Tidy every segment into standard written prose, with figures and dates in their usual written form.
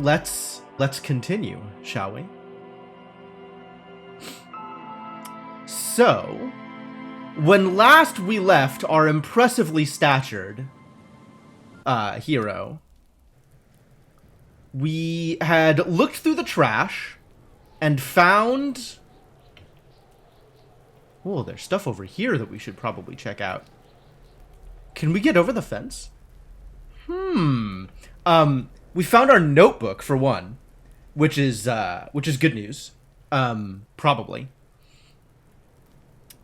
let's continue, shall we? So, when last we left our impressively statured hero, we had looked through the trash and found... Oh, there's stuff over here that we should probably check out. Can we get over the fence? We found our notebook, for one, which is good news. Probably.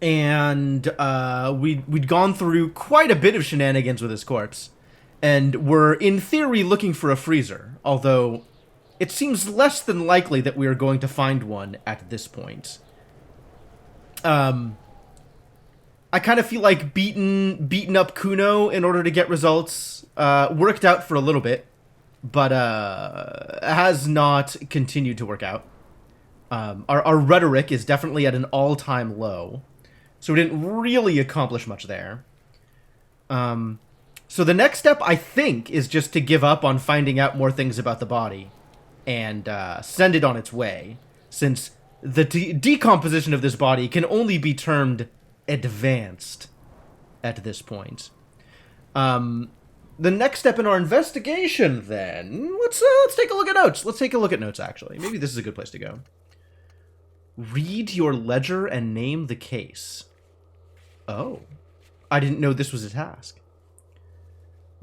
And we'd gone through quite a bit of shenanigans with his corpse, and we're in theory looking for a freezer, although it seems less than likely that we are going to find one at this point. I kind of feel like beating up Kuno in order to get results worked out for a little bit, but has not continued to work out. Our rhetoric is definitely at an all-time low, so we didn't really accomplish much there. So the next step, I think, is just to give up on finding out more things about the body and send it on its way, since the decomposition of this body can only be termed advanced at this point. The next step in our investigation, then, let's take a look at notes. Let's take a look at notes, actually. Maybe this is a good place to go. Read your ledger and name the case. Oh, I didn't know this was a task.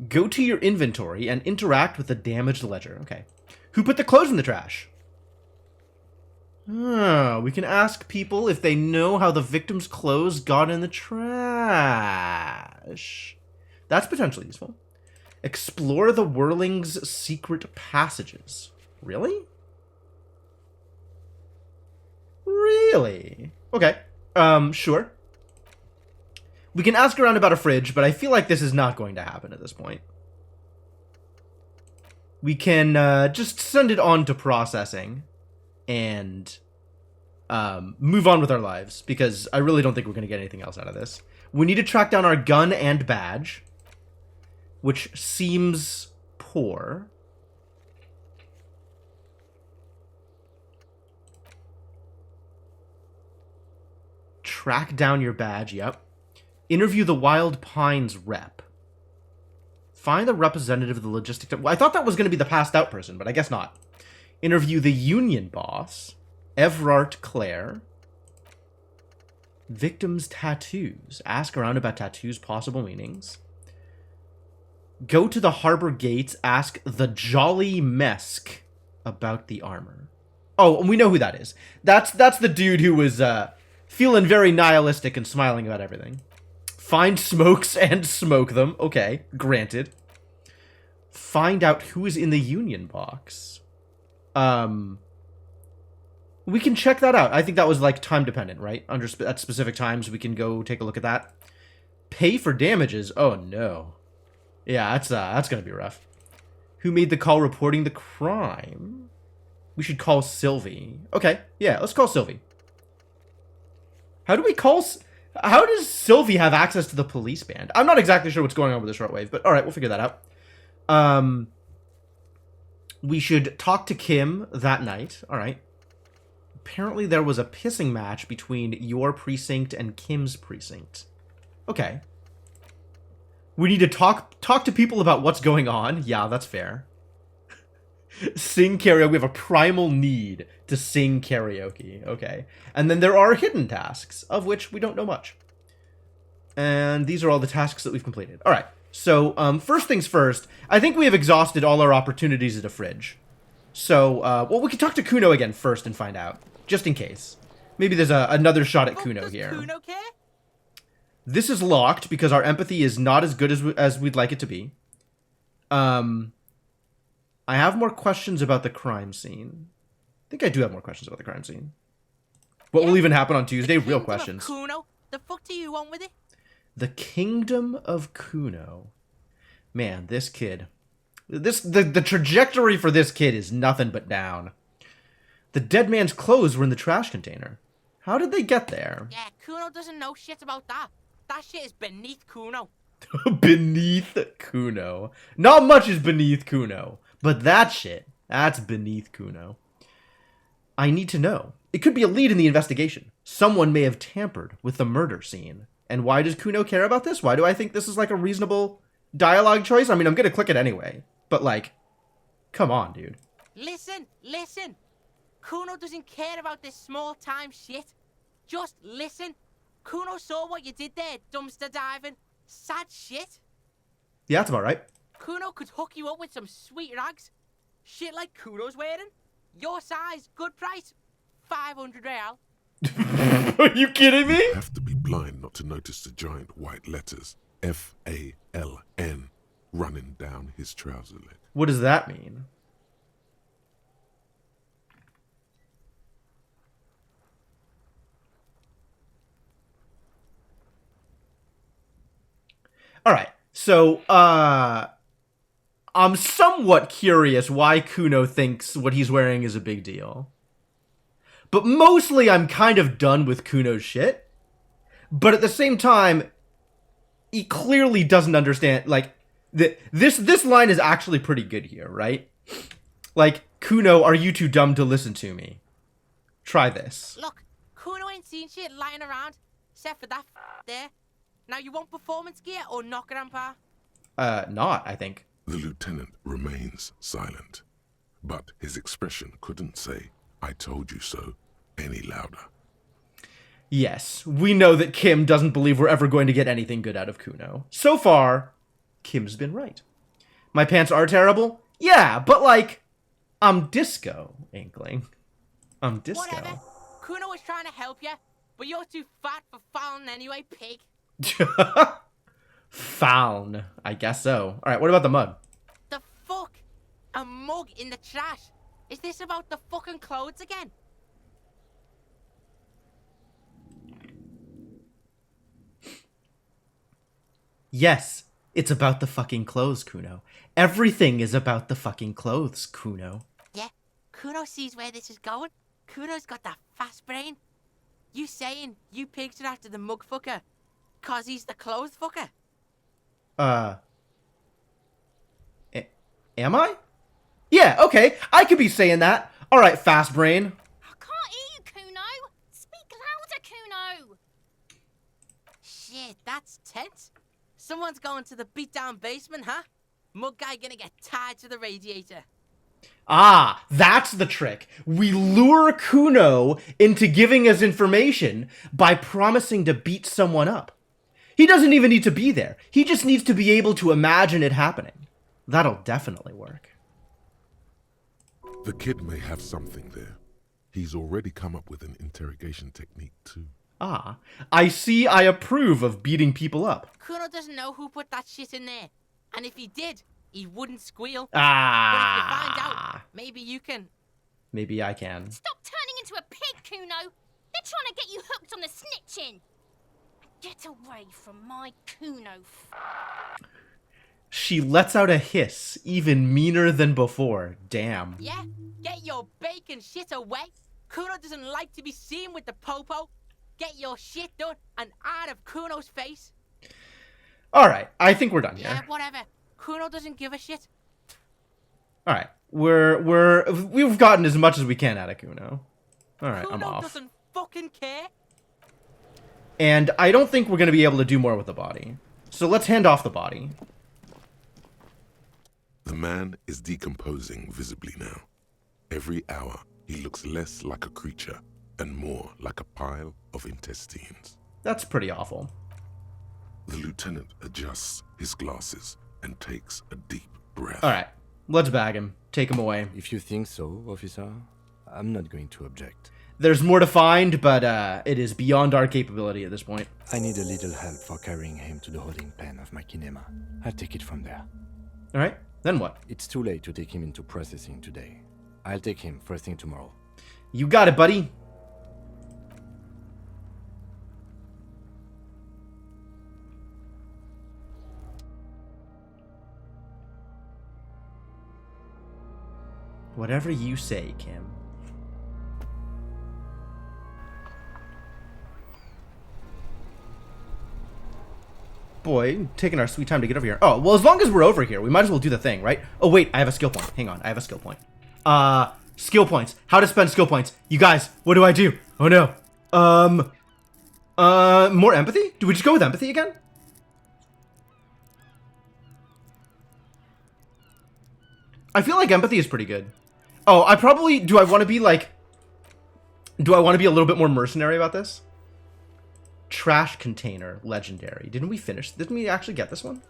Go to your inventory and interact with the damaged ledger. Okay. Who put the clothes in the trash? Oh, we can ask people if they know how the victim's clothes got in the trash. That's potentially useful. Explore the Whirling's secret passages. Really? Really? Okay. Sure. We can ask around about a fridge, but I feel like this is not going to happen at this point. We can just send it on to processing and move on with our lives, because I really don't think we're going to get anything else out of this. We need to track down our gun and badge, which seems poor. Track down your badge, yep. Interview the Wild Pines rep. Find the representative of the logistics... Well, I thought that was going to be the passed out person, but I guess not. Interview the union boss, Evrart Clare. Victim's tattoos. Ask around about tattoos' possible meanings. Go to the harbor gates. Ask the Jolly Mesk about the armor. Oh, and we know who that is. That's the dude who was feeling very nihilistic and smiling about everything. Find smokes and smoke them. Okay, granted. Find out who is in the union box. We can check that out. I think that was like time dependent, right? At specific times, we can go take a look at that. Pay for damages. Oh no. Yeah, that's gonna be rough. Who made the call reporting the crime? We should call Sylvie. Okay, yeah, let's call Sylvie. How do we call... How does Sylvie have access to the police band? I'm not exactly sure what's going on with the shortwave, but alright, we'll figure that out. We should talk to Kim that night. Alright. Apparently there was a pissing match between your precinct and Kim's precinct. Okay. We need to talk to people about what's going on. Yeah, that's fair. Sing karaoke. We have a primal need to sing karaoke. Okay. And then there are hidden tasks, of which we don't know much. And these are all the tasks that we've completed. All right. So, first things first, I think we have exhausted all our opportunities at a fridge. So, well, we could talk to Kuno again first and find out, just in case. Maybe there's another shot at Kuno here. Kuno care? This is locked because our empathy is not as good as we'd like it to be. I have more questions about the crime scene. I think I do have more questions about the crime scene. What will even happen on Tuesday? Real questions. Kuno? The fuck do you want with it? The Kingdom of Kuno. Man, this kid. The trajectory for this kid is nothing but down. The dead man's clothes were in the trash container. How did they get there? Yeah, Kuno doesn't know shit about that. That shit is beneath Kuno. Beneath Kuno. Not much is beneath Kuno. But that shit, That's beneath Kuno. I need to know. It could be a lead in the investigation. Someone may have tampered with the murder scene. And why does Kuno care about this? Why do I think this is like a reasonable dialogue choice? I mean, I'm gonna click it anyway. But like, come on, dude. Listen, listen. Kuno doesn't care about this small-time shit. Just listen. Kuno saw what you did there, dumpster diving. Sad shit. Yeah, that's about right. Kuno could hook you up with some sweet rags. Shit like Kuno's wearing. Your size, good price. 500 real. Are you kidding me? You have to be blind not to notice the giant white letters F-A-L-N running down his trouser leg. What does that mean? All right. So, I'm somewhat curious why Kuno thinks what he's wearing is a big deal. But mostly I'm kind of done with Kuno's shit. But at the same time, he clearly doesn't understand, like, this line is actually pretty good here, right? Like, Kuno, are you too dumb to listen to me? Try this. Look, Kuno ain't seen shit lying around, except for that there. Now you want performance gear or not, Grandpa? Not, I think. The lieutenant remains silent, but his expression couldn't say, "I told you so," any louder. Yes, we know that Kim doesn't believe we're ever going to get anything good out of Kuno. So far, Kim's been right. My pants are terrible? Yeah, but like, I'm disco, Inkling. I'm disco. Whatever. Kuno was trying to help you, but you're too fat for fouling anyway, pig. Found. I guess so. Alright, what about the mug? The fuck? A mug in the trash? Is this about the fucking clothes again? Yes, it's about the fucking clothes, Kuno. Everything is about the fucking clothes, Kuno. Yeah, Kuno sees where this is going. Kuno's got that fast brain. You saying you picked it after the mug fucker, 'cause he's the clothes fucker? Am I? Yeah, okay, I could be saying that. Alright, fast brain. I can't hear you, Kuno. Speak louder, Kuno. Shit, that's tense. Someone's going to the beat-down basement, huh? Mug guy gonna get tied to the radiator. Ah, that's the trick. We lure Kuno into giving us information by promising to beat someone up. He doesn't even need to be there. He just needs to be able to imagine it happening. That'll definitely work. The kid may have something there. He's already come up with an interrogation technique too. Ah, I see. I approve of beating people up. Kuno doesn't know who put that shit in there. And if he did, he wouldn't squeal. Ah. But if you find out, maybe you can. Maybe I can. Stop turning into a pig, Kuno. They're trying to get you hooked on the snitching. Get away from my Kuno. She lets out a hiss, even meaner than before. Damn. Yeah, get your bacon shit away. Kuno doesn't like to be seen with the popo. Get your shit done and out of Kuno's face. Alright, I think we're done Yeah, here. whatever. Kuno doesn't give a shit. Alright, we've gotten as much as we can out of Kuno. Alright, I'm Kuno off. doesn't fucking care. And I don't think we're going to be able to do more with the body. So let's hand off the body. The man is decomposing visibly now. Every hour, he looks less like a creature and more like a pile of intestines. That's pretty awful. The lieutenant adjusts his glasses and takes a deep breath. Alright, let's bag him. Take him away. If you think so, officer, I'm not going to object. There's more to find, but it is beyond our capability at this point. I need a little help for carrying him to the holding pen of my kinema. I'll take it from there. Alright, then what? It's too late to take him into processing today. I'll take him first thing tomorrow. You got it, buddy. Whatever you say, Kim. Boy, taking our sweet time to get over here. Oh, well, as long as we're over here, we might as well do the thing, right? Oh, wait, I have a skill point. Hang on, I have a skill point. Skill points. How to spend skill points. You guys, what do I do? Oh no. More empathy? Do we just go with empathy again? I feel like empathy is pretty good. Oh, I probably... Do I want to be, like... Do I want to be a little bit more mercenary about this? Trash container. Legendary. Didn't we finish? Didn't we actually get this one?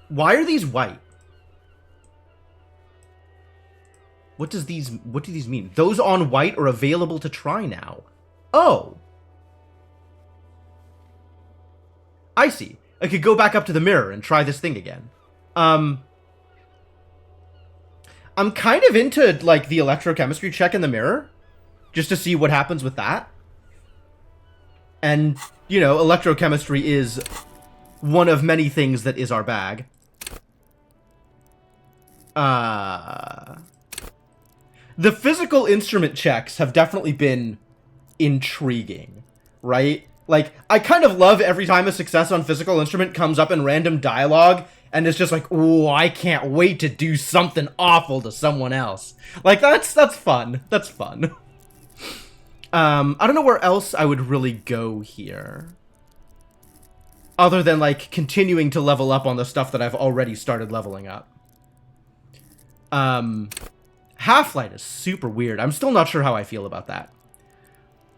Why are these white? What do these mean? Those on white are available to try now. Oh. I see. I could go back up to the mirror and try this thing again. I'm kind of into, like, the electrochemistry check in the mirror. Just to see what happens with that. And, you know, electrochemistry is one of many things that is our bag. The physical instrument checks have definitely been intriguing, right? Like, I kind of love every time a success on physical instrument comes up in random dialogue, and it's just like, ooh, I can't wait to do something awful to someone else. Like, that's fun. That's fun. I don't know where else I would really go here. Other than, like, continuing to level up on the stuff that I've already started leveling up. Half-Light is super weird. I'm still not sure how I feel about that.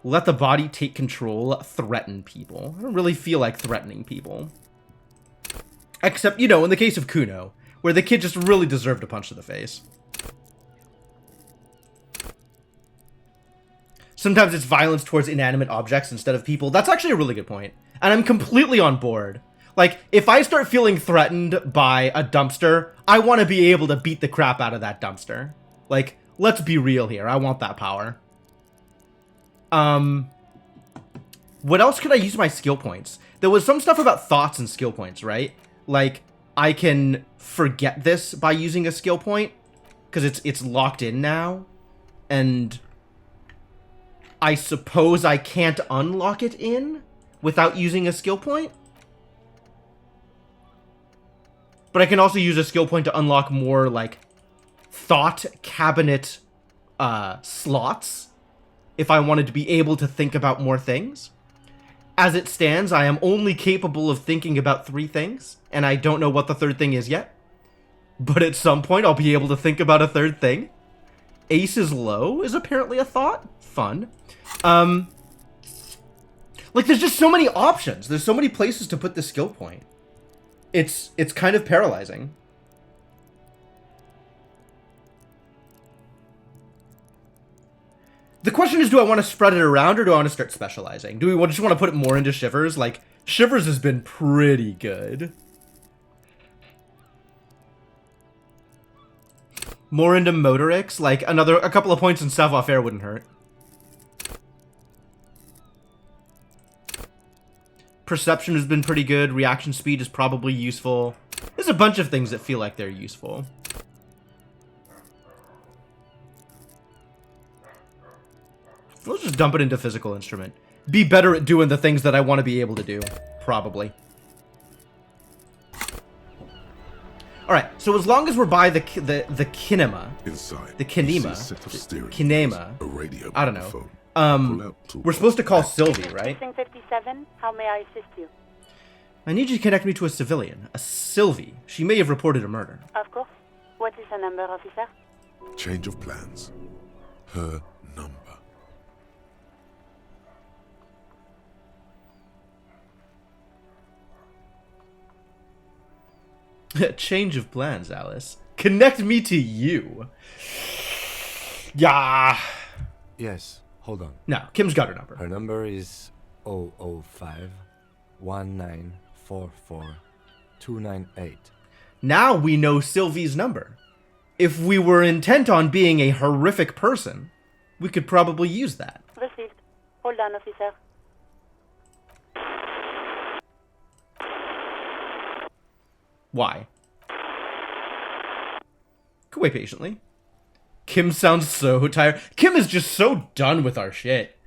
Let the body take control, threaten people. I don't really feel like threatening people. Except, you know, in the case of Kuno, where the kid just really deserved a punch to the face. Sometimes it's violence towards inanimate objects instead of people. That's actually a really good point. And I'm completely on board. Like, if I start feeling threatened by a dumpster, I want to be able to beat the crap out of that dumpster. Like, let's be real here. I want that power. What else could I use my skill points? There was some stuff about thoughts and skill points, right? Like, I can forget this by using a skill point, because it's locked in now. And I suppose I can't unlock it in without using a skill point. But I can also use a skill point to unlock more, like, thought cabinet slots if I wanted to be able to think about more things. As it stands, I am only capable of thinking about 3 things, and I don't know what the 3rd thing is yet. But at some point, I'll be able to think about a 3rd thing. Ace is low is apparently a thought. Fun. Like, there's just so many options. There's so many places to put the skill point. It's kind of paralyzing. The question is, do I want to spread it around, or do I want to start specializing? Do we just want to put it more into Shivers? Like, Shivers has been pretty good. More into Motorix? Like, a couple of points in savoir-faire wouldn't hurt. Perception has been pretty good. Reaction speed is probably useful. There's a bunch of things that feel like they're useful. Let's just dump it into physical instrument. Be better at doing the things that I want to be able to do. Probably. Alright, so as long as we're by the kinema. Inside, The kinema. you see a set of steering Kinema. wheels, a radio I don't know. microphone. Pull out We're supposed to call Sylvie, right? 57, how may I assist you? I need you to connect me to a civilian. A Sylvie. She may have reported a murder. Of course. What is the number, officer? Change of plans. Her number. Change of plans, Alice. Connect me to you. Yeah. Yes, hold on. No, Kim's got her number. Her number is 005 1944 298. Now we know Sylvie's number. If we were intent on being a horrific person, we could probably use that. Received. Hold on, officer. Why? Could wait patiently. Kim sounds so tired. Kim is just so done with our shit.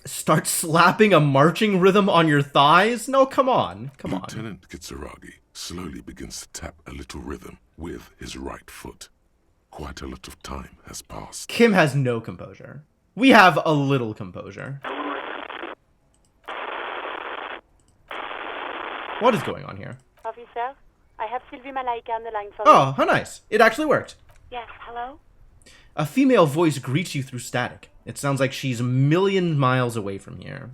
Start slapping a marching rhythm on your thighs? No, come on. Come on. Lieutenant Kitsuragi slowly begins to tap a little rhythm with his right foot. Quite a lot of time has passed. Kim has no composure. We have a little composure. What is going on here? Officer, I have Sylvie Malaika on the line for Oh, how nice. It actually worked. Yes, hello? A female voice greets you through static. It sounds like she's a million miles away from here.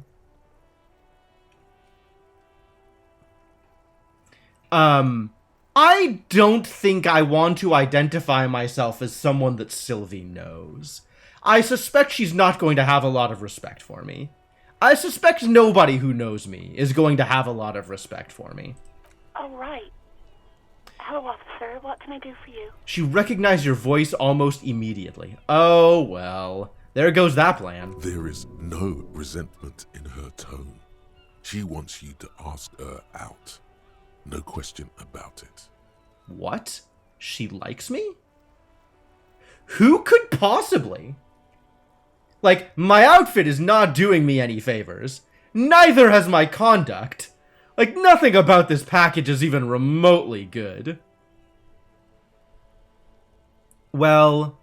I don't think I want to identify myself as someone that Sylvie knows. I suspect she's not going to have a lot of respect for me. I suspect nobody who knows me is going to have a lot of respect for me. Oh, right. Hello, officer. What can I do for you? She recognized your voice almost immediately. Oh, well. There goes that plan. There is no resentment in her tone. She wants you to ask her out. No question about it. What? She likes me? Who could possibly? Like, my outfit is not doing me any favors. Neither has my conduct. Like, nothing about this package is even remotely good. Well,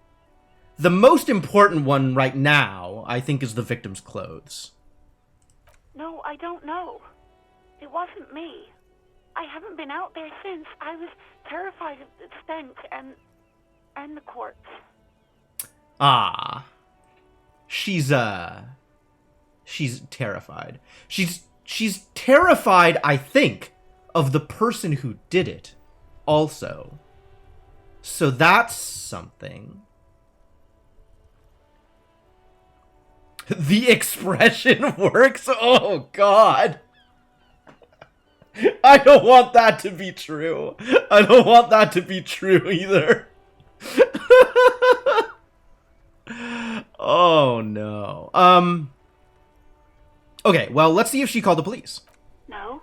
the most important one right now, I think, is the victim's clothes. No, I don't know. It wasn't me. I haven't been out there since. I was terrified of the stench and the corpse. Ah. She's terrified. She's terrified, I think, of the person who did it also. So that's something. The expression works? Oh, God. I don't want that to be true. I don't want that to be true either. Oh, no. Okay, well, let's see if she called the police. No,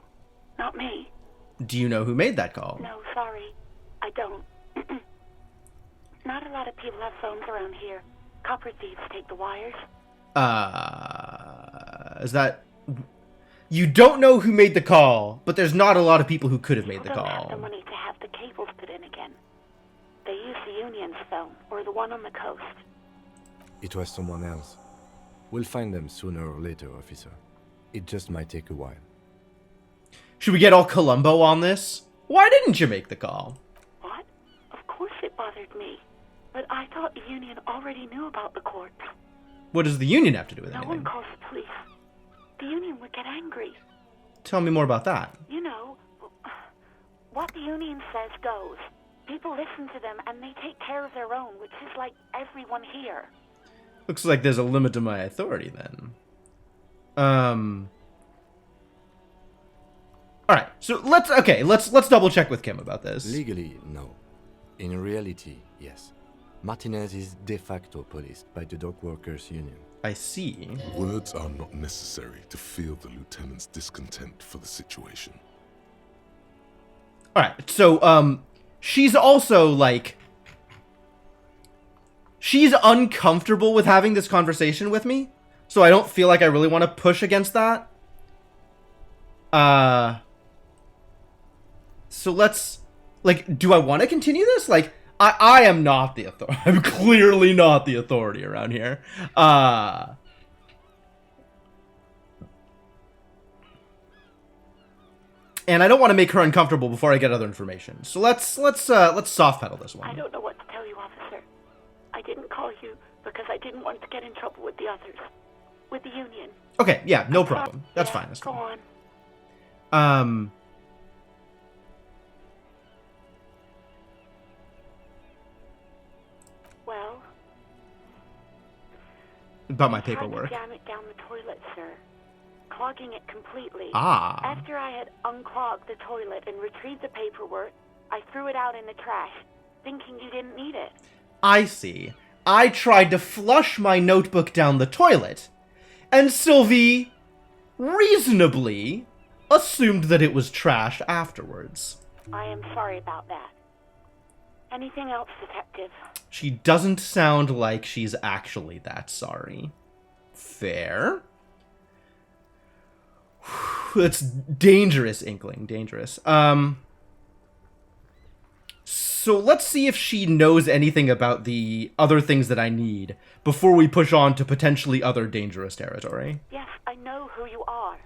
not me. Do you know who made that call? No, sorry. I don't. Not a lot of people have phones around here. Copper thieves take the wires. Is that... You don't know who made the call, but there's not a lot of people who could have made the People don't have the call. money to have the cables put in again. They use the Union's phone, or the one on the coast. It was someone else. We'll find them sooner or later, officer. It just might take a while. Should we get all Columbo on this? Why didn't you make the call? What? Of course it bothered me. But I thought the Union already knew about the corpse. What does the Union have to do with No one anything? calls the police. The Union would get angry. Tell me more about that. You know, what the Union says goes. People listen to them and they take care of their own, which is like everyone here. Looks like there's a limit to my authority then. Alright, so let's double check with Kim about this. Legally, no. In reality, yes. Martinez is de facto policed by the Dock Workers Union. I see. Words are not necessary to feel the lieutenant's discontent for the situation. Alright, so, she's also, like... She's uncomfortable with having this conversation with me, so I don't feel like I really want to push against that. So let's... Like, do I want to continue this? Like, I am not the authority. I'm clearly not the authority around here. And I don't want to make her uncomfortable before I get other information. So let's soft pedal this one. I don't know what to tell you, officer. I didn't call you because I didn't want to get in trouble with the others. With the Union. Okay, yeah, no problem. That's Yeah, fine. That's go fine. on. Well, About my I tried to paperwork. jam it down the toilet, sir. Clogging it completely. Ah. After I had unclogged the toilet and retrieved the paperwork, I threw it out in the trash, thinking you didn't need it. I see. I tried to flush my notebook down the toilet, and Sylvie reasonably assumed that it was trash afterwards. I am sorry about that. Anything else, detective? She doesn't sound like she's actually that sorry. Fair. That's dangerous, Inkling. Dangerous. So let's see if she knows anything about the other things that I need before we push on to potentially other dangerous territory. Yes, I know who you are.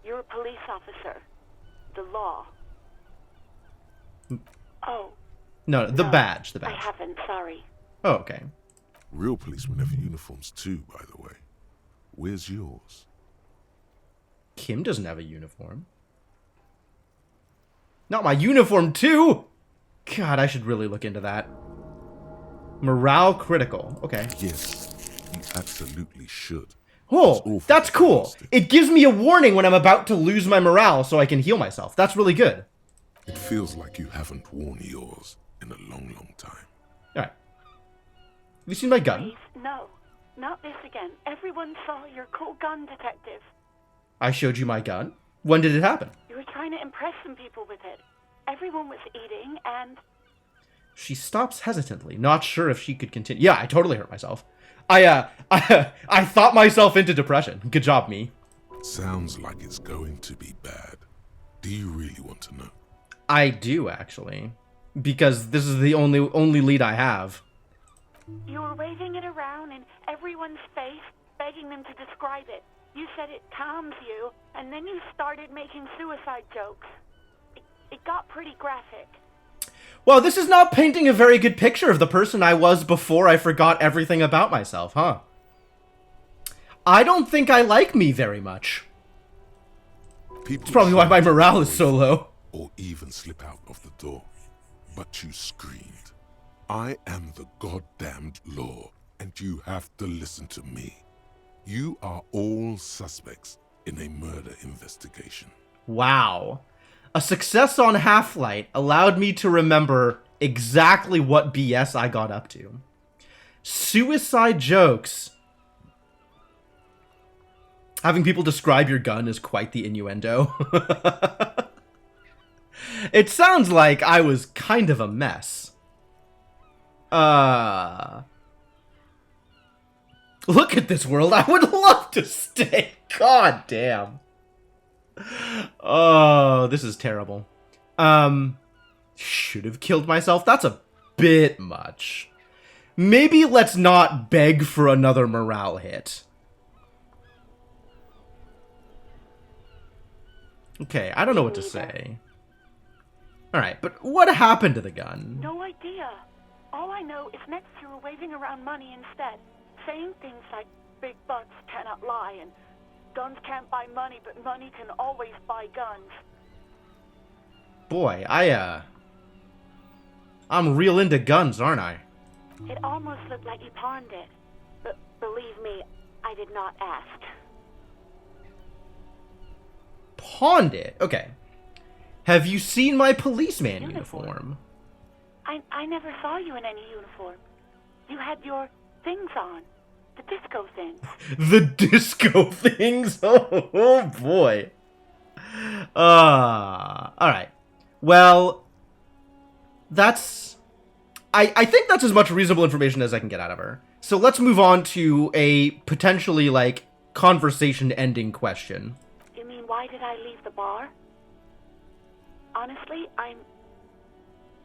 You're a police officer. The law. Oh. No, the no, badge. The I badge. haven't, sorry. Oh, okay. Real policemen have uniforms too, by the way. Where's yours? Kim doesn't have a uniform. Not my uniform, too! God, I should really look into that. Morale critical. Okay. Yes, you absolutely should. Oh, awful that's cool. nasty. It gives me a warning when I'm about to lose my morale so I can heal myself. That's really good. It feels like you haven't worn yours in a long, long time. Alright. Have you seen my gun? Please, no. Not this again. Everyone saw your cool gun, detective. I showed you my gun. When did it happen? You were trying to impress some people with it. Everyone was eating, and... She stops hesitantly, not sure if she could continue. Yeah, I totally hurt myself. I thought myself into depression. Good job, me. Sounds like it's going to be bad. Do you really want to know? I do, actually. Because this is the only lead I have. You were waving it around in everyone's face, begging them to describe it. You said it calms you, and then you started making suicide jokes. It got pretty graphic. Well, this is not painting a very good picture of the person I was before I forgot everything about myself, huh? I don't think I like me very much. It's probably why my morale is so low. Or even slip out of the door. But you screamed. I am the goddamned law, and you have to listen to me. You are all suspects in a murder investigation. Wow. A success on Half-Light allowed me to remember exactly what BS I got up to. Suicide jokes. Having people describe your gun is quite the innuendo. It sounds like I was kind of a mess. Look at this world. I would love to stay. God damn. Oh, this is terrible. Should have killed myself. That's a bit much. Maybe let's not beg for another morale hit. Okay, I don't know what to say. Alright, but what happened to the gun? No idea. All I know is next you were waving around money instead, saying things like big bucks cannot lie and guns can't buy money, but money can always buy guns. Boy, I'm real into guns, aren't I? It almost looked like you pawned it. But believe me, I did not ask. Pawned it? Okay. Have you seen my policeman uniform? I never saw you in any uniform. You had your things on. The disco things. The disco things? Oh boy. Alright. Well, that's... I think that's as much reasonable information as I can get out of her. So let's move on to a potentially, like, conversation-ending question. You mean, why did I leave the bar? Honestly, I'm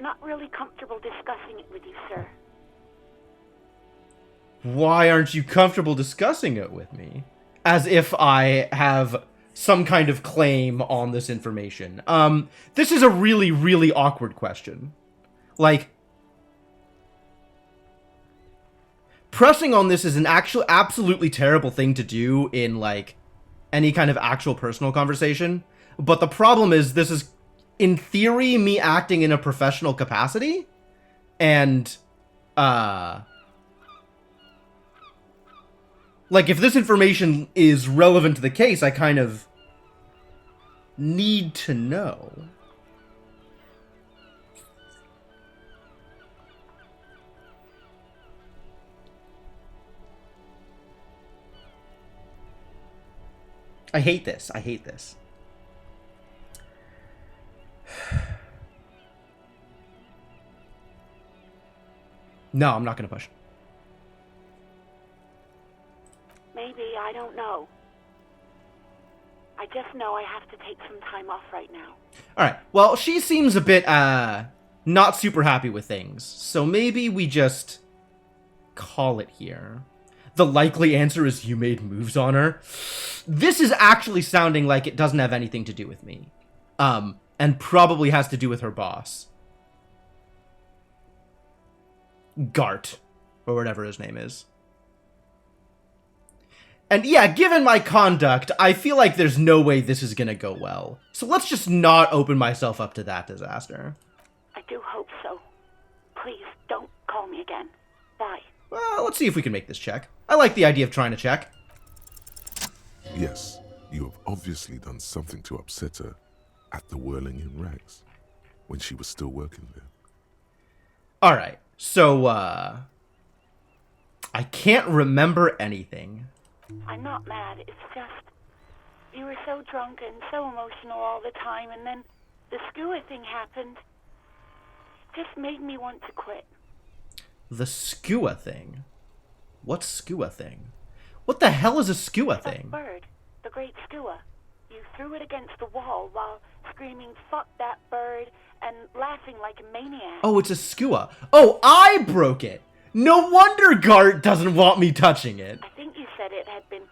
not really comfortable discussing it with you, sir. Why aren't you comfortable discussing it with me? As if I have some kind of claim on this information. This is a really, really awkward question. Like, pressing on this is an absolutely terrible thing to do in, like, any kind of actual personal conversation. But the problem is, this is, in theory, me acting in a professional capacity. And, like, if this information is relevant to the case, I kind of need to know. I hate this. I hate this. No, I'm not going to push. Maybe, I don't know. I just know I have to take some time off right now. Alright, well, she seems a bit, not super happy with things. So maybe we just call it here. The likely answer is you made moves on her. This is actually sounding like it doesn't have anything to do with me. And probably has to do with her boss. Gart, or whatever his name is. And yeah, given my conduct, I feel like there's no way this is gonna go well. So let's just not open myself up to that disaster. I do hope so. Please, don't call me again. Bye. Well, let's see if we can make this check. I like the idea of trying to check. Yes, you have obviously done something to upset her at the Whirling in Rags, when she was still working there. Alright, so, I can't remember anything. I'm not mad, it's just... You were so drunk and so emotional all the time, and then the skua thing happened. It just made me want to quit. The skua thing? What's skua thing? What the hell is a skua That thing? bird, the great skua. You threw it against the wall while screaming, "Fuck that bird," and laughing like a maniac. Oh, it's a skua. Oh, I broke it! No wonder Gart doesn't want me touching it. I think you said it had been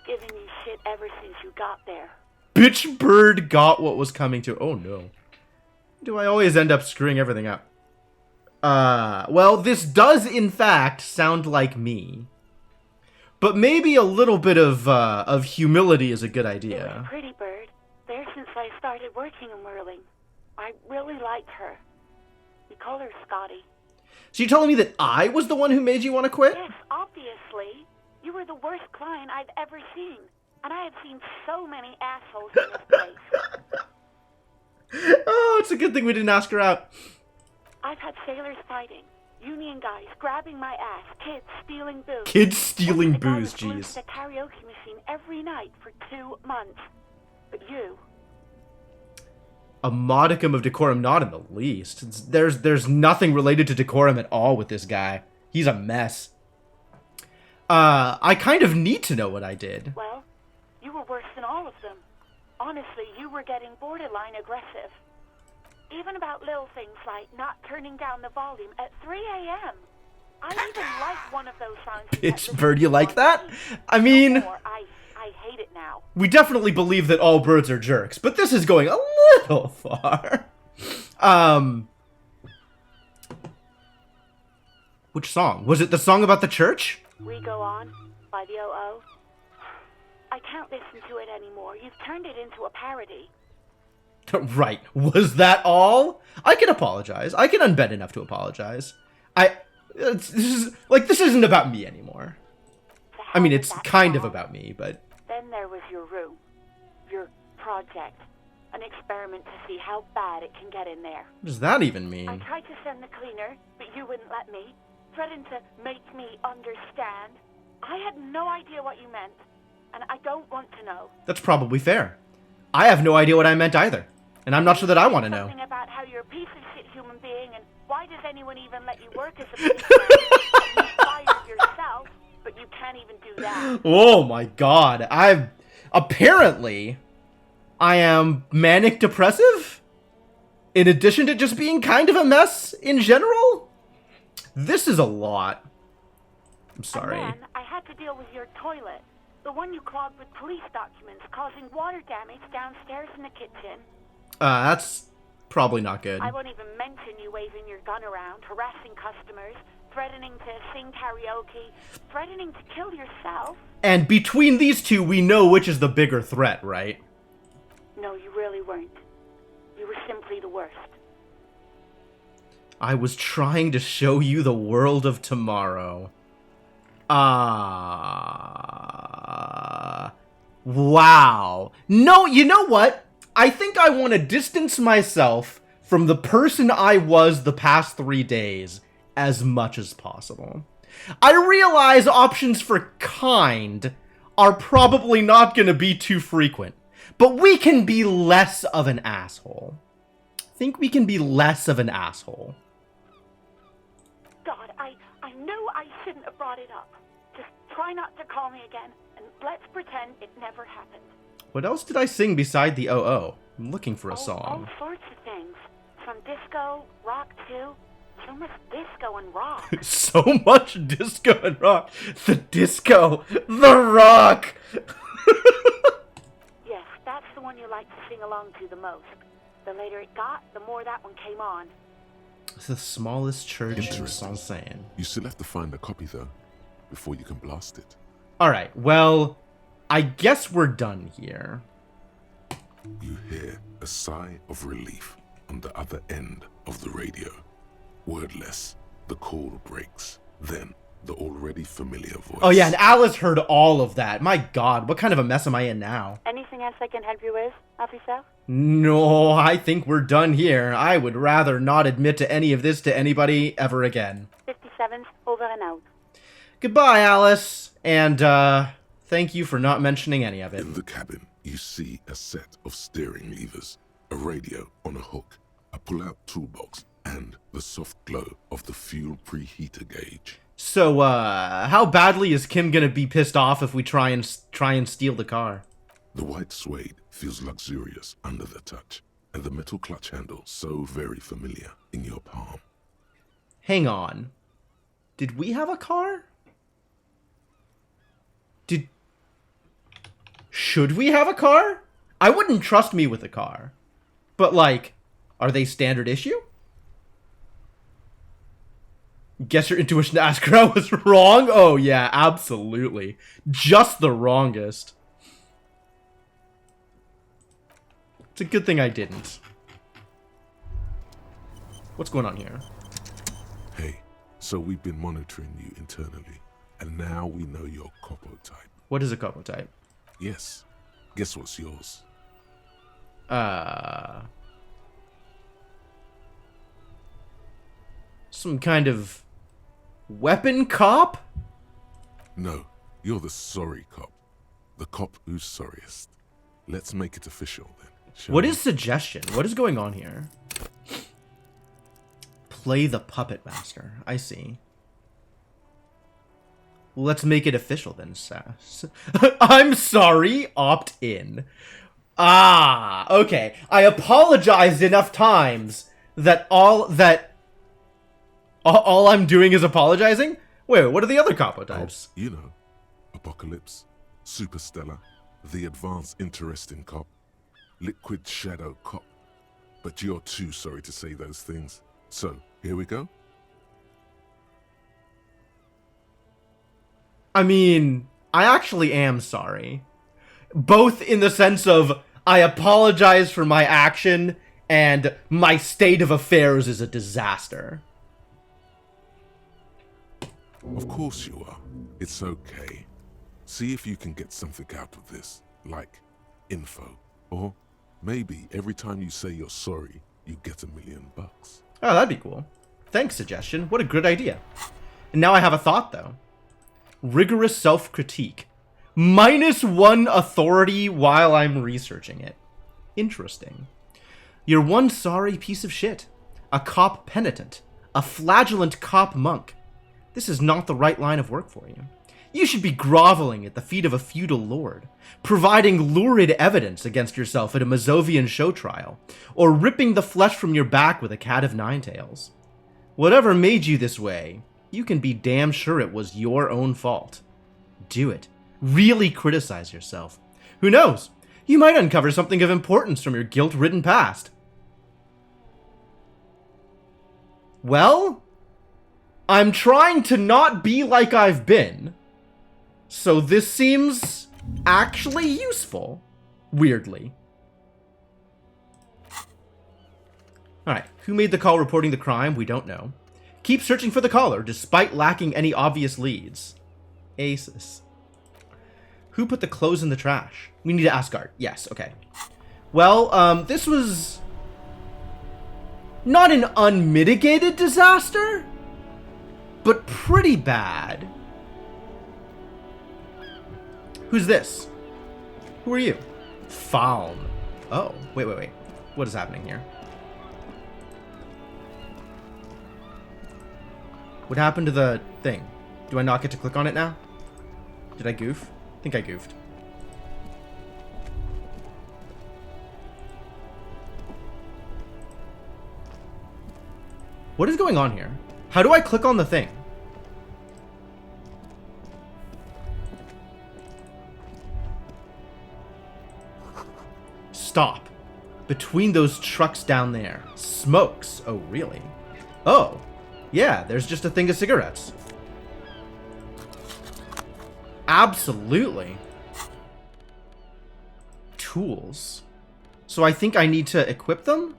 giving you shit ever since you got there. Bitch bird got what was coming to... Oh, no. Do I always end up screwing everything up? Well, this does, in fact, sound like me. But maybe a little bit of humility is a good It was a idea. pretty bird. There since I started working in whirling. I really liked her. We call her Scotty. So you're telling me that I was the one who made you want to quit? Yes, obviously. You were the worst client I've ever seen. And I have seen so many assholes in this place. Oh, it's a good thing we didn't ask her out. I've had sailors fighting, union guys grabbing my ass, kids stealing booze. Kids stealing A guy booze, was glued jeez. to the karaoke machine every night for 2 months. But you, A modicum of decorum, not in the least. There's nothing related to decorum at all with this guy. He's a mess. I kind of need to know what I did. well, you were worse than all of them. Honestly, you were getting borderline aggressive. Even about little things like not turning down the volume at 3 a.m. I even like one of those songs. you kept Bitch bird, you listening like to that? on repeat. I mean, No more. I hate it now. we definitely believe that all birds are jerks, but this is going a little far. Which song? Was it the song about the church? We Go On by the O.O. I can't listen to it anymore. You've turned it into a parody. Right. Was that all? I can apologize. I can unbend enough to apologize. This isn't about me anymore. The I mean, hell it's with that kind of song. about me, but... Then there was your room. Your project. An experiment to see how bad it can get in there. What does that even I mean? tried to send the cleaner, but you wouldn't let me. Threatened to make me understand. I had no idea what you meant, and I don't want to know. That's probably fair. I have no idea what I meant either. And I'm not sure that I want to know. Something about how you're a piece of shit human being, and why does anyone even let you work as a policeman? You fired yourself, but you can't even do that. Oh my god. Apparently, I am manic depressive? In addition to just being kind of a mess in general? This is a lot. I'm sorry. And then I had to deal with your toilet. The one you clogged with police documents, causing water damage downstairs in the kitchen. That's probably not good. I won't even mention you waving your gun around, harassing customers, threatening to sing karaoke, threatening to kill yourself. And between these two, we know which is the bigger threat, right? No, you really weren't. You were simply the worst. I was trying to show you the world of tomorrow. Wow. No, you know what? I think I want to distance myself from the person I was the past 3 days as much as possible. I realize options for kind are probably not going to be too frequent, but we can be less of an asshole. I think we can be less of an asshole. God, I knew I shouldn't have brought it up. Just try not to call me again, and let's pretend it never happened. What else did I sing beside the oh? I'm looking for a song. All sorts of things. Some disco, rock too. So much disco and rock. So much disco and rock. The disco. The rock. Yes, that's the one you like to sing along to the most. The later it got, the more that one came on. It's the smallest church in Interesting. Sansan. You still have to find a copy, though, before you can blast it. Alright, well, I guess we're done here. You hear a sigh of relief on the other end of the radio. Wordless, the call breaks. Then, the already familiar voice. Oh yeah, and Alice heard all of that. My god, what kind of a mess am I in now? Anything else I can help you with, officer? No, I think we're done here. I would rather not admit to any of this to anybody ever again. 57's over and out. Goodbye, Alice. And, thank you for not mentioning any of it. In the cabin, you see a set of steering levers, a radio on a hook, a pull-out toolbox, and the soft glow of the fuel preheater gauge. So, how badly is Kim gonna be pissed off if we try and steal the car? The white suede feels luxurious under the touch, and the metal clutch handle so very familiar in your palm. Hang on. Did we have a car? Should we have a car? I wouldn't trust me with a car. But, like, are they standard issue? Guess your intuition to ask her I was wrong? Oh, yeah, absolutely. Just the wrongest. It's a good thing I didn't. What's going on here? Hey, so we've been monitoring you internally, and now we know your Copo type. What is a Copo type? Yes. Guess what's yours? Some kind of weapon cop? No, you're the sorry cop. The cop who's sorriest. Let's make it official then. Shall What we? is suggestion? What is going on here? Play the puppet master. I see. Well, let's make it official then, Sass. I'm sorry, opt in. Ah, okay. I apologized enough times that all I'm doing is apologizing? Wait, what are the other Capo types? You know, Apocalypse, Superstellar, the Advanced Interesting Cop, Liquid Shadow Cop. But you're too sorry to say those things. So, here we go. I mean, I actually am sorry. Both in the sense of I apologize for my action and my state of affairs is a disaster. Of course you are. It's okay. See if you can get something out of this, like info. Or maybe every time you say you're sorry, you get $1 million. Oh, that'd be cool. Thanks, suggestion. What a good idea. And now I have a thought, though. Rigorous self-critique. -1 authority while I'm researching it. Interesting. You're one sorry piece of shit. A cop penitent. A flagellant cop monk. This is not the right line of work for you. You should be groveling at the feet of a feudal lord, providing lurid evidence against yourself at a Mazovian show trial, or ripping the flesh from your back with a cat of nine tails. Whatever made you this way, you can be damn sure it was your own fault. Do it. Really criticize yourself. Who knows? You might uncover something of importance from your guilt-ridden past. Well, I'm trying to not be like I've been. So this seems actually useful. Weirdly. Alright, who made the call reporting the crime? We don't know. Keep searching for the caller, despite lacking any obvious leads. Aces. Who put the clothes in the trash? We need to ask Art. Yes, okay. Well, this was not an unmitigated disaster, but pretty bad. Who's this? Who are you? Falm. Oh, wait. What is happening here? What happened to the thing? Do I not get to click on it now? Did I goof? I think I goofed. What is going on here? How do I click on the thing? Stop. Between those trucks down there. Smokes. Oh, really? Oh. Yeah, there's just a thing of cigarettes. Absolutely. Tools. So I think I need to equip them?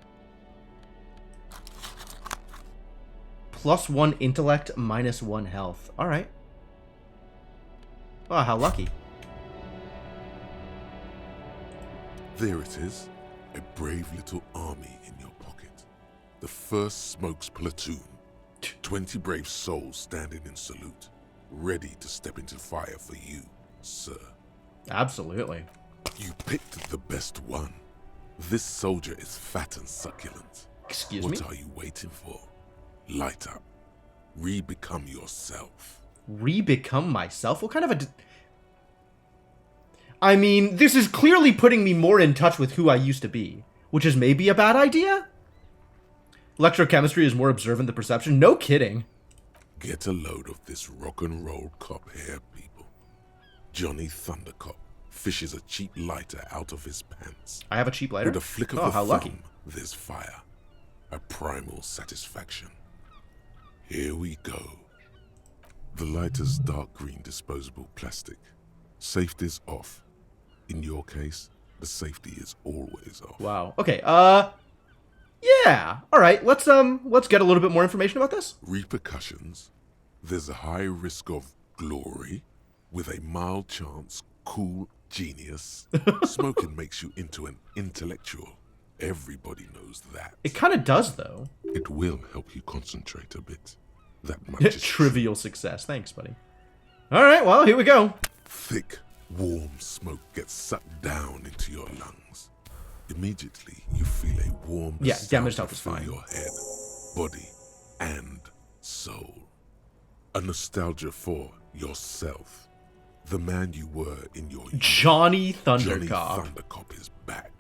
+1 intellect, -1 health. Alright. Oh, how lucky. There it is, a brave little army in your pocket. The 1st Smokes platoon. 20 brave souls standing in salute, ready to step into fire for you, sir. Absolutely. You picked the best one. This soldier is fat and succulent. Excuse me? What are you waiting for? Light up. Re-become yourself. Re-become myself? What kind of a... I mean, this is clearly putting me more in touch with who I used to be, which is maybe a bad idea? Electrochemistry is more observant than perception? No kidding. Get a load of this rock and roll cop here, people. Johnny Thundercop fishes a cheap lighter out of his pants. I have a cheap lighter? With a flick of oh, the how thumb, lucky. there's fire. A primal satisfaction. Here we go. The lighter's dark green disposable plastic. Safety's off. In your case, the safety is always off. Wow. Okay, yeah. Alright, let's get a little bit more information about this. Repercussions. There's a high risk of glory with a mild chance, cool genius. Smoking makes you into an intellectual. Everybody knows that. It kind of does, though. It will help you concentrate a bit. That much is Trivial success. Thanks, buddy. Alright, well, here we go. Thick, warm smoke gets sucked down into your lungs. Immediately, you feel a warm damaged health is fill fine. your head, body, and soul. A nostalgia for yourself. The man you were in your youth. Johnny Thundercop. Johnny Thundercop is back,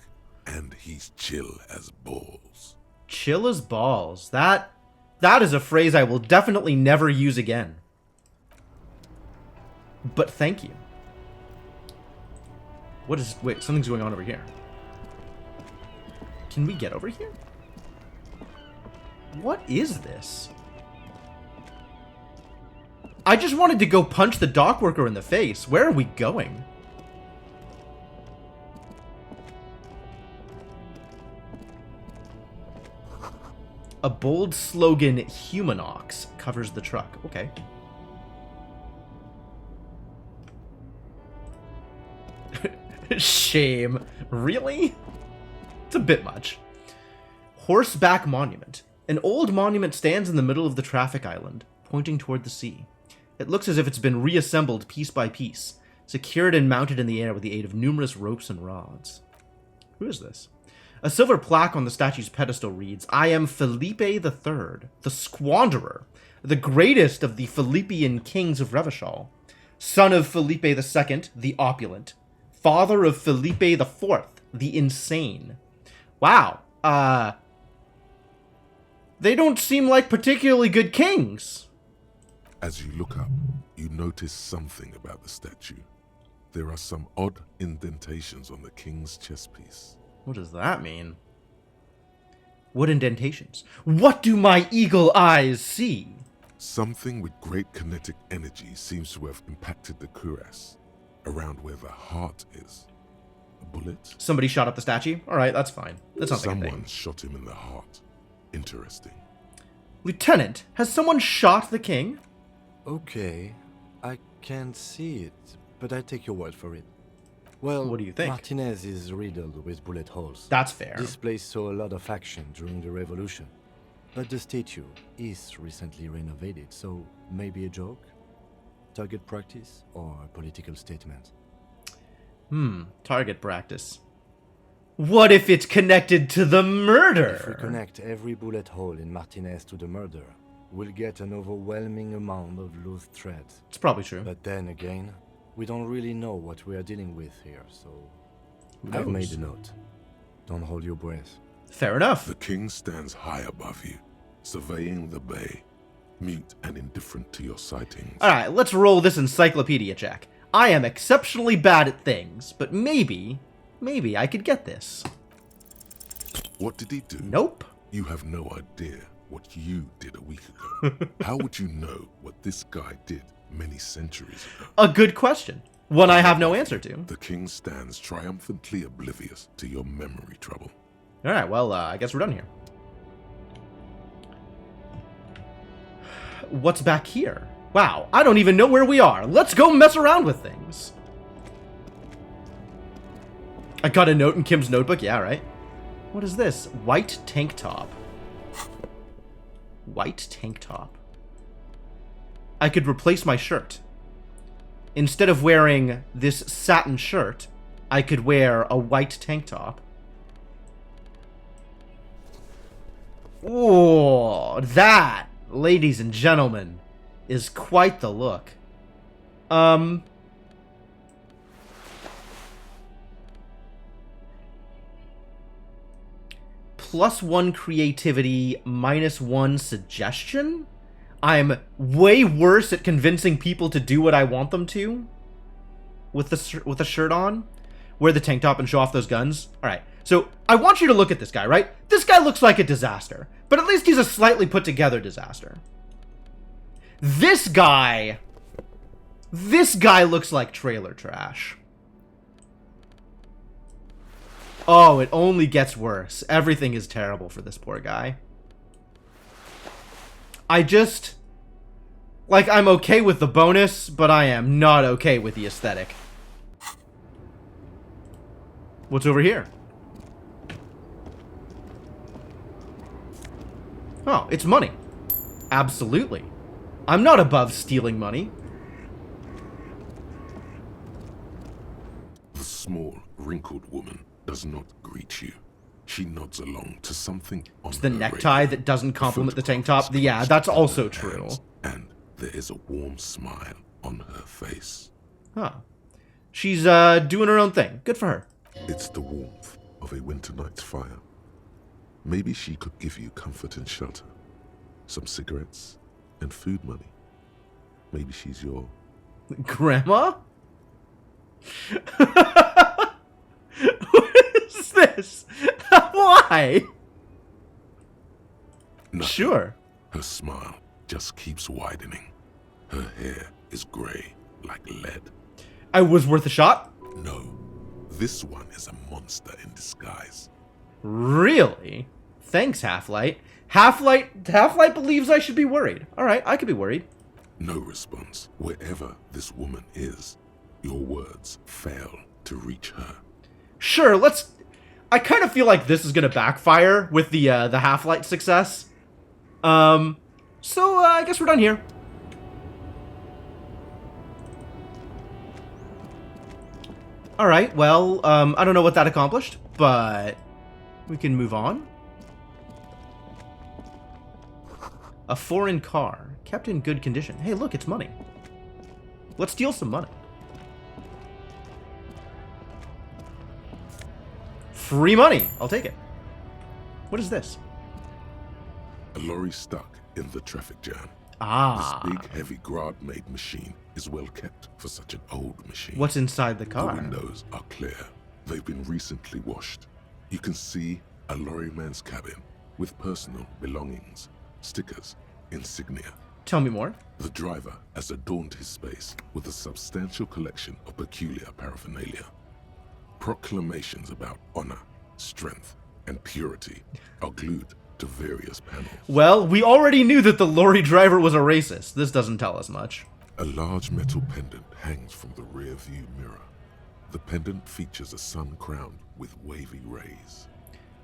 and he's chill as balls. Chill as balls. That is a phrase I will definitely never use again. But thank you. What is... Wait, something's going on over here. Can we get over here? What is this? I just wanted to go punch the dock worker in the face. Where are we going? A bold slogan, Humanox, covers the truck. Okay. Shame. Really? It's a bit much. Horseback Monument. An old monument stands in the middle of the traffic island, pointing toward the sea. It looks as if it's been reassembled piece by piece, secured and mounted in the air with the aid of numerous ropes and rods. Who is this? A silver plaque on the statue's pedestal reads, I am Felipe III, the Squanderer, the greatest of the Felipian kings of Revachol, son of Felipe II, the Opulent, father of Felipe IV, the Insane. Wow, they don't seem like particularly good kings. As you look up, you notice something about the statue. There are some odd indentations on the king's chestpiece. What does that mean? What indentations? What do my eagle eyes see? Something with great kinetic energy seems to have impacted the cuirass, around where the heart is. A bullet? Somebody shot up the statue? Alright, that's fine. That's not like a thing. Someone shot him in the heart. Interesting. Lieutenant, has someone shot the king? Okay, I can't see it, but I take your word for it. Well, What do you think? Martinez is riddled with bullet holes. That's fair. This place saw a lot of action during the revolution. But the statue is recently renovated, so maybe a joke? Target practice or a political statement? Target practice. What if it's connected to the murder? If we connect every bullet hole in Martinez to the murder, we'll get an overwhelming amount of loose threads. It's probably true. But then again, we don't really know what we are dealing with here, so... Who I've made knows? a note. Don't hold your breath. Fair enough. The king stands high above you. surveying the bay, mute and indifferent to your sightings. Alright, let's roll this encyclopedia check. I am exceptionally bad at things, but maybe I could get this. What did he do? Nope. You have no idea what you did a week ago. How would you know what this guy did many centuries ago? A good question. One I have no answer to. The king stands triumphantly oblivious to your memory trouble. Alright, well, I guess we're done here. What's back here? Wow, I don't even know where we are. Let's go mess around with things. I got a note in Kim's notebook. Yeah, right. What is this? White tank top. White tank top. I could replace my shirt. Instead of wearing this satin shirt, I could wear a white tank top. Oh, that, ladies and gentlemen, is quite the look. +1 creativity, -1 suggestion? I'm way worse at convincing people to do what I want them to with the shirt on. Wear the tank top and show off those guns. Alright, so I want you to look at this guy, right? This guy looks like a disaster, but at least he's a slightly put together disaster. This guy looks like trailer trash. Oh, it only gets worse. Everything is terrible for this poor guy. I'm okay with the bonus, but I am not okay with the aesthetic. What's over here? Oh, it's money. Absolutely. I'm not above stealing money. The small, wrinkled woman does not greet you. She nods along to something on It's the her necktie radio. that doesn't complement the tank top. photograph is Yeah, that's clutched in also her true. hands, and there is a warm smile on her face. Huh. She's doing her own thing. Good for her. It's the warmth of a winter night's fire. Maybe she could give you comfort and shelter, some cigarettes, and food money. Maybe she's your... Grandma? What is this? Why? Nothing. Sure. Her smile just keeps widening. Her hair is gray like lead. I was worth a shot? No, this one is a monster in disguise. Really? Thanks, Half-Light. Half-Light believes I should be worried. Alright, I could be worried. No response. Wherever this woman is, your words fail to reach her. Sure, let's... I kind of feel like this is gonna backfire with the Half-Light success. So, I guess we're done here. Alright, well, I don't know what that accomplished, but we can move on. A foreign car, kept in good condition. Hey, look, it's money. Let's steal some money. Free money! I'll take it. What is this? A lorry stuck in the traffic jam. Ah. This big, heavy Grad-made machine is well kept for such an old machine. What's inside the The car? windows are clear. They've been recently washed. You can see a lorryman's cabin with personal belongings, stickers, insignia. Tell me more. The driver has adorned his space with a substantial collection of peculiar paraphernalia. Proclamations about honor, strength, and purity are glued to various panels. Well, we already knew that the lorry driver was a racist. This doesn't tell us much. A large metal pendant hangs from the rear view mirror. The pendant features a sun crowned with wavy rays.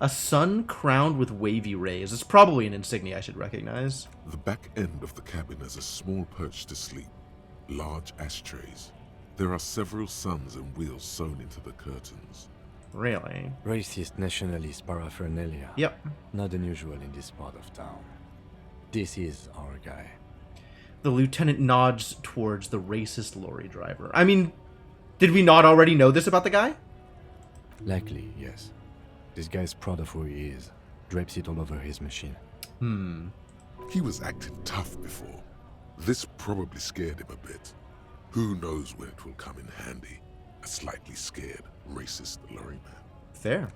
A sun crowned with wavy rays. It's probably an insignia I should recognize. The back end of the cabin has a small perch to sleep, large ashtrays. There are several suns and wheels sewn into the curtains. Really? Racist nationalist paraphernalia. Yep. Not unusual in this part of town. This is our guy. The lieutenant nods towards the racist lorry driver. I mean, did we not already know this about the guy? Likely, yes. This guy's proud of who he is. Drapes it all over his machine. He was acting tough before. This probably scared him a bit. Who knows when it will come in handy? A slightly scared, racist lorryman. Fair.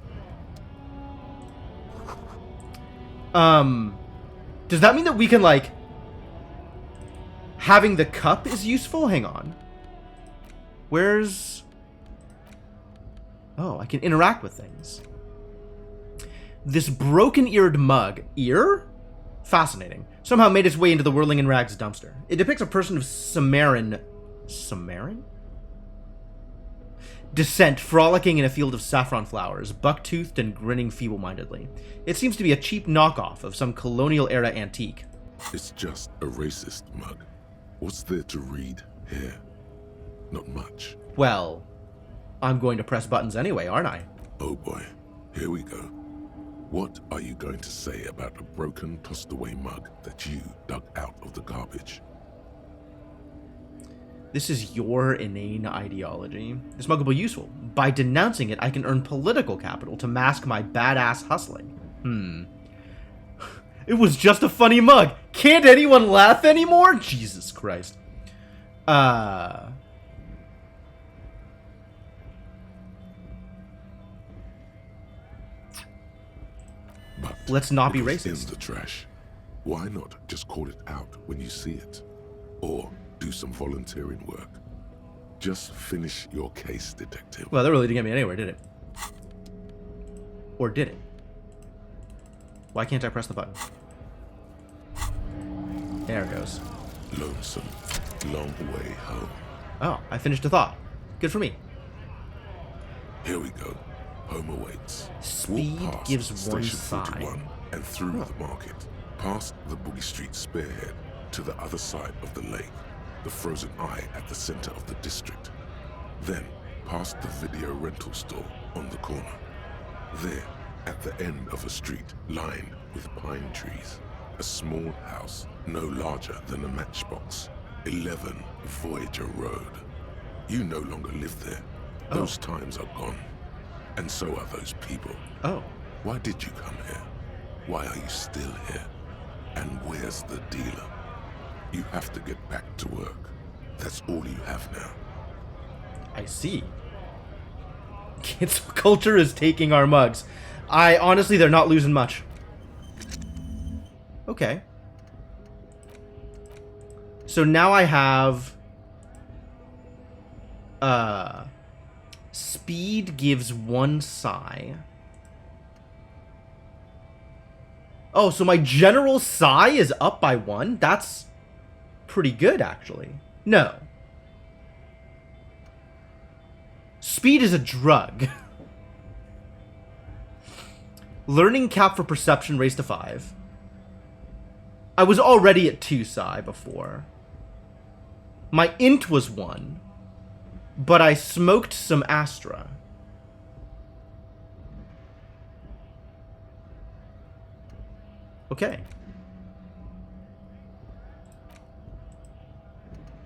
Does that mean that we can, like... Having the cup is useful? Hang on. Where's... Oh, I can interact with things. This broken-eared mug. Ear? Fascinating. Somehow made its way into the Whirling in Rags dumpster. It depicts a person of Sumerian descent, frolicking in a field of saffron flowers, buck-toothed and grinning feeble-mindedly. It seems to be a cheap knockoff of some colonial-era antique. It's just a racist mug. What's there to read here? Not much. Well, I'm going to press buttons anyway, aren't I? Oh boy, here we go. What are you going to say about a broken, tossed-away mug that you dug out of the garbage? This is your inane ideology. This mug will be useful. By denouncing it, I can earn political capital to mask my badass hustling. It was just a funny mug. Can't anyone laugh anymore? Jesus Christ. But let's not be it was racist. in the trash. Why not just call it out when you see it? Or do some volunteering work. Just finish your case, detective. Well, that really didn't get me anywhere, did it? Or did it? Why can't I press the button? There it goes. Lonesome, long way home. Oh, I finished a thought. Good for me. Here we go. Home awaits. Speed Walk past gives one Station sigh. 41 and through the market, past the Boogie Street spearhead to the other side of the lake, the frozen eye at the center of the district. Then past the video rental store on the corner. There, at the end of a street lined with pine trees, a small house no larger than a matchbox. 11 Voyager Road. You no longer live there. Those times are gone. And so are those people. Oh. Why did you come here? Why are you still here? And where's the dealer? You have to get back to work. That's all you have now. I see. Cancel culture is taking our mugs. Honestly, they're not losing much. Okay. So now I have... Speed gives one sigh. Oh, so my general sigh is up by one? That's pretty good, actually. No. Speed is a drug. Learning cap for perception raised to 5. I was already at 2 psi before. My int was 1. But I smoked some Astra. Okay.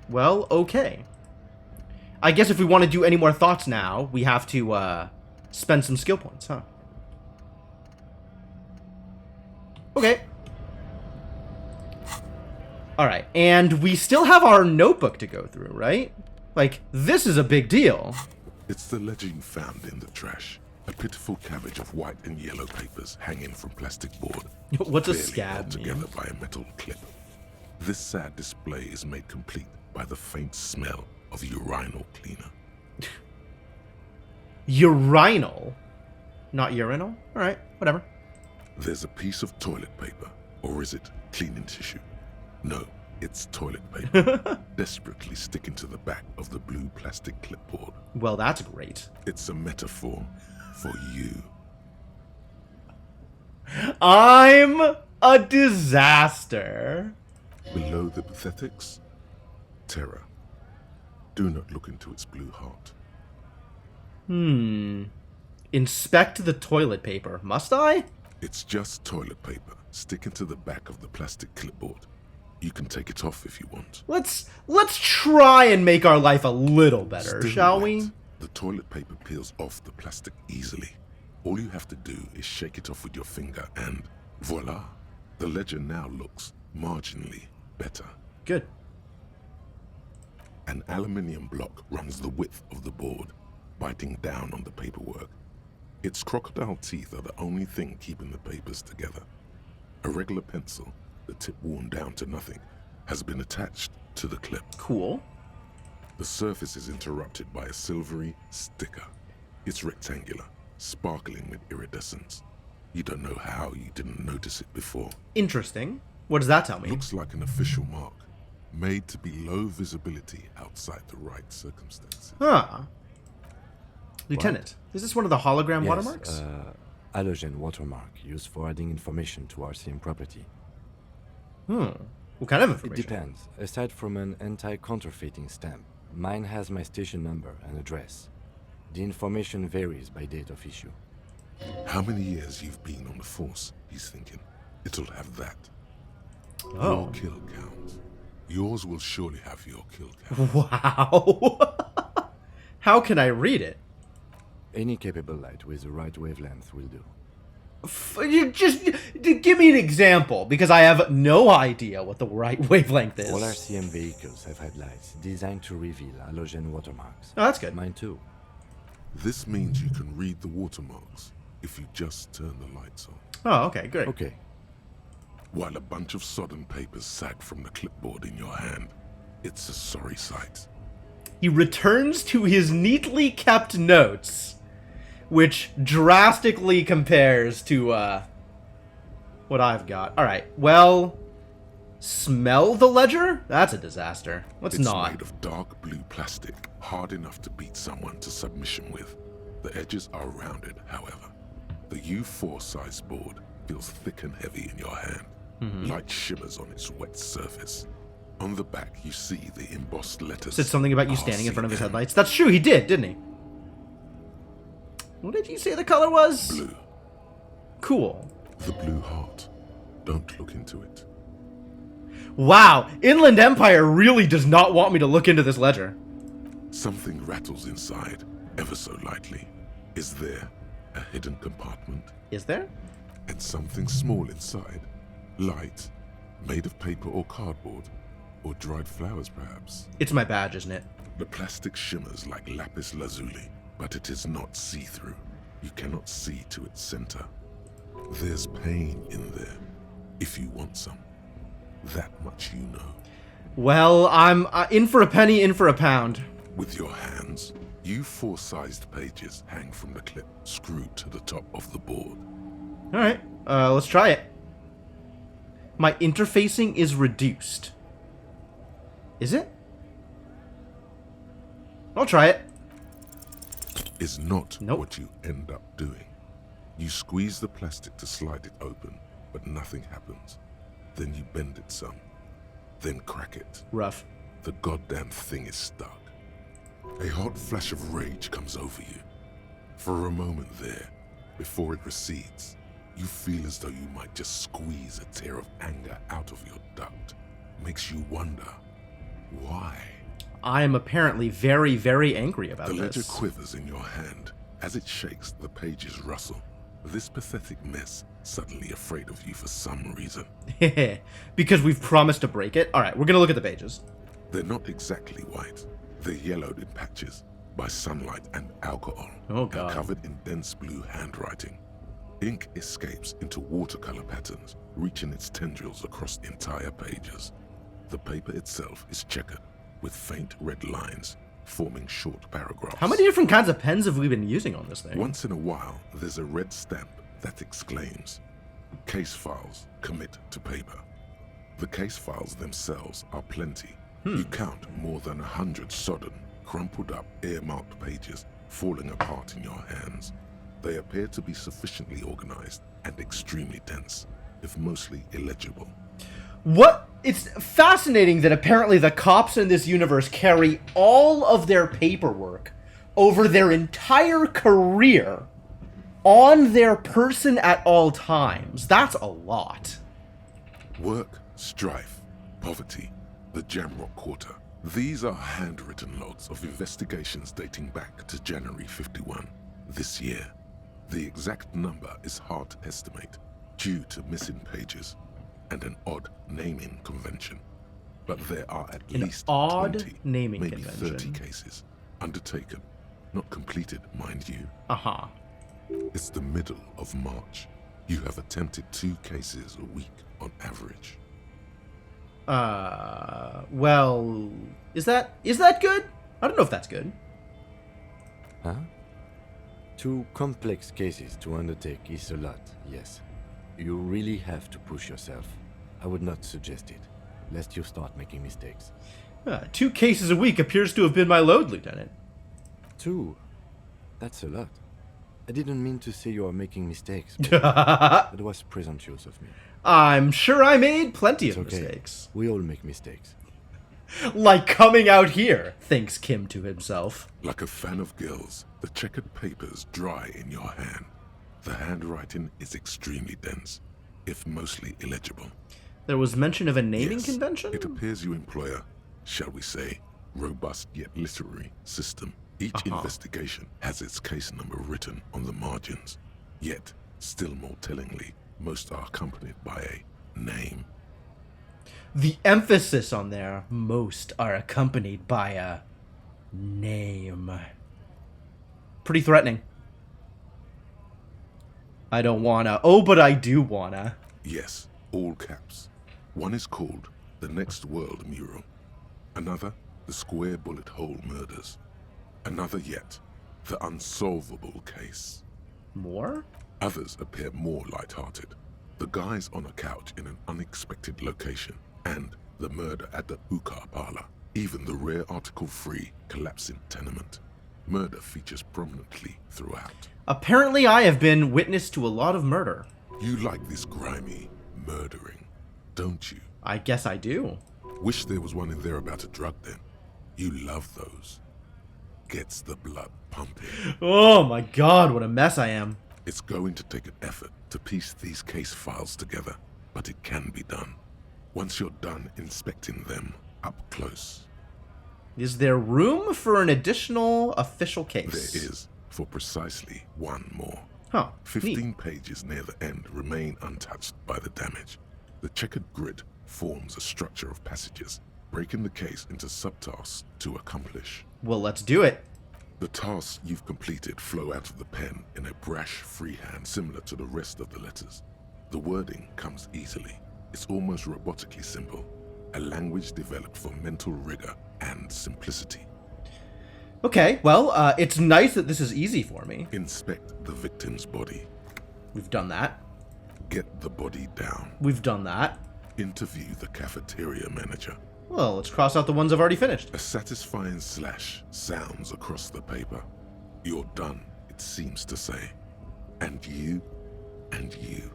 Well, okay. I guess if we want to do any more thoughts now, we have to spend some skill points, huh? Okay. Alright, and we still have our notebook to go through, right? Like, this is a big deal. It's the ledger you found in the trash. A pitiful cabbage of white and yellow papers hanging from plastic board. What's a barely scab held mean? together by a metal clip. This sad display is made complete by the faint smell of urinal cleaner. Urinal? Not urinal? Alright, whatever. There's a piece of toilet paper, or is it cleaning tissue? No, it's toilet paper, desperately sticking to the back of the blue plastic clipboard. Well, that's great. It's a metaphor for you. I'm a disaster. Below the pathetics, terror. Do not look into its blue heart. Inspect the toilet paper. Must I? It's just toilet paper sticking to the back of the plastic clipboard. You can take it off if you want. Let's try and make our life a little better, Still shall wet. we? The toilet paper peels off the plastic easily. All you have to do is shake it off with your finger and voila! The ledger now looks marginally better. Good. An aluminium block runs the width of the board, biting down on the paperwork. Its crocodile teeth are the only thing keeping the papers together. A regular pencil, the tip worn down to nothing, has been attached to the clip. Cool. The surface is interrupted by a silvery sticker. It's rectangular, sparkling with iridescence. You don't know how you didn't notice it before. Interesting. What does that tell me? Looks like an official mark, made to be low visibility outside the right circumstances. Huh. Lieutenant, is this one of the hologram Yes, watermarks? halogen watermark used for adding information to RCM property. What kind of It information? depends. Aside from an anti-counterfeiting stamp, mine has my station number and address. The information varies by date of issue. How many years you've been on the force, he's thinking. It'll have that. Oh. Your kill count. Yours will surely have your kill count. Wow. How can I read it? Any capable light with the right wavelength will do. You just give me an example, because I have no idea what the right wavelength is. All RCM vehicles have had lights designed to reveal halogen watermarks. Oh, that's good. Mine too. This means you can read the watermarks if you just turn the lights on. Oh, okay, great. Okay, While a bunch of sodden papers sag from the clipboard in your hand, it's a sorry sight. He returns to his neatly kept notes, which drastically compares to what I've got. All right, well, smell the ledger? That's a disaster. Let's It's not. made of dark blue plastic, hard enough to beat someone to submission with. The edges are rounded, however. The U4 size board feels thick and heavy in your hand. Light shimmers on its wet surface. On the back, you see the embossed letters. Said something about you standing in front of his RCM. headlights. That's true, he did, didn't he? What did you say the color was? Blue. Cool. The blue heart. Don't look into it. Wow, Inland Empire really does not want me to look into this ledger. Something rattles inside, ever so lightly. Is there a hidden compartment? Is there? And something small inside. Light, made of paper or cardboard, or dried flowers perhaps. It's my badge, isn't it? The plastic shimmers like lapis lazuli, but it is not see-through. You cannot see to its center. There's pain in there, if you want some. That much you know. Well, I'm in for a penny, in for a pound. With your hands, U4-sized pages hang from the clip screwed to the top of the board. All right, let's try it. My interfacing is reduced. Is it? I'll try it. Is not Nope. what you end up doing. You squeeze the plastic to slide it open, but nothing happens. Then you bend it some, then crack it. Rough. The goddamn thing is stuck. A hot flash of rage comes over you. For a moment there, before it recedes, you feel as though you might just squeeze a tear of anger out of your duct. Makes you wonder, why? I am apparently very, very angry about The ledger this. quivers in your hand. As it shakes, the pages rustle. This pathetic mess suddenly afraid of you for some reason. Because we've promised to break it? Alright, we're gonna look at the pages. They're not exactly white. They're yellowed in patches by sunlight and alcohol. Oh, God. And covered in dense blue handwriting. Ink escapes into watercolor patterns, reaching its tendrils across entire pages. The paper itself is checkered, with faint red lines, forming short paragraphs. How many different kinds of pens have we been using on this thing? Once in a while, there's a red stamp that exclaims, "Case files, commit to paper." The case files themselves are plenty. You count more than 100 sodden, crumpled up, earmarked pages falling apart in your hands. They appear to be sufficiently organized and extremely dense, if mostly illegible. What? It's fascinating that apparently the cops in this universe carry all of their paperwork over their entire career on their person at all times. That's a lot. Work, strife, poverty, the Jamrock Quarter. These are handwritten logs of investigations dating back to January 51, this year. The exact number is hard to estimate due to missing pages. and an odd naming convention. But there are at An least odd 20, naming maybe 30 convention. cases undertaken, not completed, mind you. Uh-huh. It's the middle of March. You have attempted 2 cases a week on average. Well, is that good? I don't know if that's good. Huh? 2 complex cases to undertake is a lot, yes. You really have to push yourself. I would not suggest it, lest you start making mistakes. 2 cases a week appears to have been my load, Lieutenant. 2? That's a lot. I didn't mean to say you are making mistakes, but it was presumptuous of me. I'm sure I made plenty It's of okay. mistakes. We all make mistakes. Like coming out here, thinks Kim to himself. Like a fan of girls, the checkered papers dry in your hand. The handwriting is extremely dense, if mostly illegible. There was mention of a naming Yes, convention? It appears you employ a, shall we say, robust yet literary system. Each investigation has its case number written on the margins. Yet, still more tellingly, most are accompanied by a name. The emphasis on there, most are accompanied by a name. Pretty threatening. I don't wanna. Oh, but I do wanna. Yes, all caps. One is called The Next World Mural. Another, The Square Bullet Hole Murders. Another yet, The Unsolvable Case. More? Others appear more light-hearted. The guys on a couch in an unexpected location, and the murder at the hookah parlor. Even the rare article-free collapsing tenement. Murder features prominently throughout. Apparently I have been witness to a lot of murder. You like this grimy murdering, don't you? I guess I do. Wish there was one in there about a drug then. You love those. Gets the blood pumping. Oh my god, what a mess I am. It's going to take an effort to piece these case files together, but it can be done. Once you're done inspecting them up close. Is there room for an additional official case? There is, for precisely one more. Huh. 15 Neat. pages near the end remain untouched by the damage. The checkered grid forms a structure of passages, breaking the case into subtasks to accomplish. Well, let's do it. The tasks you've completed flow out of the pen in a brash freehand similar to the rest of the letters. The wording comes easily. It's almost robotically simple, a language developed for mental rigor and simplicity. Okay, well, it's nice that this is easy for me. Inspect the victim's body. We've done that. Get the body down. We've done that. Interview the cafeteria manager. Well, let's cross out the ones I've already finished. A satisfying slash sounds across the paper. You're done, it seems to say. And you, and you.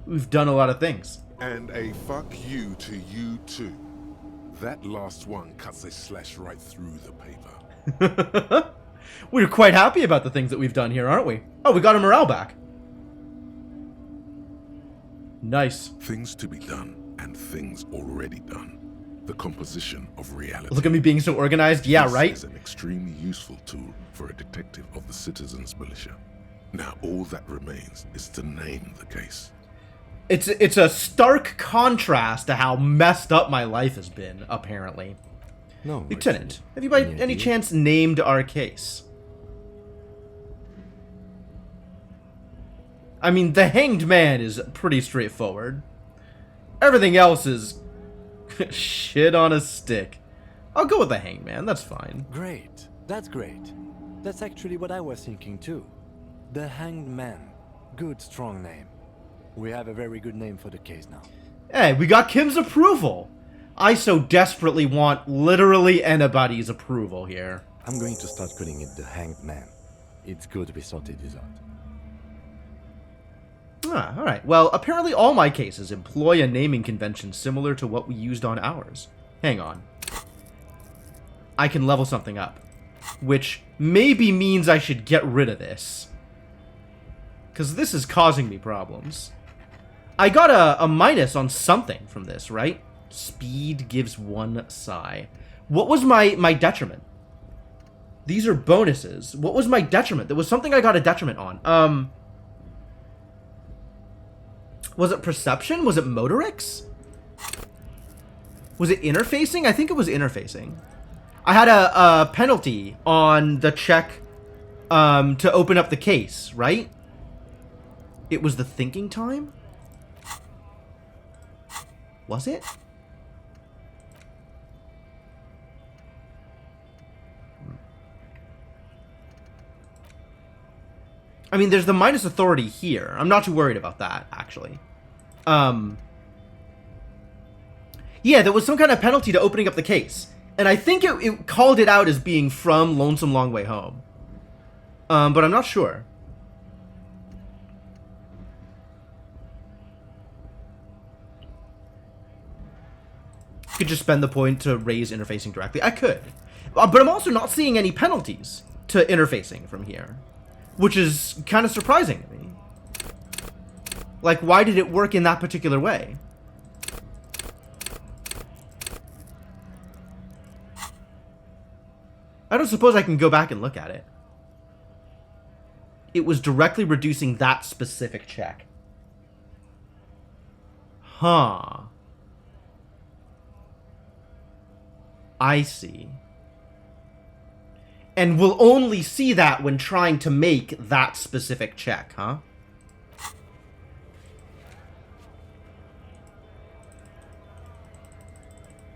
We've done a lot of things. And a fuck you to you too. That last one cuts a slash right through the paper. We're quite happy about the things that we've done here, aren't we? Oh, we got our morale back. Nice. Things to be done and things already done. The composition of reality. Look at me being so organized. Yeah, This right? is an extremely useful tool for a detective of the citizens' militia. Now all that remains is to name the case. It's a stark contrast to how messed up my life has been, apparently. No, Lieutenant, actually. have you by Any any idea? chance named our case? I mean, the hanged man is pretty straightforward. Everything else is shit on a stick. I'll go with the hanged man, that's fine. Great. That's great. That's actually what I was thinking too. The Hanged Man. Good, strong name. We have a very good name for the case now. Hey, we got Kim's approval. I so desperately want literally anybody's approval here. I'm going to start calling it the Hanged Man. It's good we sorted this out. Ah, alright. Well, apparently all my cases employ a naming convention similar to what we used on ours. Hang on. I can level something up. Which maybe means I should get rid of this. Because this is causing me problems. I got a minus on something from this, right? Speed gives 1 psi. What was my detriment? These are bonuses. What was my detriment? There was something I got a detriment on. Was it perception? Was it motorics? Was it interfacing? I think it was interfacing. I had a penalty on the check to open up the case, right? It was the thinking time? Was it? I mean, there's the minus authority here. I'm not too worried about that, actually. Yeah, there was some kind of penalty to opening up the case. And I think it called it out as being from Lonesome Long Way Home. But I'm not sure. Could just spend the point to raise interfacing directly. I could. But I'm also not seeing any penalties to interfacing from here. Which is kind of surprising to me. Like, why did it work in that particular way? I don't suppose I can go back and look at it. It was directly reducing that specific check. Huh. I see. And we'll only see that when trying to make that specific check, huh?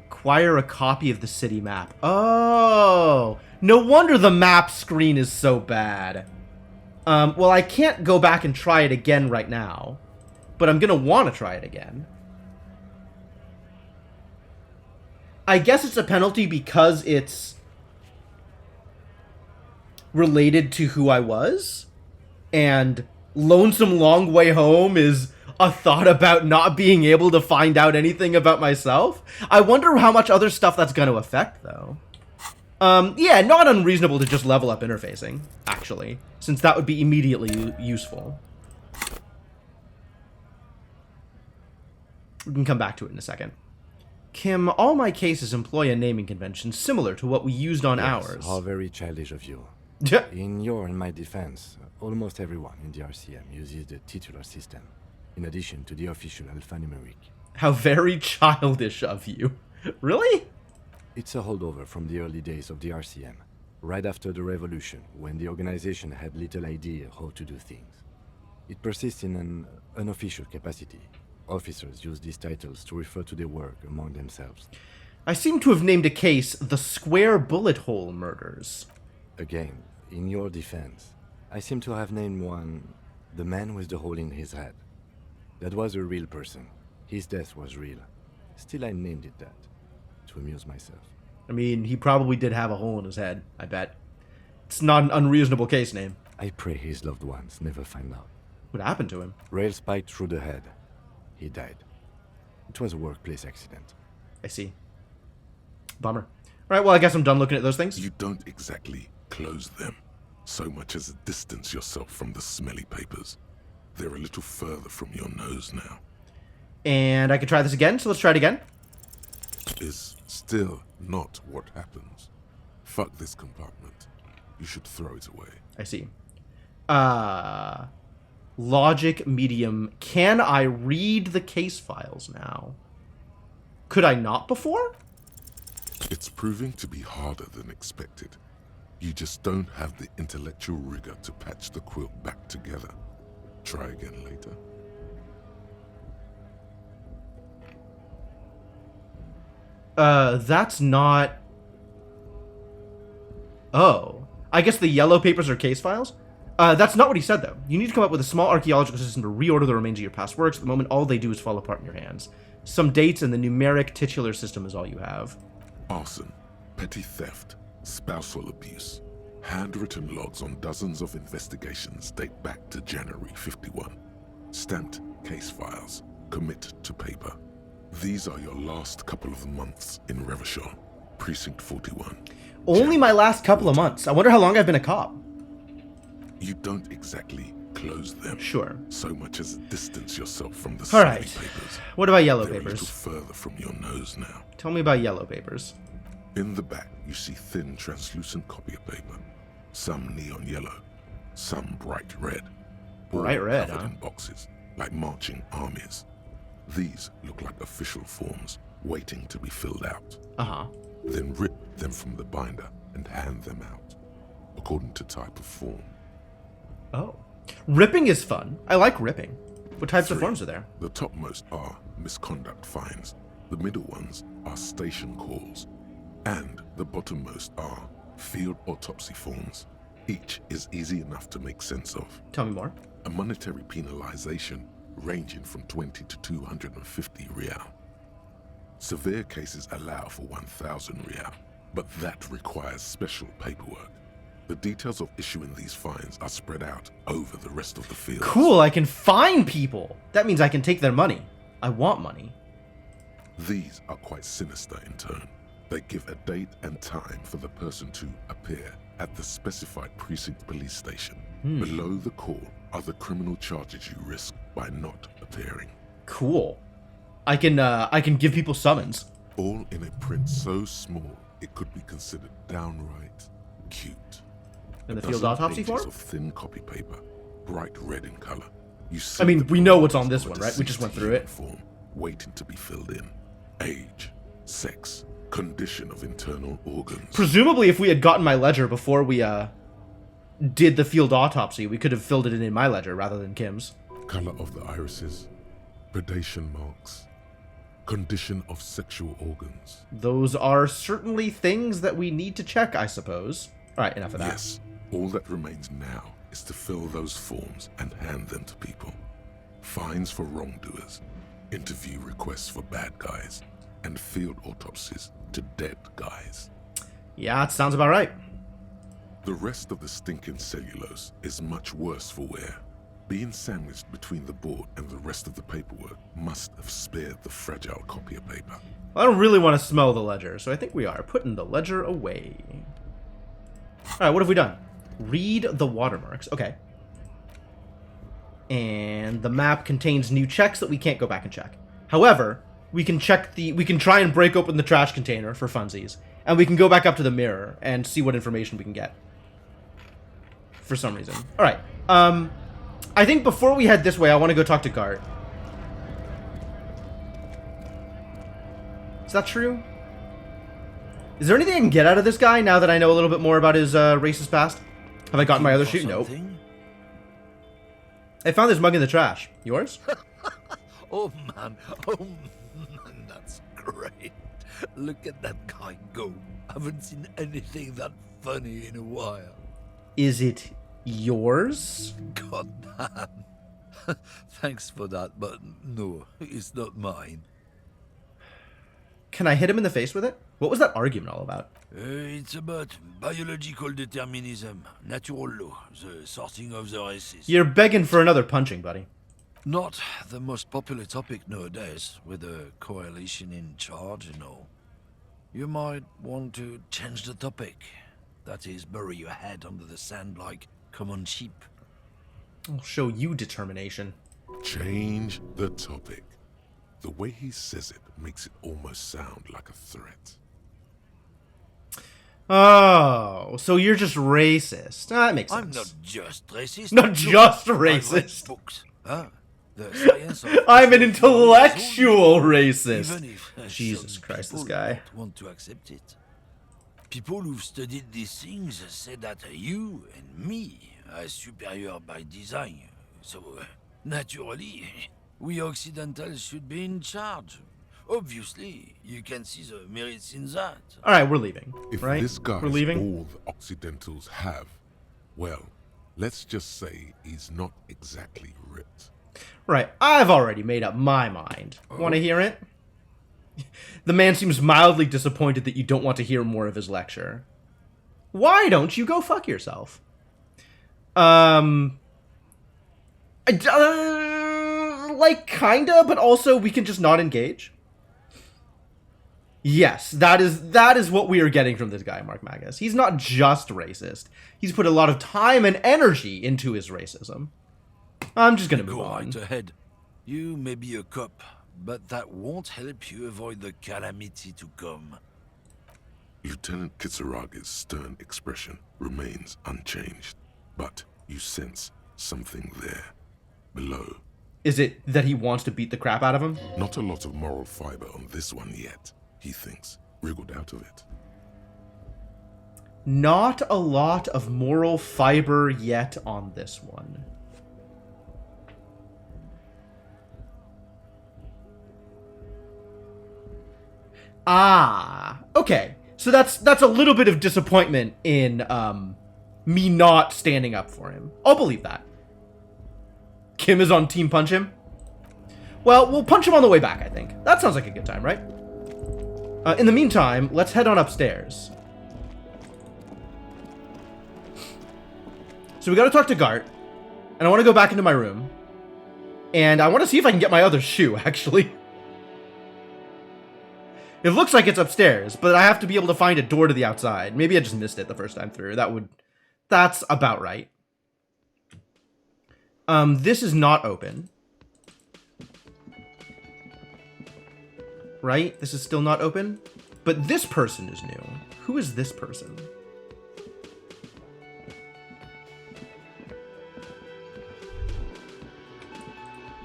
Acquire a copy of the city map. Oh, no wonder the map screen is so bad. Well, I can't go back and try it again right now, but I'm gonna want to try it again. I guess it's a penalty because it's related to who I was, and Lonesome Long Way Home is a thought about not being able to find out anything about myself. I wonder how much other stuff that's going to affect, though. Yeah, not unreasonable to just level up interfacing, actually, since that would be immediately useful. We can come back to it in a second. Kim, all my cases employ a naming convention similar to what we used on ours. How very childish of you. In your and my defense, almost everyone in the RCM uses the titular system, in addition to the official alphanumeric. How very childish of you. Really? It's a holdover from the early days of the RCM, right after the revolution, when the organization had little idea how to do things. It persists in an unofficial capacity. Officers use these titles to refer to their work among themselves. I seem to have named a case the Square Bullet Hole Murders. Again, in your defense, I seem to have named one the man with the hole in his head. That was a real person. His death was real. Still, I named it that, to amuse myself. I mean, he probably did have a hole in his head, I bet. It's not an unreasonable case name. I pray his loved ones never find out. What happened to him? Rail spiked through the head. He died. It was a workplace accident. I see. Bummer. Alright, well, I guess I'm done looking at those things. You don't exactly close them, so much as distance yourself from the smelly papers. They're a little further from your nose now. And I can try this again, so let's try it again. Is still not what happens. Fuck this compartment. You should throw it away. I see. Logic medium. Can I read the case files now? Could I not before? It's proving to be harder than expected. You just don't have the intellectual rigor to patch the quilt back together. Try again later. That's not... Oh. I guess the yellow papers are case files? That's not what he said, though. You need to come up with a small archaeological system to reorder the remains of your past works. At the moment, all they do is fall apart in your hands. Some dates and the numeric titular system is all you have. Arson, petty theft, spousal abuse. Handwritten logs on dozens of investigations date back to January 51. Stamped case files. Commit to paper. These are your last couple of months in Revachol, Precinct 41. Only my last couple of months. I wonder how long I've been a cop. You don't exactly close them. Sure. So much as distance yourself from the All smelly right. papers. What about yellow They're a little papers? further from your nose now. Tell me about yellow papers. In the back, you see thin, translucent copier paper. Some neon yellow, some bright red. all Bright red, covered huh? in boxes. like marching armies. These look like official forms, waiting to be filled out. Uh-huh. Then rip them from the binder and hand them out, according to type of form. Oh. Ripping is fun. I like ripping. What types of 3. forms are there? The topmost are misconduct fines, the middle ones are station calls, and the bottommost are field autopsy forms. Each is easy enough to make sense of. Tell me more. A monetary penalization ranging from 20 to 250 real. Severe cases allow for 1,000 real, but that requires special paperwork. The details of issuing these fines are spread out over the rest of the field. Cool, I can fine people. That means I can take their money. I want money. These are quite sinister in turn. They give a date and time for the person to appear at the specified precinct police station. Below the call are the criminal charges you risk by not appearing. Cool. I can give people summons. All in a print so small it could be considered downright cute. In A the field dozen autopsy pages form? of thin copy paper, bright red in color. You I mean, the we know what's on belongings this of a one, right? We just went deceased through it. human form, waiting to be filled in. Age, sex, condition of internal organs. Presumably, if we had gotten my ledger before we did the field autopsy, we could have filled it in my ledger rather than Kim's. Color of the irises, predation marks, condition of sexual organs. Those are certainly things that we need to check, I suppose. All right, enough of that. Yes, all that remains now is to fill those forms and hand them to people. Fines for wrongdoers, interview requests for bad guys, and field autopsies to dead guys. Yeah, it sounds about right. The rest of the stinking cellulose is much worse for wear. Being sandwiched between the board and the rest of the paperwork must have spared the fragile copier paper. I don't really want to smell the ledger, so I think we are putting the ledger away. All right, what have we done? Read the watermarks. Okay. And the map contains new checks that we can't go back and check. However, we can try and break open the trash container for funsies, and we can go back up to the mirror and see what information we can get. For some reason. All right. I think before we head this way, I want to go talk to Gart. Is that true? Is there anything I can get out of this guy now that I know a little bit more about his racist past? Have I gotten my other shoot? Nope. I found this mug in the trash. Yours? Oh man, that's great. Look at that guy go. Haven't seen anything that funny in a while. Is it yours? God damn. Thanks for that, but no, it's not mine. Can I hit him in the face with it? What was that argument all about? It's about biological determinism, natural law, the sorting of the races. You're begging for another punching, buddy. Not the most popular topic nowadays, with the coalition in charge and all. You might want to change the topic. That is, bury your head under the sand like common sheep. I'll show you determination. Change the topic. The way he says it makes it almost sound like a threat. Oh, so you're just racist. That makes sense. I'm not just racist. Not just I read racist. books. Huh? The science of I'm an social intellectual theory, racist. even if, Jesus some Christ, this people guy. don't want to accept it. People who've studied these things say that you and me are superior by design. So, naturally, we Occidentals should be in charge. Obviously, you can see the merits in that. All right, we're leaving. If right? this guy's We're leaving. all the Occidentals have, well, let's just say he's not exactly ripped. Right, I've already made up my mind. Want to hear it? The man seems mildly disappointed that you don't want to hear more of his lecture. Why don't you go fuck yourself? Like, kinda, but also we can just not engage. Yes, that is what we are getting from this guy, Mark Magus. He's not just racist. He's put a lot of time and energy into his racism. I'm just gonna move Go on. right ahead. You may be a cop, but that won't help you avoid the calamity to come. Lieutenant Kitsurage's stern expression remains unchanged, but you sense something there, below, Is it that he wants to beat the crap out of him? Not a lot of moral fiber on this one yet, he thinks, wriggled out of it. Not a lot of moral fiber yet on this one. Ah, okay. So that's a little bit of disappointment in me not standing up for him. I'll believe that. Kim is on Team Punch Him? Well, we'll punch him on the way back, I think. That sounds like a good time, right? In the meantime, let's head on upstairs. So we gotta talk to Gart, and I want to go back into my room, and I want to see if I can get my other shoe, actually. It looks like it's upstairs, but I have to be able to find a door to the outside. Maybe I just missed it the first time through. That's about right. This is not open. Right? This is still not open? But this person is new. Who is this person?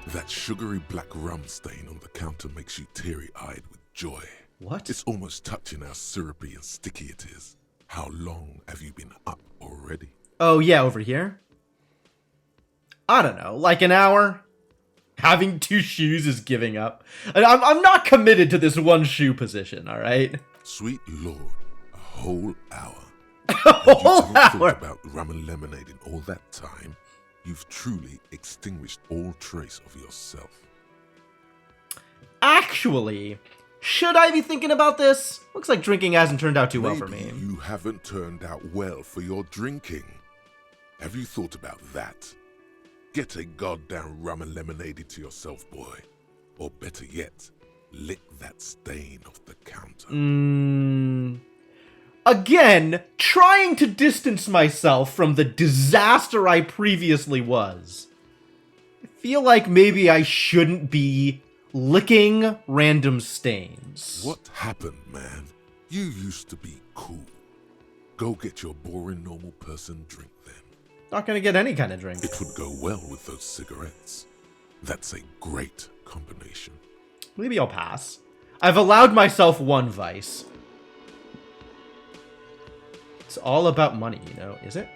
That sugary black rum stain on the counter makes you teary-eyed with joy. What? It's almost touching how syrupy and sticky it is. How long have you been up already? Oh, yeah, over here? I don't know, like an hour? Having two shoes is giving up. I'm not committed to this one shoe position, alright? Sweet Lord, a whole hour. A You whole haven't hour! thought about rum and lemonade in all that time. You've truly extinguished all trace of yourself. Actually, should I be thinking about this? Looks like drinking hasn't turned out too well for me. Maybe you haven't turned out well for your drinking. Have you thought about that? Get a goddamn rum and lemonade to yourself, boy. Or better yet, lick that stain off the counter. Again, trying to distance myself from the disaster I previously was. I feel like maybe I shouldn't be licking random stains. What happened, man? You used to be cool. Go get your boring normal person drink then. Not gonna get any kind of drink. It would go well with those cigarettes. That's a great combination. Maybe I'll pass. I've allowed myself one vice. It's all about money, you know, is it?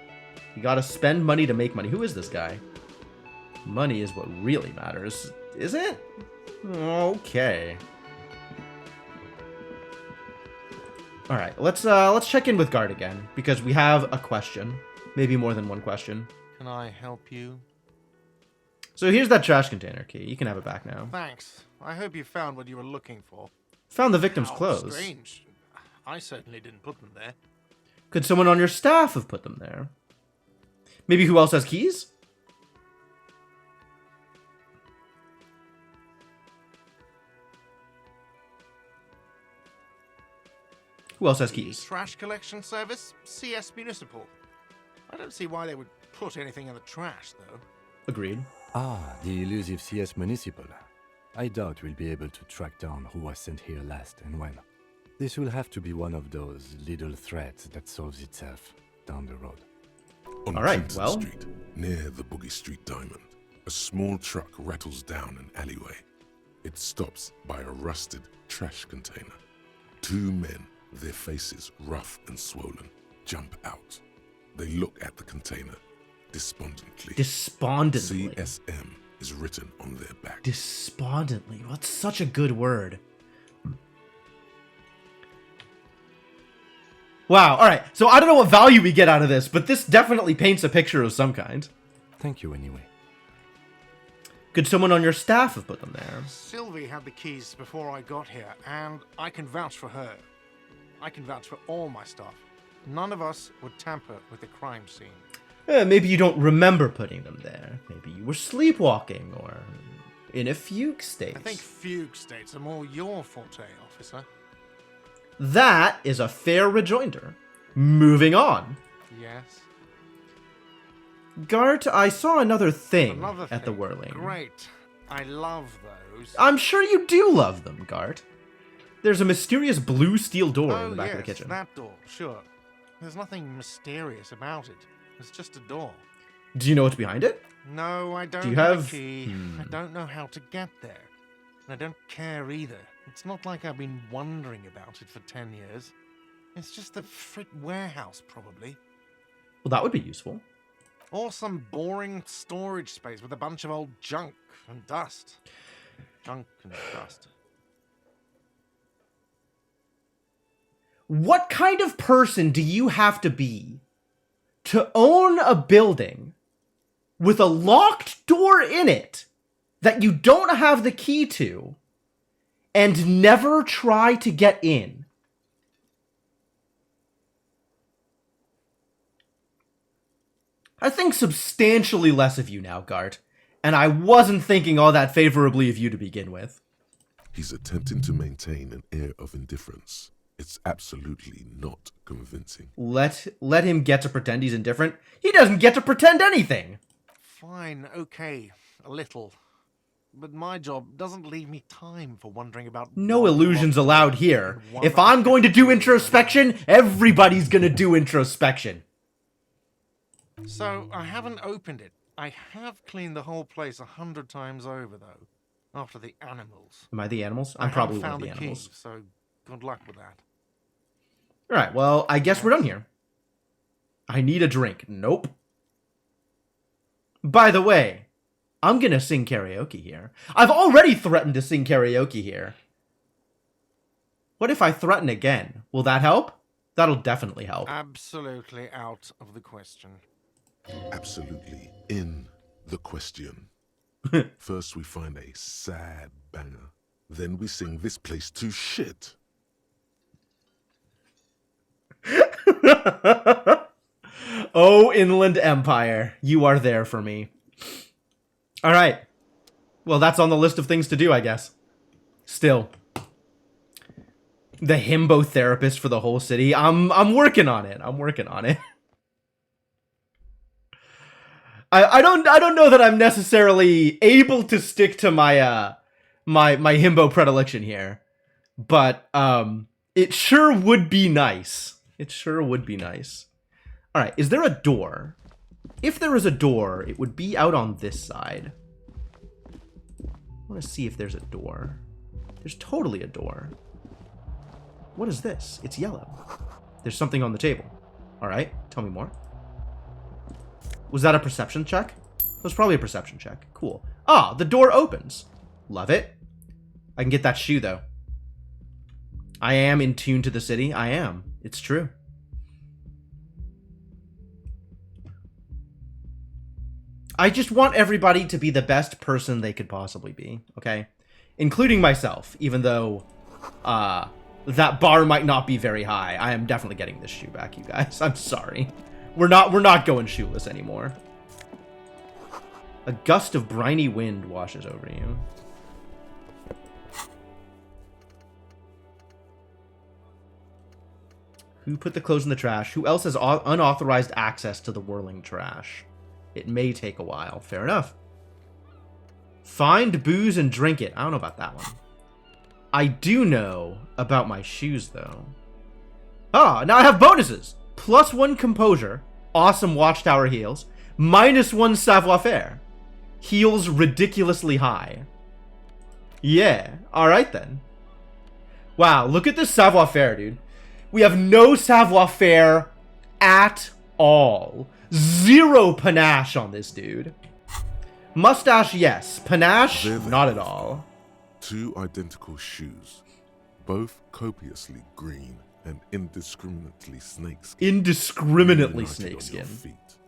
You gotta spend money to make money. Who is this guy? Money is what really matters. Is it? Okay. Alright, let's check in with Guard again, because we have a question. Maybe more than one question. Can I help you? So here's that trash container key. You can have it back now. Thanks. I hope you found what you were looking for. Found the victim's How clothes. strange. I certainly didn't put them there. Could someone on your staff have put them there? Maybe who else has keys? Who else has keys? Trash collection service? CS Municipal. I don't see why they would put anything in the trash, though. Agreed. Ah, the elusive CS Municipal. I doubt we'll be able to track down who was sent here last and when. This will have to be one of those little threads that solves itself down the road. On All right, Clinton well. Street, near the Boogie Street Diamond, a small truck rattles down an alleyway. It stops by a rusted trash container. Two men, their faces rough and swollen, jump out. They look at the container despondently. Despondently. CSM is written on their back. Despondently. What's such a good word? Wow, alright. So I don't know what value we get out of this, but this definitely paints a picture of some kind. Thank you anyway. Could someone on your staff have put them there? Sylvie had the keys before I got here, and I can vouch for her. I can vouch for all my staff. None of us would tamper with the crime scene. Maybe you don't remember putting them there. Maybe you were sleepwalking or in a fugue state. I think fugue states are more your forte, officer. That is a fair rejoinder. Moving on. Yes. Gart, I saw another thing Another at the thing. Whirling. Great. I love those. I'm sure you do love them, Gart. There's a mysterious blue steel door in the back yes, of the kitchen. that door, sure. There's nothing mysterious about it. It's just a door. Do you know what's behind it? No, I don't you have have- a key. I don't know how to get there. And I don't care either. It's not like I've been wondering about it for 10 years. It's just a frit warehouse, probably. Well, that would be useful. Or some boring storage space with a bunch of old junk and dust. Junk and dust. What kind of person do you have to be to own a building with a locked door in it that you don't have the key to and never try to get in? I think substantially less of you now, Gart, and I wasn't thinking all that favorably of you to begin with. He's attempting to maintain an air of indifference. It's absolutely not convincing. Let him get to pretend he's indifferent. He doesn't get to pretend anything. Fine, okay, a little. But my job doesn't leave me time for wondering about... No one illusions lost allowed door here. and one If I'm going to do unfit introspection, everybody's gonna do introspection. So, I haven't opened it. I have cleaned the whole place 100 times over, though. After the animals. Am I the animals? I I'm haven't probably one of found the a key, animals. so good luck with that. Alright, well, I guess we're done here. I need a drink. Nope. By the way, I'm gonna sing karaoke here. I've already threatened to sing karaoke here. What if I threaten again? Will that help? That'll definitely help. Absolutely out of the question. Absolutely in the question. First we find a sad banger. Then we sing this place to shit. Oh, Inland Empire, you are there for me. All right. Well, that's on the list of things to do, I guess. Still. The himbo therapist for the whole city. I'm working on it. I'm working on it. I don't know that I'm necessarily able to stick to my my himbo predilection here. But it sure would be nice. It sure would be nice. All right, is there a door? If there is a door, it would be out on this side. I want to see if there's a door. There's totally a door. What is this? It's yellow. There's something on the table. All right, tell me more. Was that a perception check? It was probably a perception check. Cool. Ah, the door opens. Love it. I can get that shoe, though. I am in tune to the city. I am. It's true. I just want everybody to be the best person they could possibly be, okay? Including myself, even though that bar might not be very high. I am definitely getting this shoe back, you guys. I'm sorry. We're not going shoeless anymore. A gust of briny wind washes over you. Who put the clothes in the trash? Who else has unauthorized access to the whirling trash? It may take a while. Fair enough. Find booze and drink it. I don't know about that one. I do know about my shoes, though. Ah, now I have bonuses. +1 composure. Awesome watchtower heals. -1 savoir-faire. Heals ridiculously high. Yeah. Alright then. Wow, look at this savoir-faire, dude. We have no savoir-faire at all. 0 panache on this dude. Mustache, yes. Panache, not at all. 2 identical shoes, both copiously green and indiscriminately snakeskin. Indiscriminately United on your snakeskin. feet.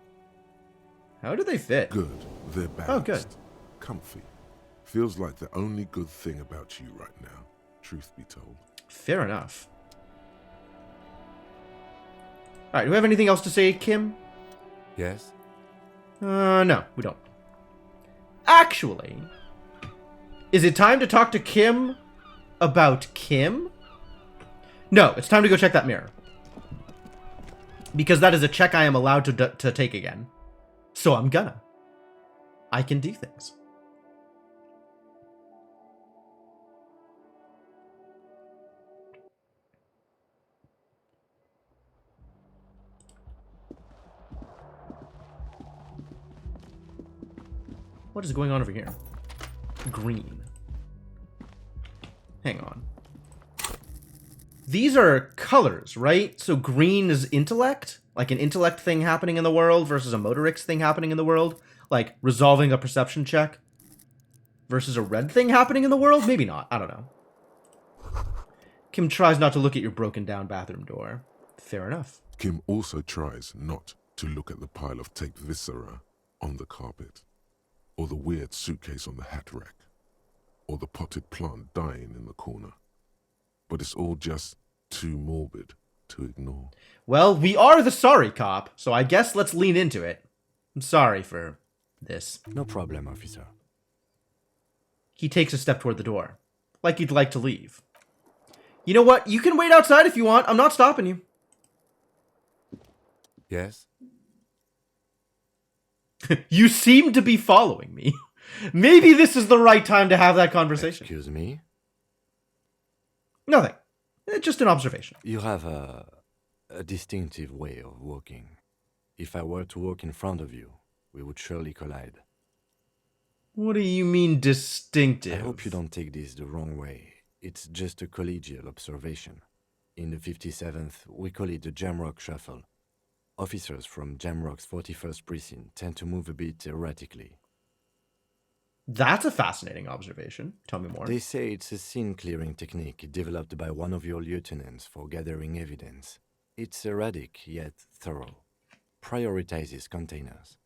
How do they fit? Good, they're balanced. Oh, good. Comfy. Feels like the only good thing about you right now, truth be told. Fair enough. Alright, do we have anything else to say, Kim? Yes? No, we don't. Actually, is it time to talk to Kim about Kim? No, it's time to go check that mirror. Because that is a check I am allowed to take again. So I'm gonna. I can do things. What is going on over here? Green. Hang on. These are colors, right? So green is intellect? Like an intellect thing happening in the world versus a motorics thing happening in the world? Like resolving a perception check versus a red thing happening in the world? Maybe not. I don't know. Kim tries not to look at your broken down bathroom door. Fair enough. Kim also tries not to look at the pile of taped viscera on the carpet, or the weird suitcase on the hat rack, or the potted plant dying in the corner. But it's all just too morbid to ignore. Well, we are the sorry cop, so I guess let's lean into it. I'm sorry for this. No problem, officer. He takes a step toward the door, like he'd like to leave. You know what? You can wait outside if you want. I'm not stopping you. Yes? You seem to be following me. Maybe this is the right time to have that conversation. Excuse me? Nothing. Just an observation. You have a distinctive way of walking. If I were to walk in front of you, we would surely collide. What do you mean distinctive? I hope you don't take this the wrong way. It's just a collegial observation. In the 57th, we call it the Jamrock Shuffle. Officers from Jamrock's 41st Precinct tend to move a bit erratically. That's a fascinating observation. Tell me more. They say it's a scene-clearing technique developed by one of your lieutenants for gathering evidence. It's erratic, yet thorough. Prioritizes containers.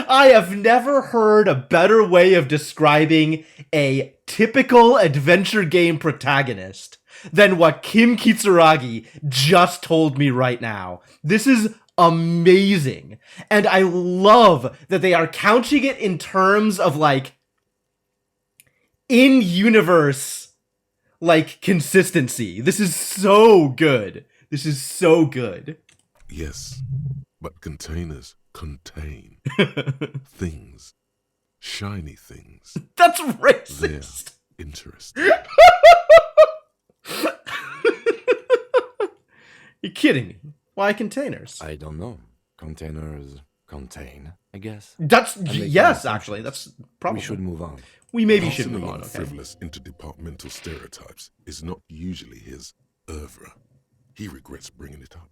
I have never heard a better way of describing a typical adventure game protagonist than what Kim Kitsuragi just told me right now. This is amazing. And I love that they are couching it in terms of, like, in-universe, like, consistency. This is so good. This is so good. Yes, but containers contain things. Shiny things. That's They're racist. interesting. You're kidding me. Why containers? I don't know. Containers contain, I guess. That's, making yes, assumptions. actually. That's probably. We should move on. We maybe Passing should move along on, okay? frivolous interdepartmental stereotypes is not usually his oeuvre. He regrets bringing it up.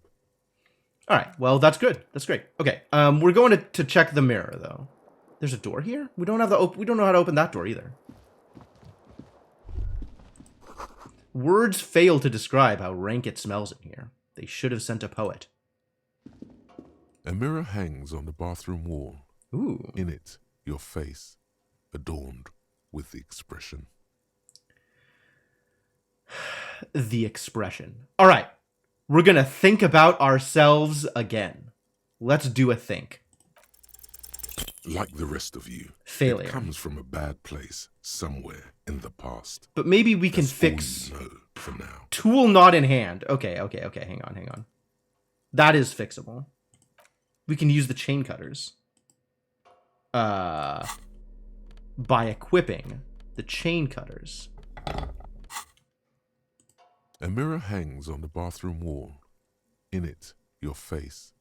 All right. Well, that's good. That's great. Okay. We're going to check the mirror, though. There's a door here? We don't have we don't know how to open that door either. Words fail to describe how rank it smells in here. They should have sent a poet. A mirror hangs on the bathroom wall. Ooh. In it, your face, adorned with the expression. The expression. All right. We're going to think about ourselves again. Let's do a think. Like the rest of you, Failure. it comes from a bad place somewhere in the past. But maybe we can That's fix... all you know for now. Tool not in hand. Okay. Hang on. That is fixable. We can use the chain cutters. By equipping the chain cutters. A mirror hangs on the bathroom wall. In it, your face,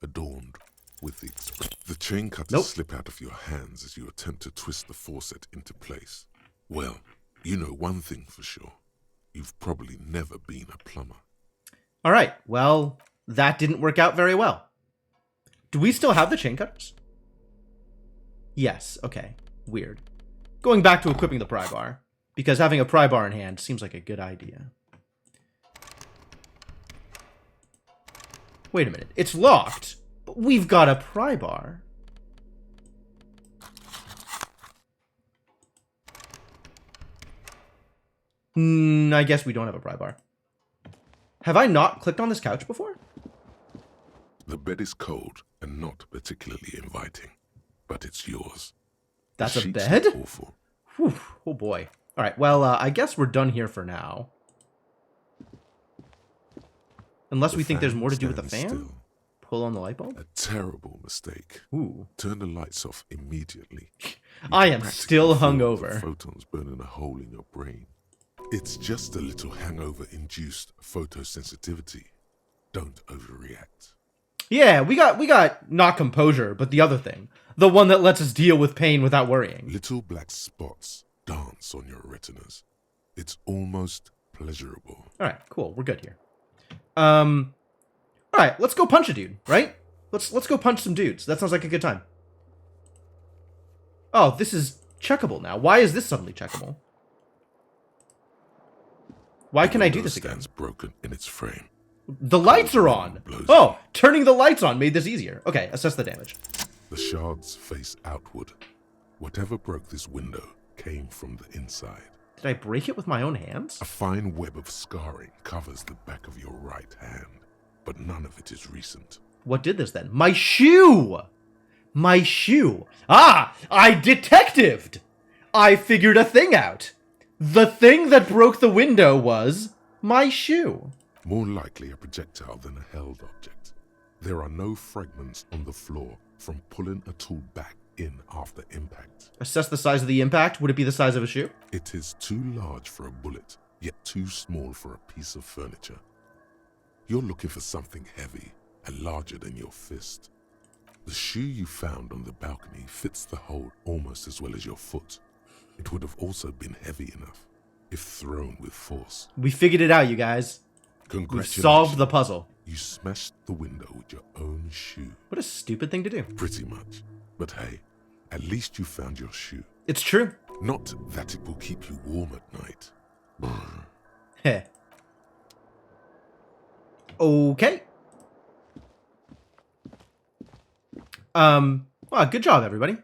adorned with the expression. The chain cutters Nope. slip out of your hands as you attempt to twist the faucet into place. Well, you know one thing for sure. You've probably never been a plumber. All right. Well, that didn't work out very well. Do we still have the chain cutters? Yes. Okay. Weird. Going back to equipping the pry bar, because having a pry bar in hand seems like a good idea. Wait a minute. It's locked, but we've got a pry bar. I guess we don't have a pry bar. Have I not clicked on this couch before? The bed is cold and not particularly inviting, but it's yours. That's The a sheets bed? look awful. Whew, oh boy. All right, well, I guess we're done here for now. Unless we think there's more to do with the stands fan? still. Pull on the light bulb? A terrible mistake. Ooh. Turn the lights off immediately. You I can am practically still feel the hungover. Photons burning a hole in your brain. It's just a little hangover-induced photosensitivity. Don't overreact. Yeah, we got not composure, but the other thing. The one that lets us deal with pain without worrying. Little black spots dance on your retinas. It's almost pleasurable. Alright, cool. We're good here. Alright, let's go punch a dude, right? Let's go punch some dudes. That sounds like a good time. Oh, this is checkable now. Why is this suddenly checkable? Why can I do this again? Stands broken in its frame. The lights are on! Oh, turning the lights on made this easier. Okay, assess the damage. The shards face outward. Whatever broke this window came from the inside. Did I break it with my own hands? A fine web of scarring covers the back of your right hand, but none of it is recent. What did this then? My shoe! My shoe! Ah! I detectived! I figured a thing out! The thing that broke the window was my shoe. More likely a projectile than a held object. There are no fragments on the floor from pulling a tool back in after impact. Assess the size of the impact. Would it be the size of a shoe? It is too large for a bullet, yet too small for a piece of furniture. You're looking for something heavy and larger than your fist. The shoe you found on the balcony fits the hole almost as well as your foot. It would have also been heavy enough if thrown with force. We figured it out, you guys. We Congratulations. solved the puzzle. You smashed the window with your own shoe. What a stupid thing to do. Pretty much. But hey, at least you found your shoe. It's true. Not that it will keep you warm at night. Heh. Okay. Well, good job, everybody.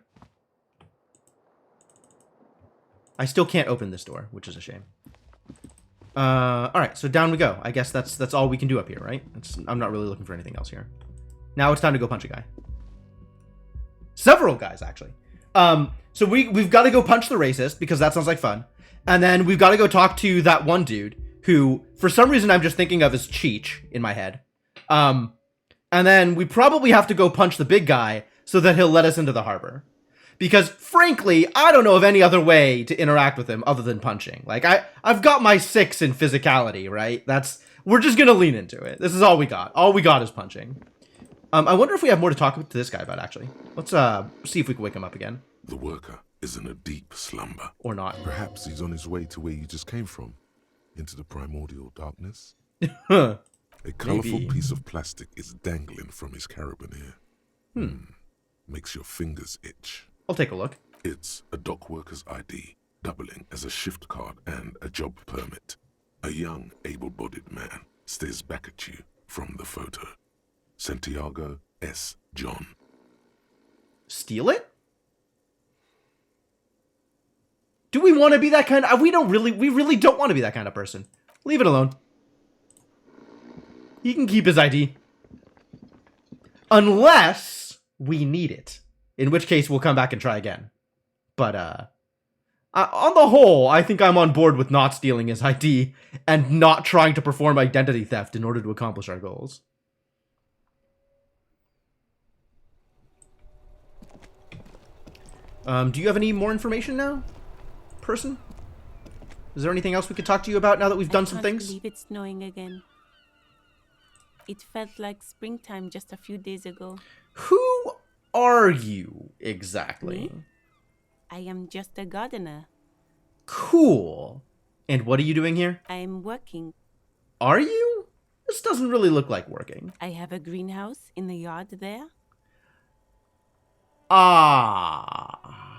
I still can't open this door, which is a shame. Alright, so down we go. I guess that's all we can do up here, right? I'm not really looking for anything else here. Now it's time to go punch a guy. Several guys, actually. So we've got to go punch the racist, because that sounds like fun. And then we've got to go talk to that one dude, who, for some reason, I'm just thinking of as Cheech in my head. And then we probably have to go punch the big guy, so that he'll let us into the harbor. Because, frankly, I don't know of any other way to interact with him other than punching. Like, I've got my 6 in physicality, right? We're just gonna lean into it. This is all we got. All we got is punching. I wonder if we have more to talk to this guy about, actually. Let's, see if we can wake him up again. The worker is in a deep slumber. Or not. Perhaps he's on his way to where you just came from. Into the primordial darkness. Huh. A colourful Maybe. piece of plastic is dangling from his carabiner. Makes your fingers itch. I'll take a look. It's a dock worker's ID, doubling as a shift card and a job permit. A young, able-bodied man stares back at you from the photo. Santiago S. John. Steal it? Do we want to be that kind of... We really don't want to be that kind of person. Leave it alone. He can keep his ID. Unless we need it. In which case, we'll come back and try again. But, on the whole, I think I'm on board with not stealing his ID and not trying to perform identity theft in order to accomplish our goals. Do you have any more information now, person? Is there anything else we could talk to you about now that we've done some I things? can't believe it's snowing again. It felt like springtime just a few days ago. Who are you exactly? Me? I am just a gardener. Cool. And what are you doing here? I am working. Are you? This doesn't really look like working. I have a greenhouse in the yard there. Ah.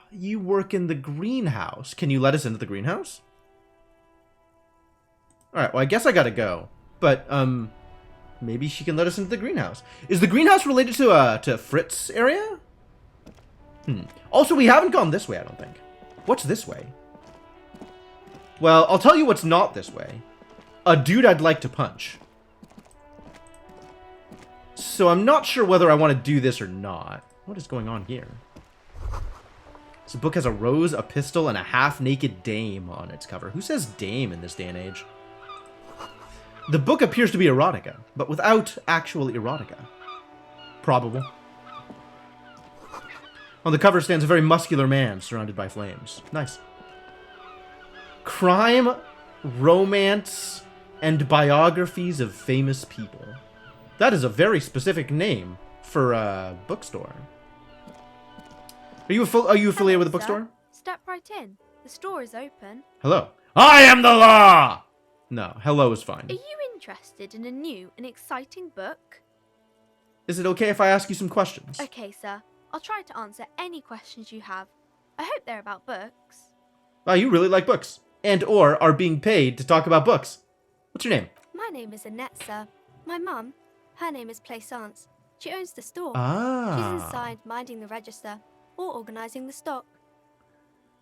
You work in the greenhouse. Can you let us into the greenhouse? Alright, well, I guess I gotta go. But, maybe she can let us into the greenhouse. Is the greenhouse related to Fritz's area? Also, we haven't gone this way, I don't think. What's this way? Well, I'll tell you what's not this way. A dude I'd like to punch. So I'm not sure whether I want to do this or not. What is going on here? This book has a rose, a pistol, and a half-naked dame on its cover. Who says dame in this day and age? The book appears to be erotica, but without actual erotica. Probable. On the cover stands a very muscular man surrounded by flames. Nice. Crime, romance, and biographies of famous people. That is a very specific name for a bookstore. Are you affiliated with a bookstore? Step right in. The store is open. Hello. I am the law! No, hello is fine. Are you interested in a new and exciting book? Is it okay if I ask you some questions? Okay, sir. I'll try to answer any questions you have. I hope they're about books. Wow, you really like books. And or are being paid to talk about books. What's your name? My name is Annette, sir. My mum, her name is Plaisance. She owns the store. Ah. She's inside minding the register or organising the stock.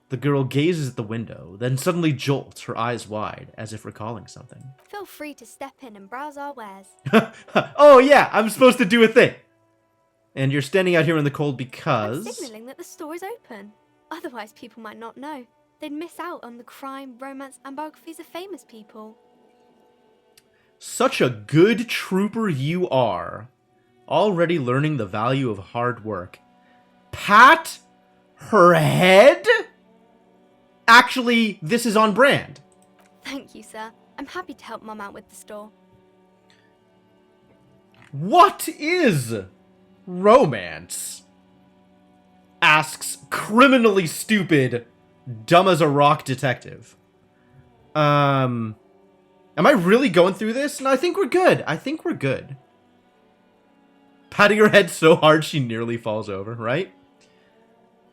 The girl gazes at the window, then suddenly jolts, her eyes wide, as if recalling something. Feel free to step in and browse our wares. Oh yeah, I'm supposed to do a thing. And you're standing out here in the cold I'm because... signalling that the store is open. Otherwise, people might not know. They'd miss out on the crime, romance, and biographies of famous people. Such a good trooper you are. Already learning the value of hard work. Pat her head? Actually, this is on brand. Thank you, sir. I'm happy to help Mum out with the store. What is romance? Asks criminally stupid, dumb as a rock detective. Am I really going through this? No, I think we're good. I think we're good. Patting her head so hard she nearly falls over, right?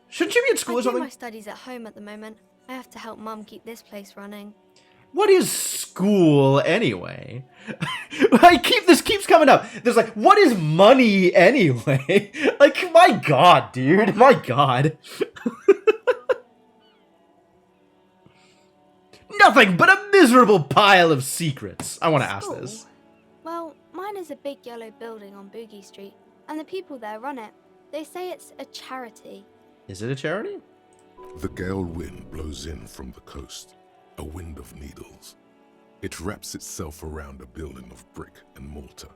Shouldn't you be at school I or do something? my studies at home at the moment. I have to help Mum keep this place running. What is school anyway? This keeps coming up. There's like, what is money anyway? Like, my god, dude. My god. Nothing but a miserable pile of secrets. I want to ask School? this. Well, mine is a big yellow building on Boogie Street, and the people there run it. They say it's a charity. Is it a charity? The gale wind blows in from the coast, a wind of needles. It wraps itself around a building of brick and mortar.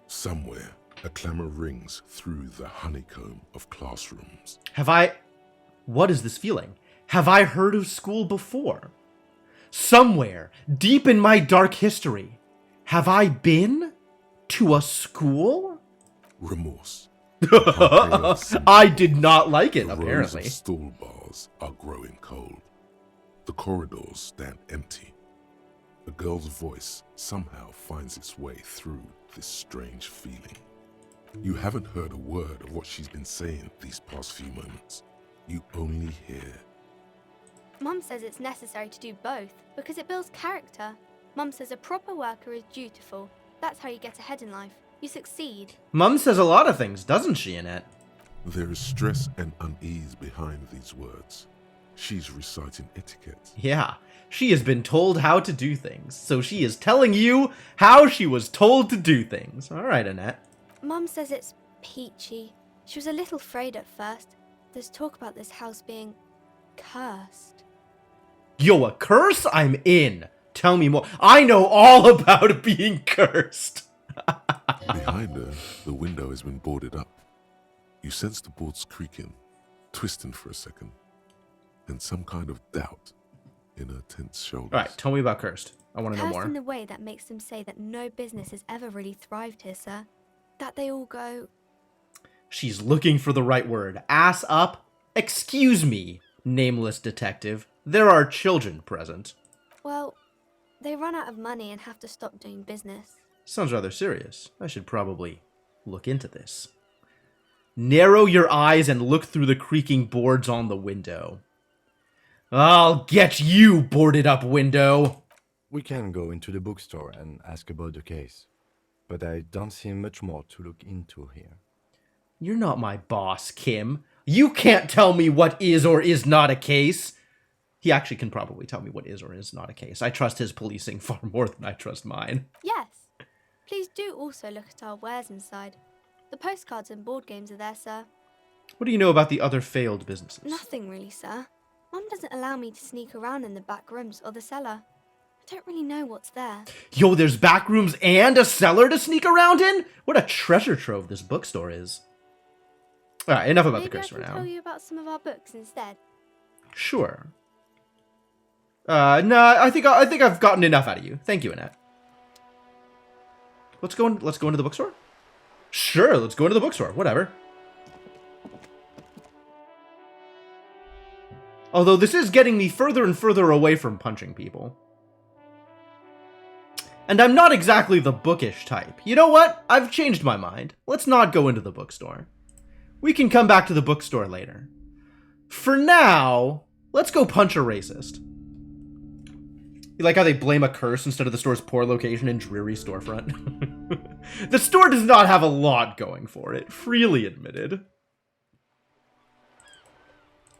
Somewhere, a clamor rings through the honeycomb of classrooms. What is this feeling? Have I heard of school before? Somewhere, deep in my dark history, have I been to a school? Remorse. I did not like it, The apparently. rows of stall bars are growing cold. The corridors stand empty. A girl's voice somehow finds its way through this strange feeling. You haven't heard a word of what she's been saying these past few moments. You only hear, Mum says it's necessary to do both because it builds character. Mum says a proper worker is dutiful. That's how you get ahead in life. You succeed. Mum says a lot of things, doesn't she, Annette? there is stress and unease behind these words. She's reciting etiquette. Yeah, she has been told how to do things, so she is telling you how she was told to do things. All right, Annette. Mum says it's peachy. She was a little afraid at first. There's talk about this house being cursed. Yo, a curse? I'm in. Tell me more. I know all about being cursed. Behind her, the window has been boarded up. You sense the boards creaking, twisting for a second, and some kind of doubt in her tense shoulders. All right, tell me about cursed. I want to know Cursed more. in the way that makes them say that no business has ever really thrived here, sir. That they all go, She's looking for the right word. Ass up. Excuse me, nameless detective. There are children present. well, they run out of money and have to stop doing business. Sounds rather serious. I should probably look into this. Narrow your eyes and look through the creaking boards on the window. I'll get you, boarded up window. We can go into the bookstore and ask about the case, but I don't see much more to look into here. You're not my boss, Kim. You can't tell me what is or is not a case. He actually can probably tell me what is or is not a case. I trust his policing far more than I trust mine. Yes. Please do also look at our wares inside. The postcards and board games are there, sir. What do you know about the other failed businesses? Nothing really, sir. Mum doesn't allow me to sneak around in the back rooms or the cellar. I don't really know what's there. Yo, there's back rooms and a cellar to sneak around in? What a treasure trove this bookstore is. Alright, enough about Maybe the I curse for can now. tell you about some of our books instead. Sure. No, I think I've gotten enough out of you. Thank you, Annette. Let's go into the bookstore. Sure, let's go into the bookstore. Whatever. Although this is getting me further and further away from punching people. And I'm not exactly the bookish type. You know what? I've changed my mind. Let's not go into the bookstore. We can come back to the bookstore later. For now, let's go punch a racist. You like how they blame a curse instead of the store's poor location and dreary storefront? The store does not have a lot going for it, freely admitted.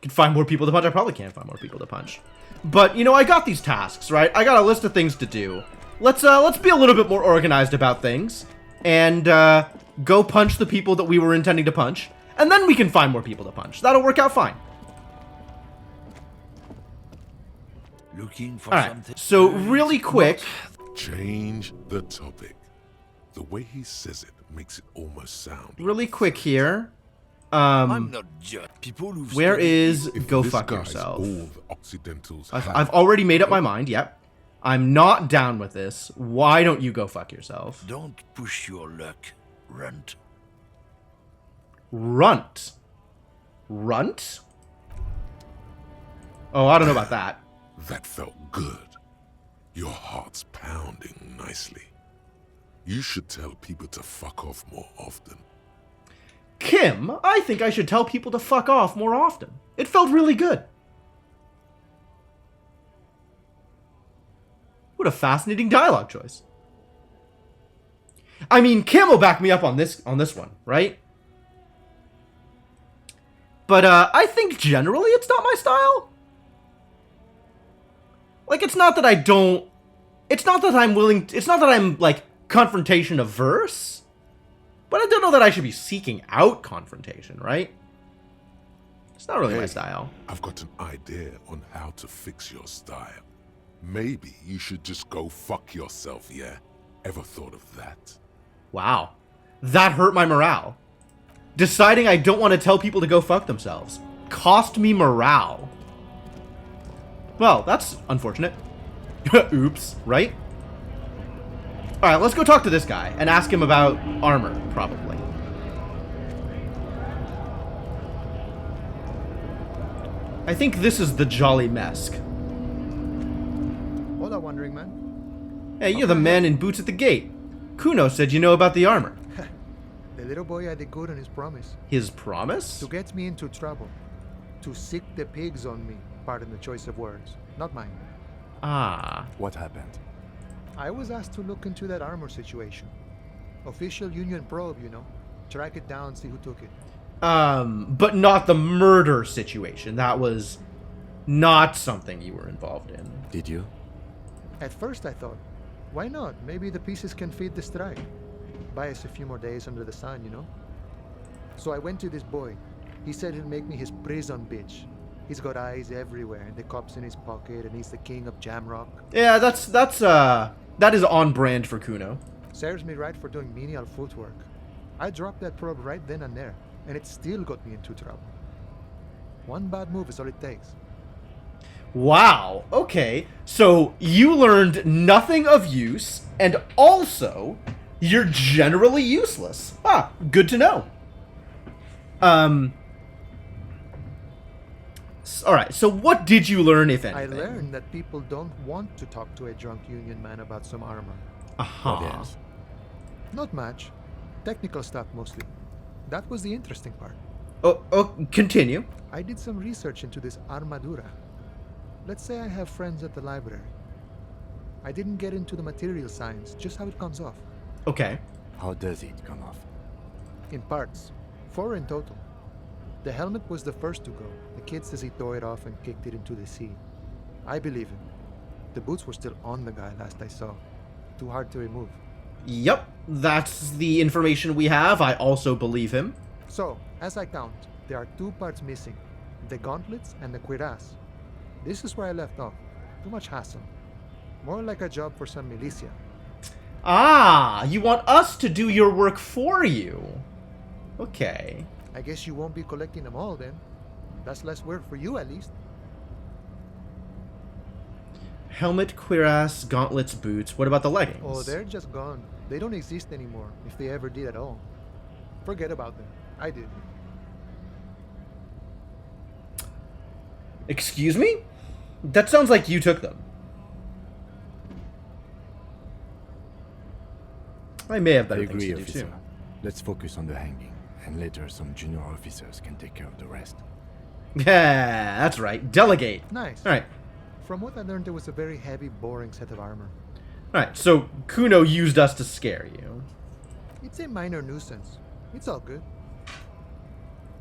Can find more people to punch? I probably can find more people to punch. But, you know, I got these tasks, right? I got a list of things to do. Let's be a little bit more organized about things. And, go punch the people that we were intending to punch. And then we can find more people to punch. That'll work out fine. Looking for Alright, something? so really quick... Change the topic. The way he says it makes it almost sound Really quick here. I'm not just people who. Where is if go this fuck guy's yourself? all the Occidentals I've have. already made up my mind, yep. I'm not down with this. Why don't you go fuck yourself? Don't push your luck, runt. Runt. Runt? Oh, I don't know about that. That felt good. Your heart's pounding nicely. You should tell people to fuck off more often. Kim, I think I should tell people to fuck off more often. It felt really good. What a fascinating dialogue choice. I mean, Kim will back me up on this one, right? But I think generally it's not my style. Like, it's not that I don't... It's not that I'm willing... It's not that I'm, like, confrontation averse. But I don't know that I should be seeking out confrontation, right? It's not really my style. I've got an idea on how to fix your style. Maybe you should just go fuck yourself, yeah? Ever thought of that? Wow. That hurt my morale. Deciding I don't want to tell people to go fuck themselves cost me morale. Well, that's unfortunate. Oops, right? Alright, let's go talk to this guy and ask him about armor, probably. I think this is the Jolly Mesk. Hola, wandering man. Hey, you're the man in boots at the gate. Kuno said you know about the armor. The little boy had the good on his promise. His promise? To get me into trouble. To sick the pigs on me. Pardon the choice of words. Not mine. Ah. What happened? I was asked to look into that armor situation. Official Union probe, you know. Track it down, see who took it. But not the murder situation. That was not something you were involved in. Did you? At first I thought, why not? Maybe the pieces can feed the strike. Buy us a few more days under the sun, you know? So I went to this boy. He said he'll make me his prison bitch. He's got eyes everywhere, and the cop's in his pocket, and he's the king of Jamrock. Yeah, that is on brand for Kuno. Serves me right for doing menial footwork. I dropped that probe right then and there, and it still got me into trouble. One bad move is all it takes. Wow, okay. So you learned nothing of use, and also you're generally useless. Ah, good to know. Alright, so what did you learn, if anything? I learned that people don't want to talk to a drunk Union man about some armor. Uh-huh. Not much. Technical stuff mostly. That was the interesting part. Oh, continue. I did some research into this armadura. Let's say I have friends at the library. I didn't get into the material science, just how it comes off. Okay. How does it come off? In parts. 4 in total. The helmet was the first to go. The kid says he tore it off and kicked it into the sea. I believe him. The boots were still on the guy last I saw. Too hard to remove. Yep, that's the information we have. I also believe him. So, as I count, there are 2 parts missing. The gauntlets and the cuirass. This is where I left off. Too much hassle. More like a job for some militia. Ah, you want us to do your work for you. Okay. I guess you won't be collecting them all then. That's less work for you at least. Helmet, cuirass, gauntlets, boots. What about the leggings? Oh, they're just gone. They don't exist anymore, if they ever did at all. Forget about them. I did. Excuse me? That sounds like you took them. I may have better I things agree, to do officer. too. Let's focus on the hanging, and later some junior officers can take care of the rest. Yeah, that's right. Delegate. Nice. All right. From what I learned, it was a very heavy, boring set of armor. All right. So Kuno used us to scare you. It's a minor nuisance. It's all good.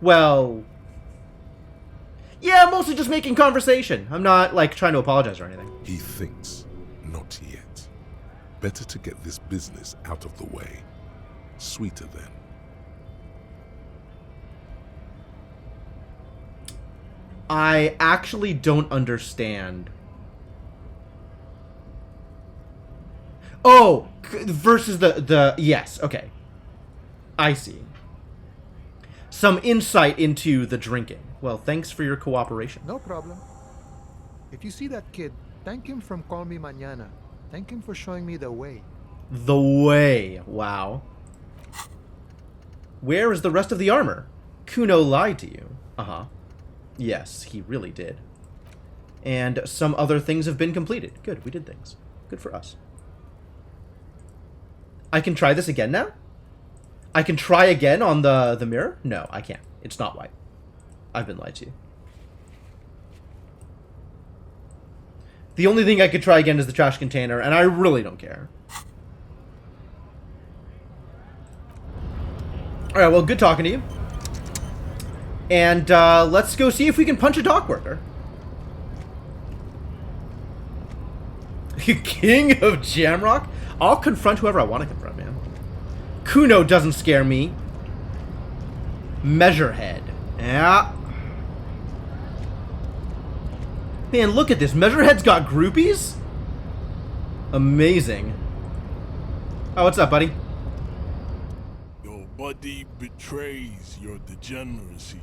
Well, yeah, I'm mostly just making conversation. I'm not like trying to apologize or anything. He thinks, not yet. Better to get this business out of the way. Sweeter then. I actually don't understand. Oh, versus the yes, okay. I see. Some insight into the drinking. Well, thanks for your cooperation. No problem. If you see that kid, thank him from Call Me Mañana. Thank him for showing me the way. The way. Wow. Where is the rest of the armor? Kuno lied to you. Uh-huh. Yes, he really did. And some other things have been completed. Good, we did things. Good for us. I can try this again now? I can try again on the mirror? No, I can't. It's not white. I've been lied to. The only thing I could try again is the trash container, and I really don't care. Alright, well, good talking to you. And let's go see if we can punch a dock worker. King of Jamrock? I'll confront whoever I want to confront, man. Kuno doesn't scare me. Measurehead. Yeah. Man, look at this. Measurehead's got groupies? Amazing. Oh, what's up, buddy? Your body betrays your degeneracy.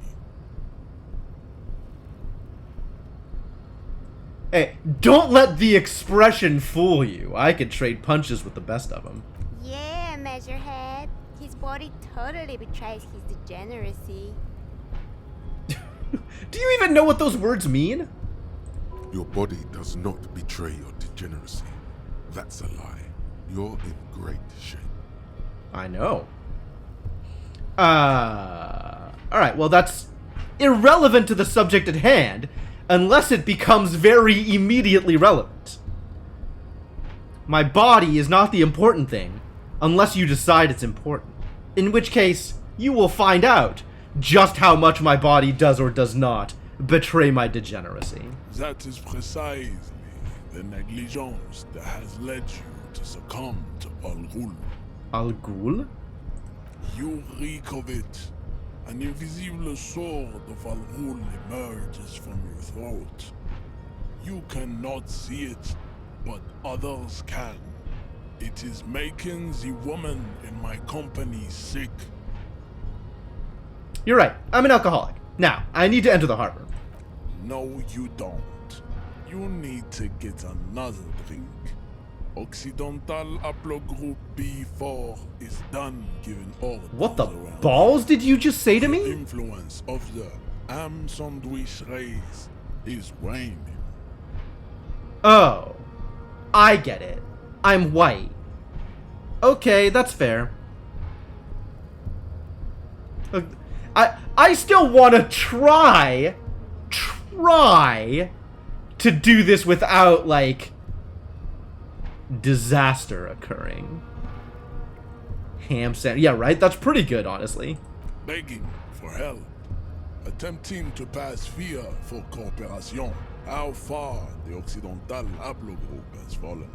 Hey, don't let the expression fool you. I could trade punches with the best of them. Yeah, Measurehead. His body totally betrays his degeneracy. Do you even know what those words mean? Your body does not betray your degeneracy. That's a lie. You're in great shape. I know. Alright, well that's irrelevant to the subject at hand, unless it becomes very immediately relevant. My body is not the important thing, unless you decide it's important. In which case, you will find out just how much my body does or does not betray my degeneracy. That is precisely the negligence that has led you to succumb to Al Ghul. Al Ghul? You reek of it. An invisible sword of Al Ghul emerges from your throat. You cannot see it, but others can. It is making the woman in my company sick. You're right. I'm an alcoholic. Now, I need to enter the harbor. No, you don't. You need to get another drink. Occidental Haplogroup B4 is done giving orders. What the balls did you just say to The me? influence of the ham sandwich race is waning. Oh. I get it. I'm white. Okay, that's fair. I still want to try to do this without, like, disaster occurring. Ham sandwich. Yeah, right? That's pretty good, honestly. Begging for help. Attempting to pass via for cooperation. How far the Occidental Haplogroup has fallen.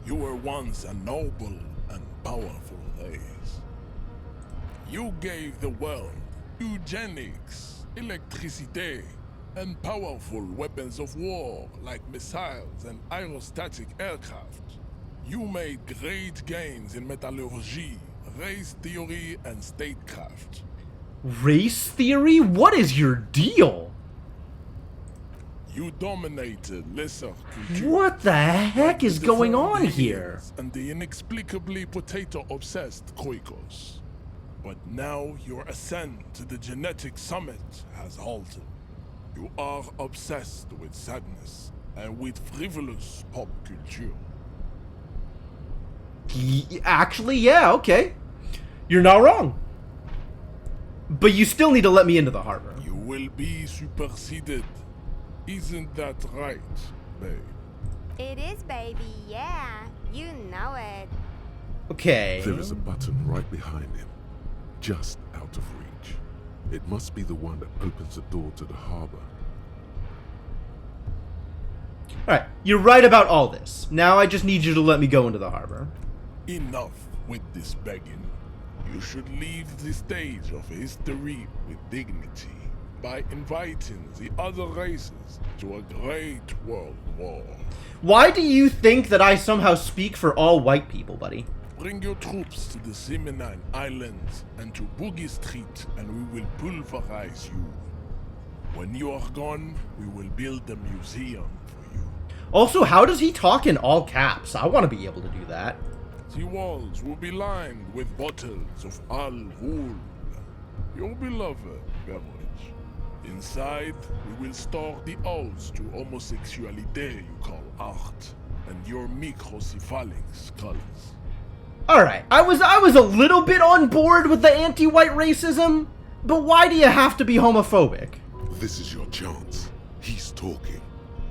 You were once a noble and powerful race. You gave the world eugenics, electricity, and powerful weapons of war like missiles and aerostatic aircraft. You made great gains in metallurgy, race theory, and statecraft. Race theory? What is your deal? You dominated lesser cultures. What the heck is going on here? And the inexplicably potato-obsessed Khoikos. But now your ascent to the genetic summit has halted. You are obsessed with sadness and with frivolous pop culture. Actually, yeah, okay. You're not wrong. But you still need to let me into the harbor. You will be superseded. Isn't that right, babe? It is, baby, yeah. You know it. Okay. There is a button right behind him, just out of reach. It must be the one that opens the door to the harbor. Alright, you're right about all this. Now I just need you to let me go into the harbor. Enough with this begging. You should leave the stage of history with dignity by inviting the other races to a great world war. Why do you think that I somehow speak for all white people, buddy? Bring your troops to the Seminine Islands and to Boogie Street, and we will pulverize you. When you are gone, we will build a museum for you. Also, how does he talk in all caps? I want to be able to do that. The walls will be lined with bottles of Al Ghul, your beloved beverage. Inside, we will store the odes to homosexuality you call art, and your microcephalic skulls. Alright, I was a little bit on board with the anti-white racism, but why do you have to be homophobic? This is your chance. He's talking.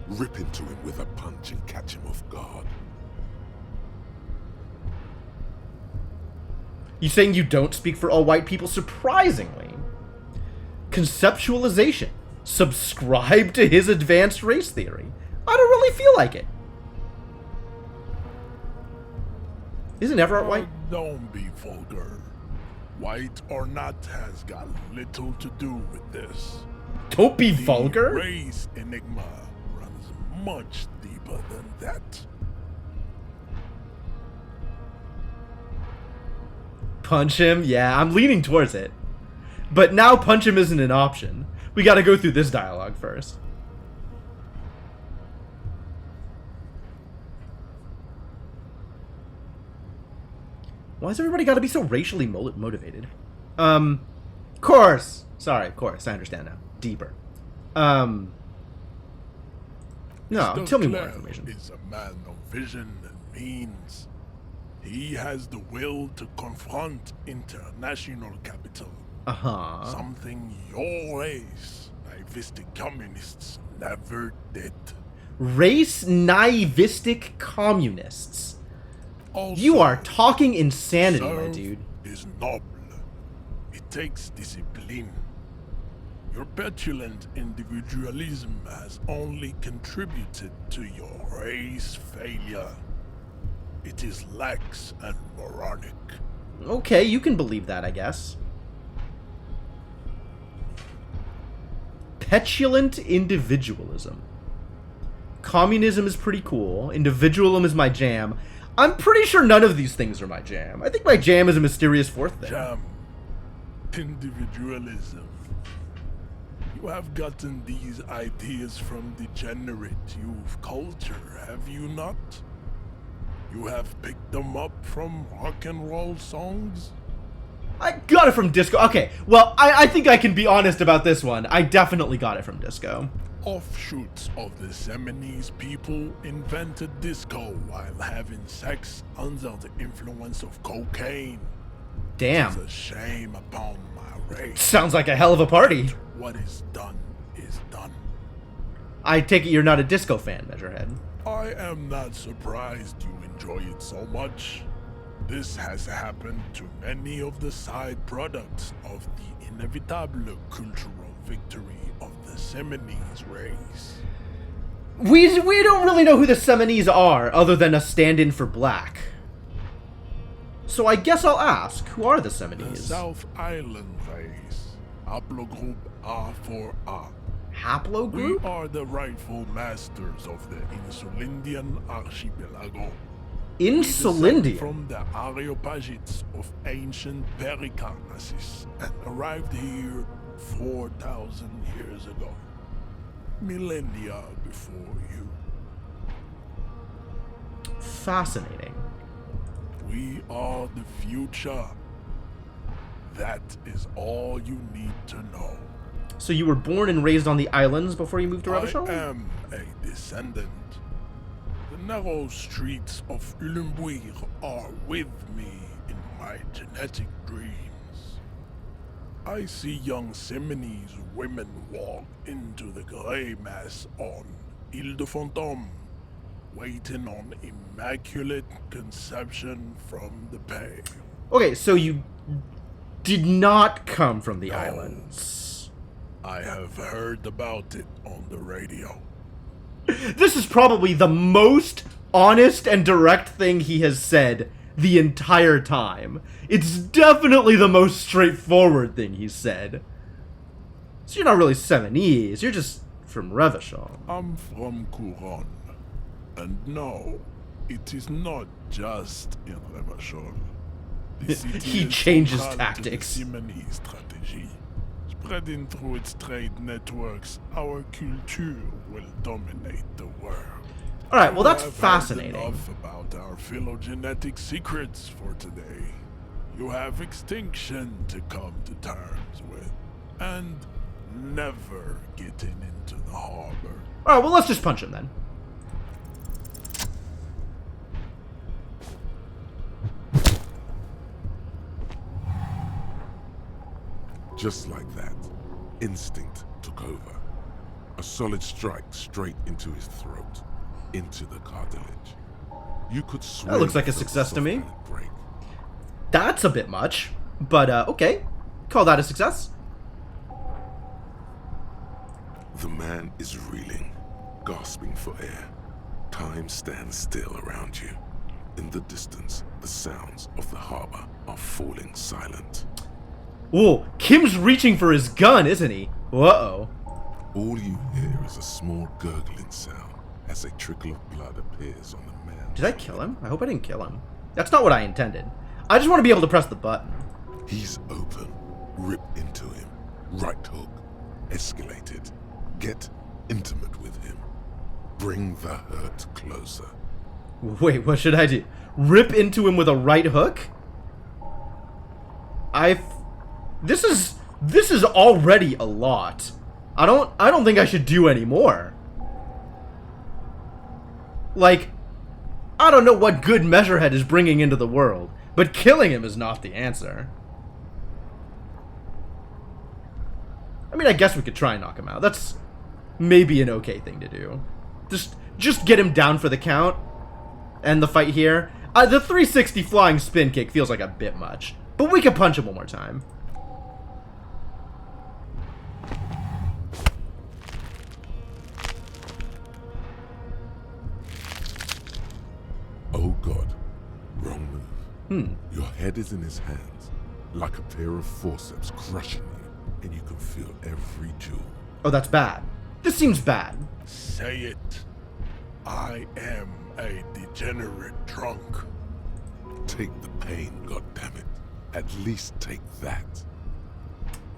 Rip into him with a punch and catch him off guard. You saying you don't speak for all white people? Surprisingly. Conceptualization. Subscribe to his advanced race theory. I don't really feel like it. Isn't Everett white? Don't be vulgar. White or not has got little to do with this. Don't be The vulgar? Race enigma runs much deeper than that. Punch him? Yeah, I'm leaning towards it. But now punch him isn't an option. We gotta go through this dialogue first. Why has everybody gotta be so racially motivated? Course! Sorry, of course, I understand now. Deeper. No, Mr. tell me more Clare information. is a man of vision and means. He has the will to confront international capital. Uh-huh. Something your race, naivistic communists, never did. Race naivistic communists. Also, You are talking insanity, my serve dude. is noble. It takes discipline. Your petulant individualism has only contributed to your race failure. It is lax and moronic. Okay, you can believe that, I guess. Petulant individualism. Communism is pretty cool. Individualism is my jam. I'm pretty sure none of these things are my jam. I think my jam is a mysterious fourth thing. Jam. Individualism. You have gotten these ideas from degenerate youth culture, have you not? You have picked them up from rock and roll songs? I got it from disco. Okay, well, I think I can be honest about this one. I definitely got it from disco. Offshoots of the Seminoles people invented disco while having sex under the influence of cocaine. Damn. It's a shame upon my race. Sounds like a hell of a party. What is done is done. I take it you're not a disco fan, Measurehead. I am not surprised you enjoy it so much. This has happened to many of the side products of the inevitable cultural victory of the Seminoles race. We don't really know who the Seminoles are, other than a stand-in for black. So I guess I'll ask, who are the The Seminoles? South Island race, haplogroup A4A. Haplogroup? We are the rightful masters of the Insulindian archipelago. We Insulindian? descend from the Areopagites of ancient Pericarnassus and arrived here 4,000 years ago. Millennia before you. Fascinating. We are the future. That is all you need to know. So you were born and raised on the islands before you moved to I Revachol? am a descendant. The narrow streets of Elysium are with me in my genetic dreams. I see young Simonese women walk into the grey mass on Ile de Fantôme, waiting on immaculate conception from the pale. Okay, so you did not come from the islands. I have heard about it on the radio. This is probably the most honest and direct thing he has said the entire time. It's definitely the most straightforward thing he's said. So you're not really Seminese, you're just from Revachol. I'm from Couronne. And no, it is not just in Revachol. He changes tactics. Simonese strategy. Spreading through its trade networks, our culture will dominate the world. Alright, well that's You have heard fascinating. enough about our phylogenetic secrets for today. You have extinction to come to terms with, and never getting into the harbor. Alright, well let's just punch him then. Just like that, instinct took over. A solid strike straight into his throat, into the cartilage. You could swear That looks like a it felt success to soft me. and break. That's a bit much, but okay. Call that a success. The man is reeling, gasping for air. Time stands still around you. In the distance, the sounds of the harbor are falling silent. Ooh, Kim's reaching for his gun, isn't he? Uh-oh. All you hear is a small gurgling sound as a trickle of blood appears on the man. Did I kill him? I hope I didn't kill him. That's not what I intended. I just want to be able to press the button. He's open. Rip into him. Right hook. Escalate it. Get intimate with him. Bring the hurt closer. Wait, what should I do? Rip into him with a right hook? This is already a lot. I don't think I should do any more. Like, I don't know what good Measurehead is bringing into the world, but killing him is not the answer. I mean, I guess we could try and knock him out. That's maybe an okay thing to do. Just get him down for the count. End the fight here. The 360 flying spin kick feels like a bit much, but we can punch him one more time. Oh God. Wrong move. Your head is in his hands, like a pair of forceps crushing you, and you can feel every jewel. Oh, that's bad. This seems bad. Say it. I am a degenerate drunk. Take the pain, goddammit. At least take that.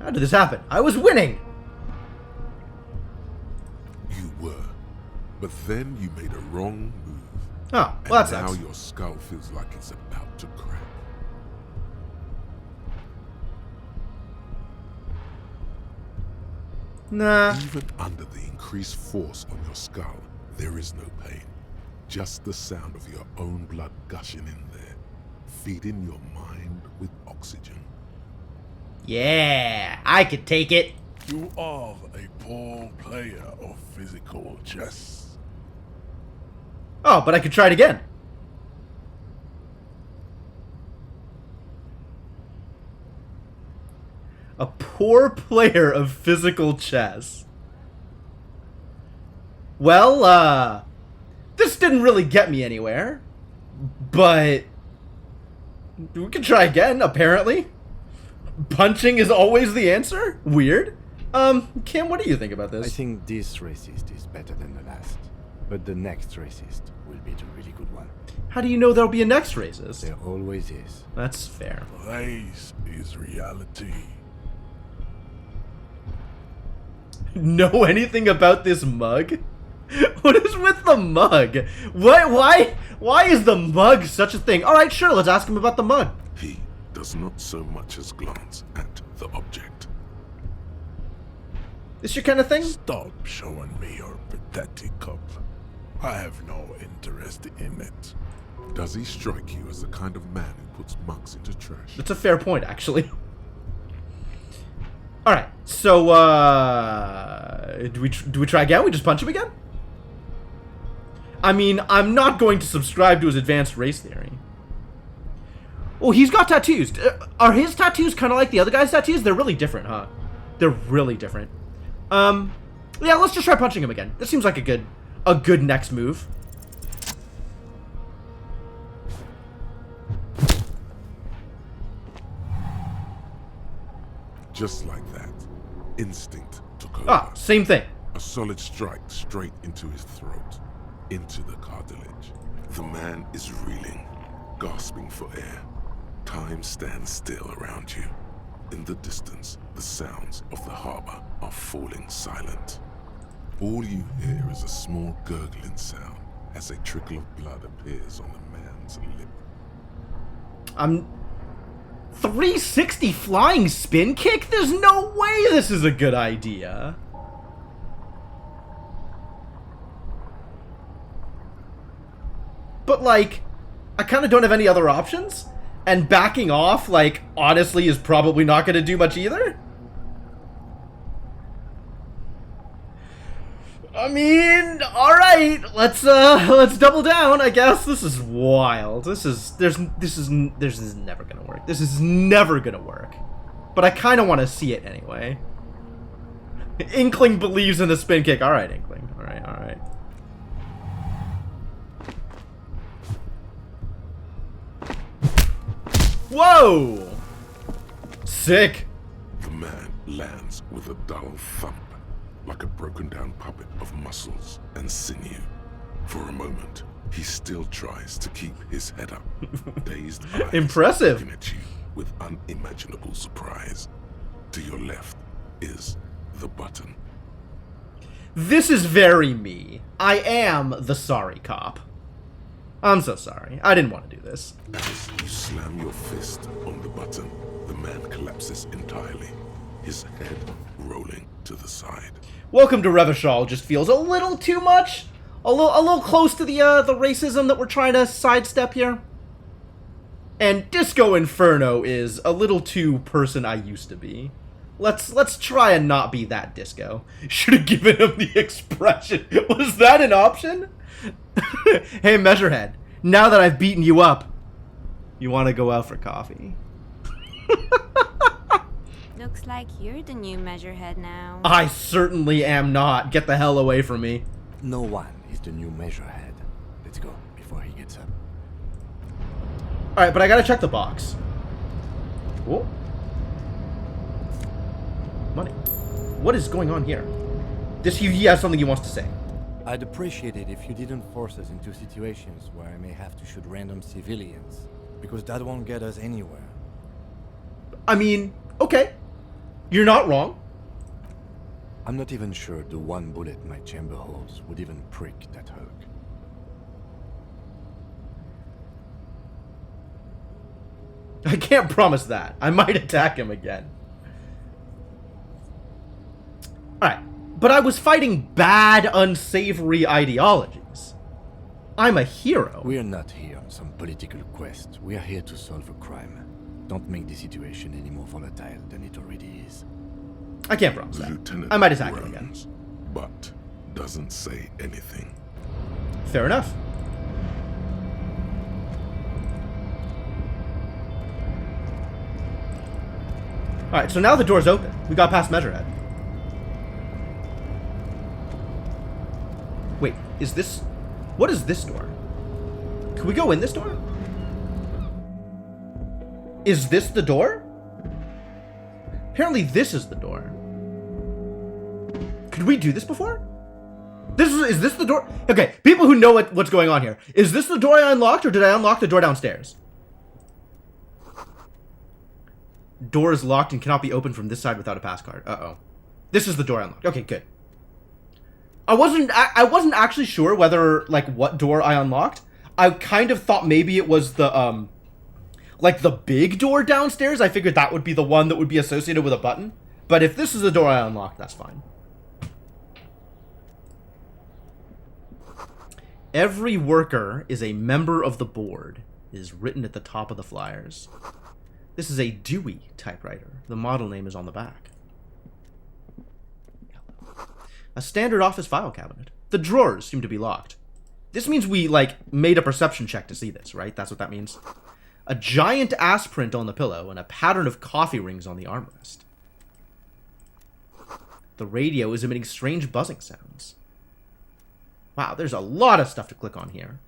How did this happen? I was winning! You were. But then you made a wrong move. Oh, well, that and now sucks. your skull feels like it's about to crack. Nah. Even under the increased force on your skull, there is no pain. Just the sound of your own blood gushing in there, feeding your mind with oxygen. Yeah, I could take it. You are a poor player of physical chess. Oh, but I could try it again. A poor player of physical chess. Well, this didn't really get me anywhere. But we can try again, apparently. Punching is always the answer? Weird. Kim, what do you think about this? I think this racist is better than the last. But the next racist will be the really good one. How do you know there'll be a next racist? There always is. That's fair. Race is reality. Know anything about this mug? What is with the mug? Why is the mug such a thing? Alright, sure, let's ask him about the mug. He does not so much as glance at the object. This your kind of thing? Stop showing me your pathetic cup. I have no interest in it. Does he strike you as the kind of man who puts mugs into trash? That's a fair point, actually. Alright, so, do we try again? We just punch him again? I mean, I'm not going to subscribe to his advanced race theory. Oh, he's got tattoos. Are his tattoos kind of like the other guy's tattoos? They're really different, huh? They're really different. Yeah, let's just try punching him again. This seems like a good next move. Just like that, instinct took over. Ah, same thing. A solid strike straight into his throat, into the cartilage. The man is reeling, gasping for air. Time stands still around you. In the distance, the sounds of the harbor are falling silent. All you hear is a small gurgling sound as a trickle of blood appears on the man's lip. 360 flying spin kick? There's no way this is a good idea. But, like, I kind of don't have any other options. And backing off, like, honestly is probably not going to do much either. I mean, alright, let's double down, I guess. This is wild. This is never gonna work. This is never gonna work. But I kind of want to see it anyway. Inkling believes in the spin kick. Alright, Inkling. Alright. Whoa! Sick. The man lands with a dull thump, like a broken down puppet of muscles and sinew. For a moment, he still tries to keep his head up, dazed eyes impressive looking at you with unimaginable surprise. To your left is the button. This is very me. I am the sorry cop. I'm so sorry. I didn't want to do this. As you slam your fist on the button, the man collapses entirely, his head rolling to the side. Welcome to Revachol just feels a little too much. A little close to the racism that we're trying to sidestep here. And Disco Inferno is a little too person I used to be. Let's try and not be that Disco. Should have given him the expression. Was that an option? Hey, Measurehead, now that I've beaten you up, you want to go out for coffee? Looks like you're the new Measurehead now. I certainly am not. Get the hell away from me. No one is the new Measurehead. Let's go before he gets up. Alright, but I gotta check the box. Whoa. Money. What is going on here? He has something he wants to say. I'd appreciate it if you didn't force us into situations where I may have to shoot random civilians, because that won't get us anywhere. I mean, okay. You're not wrong. I'm not even sure the one bullet my chamber holds would even prick that Hulk. I can't promise that. I might attack him again. Alright. But I was fighting bad, unsavory ideologies. I'm a hero. We are not here on some political quest. We are here to solve a crime. Don't make the situation any more volatile than it already is. I can't promise that. Lieutenant I might attack him again. But doesn't say anything. Fair enough. Alright, so now the door's open. We got past Measurehead. Wait, is this... What is this door? Can we go in this door? Is this the door? Apparently this is the door. Could we do this before? Is this the door? Okay, people who know what's going on here. Is this the door I unlocked, or did I unlock the door downstairs? Door is locked and cannot be opened from this side without a pass card. Uh-oh. This is the door I unlocked. Okay, good. I wasn't actually sure whether, like, what door I unlocked. I kind of thought maybe it was the, like the big door downstairs, I figured that would be the one that would be associated with a button. But if this is the door I unlocked, that's fine. Every worker is a member of the board, is written at the top of the flyers. This is a Dewey typewriter. The model name is on the back. A standard office file cabinet. The drawers seem to be locked. This means we, like, made a perception check to see this, right? That's what that means. A giant ass print on the pillow and a pattern of coffee rings on the armrest. The radio is emitting strange buzzing sounds. Wow, there's a lot of stuff to click on here.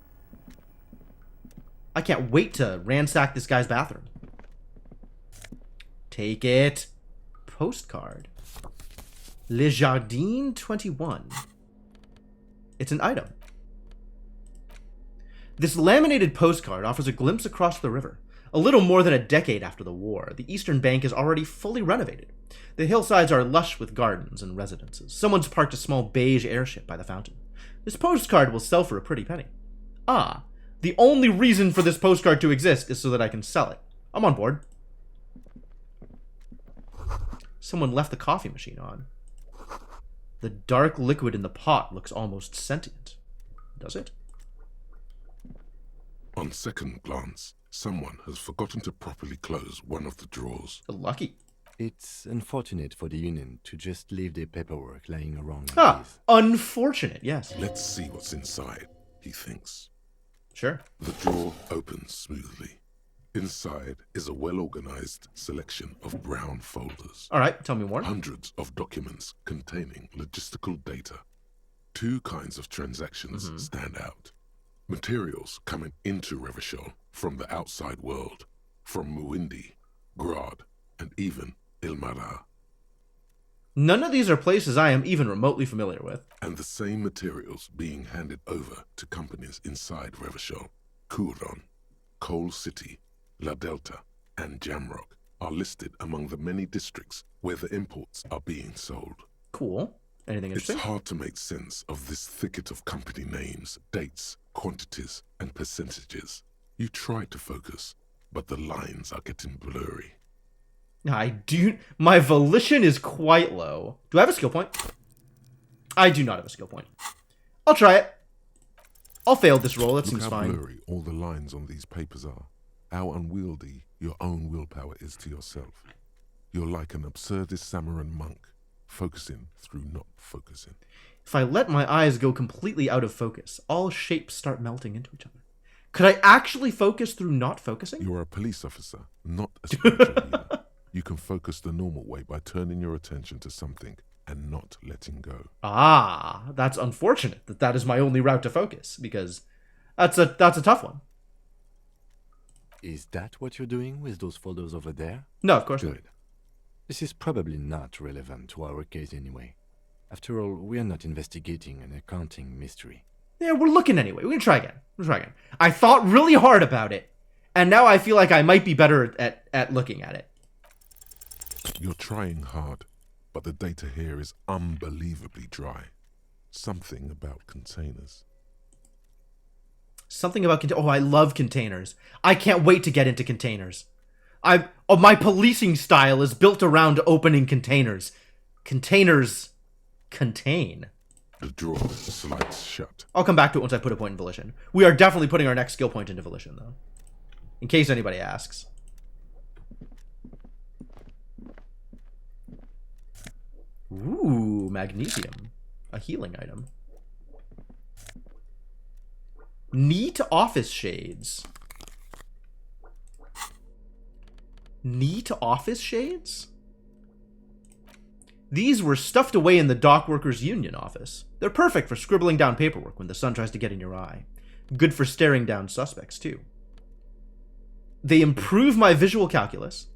I can't wait to ransack this guy's bathroom. Take it. Postcard. Le Jardin 21. It's an item. This laminated postcard offers a glimpse across the river. A little more than a decade after the war, the eastern bank is already fully renovated. The hillsides are lush with gardens and residences. Someone's parked a small beige airship by the fountain. This postcard will sell for a pretty penny. Ah, the only reason for this postcard to exist is so that I can sell it. I'm on board. Someone left the coffee machine on. The dark liquid in the pot looks almost sentient. Does it? On second glance, someone has forgotten to properly close one of the drawers. Lucky. It's unfortunate for the Union to just leave their paperwork lying around like Ah, this. unfortunate, yes. Let's see what's inside, he thinks. Sure. The drawer opens smoothly. Inside is a well-organized selection of brown folders. All right, tell me more. Hundreds of documents containing logistical data. Two kinds of transactions stand out. Materials coming into Revachol from the outside world, from Muindi, Grad, and even Ilmara. None of these are places I am even remotely familiar with. And the same materials being handed over to companies inside Revachol. Kuron, Coal City, La Delta, and Jamrock are listed among the many districts where the imports are being sold. Cool. Anything interesting? It's hard to make sense of this thicket of company names, dates, quantities, and percentages. You try to focus, but the lines are getting blurry. My volition is quite low. Do I have a skill point? I do not have a skill point. I'll try it. I'll fail this roll. That Look seems how fine. blurry all the lines on these papers are. How unwieldy your own willpower is to yourself. You're like an absurdist Samaran monk, focusing through not focusing. If I let my eyes go completely out of focus, all shapes start melting into each other. Could I actually focus through not focusing? You are a police officer, not a spiritual healer. You can focus the normal way by turning your attention to something and not letting go. Ah, that's unfortunate that is my only route to focus, because that's a tough one. Is that what you're doing with those folders over there? No, of course not. Good. This is probably not relevant to our case anyway. After all, we are not investigating an accounting mystery. Yeah, we're looking anyway. We can try again. I thought really hard about it, and now I feel like I might be better at looking at it. You're trying hard, but the data here is unbelievably dry. Something about containers. Something about oh, I love containers. I can't wait to get into containers. My policing style is built around opening containers. Containers contain. The drawer slides shut. I'll come back to it once I put a point in volition. We are definitely putting our next skill point into volition, though. In case anybody asks. Ooh, magnesium. A healing item. Neat office shades. Neat office shades? These were stuffed away in the Dock Workers Union office. They're perfect for scribbling down paperwork when the sun tries to get in your eye. Good for staring down suspects, too. They improve my visual calculus,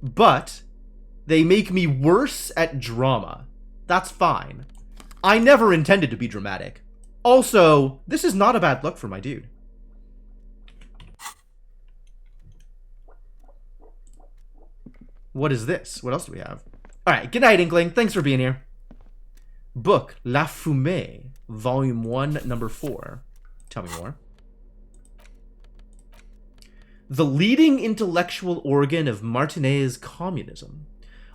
but they make me worse at drama. That's fine. I never intended to be dramatic. Also, this is not a bad look for my dude. What is this? What else do we have? Alright, good night, Inkling. Thanks for being here. Book, La Fumée, Volume 1, Number 4. Tell me more. the leading intellectual organ of Martinez communism,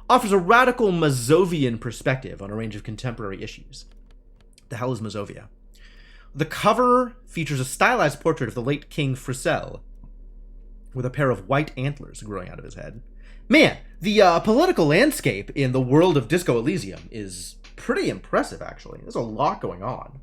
offers a radical Mazovian perspective on a range of contemporary issues. The hell is Mazovia? The cover features a stylized portrait of the late King Frisell, with a pair of white antlers growing out of his head. Man, the political landscape in the world of Disco Elysium is pretty impressive, actually. There's a lot going on.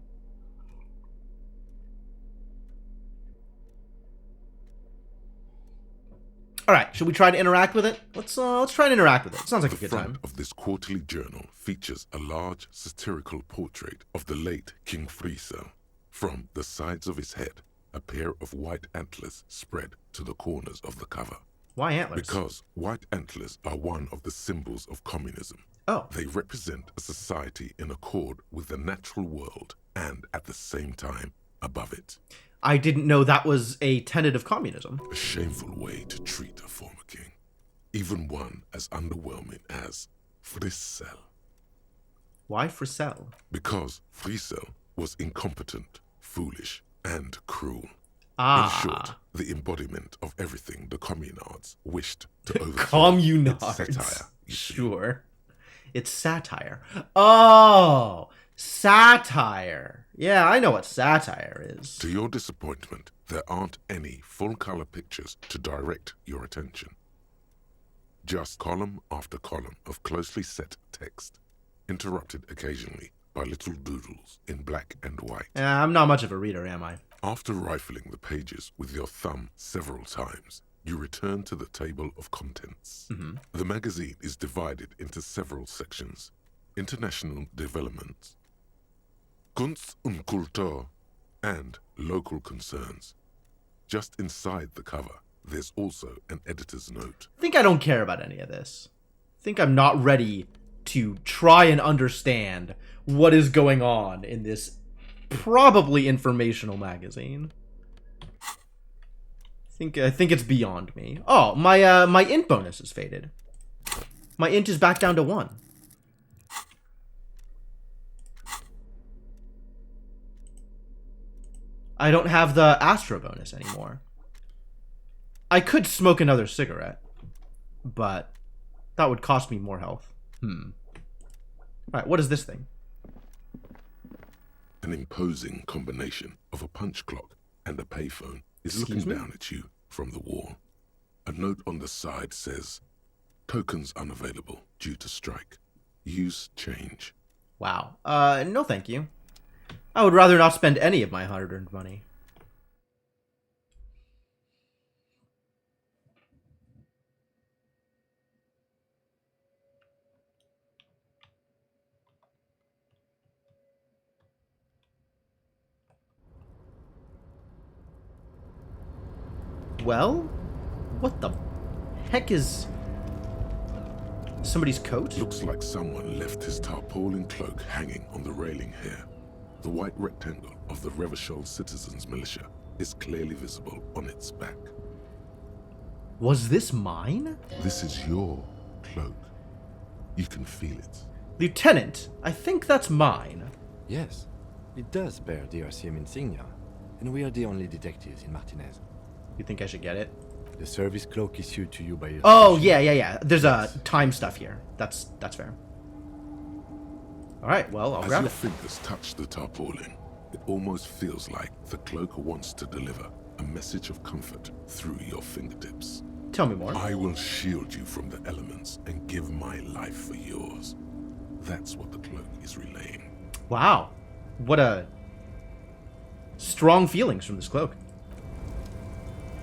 All right, should we try to interact with it? Let's try and interact with it. Sounds like a good time. The front of this quarterly journal features a large satirical portrait of the late King Frisell. From the sides of his head, a pair of white antlers spread to the corners of the cover. Why antlers? Because white antlers are one of the symbols of communism. Oh. They represent a society in accord with the natural world and, at the same time, above it. I didn't know that was a tenet of communism. A shameful way to treat a former king. Even one as underwhelming as Frisell. Why Frisell? Because Frisell was incompetent, foolish, and cruel. Ah. In short, the embodiment of everything the communards wished to overthrow. Communards. Satire. Sure. It's satire. Oh, satire. Yeah, I know what satire is. To your disappointment, there aren't any full-color pictures to direct your attention. Just column after column of closely set text, interrupted occasionally by little doodles in black and white. I'm not much of a reader, am I? After rifling the pages with your thumb several times, you return to the table of contents. Mm-hmm. The magazine is divided into several sections. International developments, Kunst und Kultur, and local concerns. Just inside the cover, there's also an editor's note. I think I don't care about any of this. I think I'm not ready to try and understand what is going on in this probably informational magazine. I think it's beyond me. Oh, my int bonus is faded. My int is back down to 1. I don't have the Astro bonus anymore. I could smoke another cigarette, but that would cost me more health. Alright, what is this thing? An imposing combination of a punch clock and a payphone is looking down at you from the wall. A note on the side says, "Tokens unavailable due to strike. Use change." Wow. No thank you. I would rather not spend any of my hard-earned money. Well, what the heck is somebody's coat? Looks like someone left his tarpaulin cloak hanging on the railing here. The white rectangle of the Revachol Citizens Militia is clearly visible on its back. Was this mine? This is your cloak. You can feel it. Lieutenant, I think that's mine. Yes, it does bear the Elysium insignia, and we are the only detectives in Martinez. You think I should get it? The service cloak issued to you by your Oh, station. yeah. There's a time stuff here. That's fair. All right, well, I'll grab it. As your fingers touch the tarpaulin, it almost feels like the cloak wants to deliver a message of comfort through your fingertips. Tell me more. I will shield you from the elements and give my life for yours. That's what the cloak is relaying. Wow. What a strong feelings from this cloak.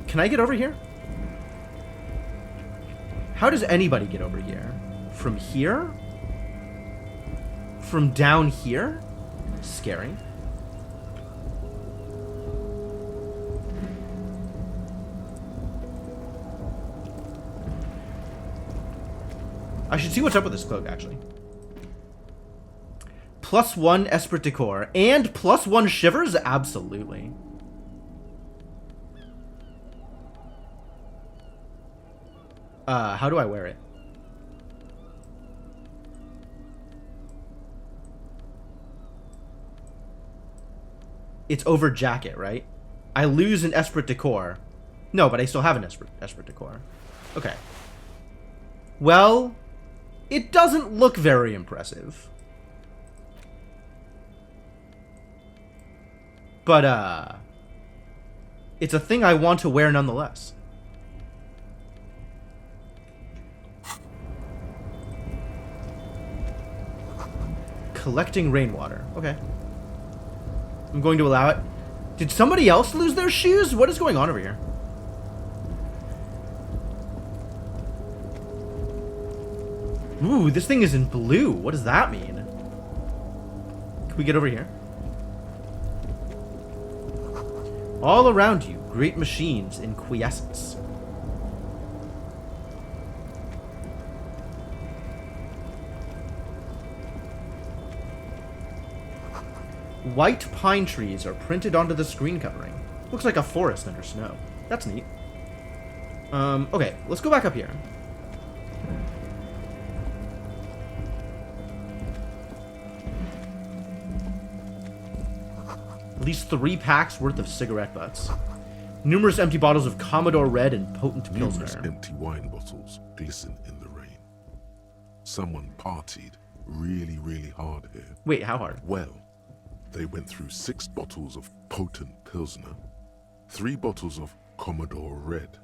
Can I get over here? How does anybody get over here? From here? From down here? Scary. I should see what's up with this cloak, actually. +1 Esprit de Corps and +1 Shivers? Absolutely. How do I wear it? It's over jacket, right? I lose an Esprit de Corps, No, but I still have an Esprit de Corps. Okay. Well, it doesn't look very impressive. But, it's a thing I want to wear nonetheless. Collecting rainwater. Okay. I'm going to allow it. Did somebody else lose their shoes? What is going on over here? Ooh, this thing is in blue. What does that mean? Can we get over here? All around you, great machines in quiescence. White pine trees are printed onto the screen covering. Looks like a forest under snow. That's neat. Okay, let's go back up here. At least 3 packs worth of cigarette butts. Numerous empty bottles of Commodore Red and potent Pilsner. Numerous empty wine bottles glisten in the rain. Someone partied really, really hard here. Wait, how hard? Well, they went through 6 bottles of potent Pilsner, 3 bottles of Commodore Red,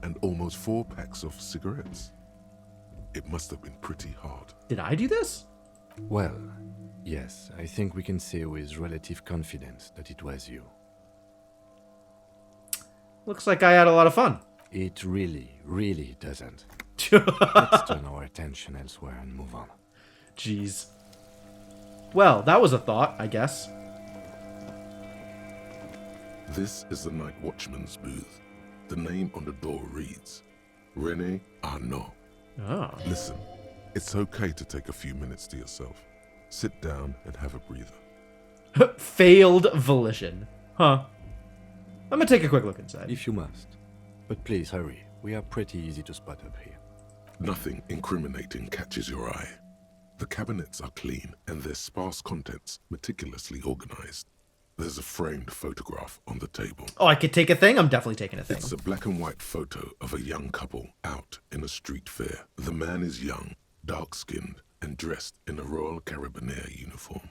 and almost 4 packs of cigarettes. It must have been pretty hard. Did I do this? Well, yes, I think we can say with relative confidence that it was you. Looks like I had a lot of fun. It really, really doesn't. Let's turn our attention elsewhere and move on. Jeez. Well, that was a thought, I guess. This is the night watchman's booth. The name on the door reads, René Arnaud. Oh. Listen, it's okay to take a few minutes to yourself. Sit down and have a breather. Failed volition. Huh. I'm gonna take a quick look inside. If you must. But please hurry. We are pretty easy to spot up here. Nothing incriminating catches your eye. The cabinets are clean and their sparse contents meticulously organized. There's a framed photograph on the table. Oh, I could take a thing? I'm definitely taking a thing. It's a black and white photo of a young couple out in a street fair. The man is young, dark-skinned, and dressed in a Royal Carabinieri uniform.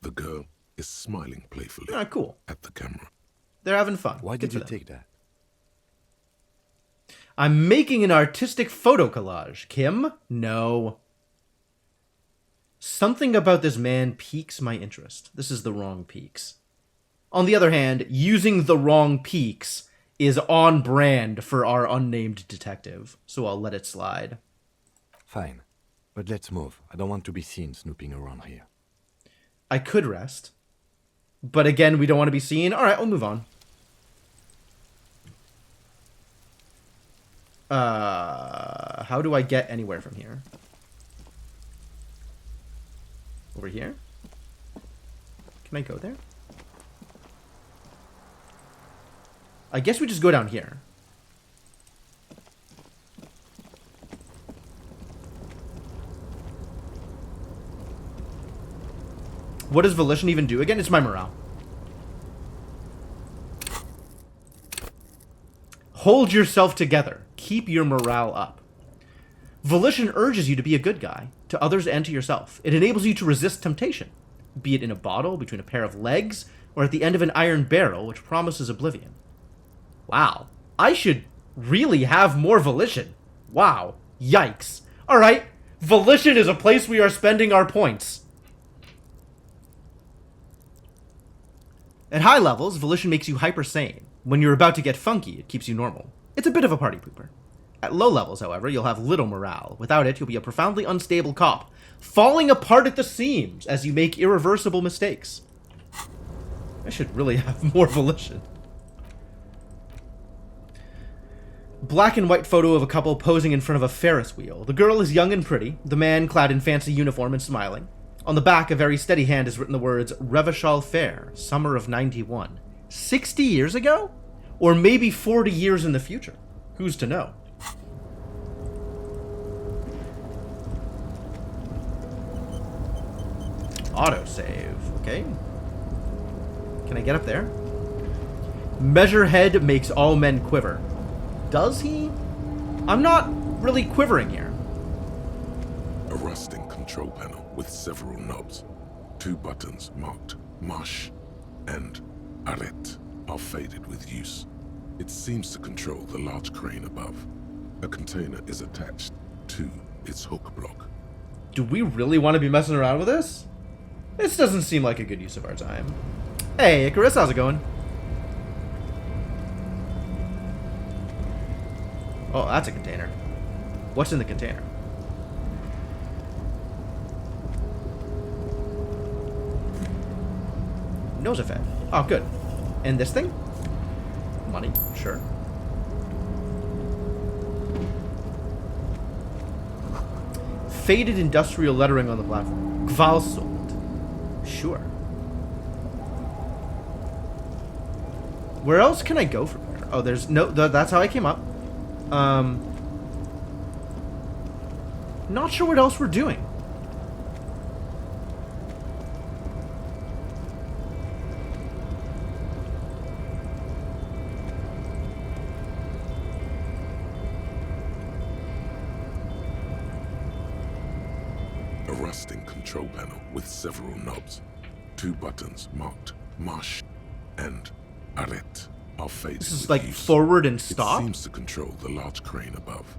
The girl is smiling playfully cool. at the camera. They're having fun. Why did you take that? I'm making an artistic photo collage. Kim? No. Something about this man piques my interest. This is the wrong peaks. On the other hand, using the wrong peaks is on brand for our unnamed detective, so I'll let it slide. Fine. But let's move. I don't want to be seen snooping around here. I could rest. But again, we don't want to be seen. Alright, we'll move on. How do I get anywhere from here? Over here? Can I go there? I guess we just go down here. What does Volition even do again? It's my morale. Hold yourself together. Keep your morale up. Volition urges you to be a good guy, to others and to yourself. It enables you to resist temptation, be it in a bottle, between a pair of legs, or at the end of an iron barrel, which promises oblivion. Wow. I should really have more Volition. Wow. Yikes. Alright. Volition is a place we are spending our points. At high levels, Volition makes you hyper sane. When you're about to get funky, it keeps you normal. It's a bit of a party pooper. At low levels, however, you'll have little morale. Without it, you'll be a profoundly unstable cop, falling apart at the seams as you make irreversible mistakes. I should really have more Volition. Black and white photo of a couple posing in front of a Ferris wheel. The girl is young and pretty, the man clad in fancy uniform and smiling. On the back, a very steady hand has written the words, Revachol Fair, summer of 91. 60 years ago? Or maybe 40 years in the future? Who's to know? Autosave. Okay. Can I get up there? Measurehead makes all men quiver. Does he? I'm not really quivering here. A rusting control panel with several knobs. 2 buttons marked Marche and Arrête are faded with use. It seems to control the large crane above. A container is attached to its hook block. Do we really want to be messing around with this? This doesn't seem like a good use of our time. Hey, Icarus, how's it going? Oh, that's a container. What's in the container? Nose effect. Oh, good. And this thing? Money, sure. Faded industrial lettering on the platform. Gvalsold. Sure. Where else can I go from here? Oh, there's no... that's how I came up. Not sure what else we're doing. A rusting control panel with several knobs. 2 buttons marked Marche and Arrête are faded. This is with like use. forward and stop? It seems to control the large crane above.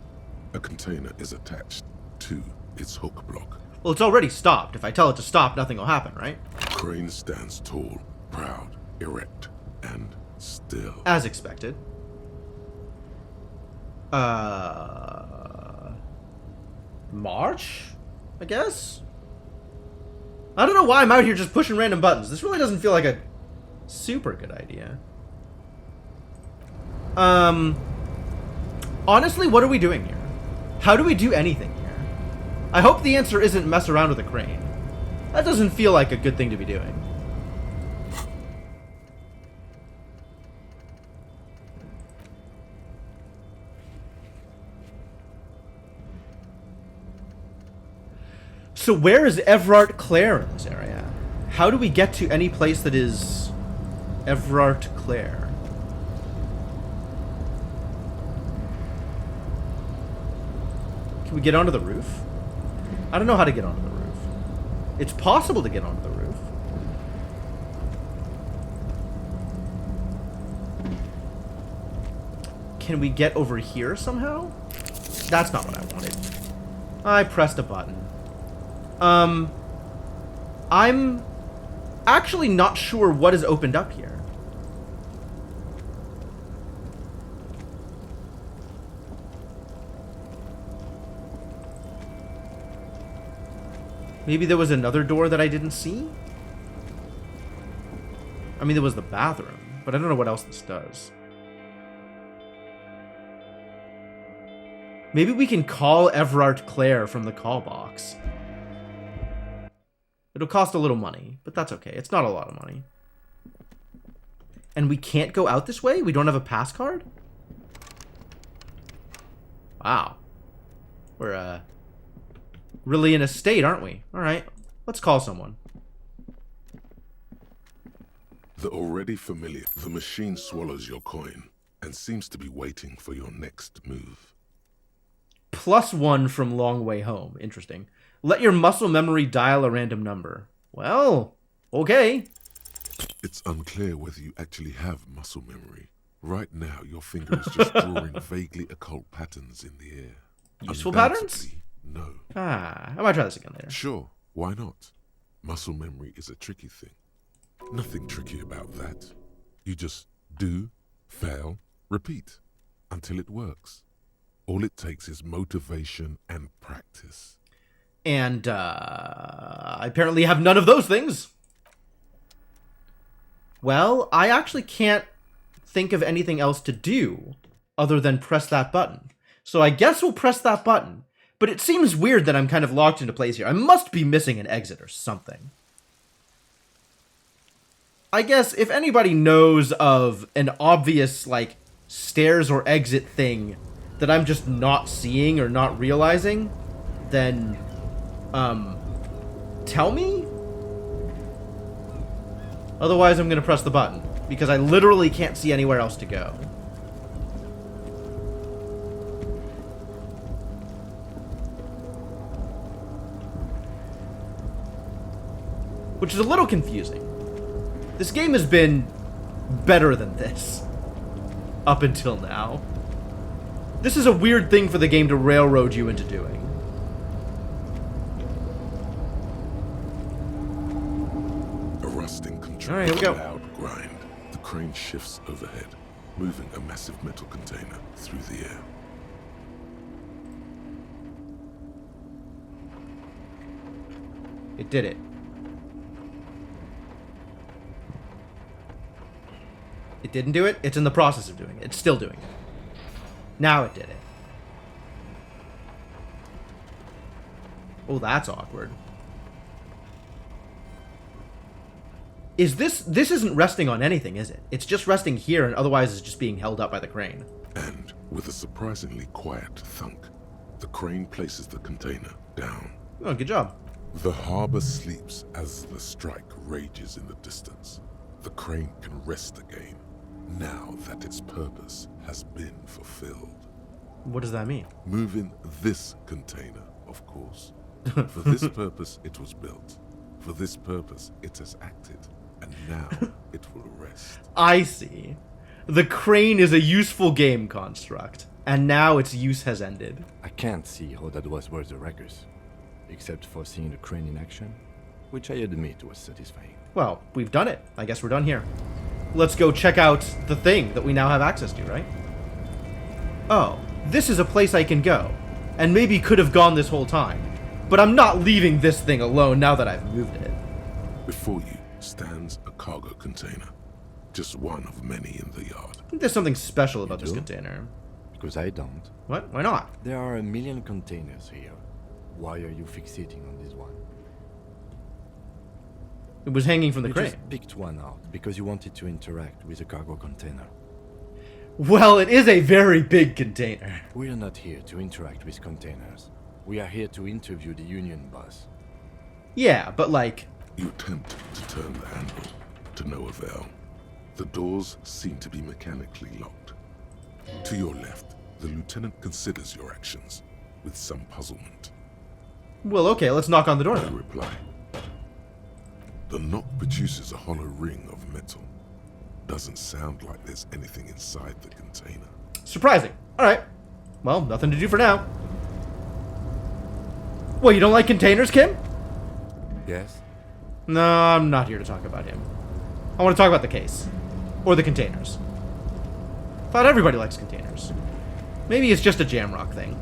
A container is attached to its hook block. Well, it's already stopped. If I tell it to stop, nothing will happen, right? Crane stands tall, proud, erect, and still. As expected. March? I guess? I don't know why I'm out here just pushing random buttons. This really doesn't feel like a super good idea. Honestly, what are we doing here? How do we do anything here? I hope the answer isn't mess around with a crane. That doesn't feel like a good thing to be doing. So where is Evrart Clare in this area? How do we get to any place that is Evrart Clare? Can we get onto the roof? I don't know how to get onto the roof. It's possible to get onto the roof. Can we get over here somehow? That's not what I wanted. I pressed a button. I'm actually not sure what is opened up here. Maybe there was another door that I didn't see? I mean, there was the bathroom, but I don't know what else this does. Maybe we can call Evrart Clare from the call box. It'll cost a little money, but that's okay. It's not a lot of money. And we can't go out this way? We don't have a pass card? Wow. We're, really in a state, aren't we? Alright, let's call someone. The already familiar, the machine swallows your coin and seems to be waiting for your next move. +1 from Long Way Home. Interesting. Let your muscle memory dial a random number. Well, okay. It's unclear whether you actually have muscle memory. Right now, your finger is just drawing vaguely occult patterns in the air. Useful patterns? No. Ah, I might try this again later. Sure, why not? Muscle memory is a tricky thing. Nothing tricky about that. You just do, fail, repeat, until it works. All it takes is motivation and practice. And, I apparently have none of those things. Well, I actually can't think of anything else to do other than press that button. So I guess we'll press that button. But it seems weird that I'm kind of locked into place here. I must be missing an exit or something. I guess if anybody knows of an obvious, like, stairs or exit thing that I'm just not seeing or not realizing, then, tell me? Otherwise, I'm gonna press the button, because I literally can't see anywhere else to go. which is a little confusing. This game has been better than this up until now. This is a weird thing for the game to railroad you into doing. A rusting control. All right, here we go. Loud grind. The crane shifts overhead, moving a massive metal container through the air. It did it. It didn't do it. It's in the process of doing it. It's still doing it. Now it did it. Oh, that's awkward. Is this isn't resting on anything, is it? It's just resting here and otherwise it's just being held up by the crane. And with a surprisingly quiet thunk, the crane places the container down. Oh, good job. The harbor sleeps as the strike rages in the distance. The crane can rest again, now that its purpose has been fulfilled. What does that mean? Moving this container, of course. For this purpose it was built. For this purpose it has acted. And now it will rest. I see. The crane is a useful game construct, and now its use has ended. I can't see how that was worth the records, except for seeing the crane in action, which I admit was satisfying. Well, we've done it. I guess we're done here. Let's go check out the thing that we now have access to, right? Oh, this is a place I can go, and maybe could have gone this whole time. But I'm not leaving this thing alone now that I've moved it. Before you stands a cargo container, just one of many in the yard. I think there's something special about this container. Because I don't. What? Why not? There are a million containers here. Why are you fixating on this one? It was hanging from the crane. You just picked one out because you wanted to interact with a cargo container. Well, it is a very big container. We are not here to interact with containers. We are here to interview the Union boss. Yeah, but like... You attempt to turn the handle, to no avail. The doors seem to be mechanically locked. To your left, the lieutenant considers your actions with some puzzlement. Well, okay, let's knock on the door No then. reply. The knock produces a hollow ring of metal. Doesn't sound like there's anything inside the container. Surprising. Alright. Well, nothing to do for now. What, you don't like containers, Kim? Yes? No, I'm not here to talk about him. I want to talk about the case. Or the containers. Thought everybody likes containers. Maybe it's just a Jamrock thing.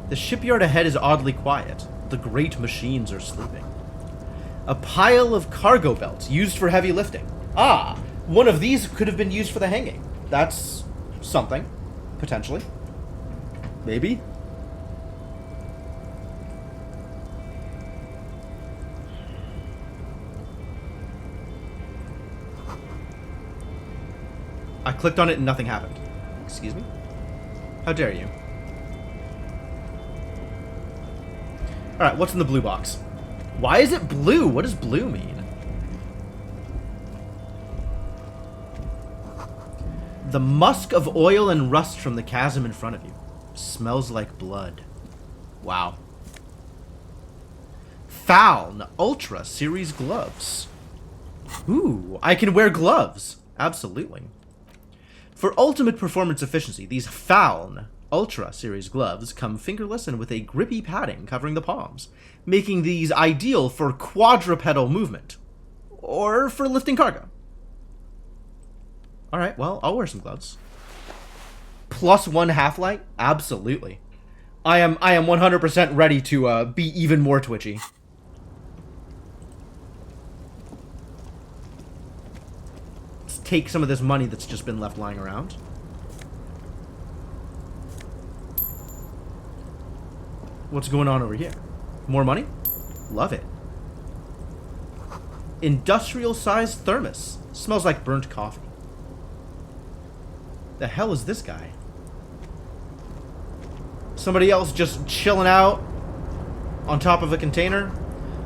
The shipyard ahead is oddly quiet. The great machines are sleeping. A pile of cargo belts used for heavy lifting. Ah, one of these could have been used for the hanging. That's something, potentially. Maybe. I clicked on it and nothing happened. Excuse me? How dare you? Alright, what's in the blue box? Why is it blue? What does blue mean? The musk of oil and rust from the chasm in front of you. Smells like blood. Wow. Faln Ultra Series gloves. Ooh, I can wear gloves. Absolutely. For ultimate performance efficiency, these Faln Ultra Series gloves come fingerless and with a grippy padding covering the palms, making these ideal for quadrupedal movement. Or for lifting cargo. Alright, well, I'll wear some gloves. +1 half-light? Absolutely. I am 100% ready to be even more twitchy. Let's take some of this money that's just been left lying around. What's going on over here? More money? Love it. Industrial-sized thermos. Smells like burnt coffee. The hell is this guy? Somebody else just chilling out on top of a container?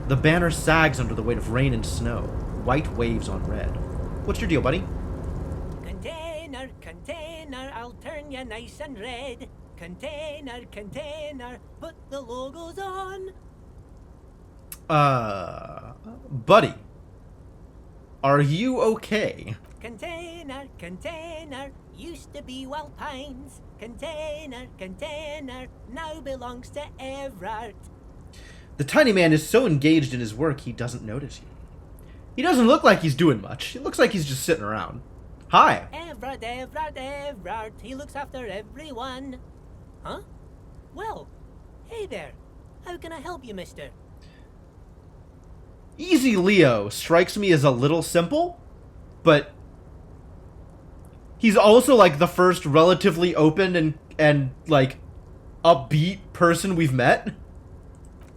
The banner sags under the weight of rain and snow. White waves on red. What's your deal, buddy? Container, container, I'll turn you nice and red. Container, container, put the logos on. Buddy, are you okay? Container, container, used to be Wild Pines. Container, container, now belongs to Everard. The tiny man is so engaged in his work he doesn't notice you. He doesn't look like he's doing much. It looks like he's just sitting around. Hi. Everard, Everard, Everard, he looks after everyone. Huh? Well, hey there. How can I help you, mister? Easy Leo strikes me as a little simple, but he's also like the first relatively open and like upbeat person we've met.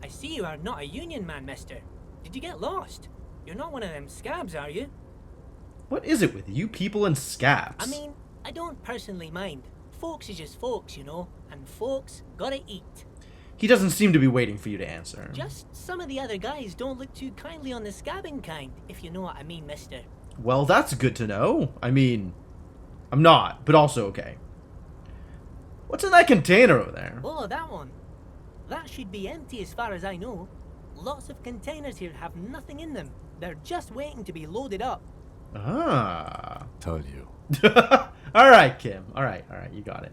I see you are not a union man, mister. Did you get lost? You're not one of them scabs, are you? What is it with you people and scabs? I mean, I don't personally mind. Folks is just folks, you know, and folks gotta eat. He doesn't seem to be waiting for you to answer. Just some of the other guys don't look too kindly on the scabbing kind, if you know what I mean, mister. Well, that's good to know. I mean, I'm not, but also okay. What's in that container over there? Oh, that one. That should be empty as far as I know. Lots of containers here have nothing in them. They're just waiting to be loaded up. Ah. Told you. Alright, Kim. Alright, you got it.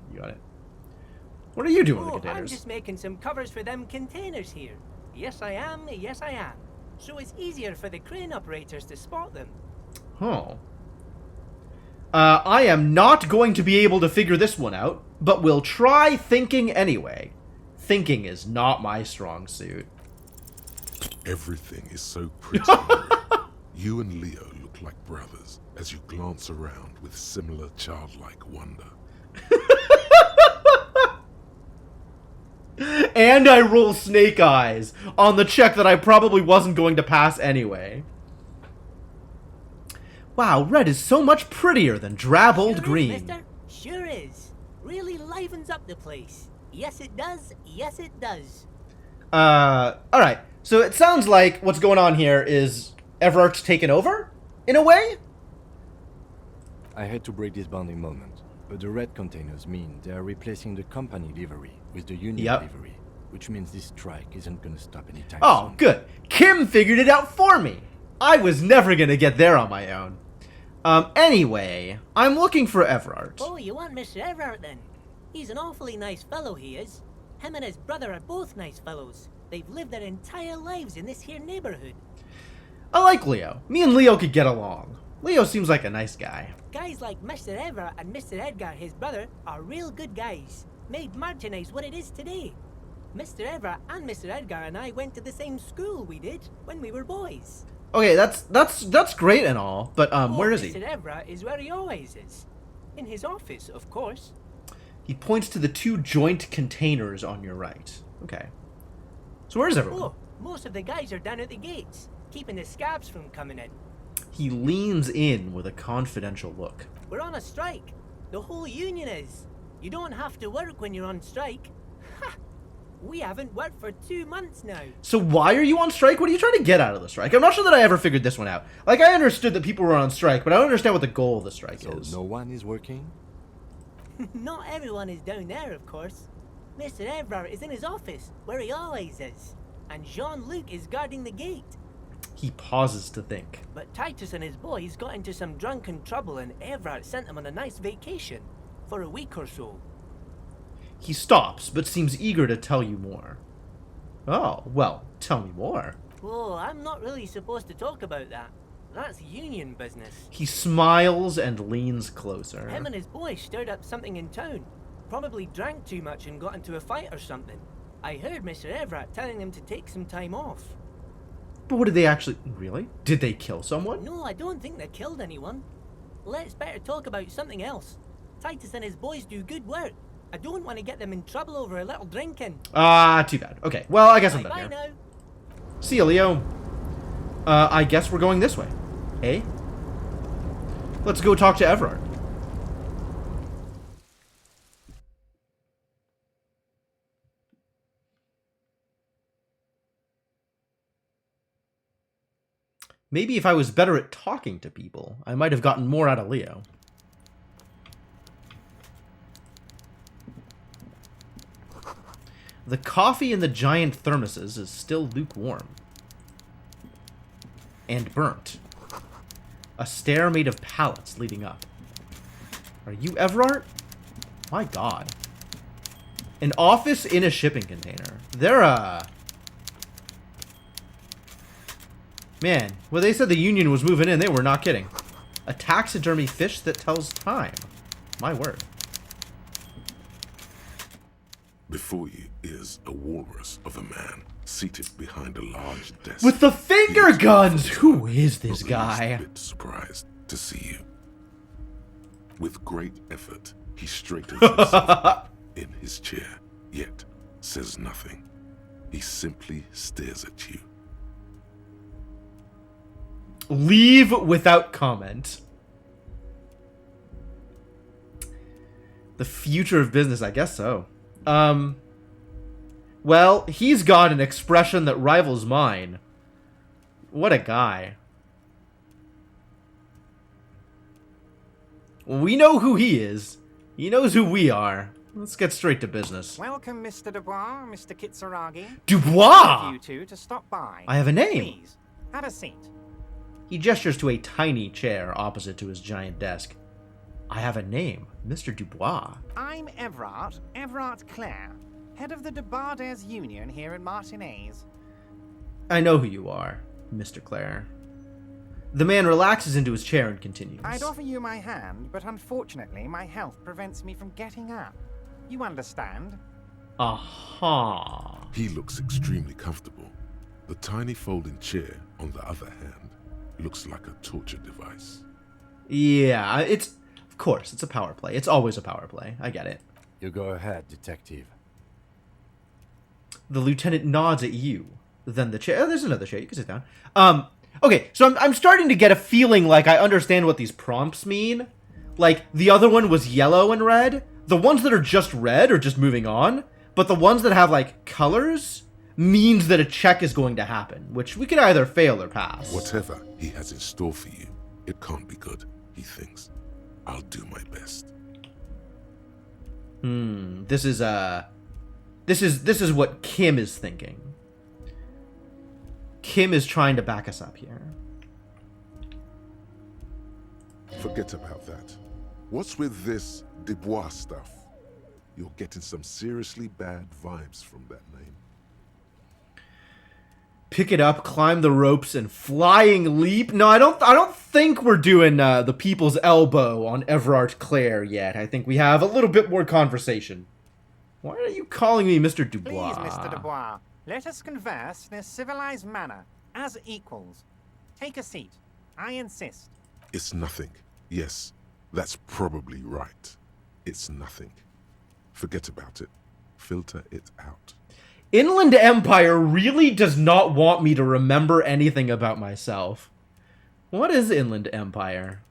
What are you doing with the I'm containers? just making some covers for them containers here. Yes, I am. Yes, I am. So it's easier for the crane operators to spot them. Oh. I am not going to be able to figure this one out, but we'll try thinking anyway. Thinking is not my strong suit. Everything is so pretty. You and Leo look like brothers as you glance around with similar childlike wonder. And I roll snake eyes on the check that I probably wasn't going to pass anyway. Wow, red is so much prettier than drab old green. Mister? Sure is. Really livens up the place. Yes, it does. Yes, it does. Alright. So it sounds like what's going on here is Everart's taken over? In a way? I had to break this bonding moment, but the red containers mean they are replacing the company livery with the union livery, which means this strike isn't gonna stop anytime soon. Oh, good. Kim figured it out for me. I was never gonna get there on my own. Anyway, I'm looking for Everard. Oh, you want Mr. Everard then? He's an awfully nice fellow, he is. Him and his brother are both nice fellows. They've lived their entire lives in this here neighborhood. I like Leo. Me and Leo could get along. Leo seems like a nice guy. Guys like Mr. Everard and Mr. Edgar, his brother, are real good guys. Made merchandise what it is today. Mr. Everard and Mr. Edgar and I went to the same school we did when we were boys. Okay, that's great and all, but where is he? Mr. Everard is where he always is. In his office, of course. He points to the two joint containers on your right. Okay. So where's everyone? Oh, most of the guys are down at the gates, keeping the scabs from coming in. He leans in with a confidential look. We're on a strike. The whole union is. You don't have to work when you're on strike. Ha! We haven't worked for 2 months now. So why are you on strike? What are you trying to get out of the strike? I'm not sure that I ever figured this one out. Like, I understood that people were on strike, but I don't understand what the goal of the strike is. So no one is working? Not everyone is down there, of course. Mr. Everard is in his office, where he always is. And Jean-Luc is guarding the gate. He pauses to think. But Titus and his boys got into some drunken trouble and Everard sent them on a nice vacation. For a week or so. He stops, but seems eager to tell you more. Oh, well, tell me more. Oh, I'm not really supposed to talk about that. That's union business. He smiles and leans closer. Him and his boys stirred up something in town. Probably drank too much and got into a fight or something. I heard Mr. Everett telling them to take some time off. But what did they actually... Really? Did they kill someone? No, I don't think they killed anyone. Let's better talk about something else. Titus and his boys do good work. I don't want to get them in trouble over a little drinking. Too bad. Okay, well, I guess I'm done Bye here. now. See you, Leo. I guess we're going this way. Eh? Let's go talk to Everard. Maybe if I was better at talking to people, I might have gotten more out of Leo. The coffee in the giant thermoses is still lukewarm. And burnt. A stair made of pallets leading up. Are you Everard? My god. An office in a shipping container. They're, Man, when they said the Union was moving in, they were not kidding. A taxidermy fish that tells time. My word. Before you is a walrus of a man seated behind a large desk. With the finger guns! Who is this guy? A bit surprised to see you. With great effort, he straightens himself in his chair, yet says nothing. He simply stares at you. Leave without comment. The future of business, I guess so. Well, he's got an expression that rivals mine. What a guy. We know who he is. He knows who we are. Let's get straight to business. Welcome, Mr. Dubois, Mr. Kitsuragi. Dubois! You two to stop by. I have a name. Please, have a seat. He gestures to a tiny chair opposite to his giant desk. I have a name, Mr. Dubois. I'm Everard Clare, head of the Debarders Union here in Martinez. I know who you are, Mr. Clare. The man relaxes into his chair and continues. I'd offer you my hand, but unfortunately my health prevents me from getting up. You understand? Aha. He looks extremely comfortable. The tiny folding chair, on the other hand, looks like a torture device. Yeah, of course, it's a power play. It's always a power play. I get it. You go ahead, detective. The lieutenant nods at you. Then the chair. Oh, there's another chair. You can sit down. Okay, so I'm starting to get a feeling like I understand what these prompts mean. Like, the other one was yellow and red. The ones that are just red are just moving on. But the ones that have, like, colors means that a check is going to happen, which we could either fail or pass. Whatever he has in store for you, it can't be good, he thinks. I'll do my best. This is what Kim is thinking. Kim is trying to back us up here. Forget about that. What's with this Dubois stuff? You're getting some seriously bad vibes from that name. Pick it up, climb the ropes, and flying leap. No, I don't think we're doing the people's elbow on Everard Clare yet. I think we have a little bit more conversation. Why are you calling me Mr. Dubois? Please, Mr. Dubois, let us converse in a civilized manner, as equals. Take a seat. I insist. It's nothing. Yes, that's probably right. It's nothing. Forget about it. Filter it out. Inland Empire really does not want me to remember anything about myself. What is Inland Empire?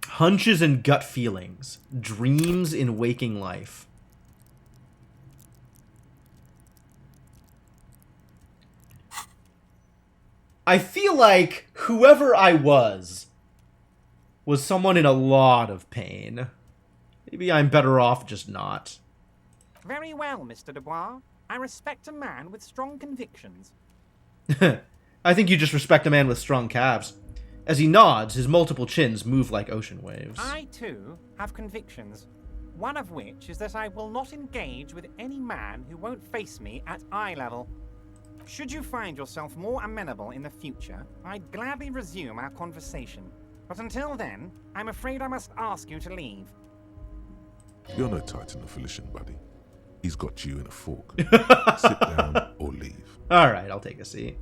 Hunches and gut feelings. Dreams in waking life. I feel like whoever I was someone in a lot of pain. Maybe I'm better off just not. Very well, Mr. Dubois. I respect a man with strong convictions. I think you just respect a man with strong calves. As he nods, his multiple chins move like ocean waves. I, too, have convictions. One of which is that I will not engage with any man who won't face me at eye level. Should you find yourself more amenable in the future, I'd gladly resume our conversation. But until then, I'm afraid I must ask you to leave. You're no Titan of Elysium, buddy. He's got you in a fork. Sit down or leave. All right, I'll take a seat.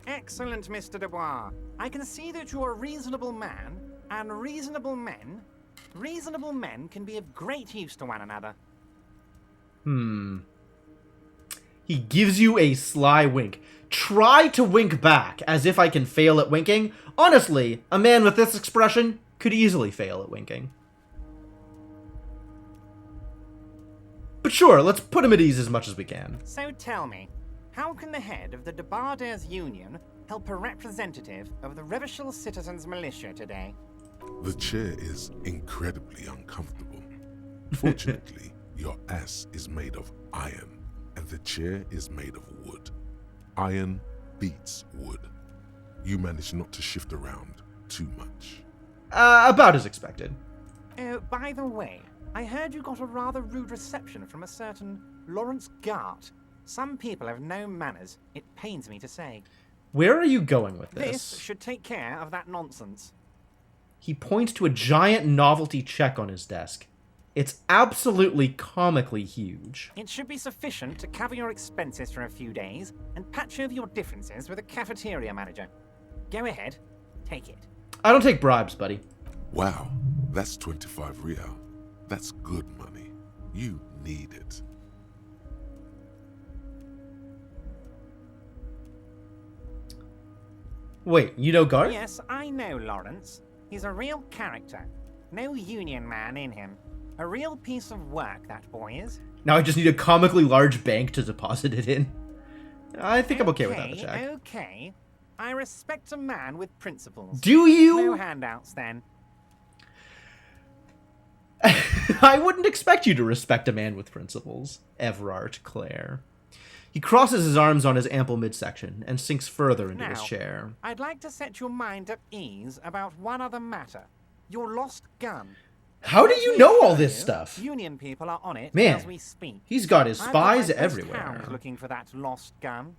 Excellent, Mr. Dubois. I can see that you're a reasonable man, and reasonable men can be of great use to one another. He gives you a sly wink. Try to wink back, as if I can fail at winking. Honestly, a man with this expression could easily fail at winking. But sure, let's put him at ease as much as we can. So tell me, how can the head of the Debarders Union help a representative of the Revachol Citizens Militia today? The chair is incredibly uncomfortable. Fortunately, Your ass is made of iron, and the chair is made of wood. Iron beats wood. You manage not to shift around too much. About as expected. Oh, by the way, I heard you got a rather rude reception from a certain Lawrence Gart. Some people have no manners, it pains me to say. Where are you going with this? This should take care of that nonsense. He points to a giant novelty check on his desk. It's absolutely comically huge. It should be sufficient to cover your expenses for a few days and patch over your differences with a cafeteria manager. Go ahead, take it. I don't take bribes, buddy. Wow, that's 25 real. That's good money. You need it. Wait, you know Garth? Yes, I know Lawrence. He's a real character. No union man in him. A real piece of work, that boy is. Now I just need a comically large bank to deposit it in. I think I'm okay without the check. Okay. I respect a man with principles. Do you? No handouts, then. I wouldn't expect you to respect a man with principles, Everard Clare. He crosses his arms on his ample midsection and sinks further into his chair. I'd like to set your mind at ease about one other matter. Your lost gun. How do you know all this stuff? Union people are on it Man, as we speak. he's got his I've got spies my first everywhere. hound looking for that lost gun.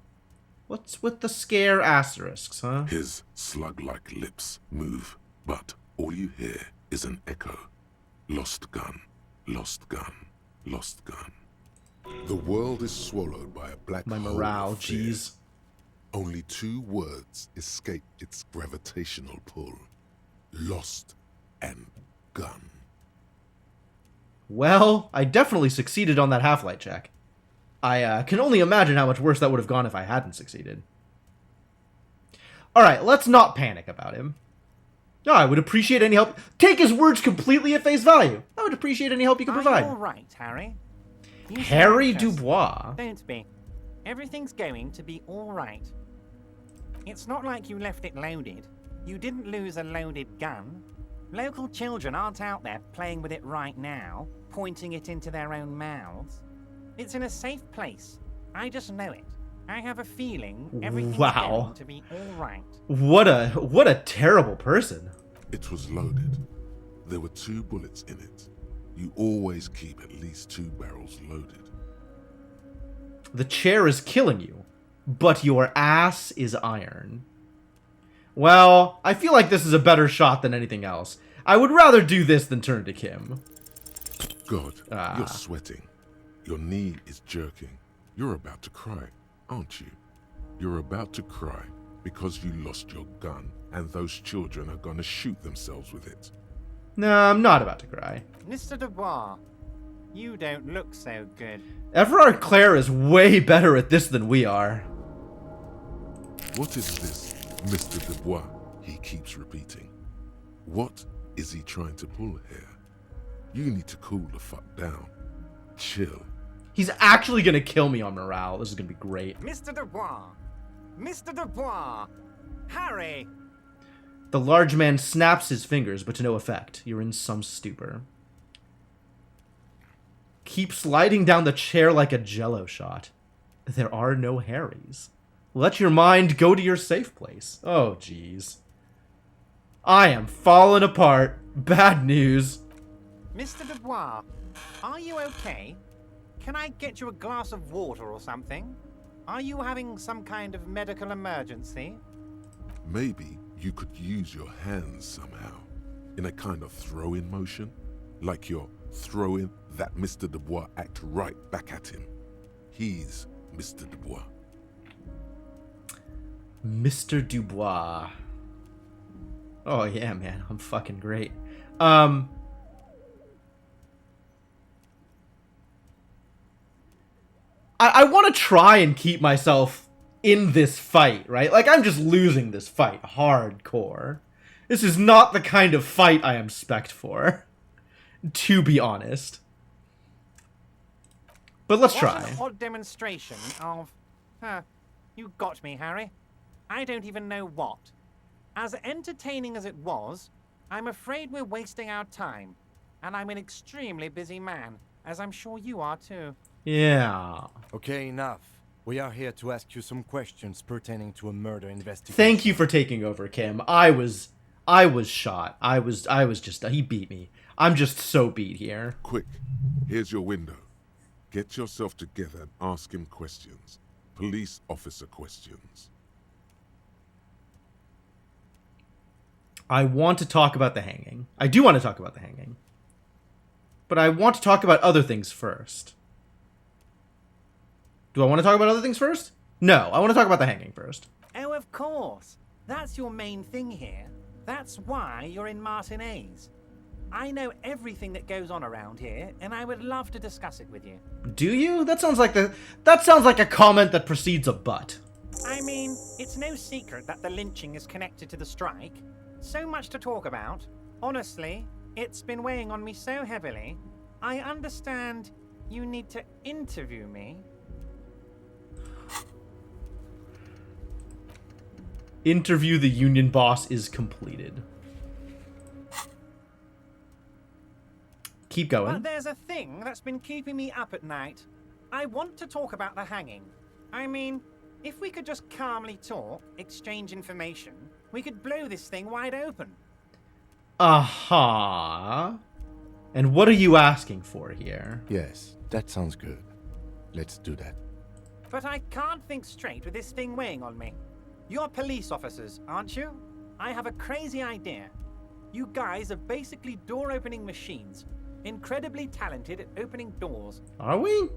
What's with the scare asterisks, huh? His slug-like lips move, but all you hear is an echo. Lost gun, lost gun, lost gun. The world is swallowed by a black My hole morale, of fear. jeez. Only 2 words escape its gravitational pull. Lost and gun. Well, I definitely succeeded on that half-light check. I can only imagine how much worse that would have gone if I hadn't succeeded. Alright, let's not panic about him. No, I would appreciate any help. Take his words completely at face value. I would appreciate any help you can provide. All right, Harry. You Harry sound anxious. Dubois. Don't be. Everything's going to be all right. It's not like you left it loaded. You didn't lose a loaded gun. Local children aren't out there playing with it right now, pointing it into their own mouths. It's in a safe place. I just know it. I have a feeling everything's going to be all right. What a terrible person. It was loaded. There were 2 bullets in it. You always keep at least 2 barrels loaded. The chair is killing you, but your ass is iron. Well, I feel like this is a better shot than anything else. I would rather do this than turn to Kim. God, you're sweating. Your knee is jerking. You're about to cry, aren't you? You're about to cry because you lost your gun and those children are gonna shoot themselves with it. No, I'm not about to cry. Mr. Dubois, you don't look so good. Everard Clare is way better at this than we are. What is this, Mr. Dubois? He keeps repeating. What is he trying to pull here? You need to cool the fuck down. Chill. He's actually gonna kill me on morale. This is gonna be great. Mr. Dubois! Mr. Dubois! Harry! The large man snaps his fingers, but to no effect. You're in some stupor. Keep sliding down the chair like a jello shot. There are no Harrys. Let your mind go to your safe place. Oh, jeez. I am falling apart. Bad news. Mr. Dubois, are you okay? Can I get you a glass of water or something? Are you having some kind of medical emergency? Maybe you could use your hands somehow, in a kind of throw-in motion, like you're throwing that Mr. Dubois act right back at him. He's Mr. Dubois. Mr. Dubois. Oh yeah, man, I'm fucking great. I want to try and keep myself in this fight, right? Like, I'm just losing this fight hardcore. This is not the kind of fight I am spec'd for, to be honest. But let's try. What an odd demonstration of... you got me, Harry. I don't even know what. As entertaining as it was, I'm afraid we're wasting our time, and I'm an extremely busy man. as I'm sure you are too. Yeah. Okay, enough. We are here to ask you some questions pertaining to a murder investigation. Thank you for taking over, Kim. I was shot. I was just, he beat me. I'm just so beat here. Quick, here's your window. Get yourself together and ask him questions. Police officer questions. I want to talk about the hanging. I do want to talk about the hanging. But I want to talk about other things first. Do I want to talk about other things first? No, I want to talk about the hanging first. Oh, of course. That's your main thing here. That's why you're in Martinez. I know everything that goes on around here, and I would love to discuss it with you. Do you? That sounds like a comment that precedes a but. I mean, it's no secret that the lynching is connected to the strike. So much to talk about. Honestly, it's been weighing on me so heavily. I understand you need to interview me. Interview the union boss is completed. Keep going. But there's a thing that's been keeping me up at night. I want to talk about the hanging. I mean, if we could just calmly talk, exchange information, we could blow this thing wide open. Aha. And what are you asking for here? Yes, that sounds good. Let's do that. But I can't think straight with this thing weighing on me. You're police officers, aren't you? I have a crazy idea. You guys are basically door-opening machines. Incredibly talented at opening doors. Are we?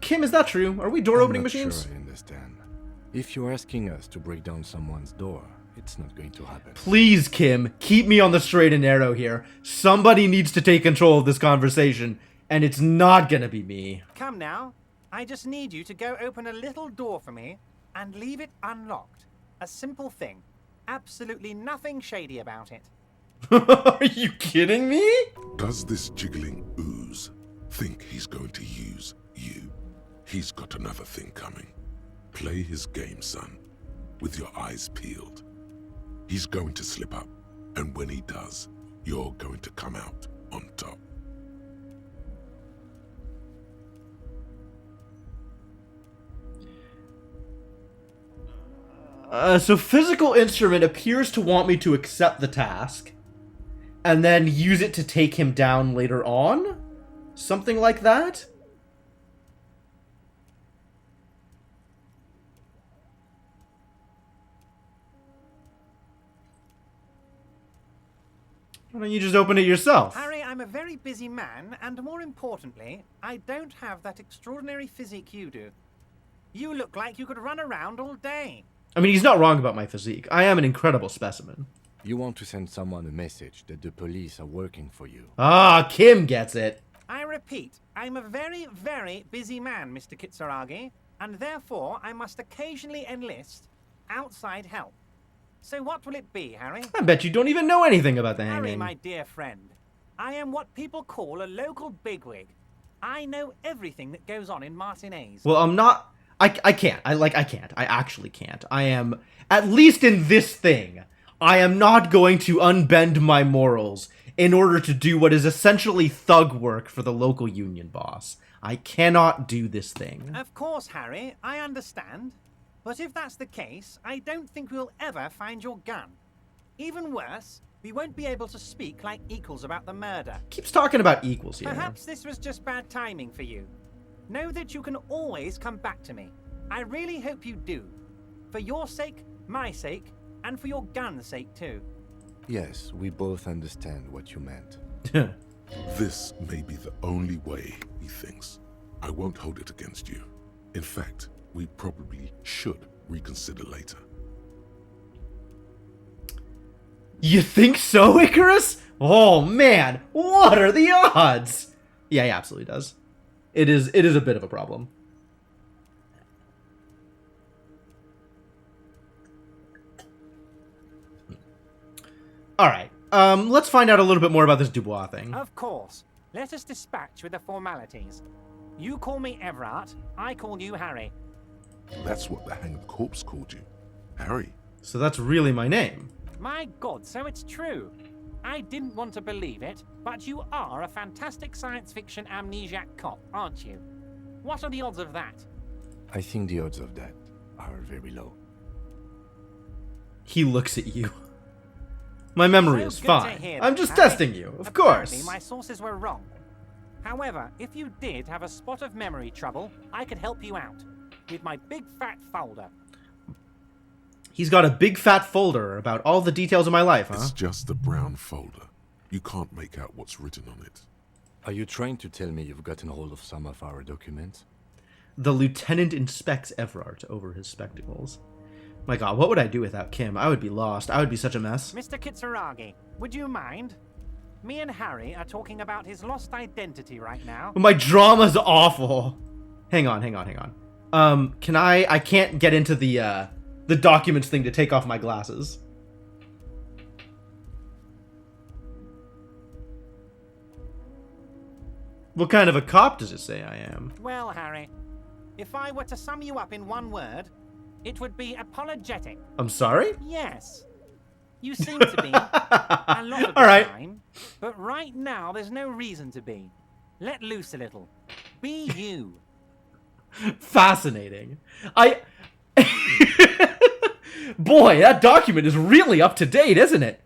Kim, is that true? Are we door-opening machines? Sure I understand. If you're asking us to break down someone's door, it's not going to happen. Please, Kim, keep me on the straight and narrow here. Somebody needs to take control of this conversation, and it's not gonna be me. Come now. I just need you to go open a little door for me and leave it unlocked. A simple thing. Absolutely nothing shady about it. Are you kidding me? Does this jiggling ooze think he's going to use you? He's got another thing coming. Play his game, son, with your eyes peeled. He's going to slip up, and when he does, you're going to come out on top. So Physical Instrument appears to want me to accept the task, and then use it to take him down later on? Something like that? Why don't you just open it yourself? Harry, I'm a very busy man, and more importantly, I don't have that extraordinary physique you do. You look like you could run around all day. I mean, he's not wrong about my physique. I am an incredible specimen. You want to send someone a message that the police are working for you. Ah, Kim gets it. I repeat, I'm a very, very busy man, Mr. Kitsuragi, and therefore I must occasionally enlist outside help. So what will it be, Harry? I bet you don't even know anything about the hanging. Harry, my dear friend, I am what people call a local bigwig. I know everything that goes on in Martinez. Well, I'm not... I can't. I can't. I actually can't. I am... At least in this thing, I am not going to unbend my morals in order to do what is essentially thug work for the local union boss. I cannot do this thing. Of course, Harry, I understand. But if that's the case, I don't think we'll ever find your gun. Even worse, we won't be able to speak like equals about the murder. Keeps talking about equals here. Perhaps this was just bad timing for you. Know that you can always come back to me. I really hope you do. For your sake, my sake, and for your gun's sake too. Yes, we both understand what you meant. This may be the only way, he thinks. I won't hold it against you. In fact, we probably should reconsider later. You think so, Icarus? Oh man, what are the odds? Yeah, he absolutely does. It is a bit of a problem. Alright, let's find out a little bit more about this Dubois thing. Of course. Let us dispatch with the formalities. You call me Everard, I call you Harry. That's what the hanged corpse called you. Harry. So that's really my name. My God, so it's true. I didn't want to believe it, but you are a fantastic science fiction amnesiac cop, aren't you? What are the odds of that? I think the odds of that are very low. He looks at you. My memory So is good to fine. hear I'm that, just Harry. testing you, of Apparently, course. my sources were wrong. However, if you did have a spot of memory trouble, I could help you out with my big fat folder. He's got a big fat folder about all the details of my life, huh? It's just a brown folder. You can't make out what's written on it. Are you trying to tell me you've gotten hold of some of our documents? The lieutenant inspects Everard over his spectacles. My god, what would I do without Kim? I would be lost. I would be such a mess. Mr. Kitsuragi, would you mind? Me and Harry are talking about his lost identity right now. My drama's awful. Hang on. Can I can't get into the documents thing to take off my glasses. What kind of a cop does it say I am? Well, Harry, if I were to sum you up in one word, it would be apologetic. I'm sorry? Yes. You seem to be a lot of the All right. time, but right now there's no reason to be. Let loose a little. Be you. Fascinating. Boy, that document is really up to date, isn't it?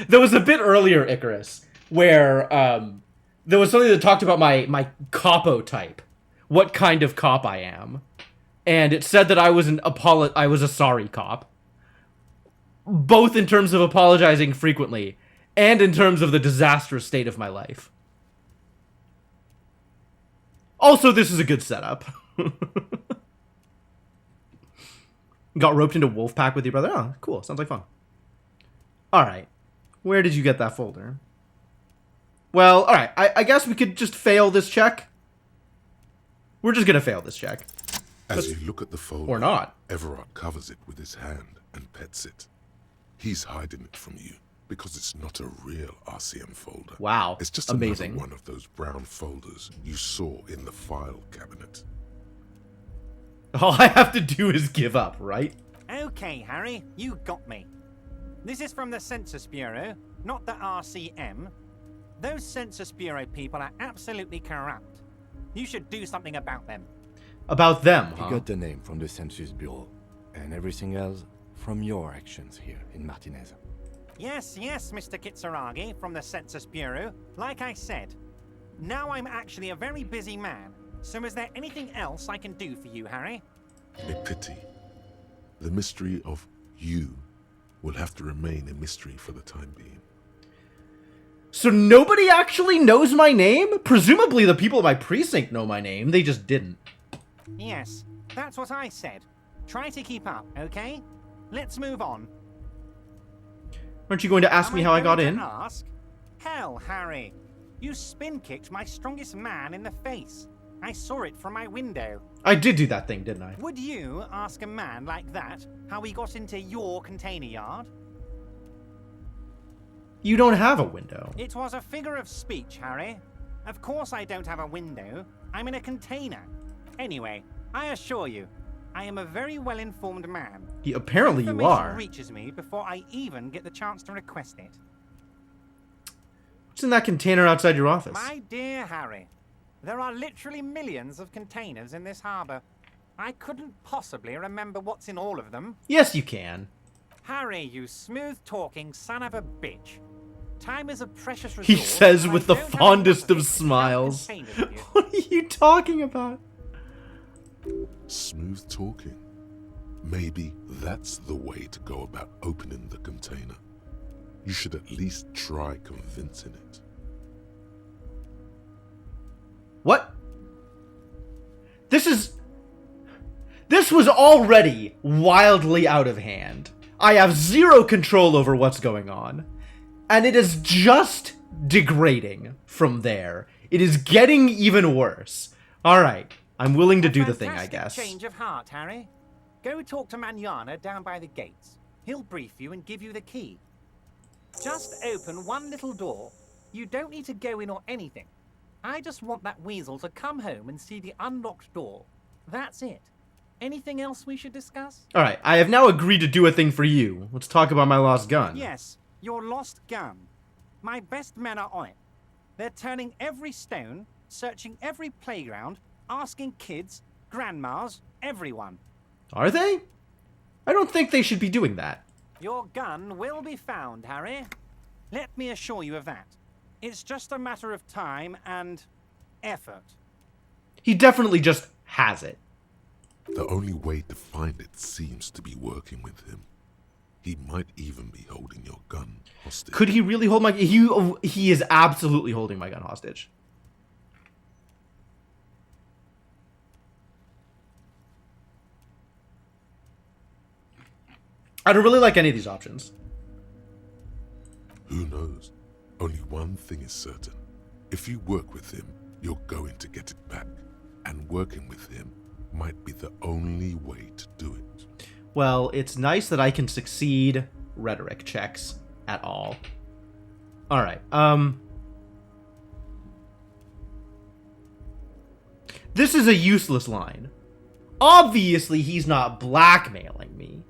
There was a bit earlier, Icarus, where there was something that talked about my capo type, what kind of cop I am, and it said that I was a sorry cop, both in terms of apologizing frequently and in terms of the disastrous state of my life. Also, this is a good setup. Got roped into Wolfpack with your brother? Oh, cool. Sounds like fun. Alright. Where did you get that folder? Well, alright. I guess we could just fail this check. We're just gonna fail this check. As you look at the folder, or not. Everard covers it with his hand and pets it. He's hiding it from you because it's not a real RCM folder. Wow. It's just amazing. another one of those brown folders you saw in the file cabinet. All I have to do is give up, right? Okay, Harry, you got me. This is from the Census Bureau, not the RCM. Those Census Bureau people are absolutely corrupt. You should do something about them. About them, huh? You got the name from the Census Bureau, and everything else from your actions here in Martinez. Yes, Mr. Kitsuragi from the Census Bureau. Like I said, now I'm actually a very busy man. So is there anything else I can do for you, Harry? A pity. The mystery of you will have to remain a mystery for the time being. So nobody actually knows my name? Presumably the people at my precinct know my name. They just didn't. Yes, that's what I said. Try to keep up, okay? Let's move on. Aren't you going to ask me how I got in? Ask? Hell, Harry. You spin-kicked my strongest man in the face. I saw it from my window. I did do that thing, didn't I? Would you ask a man like that how he got into your container yard? You don't have a window. It was a figure of speech, Harry. Of course I don't have a window. I'm in a container. Anyway, I assure you, I am a very well-informed man. Apparently you Information are. reaches me before I even get the chance to request it. What's in that container outside your office? My dear Harry, there are literally millions of containers in this harbor. I couldn't possibly remember what's in all of them. Yes, you can. Harry, you smooth-talking son of a bitch. Time is a precious resource. He says with the I don't have fondest enough of smiles. containers with you. What are you talking about? Smooth talking. Maybe that's the way to go about opening the container. You should at least try convincing it. What? This was already wildly out of hand. I have zero control over what's going on. And it is just degrading from there. It is getting even worse. Alright, I'm willing to do the thing, I guess. Change of heart, Harry. Go talk to Manana down by the gates. He'll brief you and give you the key. Just open one little door. You don't need to go in or anything. I just want that weasel to come home and see the unlocked door. That's it. Anything else we should discuss? Alright, I have now agreed to do a thing for you. Let's talk about my lost gun. Yes, your lost gun. My best men are on it. They're turning every stone, searching every playground, asking kids, grandmas, everyone. Are they? I don't think they should be doing that. Your gun will be found, Harry. Let me assure you of that. It's just a matter of time and effort. He definitely just has it. The only way to find it seems to be working with him. He might even be holding your gun hostage. Could he really hold my... He is absolutely holding my gun hostage. I don't really like any of these options. Who knows? Only one thing is certain. If you work with him, you're going to get it back. And working with him might be the only way to do it. Well, it's nice that I can succeed rhetoric checks at all. Alright, this is a useless line. Obviously, he's not blackmailing me,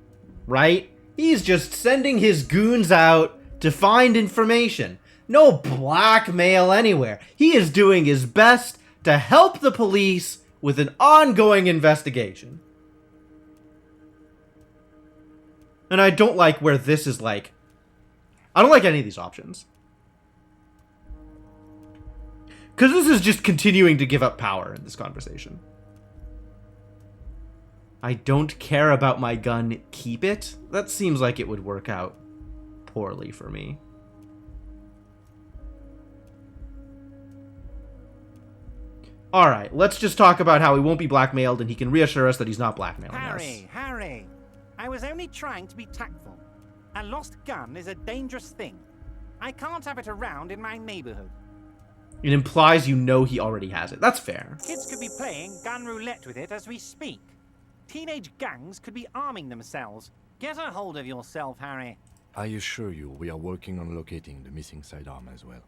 right? He's just sending his goons out to find information. No blackmail anywhere. He is doing his best to help the police with an ongoing investigation. And I don't like where this is like... I don't like any of these options. Because this is just continuing to give up power in this conversation. I don't care about my gun, keep it? That seems like it would work out poorly for me. Alright, let's just talk about how he won't be blackmailed and he can reassure us that he's not blackmailing us. Harry, I was only trying to be tactful. A lost gun is a dangerous thing. I can't have it around in my neighborhood. It implies you know he already has it. That's fair. Kids could be playing gun roulette with it as we speak. Teenage gangs could be arming themselves. Get a hold of yourself, Harry. I assure you, we are working on locating the missing sidearm as well.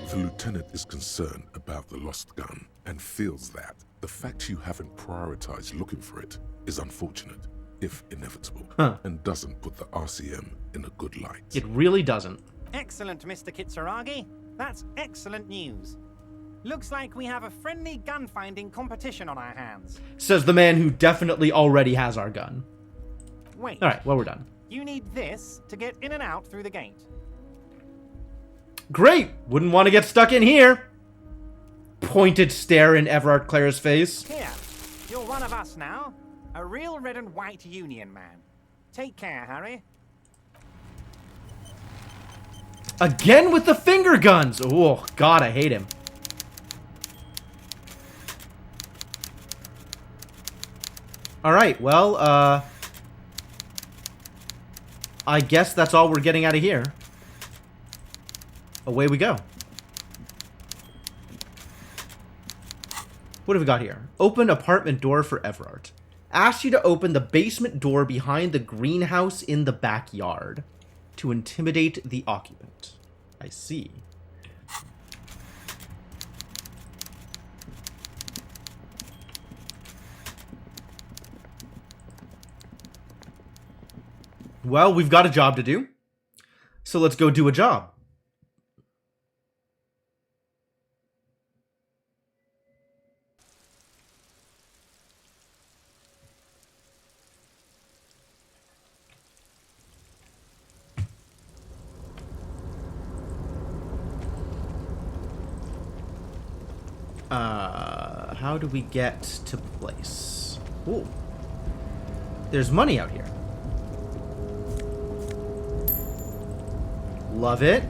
The lieutenant is concerned about the lost gun and feels that the fact you haven't prioritized looking for it is unfortunate, if inevitable, and doesn't put the RCM in a good light. It really doesn't. Excellent, Mr. Kitsuragi. That's excellent news. Looks like we have a friendly gun-finding competition on our hands. Says the man who definitely already has our gun. Wait. Alright, well, we're done. You need this to get in and out through the gate. Great! Wouldn't want to get stuck in here! Pointed stare in Everard Clare's face. Here, you're one of us now. A real red and white Union man. Take care, Harry. Again with the finger guns! Oh, God, I hate him. Alright, well, I guess that's all we're getting out of here. Away we go. What have we got here? Open apartment door for Everard. Ask you to open the basement door behind the greenhouse in the backyard to intimidate the occupant. I see. Well, we've got a job to do. So let's go do a job. How do we get to place? Ooh. There's money out here. Love it.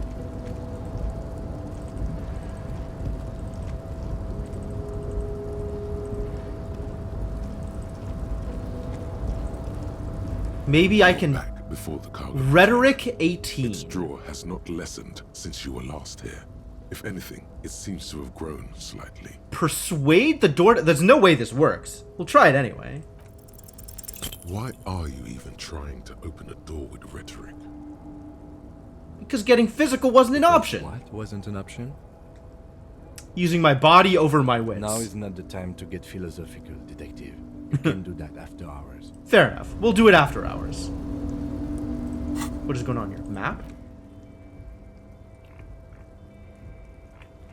Maybe I can... Back before the cargo. Rhetoric 18. Its draw has not lessened since you were last here. If anything, it seems to have grown slightly. Persuade the door... There's no way this works. We'll try it anyway. Why are you even trying to open a door with rhetoric? Because getting physical wasn't an option. What wasn't an option? Using my body over my wits. Now is not the time to get philosophical, detective. We can do that after hours. Fair enough. We'll do it after hours. What is going on here? Map?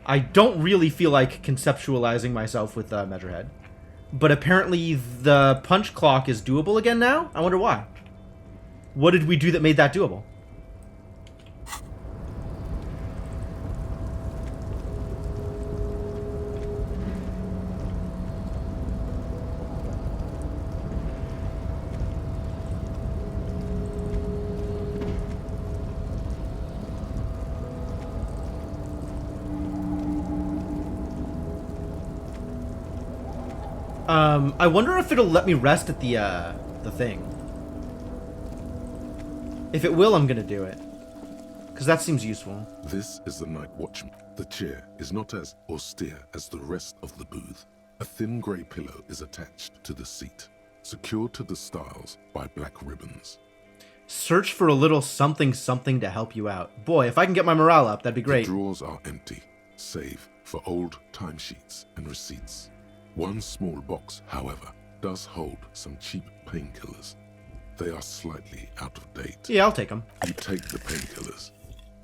I don't really feel like conceptualizing myself with Measurehead. But apparently the punch clock is doable again now? I wonder why. What did we do that made that doable? I wonder if it'll let me rest at the thing. If it will, I'm gonna do it. Because that seems useful. This is the night watchman. The chair is not as austere as the rest of the booth. A thin grey pillow is attached to the seat, secured to the stiles by black ribbons. Search for a little something something to help you out. Boy, if I can get my morale up, that'd be great. The drawers are empty, save for old timesheets and receipts. One small box, however, does hold some cheap painkillers. They are slightly out of date. Yeah, I'll take them. You take the painkillers.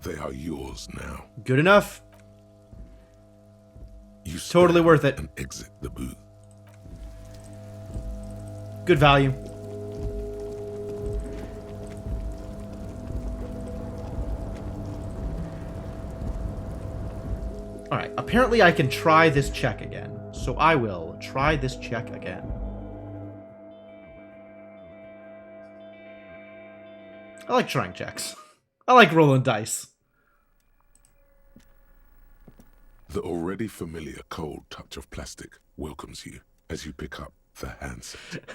They are yours now. Good enough. You totally worth it. And exit the booth. Good value. Alright, apparently I can try this check again. So I will try this check again. I like trying checks. I like rolling dice. The already familiar cold touch of plastic welcomes you as you pick up the handset.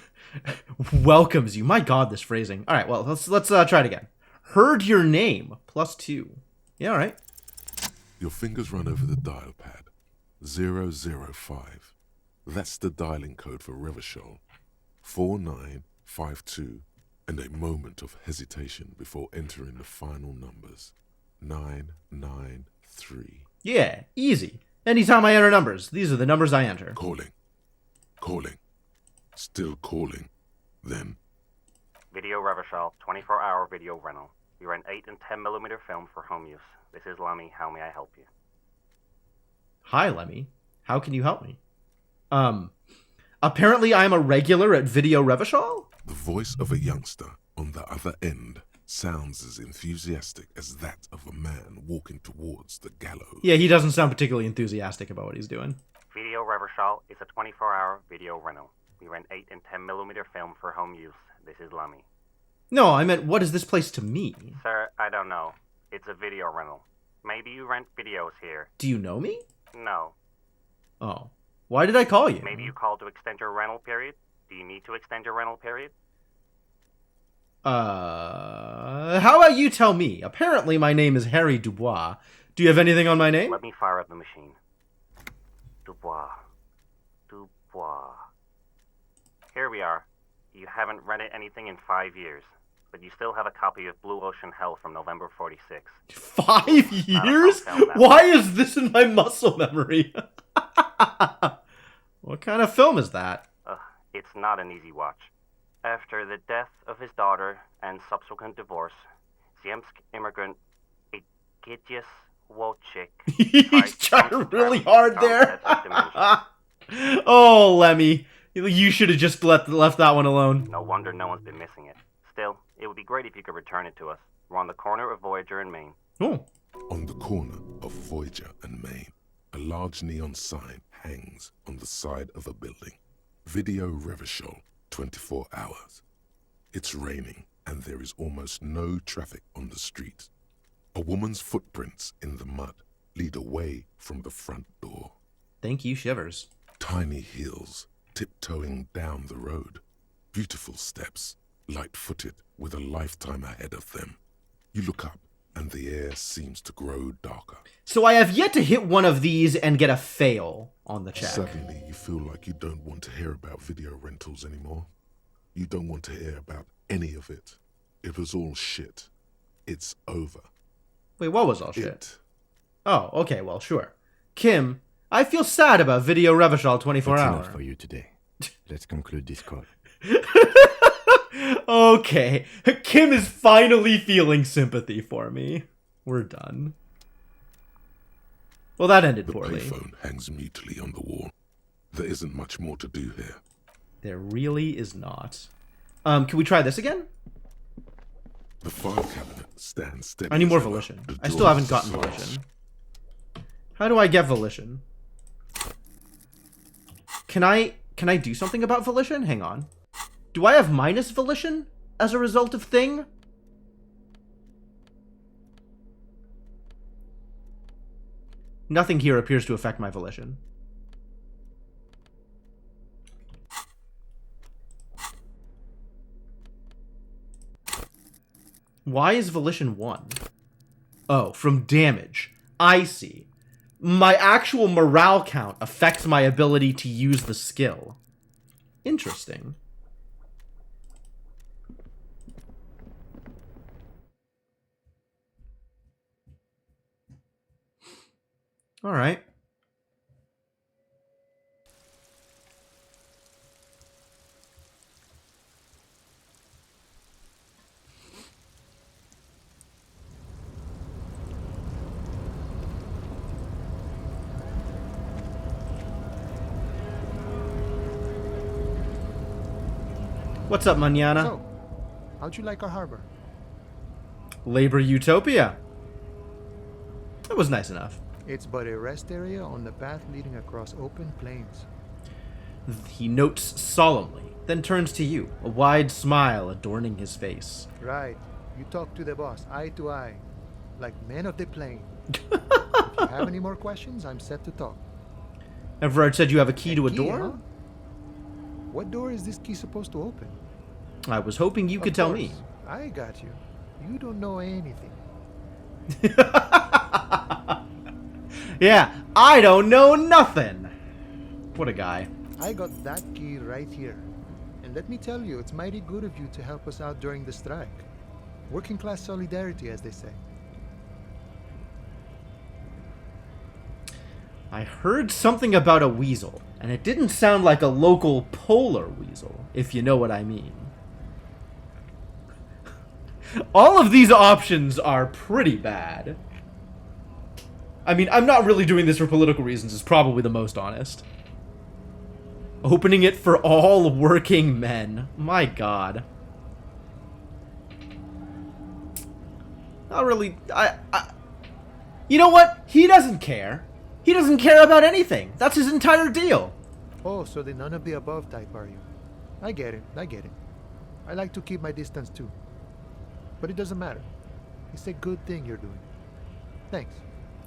Welcomes you. My god, this phrasing. Alright, well, let's try it again. Heard your name. +2. Yeah, alright. Your fingers run over the dial pad. 005. That's the dialing code for Revachol. 4952. And a moment of hesitation before entering the final numbers. 993. Yeah, easy. Anytime I enter numbers, these are the numbers I enter. Calling. Calling. Still calling. Then. Video Revachol, 24-hour video rental. We rent 8 and 10mm film for home use. This is Lemmy. How may I help you? Hi, Lemmy. How can you help me? Apparently I'm a regular at Video Revachol? The voice of a youngster on the other end sounds as enthusiastic as that of a man walking towards the gallows. Yeah, he doesn't sound particularly enthusiastic about what he's doing. Video Revachol is a 24-hour video rental. We rent 8 and 10mm film for home use. This is Lemmy. No, I meant, what is this place to me? Sir, I don't know. It's a video rental. Maybe you rent videos here. Do you know me? No. Oh. Why did I call you? Maybe you called to extend your rental period? Do you need to extend your rental period? How about you tell me? Apparently my name is Harry Dubois. Do you have anything on my name? Let me fire up the machine. Dubois. Dubois. Here we are. You haven't rented anything in 5 years, but you still have a copy of Blue Ocean Hell from November 46. 5 years? Why is this in my muscle memory? What kind of film is that? It's not an easy watch. After the death of his daughter and subsequent divorce, Ziemsk immigrant Egidius Wojcik He's trying really hard there. Oh, Lemmy. You should have just left that one alone. No wonder no one's been missing it. Still, it would be great if you could return it to us. We're on the corner of Voyager and Maine. Oh. On the corner of Voyager and Maine, a large neon sign hangs on the side of a building. Video Revachol, 24 hours. It's raining and there is almost no traffic on the street. A woman's footprints in the mud lead away from the front door. Thank you, Shivers. Tiny heels tiptoeing down the road. Beautiful steps, light-footed with a lifetime ahead of them. You look up and the air seems to grow darker. So I have yet to hit one of these and get a fail on the check. Suddenly you feel like you don't want to hear about video rentals anymore. You don't want to hear about any of it. It was all shit. It's over. Wait, what was all shit? Oh, okay, well, sure. Kim, I feel sad about Video Revachol 24 That's hour. enough for you today. Let's conclude this call. Okay, Kim is finally feeling sympathy for me. We're done. Well, that ended poorly. The payphone hangs mutely on the wall. There isn't much more to do here. There really is not. Can we try this again? The file cabinet stands steady. I need more as ever. volition. The I still door haven't is gotten closed. volition. How do I get volition? Can I do something about volition? Hang on. Do I have minus volition as a result of thing? Nothing here appears to affect my volition. Why is volition 1? Oh, from damage. I see. My actual morale count affects my ability to use the skill. Interesting. All right. What's up, Manana? So, how'd you like our harbor? Labor Utopia. It was nice enough. It's but a rest area on the path leading across open plains. He notes solemnly, then turns to you, a wide smile adorning his face. Right. You talk to the boss, eye to eye, like men of the plain. If you have any more questions, I'm set to talk. Everard said you have a key to a door? Huh? What door is this key supposed to open? I was hoping you could tell me. I got you. You don't know anything. Yeah, I don't know nothing. What a guy. I got that key right here. And let me tell you, it's mighty good of you to help us out during the strike. Working class solidarity, as they say. I heard something about a weasel, and it didn't sound like a local polar weasel, if you know what I mean. All of these options are pretty bad. I mean, I'm not really doing this for political reasons, is probably the most honest. Opening it for all working men. My god. Not really... You know what? He doesn't care. He doesn't care about anything. That's his entire deal. Oh, so the none of the above type are you? I get it, I get it. I like to keep my distance too. But it doesn't matter. It's a good thing you're doing. Thanks.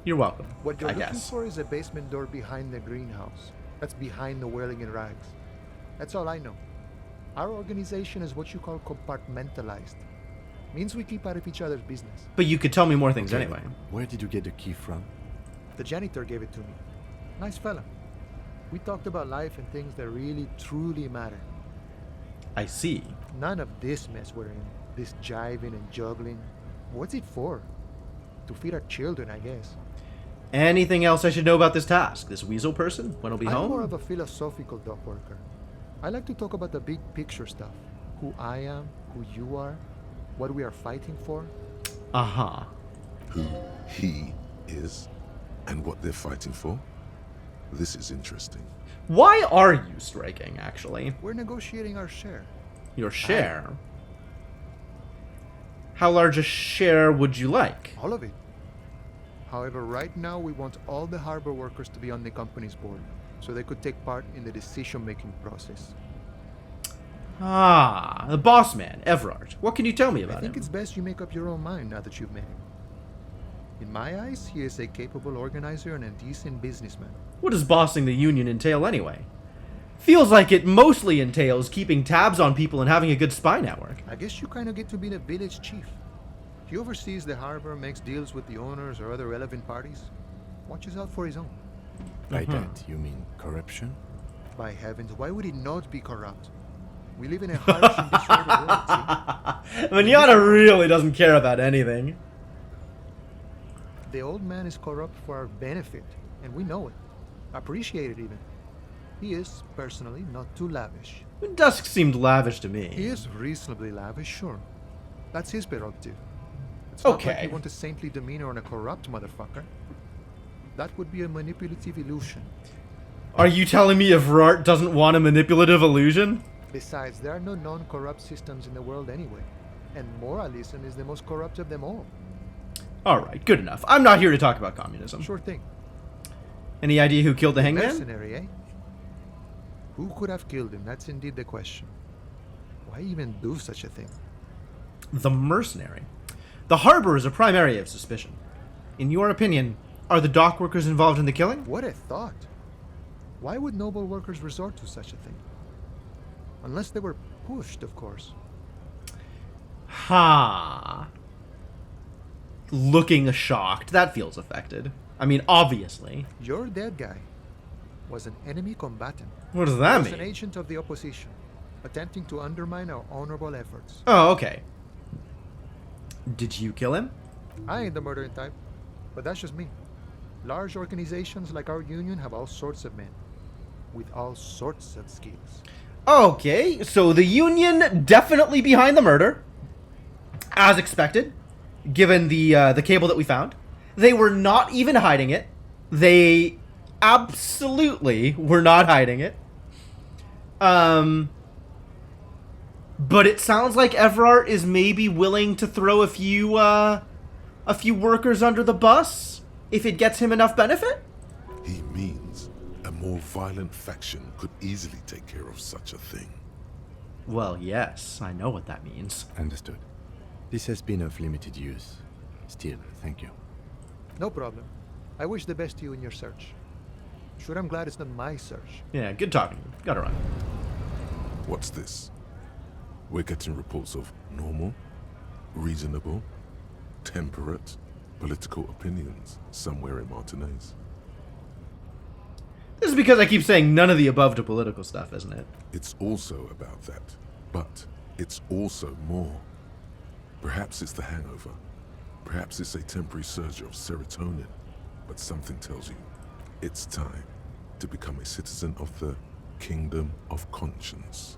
You're welcome, What you're I looking guess. for is a basement door behind the greenhouse. That's behind the whirling in rags. That's all I know. Our organization is what you call compartmentalized. Means we keep out of each other's business. But you could tell me more things anyway. Where did you get the key from? The janitor gave it to me. Nice fella. We talked about life and things that really, truly matter. I see. None of this mess we're in. This jiving and juggling. What's it for? To feed our children, I guess. Anything else I should know about this task? This weasel person? When he'll be I'm home? more of a philosophical dock worker. I like to talk about the big picture stuff. Who I am, who you are, what we are fighting for. Uh-huh. Who he is, and what they're fighting for. This is interesting. Why are you striking, actually? We're negotiating our share. Your share? How large a share would you like? All of it. However, right now we want all the harbor workers to be on the company's board, so they could take part in the decision-making process. Ah, the boss man, Everard. What can you tell me about I think him? it's best you make up your own mind now that you've met him. In my eyes, he is a capable organizer and a decent businessman. What does bossing the union entail anyway? Feels like it mostly entails keeping tabs on people and having a good spy network. I guess you kind of get to be the village chief. He oversees the harbor, makes deals with the owners or other relevant parties, watches out for his own. By that, you mean corruption? By heavens, why would he not be corrupt? We live in a harsh and disordered world, see? Manana really doesn't care about anything. The old man is corrupt for our benefit, and we know it. Appreciate it even. He is, personally, not too lavish. Dusk seemed lavish to me. He is reasonably lavish, sure. That's his prerogative. It's not like Okay. you want a saintly demeanor on a corrupt motherfucker. That would be a manipulative illusion. Are you telling me Everard doesn't want a manipulative illusion? Besides, there are no non-corrupt systems in the world anyway. And moralism is the most corrupt of them all. Alright, good enough. I'm not here to talk about communism. Sure thing. Any idea who killed the hangman? Mercenary, eh? Who could have killed him? That's indeed the question. Why even do such a thing? The mercenary. The harbor is a prime area of suspicion. In your opinion, are the dock workers involved in the killing? What a thought. Why would noble workers resort to such a thing? Unless they were pushed, of course. Ha. Looking shocked. That feels affected. I mean, obviously. Your dead guy was an enemy combatant. What does that He was mean? an agent of the opposition, attempting to undermine our honorable efforts. Oh, okay. Did you kill him? I ain't the murdering type, but that's just me. Large organizations like our union have all sorts of men, with all sorts of skills. Okay, so the Union definitely behind the murder, as expected, given the cable that we found. They were not even hiding it. They absolutely were not hiding it. But it sounds like Everard is maybe willing to throw a few workers under the bus if it gets him enough benefit. He means a more violent faction could easily take care of such a thing. Well, yes, I know what that means. Understood. This has been of limited use. Still, thank you. No problem. I wish the best to you in your search. Sure, I'm glad it's not my search. Yeah, good talking to you. Gotta run. What's this? We're getting reports of normal, reasonable, temperate, political opinions somewhere in Martinez. This is because I keep saying none of the above to political stuff, isn't it? It's also about that, but it's also more. Perhaps it's the hangover. Perhaps it's a temporary surge of serotonin. But something tells you it's time to become a citizen of the Kingdom of Conscience.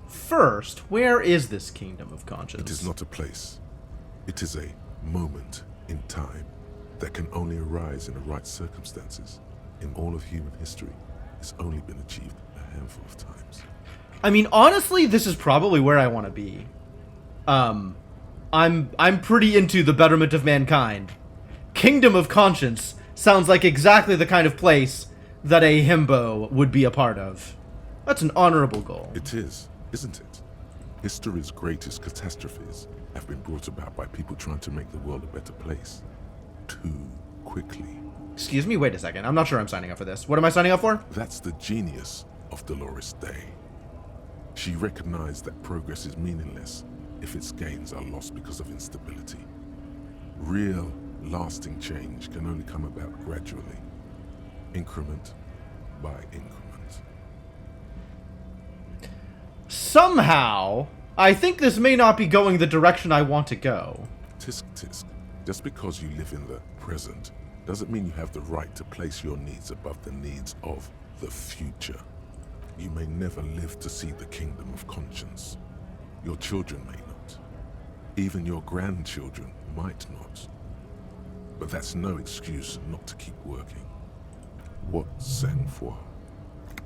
First, where is this Kingdom of Conscience? It is not a place. It is a moment in time that can only arise in the right circumstances. In all of human history, it's only been achieved a handful of times. I mean, honestly, this is probably where I want to be. I'm pretty into the betterment of mankind. Kingdom of Conscience sounds like exactly the kind of place that a himbo would be a part of. That's an honorable goal. It is, isn't it? History's greatest catastrophes have been brought about by people trying to make the world a better place. Too quickly. Excuse me, wait a second. I'm not sure I'm signing up for this. What am I signing up for? That's the genius of Dolores Day. She recognized that progress is meaningless if its gains are lost because of instability. Real, lasting change can only come about gradually, increment by increment. Somehow, I think this may not be going the direction I want to go. Tisk tisk. Just because you live in the present doesn't mean you have the right to place your needs above the needs of the future. You may never live to see the Kingdom of Conscience. Your children may not. Even your grandchildren might not. But that's no excuse not to keep working. What sang-froid?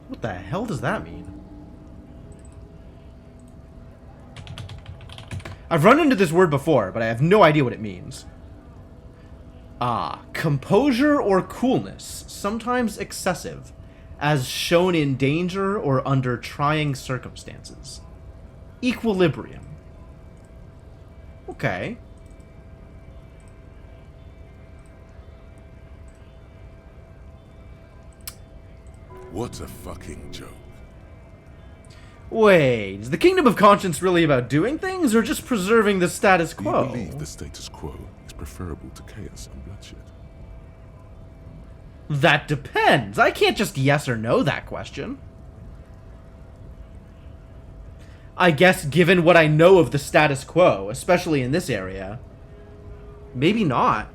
What the hell does that mean? I've run into this word before, but I have no idea what it means. Ah, composure or coolness, sometimes excessive, as shown in danger or under trying circumstances. Equilibrium. Okay. What a fucking joke. Wait, is the Kingdom of Conscience really about doing things, or just preserving the status quo? You believe the status quo is preferable to chaos and bloodshed? That depends. I can't just yes or no that question. I guess given what I know of the status quo, especially in this area, maybe not.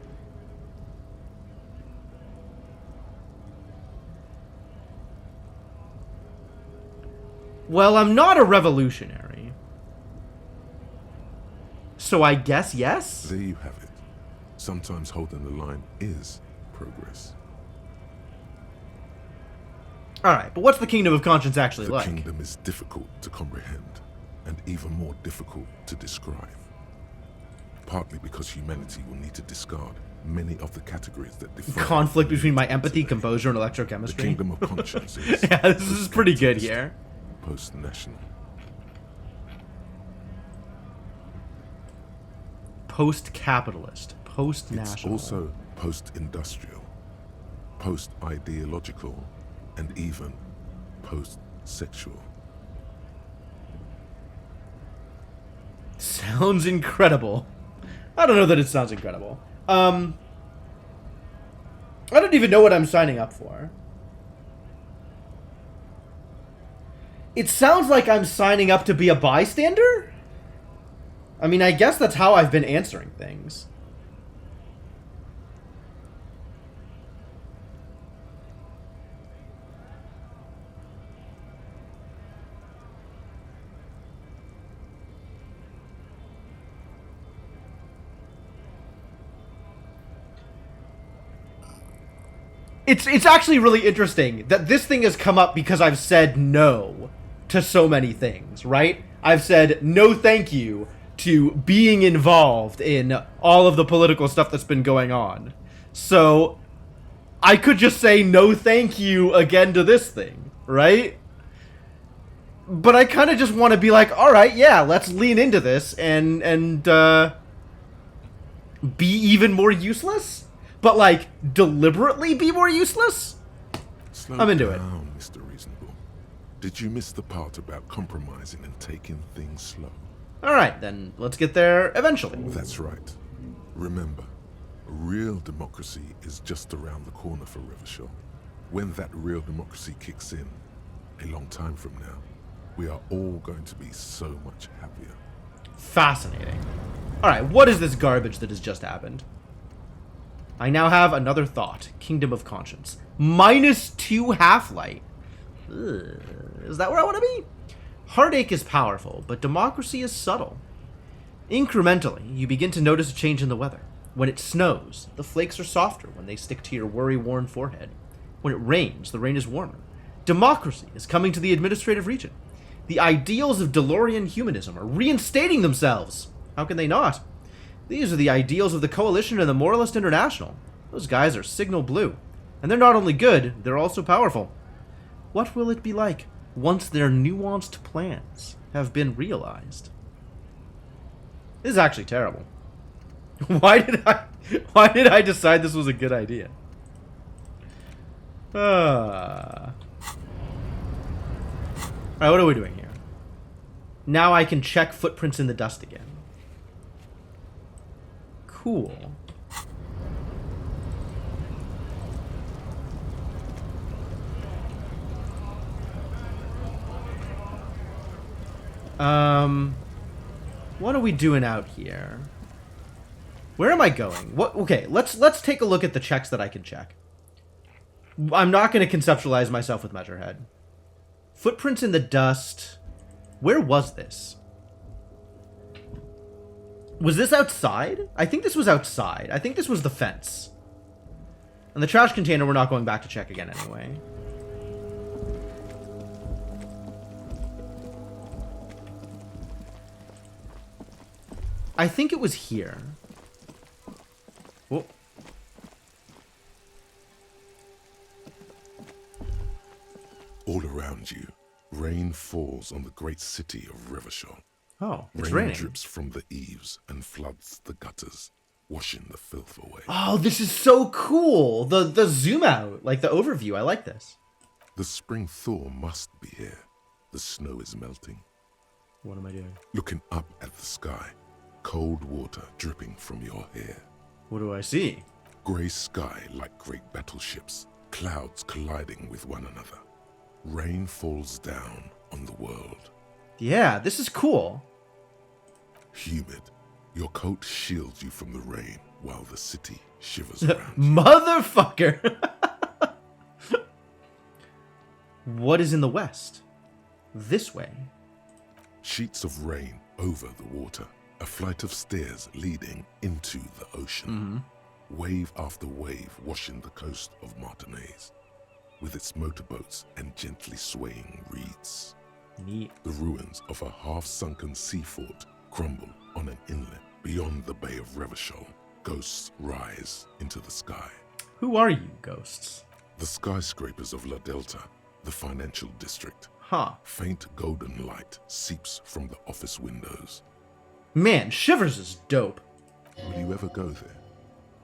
Well, I'm not a revolutionary. So I guess yes? There you have it. Sometimes holding the line is progress. Alright, but what's the Kingdom of Conscience actually like? The kingdom is difficult to comprehend, and even more difficult to describe. Partly because humanity will need to discard many of the categories that define conflict between my empathy, composure, and electrochemistry. The Kingdom of Conscience is yeah, this is pretty good here. Post-national. Post-capitalist. It's Post-national. also post-industrial, post-ideological, and even post-sexual. Sounds incredible. I don't know that it sounds incredible. I don't even know what I'm signing up for. It sounds like I'm signing up to be a bystander? I mean, I guess that's how I've been answering things. It's actually really interesting that this thing has come up because I've said no to so many things, right? I've said no thank you to being involved in all of the political stuff that's been going on. So I could just say no thank you again to this thing, right? But I kind of just want to be like, all right, yeah, let's lean into this and be even more useless? But, like, deliberately be more useless? I'm into it. Mr. Reasonable. Did you miss the part about compromising and taking things slow? Alright, then let's get there eventually. That's right. Remember, real democracy is just around the corner for Rivershaw. When that real democracy kicks in, a long time from now, we are all going to be so much happier. Fascinating. Alright, what is this garbage that has just happened? I now have another thought. Kingdom of Conscience. -2 half-light. Is that where I want to be? Heartache is powerful, but democracy is subtle. Incrementally, you begin to notice a change in the weather. When it snows, the flakes are softer when they stick to your worry-worn forehead. When it rains, the rain is warmer. Democracy is coming to the administrative region. The ideals of DeLorean humanism are reinstating themselves. How can they not? These are the ideals of the Coalition and the Moralist International. Those guys are signal blue. And they're not only good, they're also powerful. What will it be like once their nuanced plans have been realized? This is actually terrible. Why did I decide this was a good idea? Alright, what are we doing here? Now I can check footprints in the dust again. Cool. What are we doing out here? Where am I going? What? Okay, let's take a look at the checks that I can check. I'm not going to conceptualize myself with Measurehead. Footprints in the dust. Where was this? Was this outside? I think this was outside. I think this was the fence. And the trash container we're not going back to check again anyway. I think it was here. Whoa. All around you, rain falls on the great city of Rivershaw. Oh, it's Rain raining. drips from the eaves and floods the gutters, washing the filth away. Oh, this is so cool. The zoom out, like the overview. I like this. The spring thaw must be here. The snow is melting. What am I doing? Looking up at the sky, cold water dripping from your hair. What do I see? Grey sky like great battleships, clouds colliding with one another. Rain falls down on the world. Yeah, this is cool. Humid. Your coat shields you from the rain while the city shivers around. Motherfucker! What is in the west? this way. Sheets of rain over the water. A flight of stairs leading into the ocean. Wave after wave washing the coast of Martinaise, with its motorboats and gently swaying reeds. Neat. The ruins of a half-sunken sea fort crumble on an inlet beyond the Bay of Revachol. Ghosts rise into the sky. Who are you, ghosts? The skyscrapers of La Delta, the financial district. Huh. Faint golden light seeps from the office windows. Man, Shivers is dope. Will you ever go there?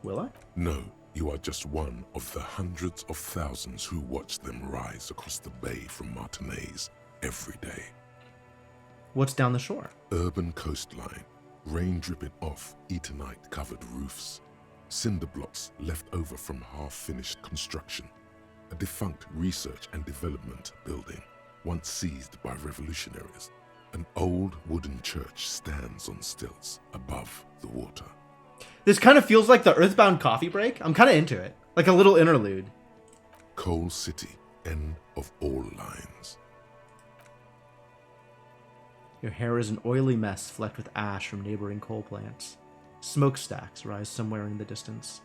Will I? No, you are just one of the hundreds of thousands who watch them rise across the bay from Martinaise every day. What's down the shore? Urban coastline, rain dripping off Eternite-covered roofs, cinder blocks left over from half-finished construction, a defunct research and development building, once seized by revolutionaries. An old wooden church stands on stilts above the water. This kind of feels like the Earthbound coffee break. I'm kind of into it. Like a little interlude. Coal City, end of all lines. Your hair is an oily mess flecked with ash from neighboring coal plants. Smokestacks rise somewhere in the distance.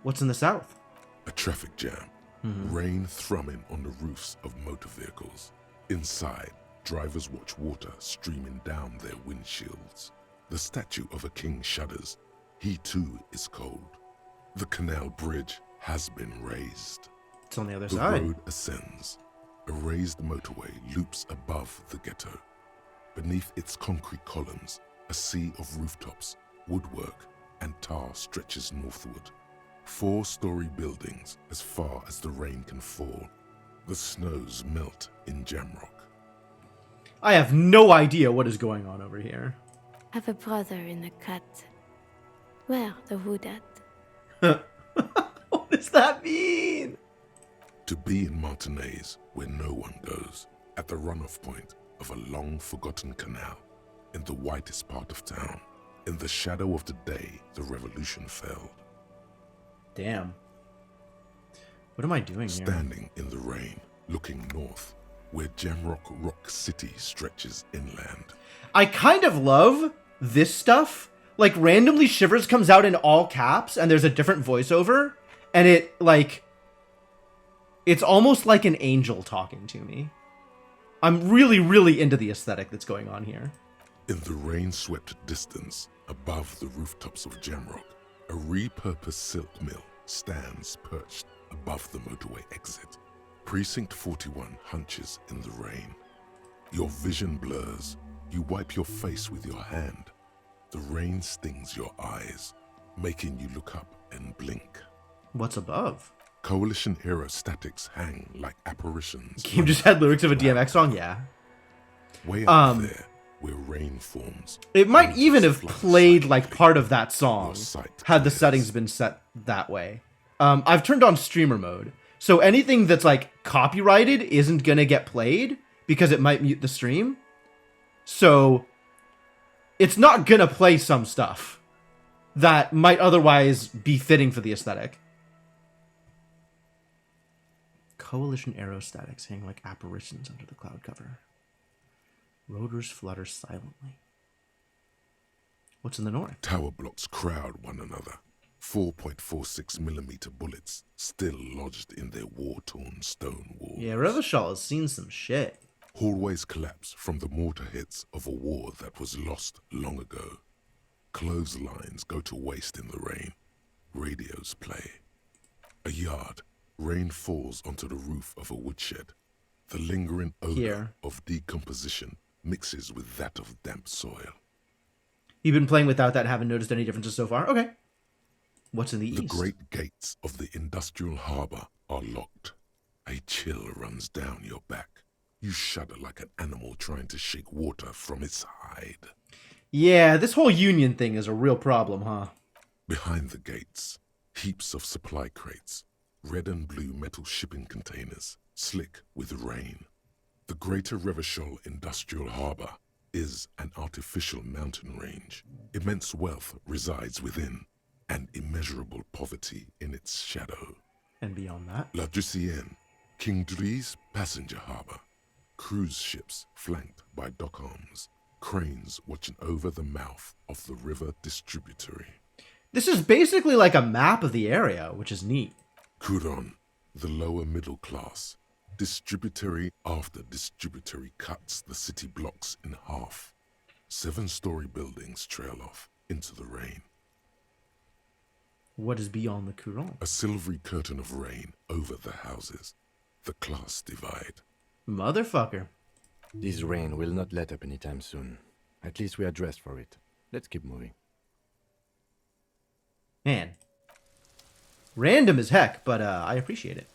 What's in the south? A traffic jam. Rain thrumming on the roofs of motor vehicles. Inside, drivers watch water streaming down their windshields. The statue of a king shudders. He too is cold. The canal bridge has been raised. It's on the other The side. road ascends. A raised motorway loops above the ghetto. Beneath its concrete columns, a sea of rooftops, woodwork, and tar stretches northward. 4-story buildings as far as the rain can fall. The snows melt in Jamrock. I have no idea what is going on over here. Have a brother in the cut. Where the wood at? What does that mean? To be in Martinaise, where no one goes, at the runoff point of a long-forgotten canal, in the whitest part of town, in the shadow of the day the revolution fell. Damn. What am I doing here? Standing in the rain, looking north, where Jamrock Rock City stretches inland. I kind of love this stuff. Like, randomly Shivers comes out in all caps, and there's a different voiceover, and it, like... It's almost like an angel talking to me. I'm really, really into the aesthetic that's going on here. In the rain-swept distance, above the rooftops of Jamrock, a repurposed silk mill stands perched above the motorway exit. Precinct 41 hunches in the rain. Your vision blurs. You wipe your face with your hand. The rain stings your eyes, making you look up and blink. What's above? Coalition-era statics hang like apparitions. Game just had lyrics of a DMX song? Yeah. Way up there, where rain forms. It might even have played like part of that song had the settings been set that way. I've turned on streamer mode, so anything that's like copyrighted isn't gonna get played because it might mute the stream. So it's not gonna play some stuff that might otherwise be fitting for the aesthetic. Coalition aerostatics hang like apparitions under the cloud cover. Rotors flutter silently. What's in the north? Tower blocks crowd one another. 4.46mm bullets still lodged in their war-torn stone walls. Yeah, Revachol has seen some shit. Hallways collapse from the mortar hits of a war that was lost long ago. Clotheslines go to waste in the rain. Radios play. A yard. Rain falls onto the roof of a woodshed. The lingering odor of decomposition mixes with that of damp soil. You've been playing without that and haven't noticed any differences so far? Okay. What's in the east? The great gates of the industrial harbor are locked. A chill runs down your back. You shudder like an animal trying to shake water from its hide. Yeah, this whole union thing is a real problem, huh? Behind the gates, heaps of supply crates, red and blue metal shipping containers, slick with rain. The Greater Revachol Industrial Harbor is an artificial mountain range. Immense wealth resides within, and immeasurable poverty in its shadow. And beyond that? La Ducienne, King Dries passenger harbor. cruise ships flanked by dock arms, cranes watching over the mouth of the river distributary. This is basically like a map of the area, which is neat. Kuron, the lower middle class. Distributary after distributary cuts the city blocks in half. 7-story buildings trail off into the rain. What is beyond the Kuron? A silvery curtain of rain over the houses. The class divide. Motherfucker. This rain will not let up anytime soon. At least we are dressed for it. Let's keep moving. Man. Random as heck, but I appreciate it.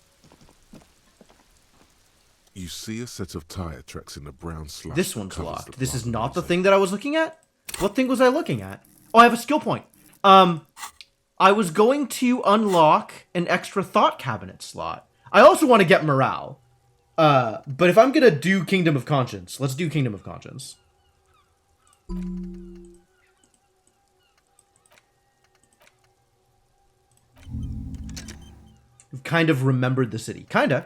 You see a set of tire tracks in the brown slush. This one's locked. This is not the thing that I was looking at? What thing was I looking at? Oh, I have a skill point. I was going to unlock an extra thought cabinet slot. I also want to get morale. But if I'm gonna do Kingdom of Conscience, let's do Kingdom of Conscience. We've kind of remembered the city. Kinda.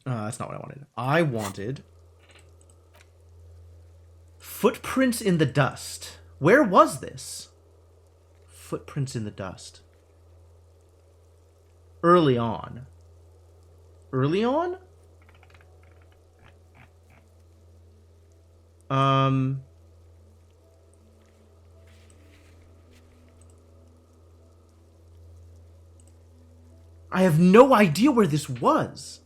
That's not what I wanted. I wanted footprints in the dust. Where was this? Footprints in the dust. Early on. Early on? I have no idea where this was.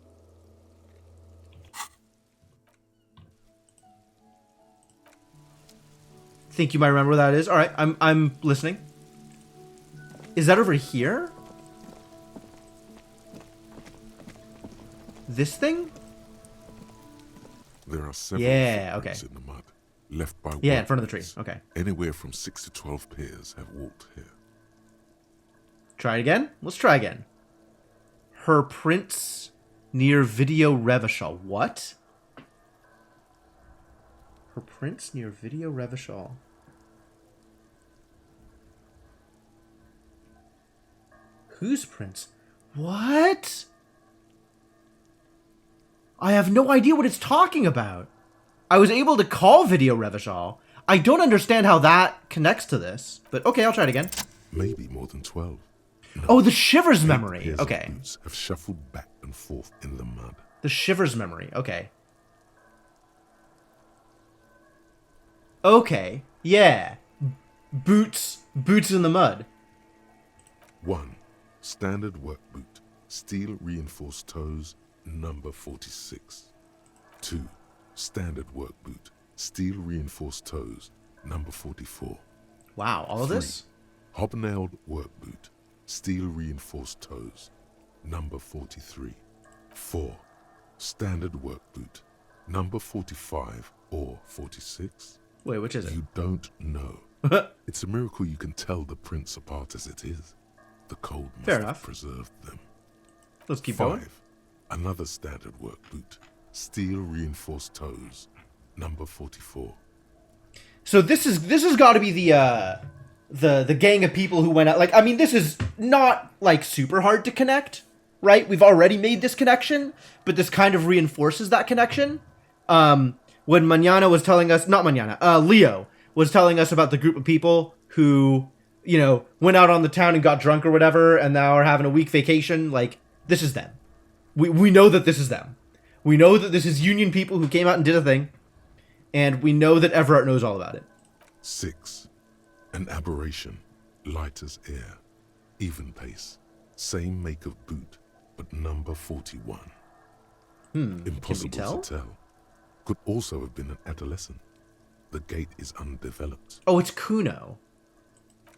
Think you might remember where that is? All right, I'm listening. Is that over here? This thing? There are several footprints in the mud, left by in front of the tree. Okay. Anywhere from 6 to 12 pairs have walked here. Try it again? Let's try again. Her prints near Video Revachol. What? Her prints near Video Revachol. Whose prints? What? I have no idea what it's talking about. I was able to call Video Revachol. I don't understand how that connects to this. But okay, I'll try it again. Maybe more than 12. No. Oh, the Shivers memory. Okay. Boots have shuffled back and forth in the mud. The Shivers memory. Okay. Okay. Yeah. Boots in the mud. 1. Standard work boot. Steel reinforced toes. Number 46. 2. Standard work boot. Steel reinforced toes. Number 44. Wow, all of 3. this? Hobnailed work boot. Steel reinforced toes. Number 43. 4. Standard work boot. Number 45 or 46. Wait, which is it? You don't know. It's a miracle you can tell the prints apart as it is. The cold must have preserved them. Let's keep 5. going. Another standard work boot. Steel reinforced toes. Number 44. So this has got to be the gang of people who went out. Like, I mean, this is not like super hard to connect, right? We've already made this connection, but this kind of reinforces that connection. When Manana was telling us, not Manana, Leo was telling us about the group of people who, you know, went out on the town and got drunk or whatever, and now are having a week vacation. Like, this is them. We know that this is them. We know that this is Union people who came out and did a thing, and we know that Everett knows all about it. 6. An aberration. Light as air. Even pace. Same make of boot, but number 41. Impossible to tell. Could also have been an adolescent. The gait is undeveloped. Oh, it's Kuno.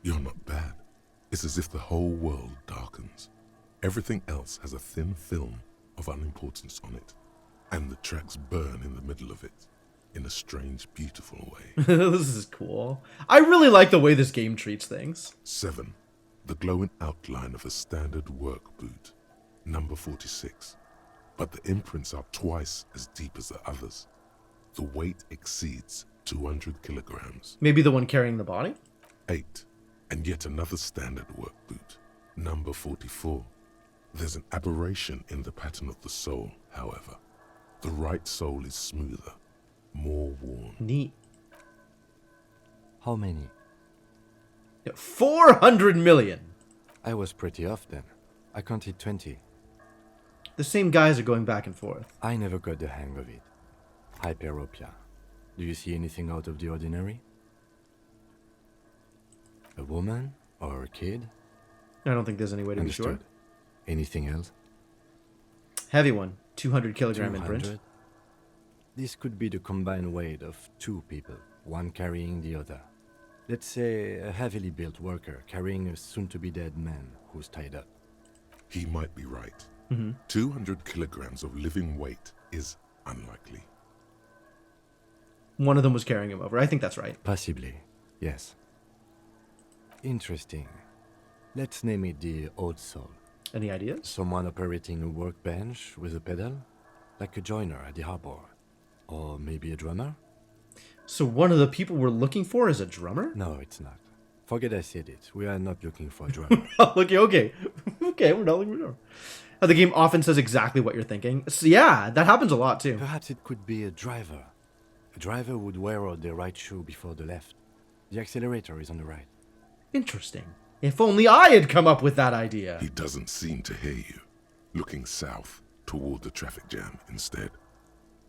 You're not bad. It's as if the whole world darkens. Everything else has a thin film of unimportance on it, and the tracks burn in the middle of it, in a strange, beautiful way. This is cool. I really like the way this game treats things. 7. The glowing outline of a standard work boot, number 46. But the imprints are twice as deep as the others. The weight exceeds 200 kilograms. Maybe the one carrying the body? 8. And yet another standard work boot, Number 44. There's an aberration in the pattern of the sole, however. The right sole is smoother, more worn. Neat. How many? 400 million. I was pretty off then. I counted 20. The same guys are going back and forth. I never got the hang of it. Hyperopia. Do you see anything out of the ordinary? A woman? Or a kid? I don't think there's any way to be sure. Understood. Anything else? Heavy one. 200 kilogram in 200? print. This could be the combined weight of two people, one carrying the other. Let's say a heavily built worker carrying a soon-to-be-dead man who's tied up. He might be right. 200 kilograms of living weight is unlikely. One of them was carrying him over. I think that's right. Possibly, yes. Interesting. Let's name it the old soul. Any ideas? Someone operating a workbench with a pedal? Like a joiner at the harbor. Or maybe a drummer? So one of the people we're looking for is a drummer? No, it's not. Forget I said it. We are not looking for a drummer. Okay. Okay, we're not looking for a drummer. The game often says exactly what you're thinking. So yeah, that happens a lot too. Perhaps it could be a driver. A driver would wear out the right shoe before the left. The accelerator is on the right. Interesting. If only I had come up with that idea. He doesn't seem to hear you. Looking south, toward the traffic jam instead.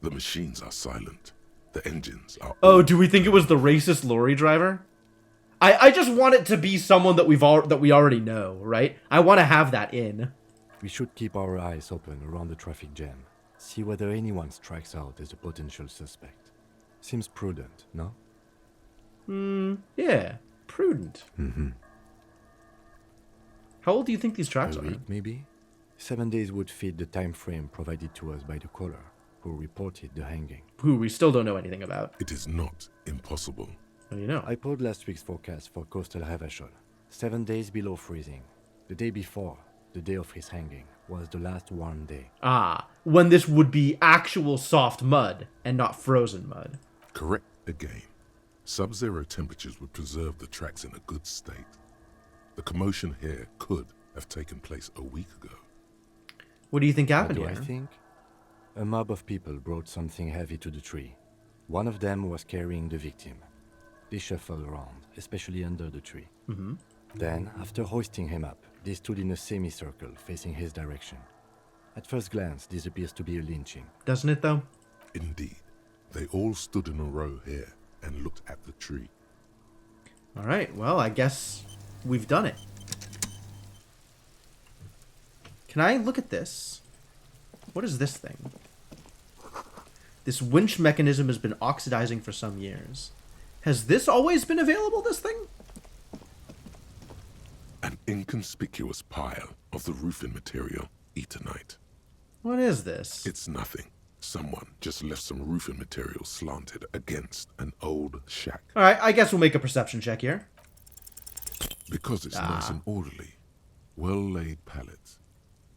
The machines are silent. The engines are... Oh, do we think it was the racist lorry driver? I just want it to be someone that we already know, right? I want to have that in. We should keep our eyes open around the traffic jam. See whether anyone strikes out as a potential suspect. Seems prudent, no? Yeah. Prudent. How old do you think these tracks A are? week, maybe? 7 days would fit the time frame provided to us by the caller, who reported the hanging. Who we still don't know anything about. It is not impossible. How do you know? I pulled last week's forecast for coastal Havashol. 7 days below freezing. The day before, the day of his hanging, was the last warm day. Ah, when this would be actual soft mud and not frozen mud. Correct again. Sub-zero temperatures would preserve the tracks in a good state. The commotion here could have taken place a week ago. What do you think happened What do here? I think? A mob of people brought something heavy to the tree. One of them was carrying the victim. They shuffled around, especially under the tree. Then, after hoisting him up, they stood in a semicircle facing his direction. At first glance, this appears to be a lynching. Doesn't it, though? Indeed. They all stood in a row here and looked at the tree. All right, well, I guess we've done it. Can I look at this? What is this thing? This winch mechanism has been oxidizing for some years. Has this always been available, this thing? An inconspicuous pile of the roofing material, Eternite. What is this? It's nothing. Someone just left some roofing material slanted against an old shack. All right, I guess we'll make a perception check here. Because it's nice and orderly. Well-laid pallets.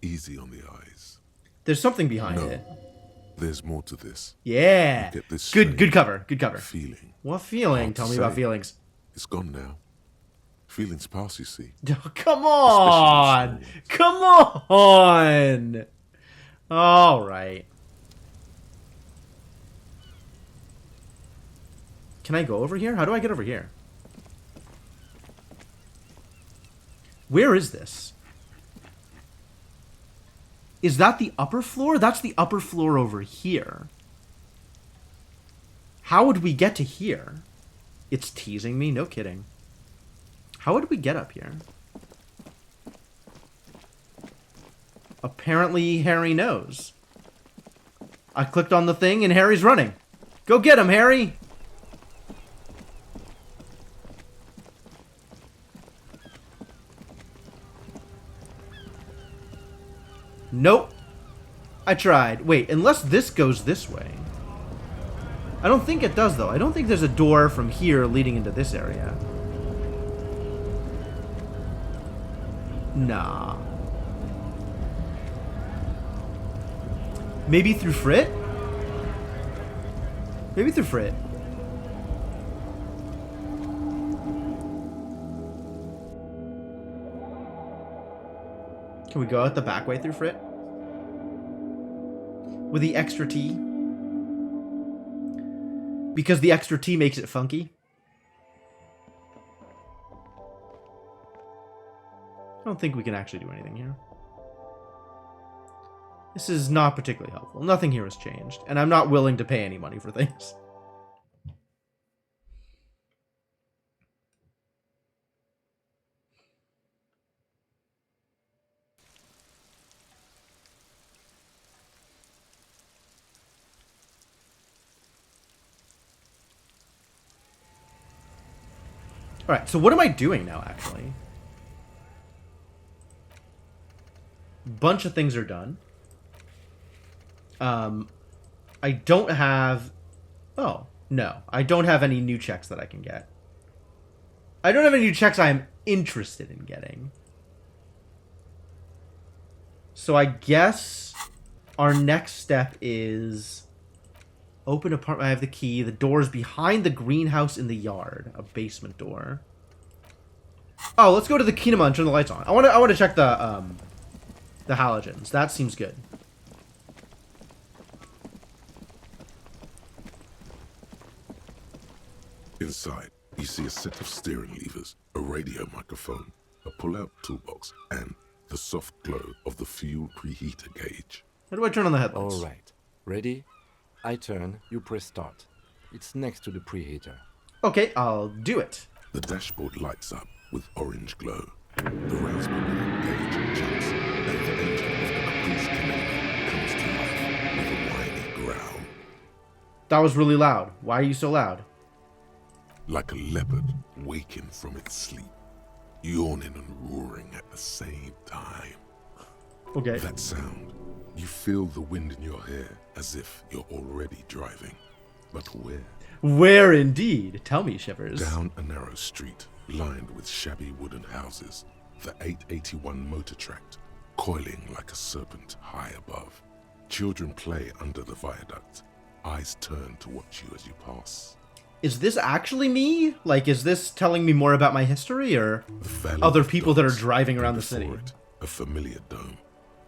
Easy on the eyes. There's something behind No. it. There's more to this. Yeah. You get this Good strange cover. Good cover. feeling. What feeling? Hard to Tell me about say. feelings. It's gone now. Feelings pass, you see. Oh, come on. Come on. All right. Can I go over here? How do I get over here? Where is this? Is that the upper floor? That's the upper floor over here. How would we get to here? It's teasing me? No kidding. How would we get up here? Apparently Harry knows. I clicked on the thing and Harry's running. Go get him, Harry! Nope. I tried. Wait, unless this goes this way. I don't think it does, though. I don't think there's a door from here leading into this area. Nah. Maybe through Frit? Maybe through Frit. Can we go out the back way through Frit? With the extra T? Because the extra T makes it funky? I don't think we can actually do anything here. This is not particularly helpful. Nothing here has changed, and I'm not willing to pay any money for things. Alright, so what am I doing now, actually? Bunch of things are done. I don't have... Oh, no. I don't have any new checks that I can get. I don't have any new checks I am interested in getting. So I guess our next step is... Open apartment. I have the key. The door's behind the greenhouse in the yard. A basement door. Oh, let's go to the kinema and turn the lights on. I want to check the halogens. That seems good. Inside, you see a set of steering levers, a radio microphone, a pull-out toolbox, and the soft glow of the fuel preheater gauge. How do I turn on the headlights? All right. Ready? I turn, you press start. It's next to the preheater. Okay, I'll do it. The dashboard lights up with orange glow. The raspberry gauge jumps, and the engine of the Caprice Canary comes to life with a whiny growl. That was really loud. Why are you so loud? Like a leopard waking from its sleep, yawning and roaring at the same time. Okay. That sound, you feel the wind in your hair as if you're already driving. But where? Where indeed? Tell me, Shivers. Down a narrow street, lined with shabby wooden houses, the 881 motor tract, coiling like a serpent high above. Children play under the viaduct, eyes turn to watch you as you pass. Is this actually me? Like, is this telling me more about my history, or other people that are driving around the city? It, a familiar dome,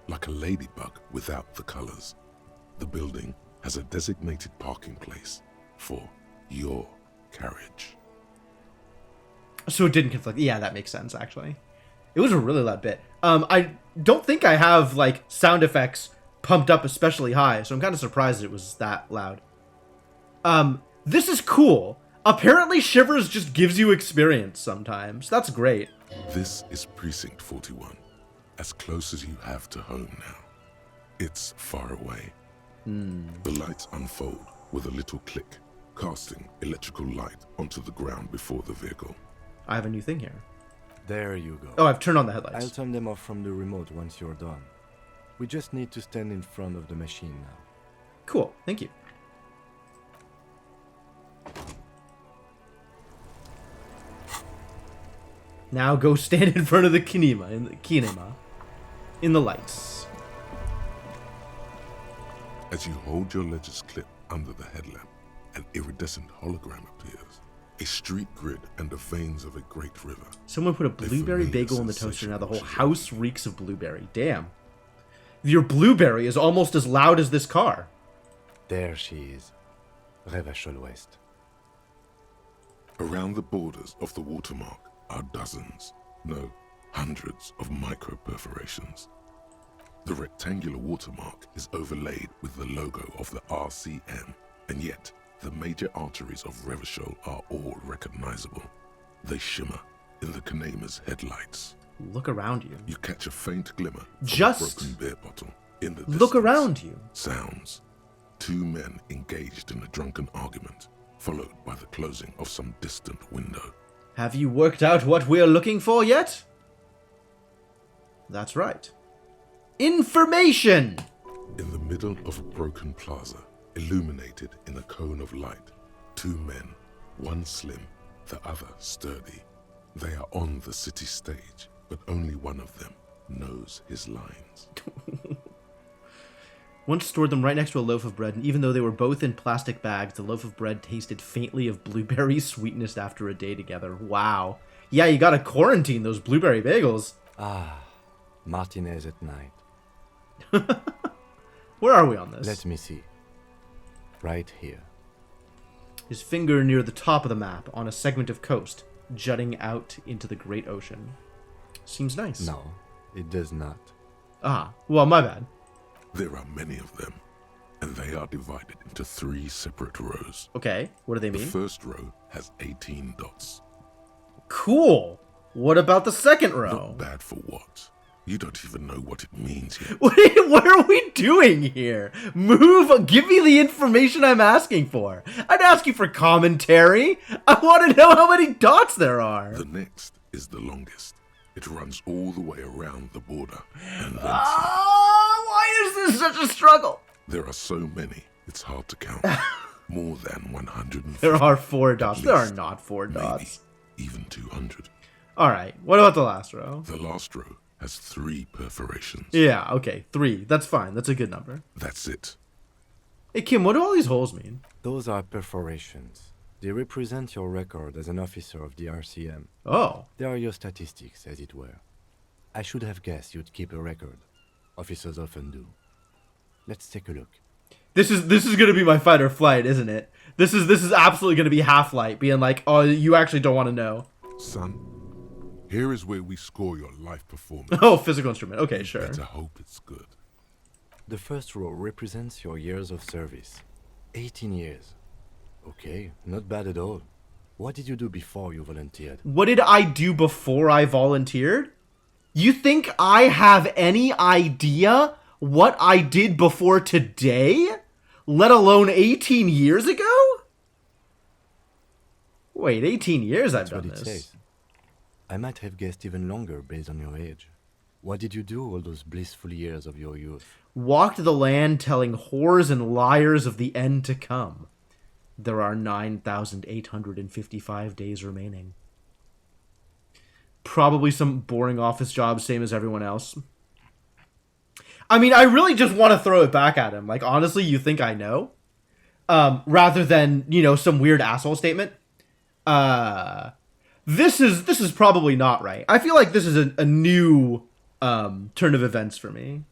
like a ladybug without the colors. The building has a designated parking place for your carriage. So it didn't conflict. Yeah, that makes sense, actually. It was a really loud bit. I don't think I have, like, sound effects pumped up especially high, so I'm kind of surprised it was that loud. This is cool. Apparently Shivers just gives you experience sometimes. That's great. This is Precinct 41, as close as you have to home now. It's far away. The lights unfold with a little click, casting electrical light onto the ground before the vehicle. I have a new thing here. There you go. Oh, I've turned on the headlights. I'll turn them off from the remote once you're done. We just need to stand in front of the machine now. Cool, thank you. Now go stand in front of the kinema, in the lights. As you hold your ledger's clip under the headlamp, an iridescent hologram appears. A street grid and the veins of a great river. Someone put a blueberry bagel in the toaster, now the whole house reeks of blueberry. Damn. Your blueberry is almost as loud as this car. There she is. Revachol West. Around the borders of the watermark are dozens, no, hundreds of micro-perforations. The rectangular watermark is overlaid with the logo of the RCM, and yet the major arteries of Revachol are all recognizable. They shimmer in the Kanema's headlights. Look around you. You catch a faint glimmer from Just a broken beer bottle in the distance. Look around you. Sounds. Two men engaged in a drunken argument, followed by the closing of some distant window. Have you worked out what we're looking for yet? That's right. Information! In the middle of a broken plaza, illuminated in a cone of light, two men, one slim, the other sturdy. They are on the city stage, but only one of them knows his lines. Once stored them right next to a loaf of bread, and even though they were both in plastic bags, the loaf of bread tasted faintly of blueberry sweetness after a day together. Wow. Yeah, you gotta quarantine those blueberry bagels. Ah, Martinez at night. Where are we on this? Let me see. Right here. His finger near the top of the map on a segment of coast, jutting out into the great ocean. Seems nice. No, it does not. Ah, well, my bad. There are many of them, and they are divided into 3 separate rows. Okay, what do they mean? The first row has 18 dots. Cool. What about the second row? Not bad for what? You don't even know what it means yet. What are we doing here? Move, give me the information I'm asking for. I'd ask you for commentary. I want to know how many dots there are. The next is the longest. It runs all the way around the border. And then why is this such a struggle? there are so many, it's hard to count. More than 150. There are 4 dots. There are not 4 dots. Even 200. Alright, what about the last row? The last row has 3 perforations. Yeah, okay, 3. That's fine. That's a good number. That's it. Hey, Kim, what do all these holes mean? Those are perforations. They represent your record as an officer of the RCM. Oh. They are your statistics, as it were. I should have guessed you'd keep a record. Officers often do. Let's take a look. This is gonna be my fight or flight, isn't it? This is absolutely gonna be Half-Light, being like, oh, you actually don't want to know. Son, here is where we score your life performance. Oh, physical instrument. Okay, sure. Better hope it's good. The first row represents your years of service. 18 years. Okay, not bad at all. What did you do before you volunteered? What did I do before I volunteered? You think I have any idea what I did before today? Let alone 18 years ago? Wait, 18 years I've done That's what it this. says. I might have guessed even longer based on your age. What did you do all those blissful years of your youth? Walked the land telling whores and liars of the end to come. There are 9,855 days remaining. Probably some boring office job, same as everyone else. I mean, I really just want to throw it back at him. Like, honestly, you think I know? Rather than, you know, some weird asshole statement. This is probably not right. I feel like this is a new turn of events for me.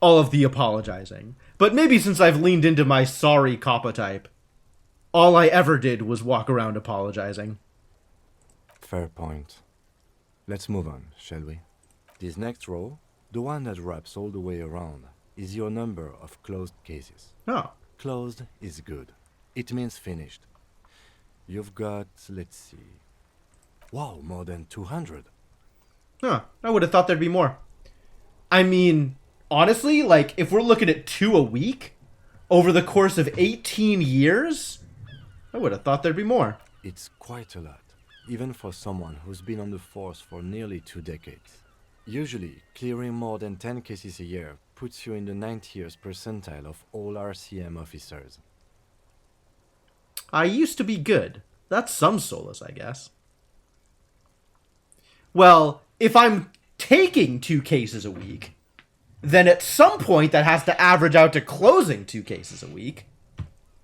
All of the apologizing. But maybe since I've leaned into my sorry coppa type, all I ever did was walk around apologizing. Fair point. Let's move on, shall we? This next row, the one that wraps all the way around, is your number of closed cases. Oh. Closed is good. It means finished. You've got, let's see... Wow, more than 200. Huh, I would have thought there'd be more. I mean, honestly, like, if we're looking at 2 a week, over the course of 18 years, I would have thought there'd be more. It's quite a lot, even for someone who's been on the force for nearly 2 decades. Usually, clearing more than 10 cases a year puts you in the 90th percentile of all RCM officers. I used to be good. That's some solace, I guess. Well, if I'm taking 2 cases a week, then at some point that has to average out to closing 2 cases a week.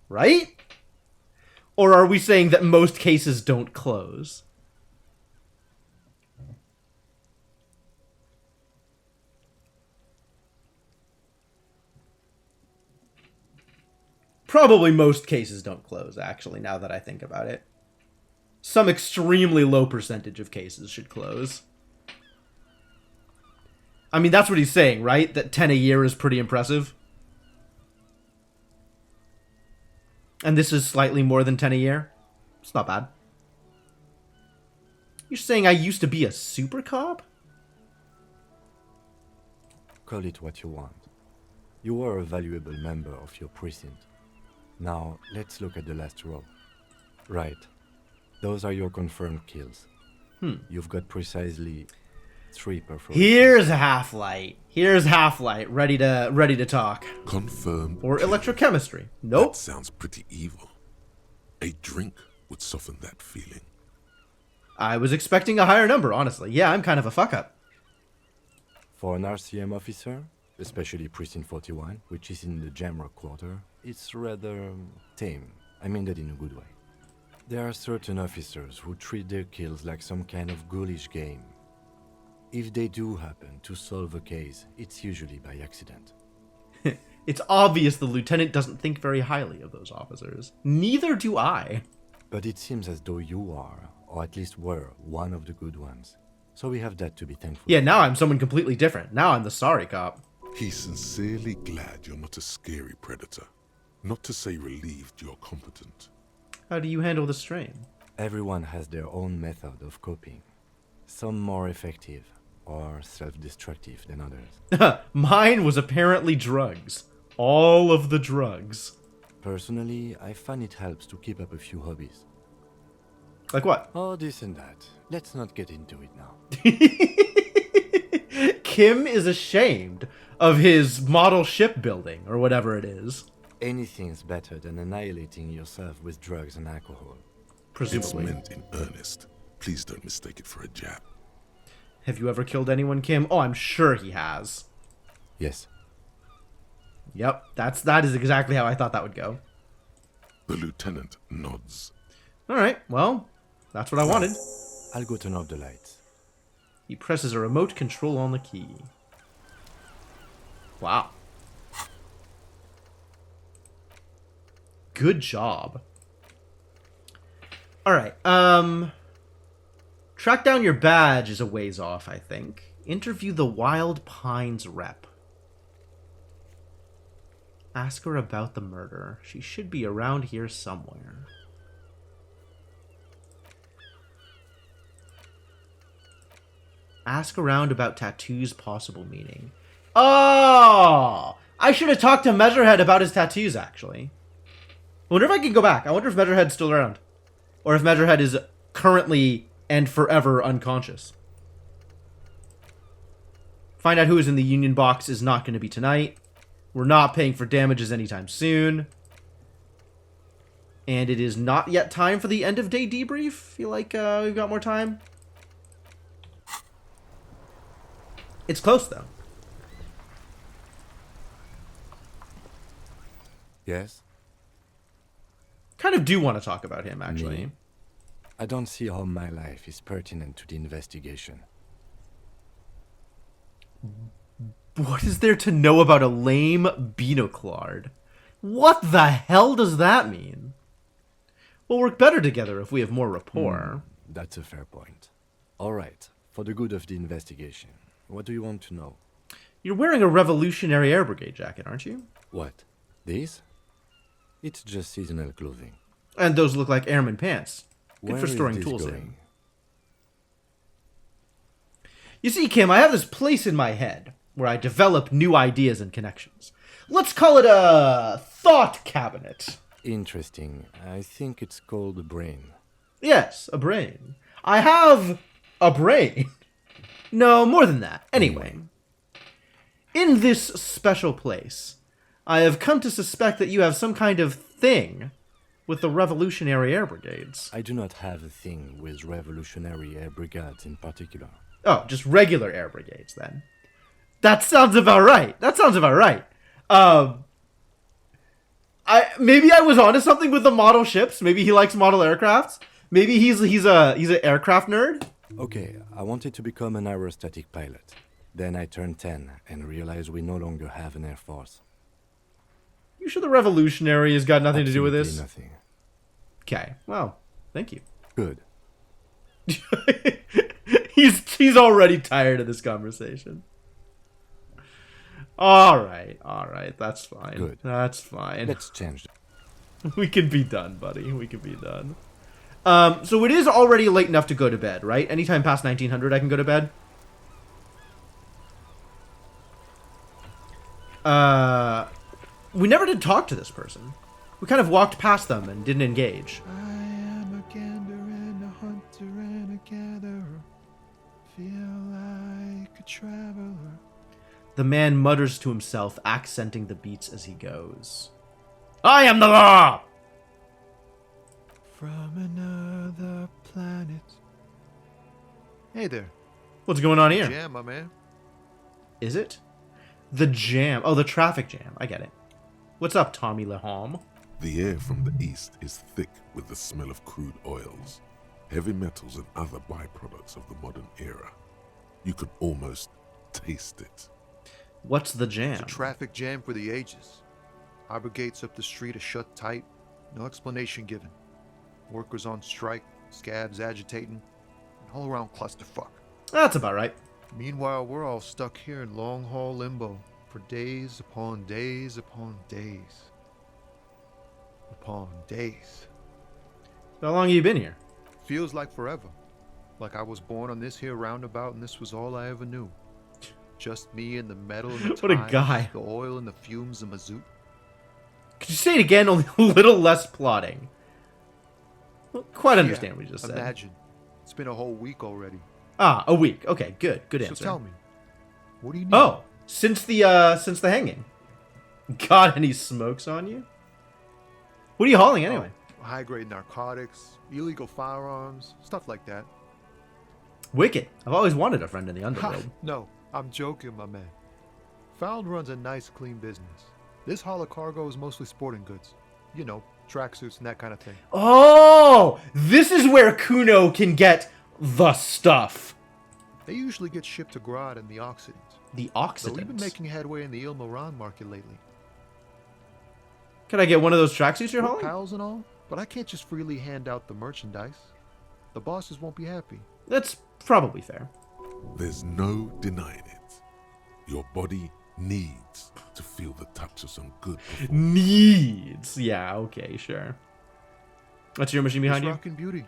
Right? Or are we saying that most cases don't close? Probably most cases don't close, actually, now that I think about it. Some extremely low percentage of cases should close. I mean, that's what he's saying, right? That 10 a year is pretty impressive. And this is slightly more than 10 a year. It's not bad. You're saying I used to be a super cop? Call it what you want. You were a valuable member of your precinct. Now, let's look at the last row. Right. Those are your confirmed kills. You've got precisely 3 perforations. Here's Half-Light. Here's Half-Light, ready to talk. Confirmed. Or electrochemistry. Nope. That sounds pretty evil. A drink would soften that feeling. I was expecting a higher number, honestly. Yeah, I'm kind of a fuck-up. For an RCM officer, especially Precinct 41, which is in the Jamrock Quarter, it's rather tame. I mean that in a good way. There are certain officers who treat their kills like some kind of ghoulish game, If they do happen to solve a case, it's usually by accident. It's obvious the lieutenant doesn't think very highly of those officers. Neither do I. But it seems as though you are, or at least were, one of the good ones. So we have that to be thankful Yeah, now I'm someone completely different. Now I'm the sorry cop. He's sincerely glad you're not a scary predator. Not to say relieved you're competent. How do you handle the strain? Everyone has their own method of coping. Some more effective, or self-destructive than others. Mine was apparently drugs. All of the drugs. Personally, I find it helps to keep up a few hobbies. Like what? Oh, this and that. Let's not get into it now. Kim is ashamed of his model shipbuilding, or whatever it is. Anything's better than annihilating yourself with drugs and alcohol. Presumably. It's meant in earnest. Please don't mistake it for a jab. Have you ever killed anyone, Kim? Oh, I'm sure he has. Yes. Yep, that is exactly how I thought that would go. The lieutenant nods. Alright, well, that's what I wanted. I'll go turn off the lights. He presses a remote control on the key. Wow. Good job. Alright, track down your badge is a ways off, I think. Interview the Wild Pines rep. Ask her about the murder. She should be around here somewhere. Ask around about Tattoo's possible meaning. Oh! I should have talked to Measurehead about his tattoos, actually. I wonder if I can go back. I wonder if Measurehead's still around. Or if Measurehead is currently and forever unconscious. Find out who is in the Union box is not going to be tonight. We're not paying for damages anytime soon. And it is not yet time for the end of day debrief. Feel like we've got more time. It's close, though. Yes? Kind of do want to talk about him, actually. Me? I don't see how my life is pertinent to the investigation. What is there to know about a lame binoclard? What the hell does that mean? We'll work better together if we have more rapport. That's a fair point. All right, for the good of the investigation, what do you want to know? You're wearing a Revolutionary Air Brigade jacket, aren't you? What? These? It's just seasonal clothing. And those look like airman pants. Good Where for is storing this tools going? in. You see, Kim, I have this place in my head where I develop new ideas and connections. Let's call it a thought cabinet. Interesting. I think it's called a brain. Yes, a brain. I have a brain. No, more than that. Anyway, in this special place, I have come to suspect that you have some kind of thing with the Revolutionary Air Brigades. I do not have a thing with Revolutionary Air Brigades in particular. Oh, just regular air brigades, then. That sounds about right. Maybe I was onto something with the model ships. Maybe he likes model aircrafts. Maybe he's an aircraft nerd. Okay, I wanted to become an aerostatic pilot. Then I turned 10 and realized we no longer have an air force. You sure the Revolutionary has got nothing to do with this? Nothing. Okay, well, thank you. Good. He's already tired of this conversation. All right, that's fine. Good. That's fine. Let's change. We can be done, buddy. We can be done. So it is already late enough to go to bed, right? Anytime past 1900, I can go to bed. We never did talk to this person. We kind of walked past them and didn't engage. I am a gander and a hunter and a gatherer. Feel like a traveler. The man mutters to himself, accenting the beats as he goes. I am the law! From another planet. Hey there. What's going on here? Jam, my man. Is it? The jam. Oh, the traffic jam. I get it. What's up, Tommy Lehom? The air from the east is thick with the smell of crude oils, heavy metals and other byproducts of the modern era. You could almost taste it. What's the It's jam? a traffic jam for the ages. Harbor gates up the street are shut tight. No explanation given. Workers on strike, scabs agitating, an all-around clusterfuck. That's about right. Meanwhile, we're all stuck here in long-haul limbo for days upon days upon days. Upon days. How long have you been here? Feels like forever. Like I was born on this here roundabout and this was all I ever knew. Just me and the metal and the What a ties, guy. the oil and the fumes of mazout. Could you say it again? Only a little less plotting. Well, quite understand Yeah, what you just said. Imagine. It's been a whole week already. Ah, a week. Okay, good. Good answer. So tell me, what do you need? Oh, since the hanging. Got any smokes on you? What are you hauling anyway? High-grade narcotics, illegal firearms, stuff like that. Wicked. I've always wanted a friend in the Ha, underworld. no, I'm joking, my man. Found runs a nice, clean business. This haul of cargo is mostly sporting goods. You know, tracksuits and that kind of thing. Oh, this is where Kuno can get the stuff. They usually get shipped to Grad and the Occident. The So Occident. we've been making headway in the Il Moran market lately. Can I get one of those tracksuits you're We're hauling? pals and all, but I can't just freely hand out the merchandise. The bosses won't be happy. That's probably fair. There's no denying it. Your body needs to feel the touch of some good performance. Needs. Yeah, okay, sure. That's your machine behind It's you? rockin' beauty.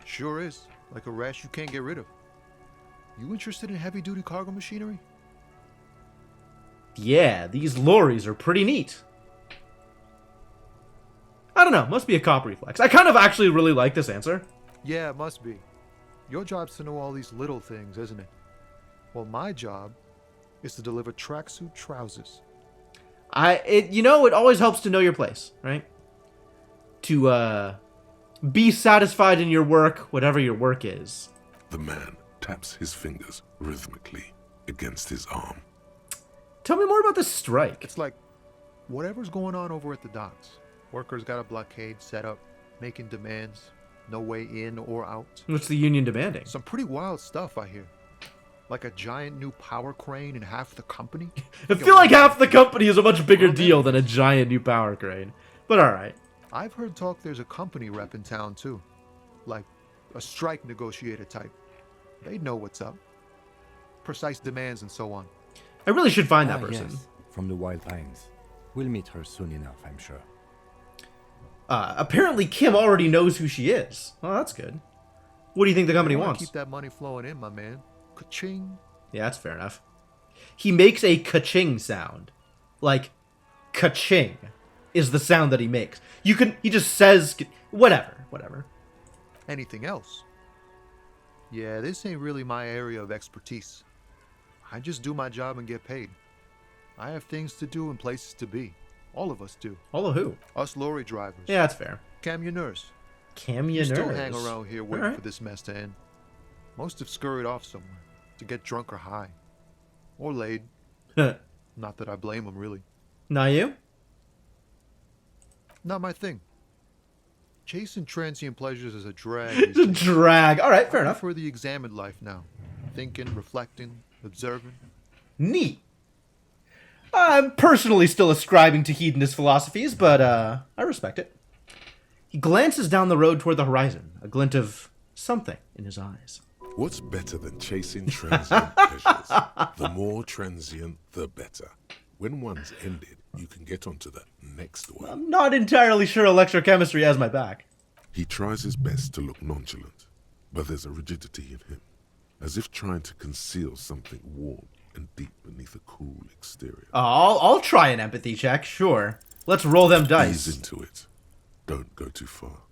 Sure is. Like a rash you can't get rid of. You interested in heavy-duty cargo machinery? Yeah, these lorries are pretty neat. I don't know, must be a cop reflex. I kind of actually really like this answer. Yeah, it must be. Your job's to know all these little things, isn't it? Well, my job is to deliver tracksuit trousers. It always helps to know your place, right? To be satisfied in your work, whatever your work is. The man taps his fingers rhythmically against his arm. Tell me more about this strike. It's like whatever's going on over at the docks. Workers got a blockade set up, making demands, no way in or out. What's the union demanding? Some pretty wild stuff, I hear. Like a giant new power crane in half the company. I feel like half the company is a much bigger deal than a giant new power crane. But alright. I've heard talk there's a company rep in town too. Like a strike negotiator type. They'd know what's up. Precise demands and so on. I really should find that person. Yes, from the Wild Pines. We'll meet her soon enough, I'm sure. Apparently Kim already knows who she is. Oh, that's good. What do you think the company You wanna wants? Keep that money flowing in, my man. Ka-ching. Yeah, that's fair enough. He makes a ka-ching sound. Like, ka-ching is the sound that he makes. He just says, whatever. Anything else? Yeah, this ain't really my area of expertise. I just do my job and get paid. I have things to do and places to be. All of us do. All of who? Us lorry drivers. Yeah, that's fair. Camionneurs. Camionneurs. You still hang around here waiting Alright. for this mess to end. Most have scurried off somewhere to get drunk or high. Or laid. Not that I blame them, really. Not you? Not my thing. Chasing transient pleasures is a drag. It's a drag. Alright, fair I enough. prefer the examined life now. Thinking, reflecting, observing. Neat. I'm personally still ascribing to hedonist philosophies, but I respect it. He glances down the road toward the horizon, a glint of something in his eyes. What's better than chasing transient pleasures? The more transient, the better. When one's ended, you can get onto the next one. I'm not entirely sure electrochemistry has my back. He tries his best to look nonchalant, but there's a rigidity in him, as if trying to conceal something warm and deep beneath a cool exterior. I'll try an empathy check, sure. Let's roll them dice. Ease into it. Don't go too far.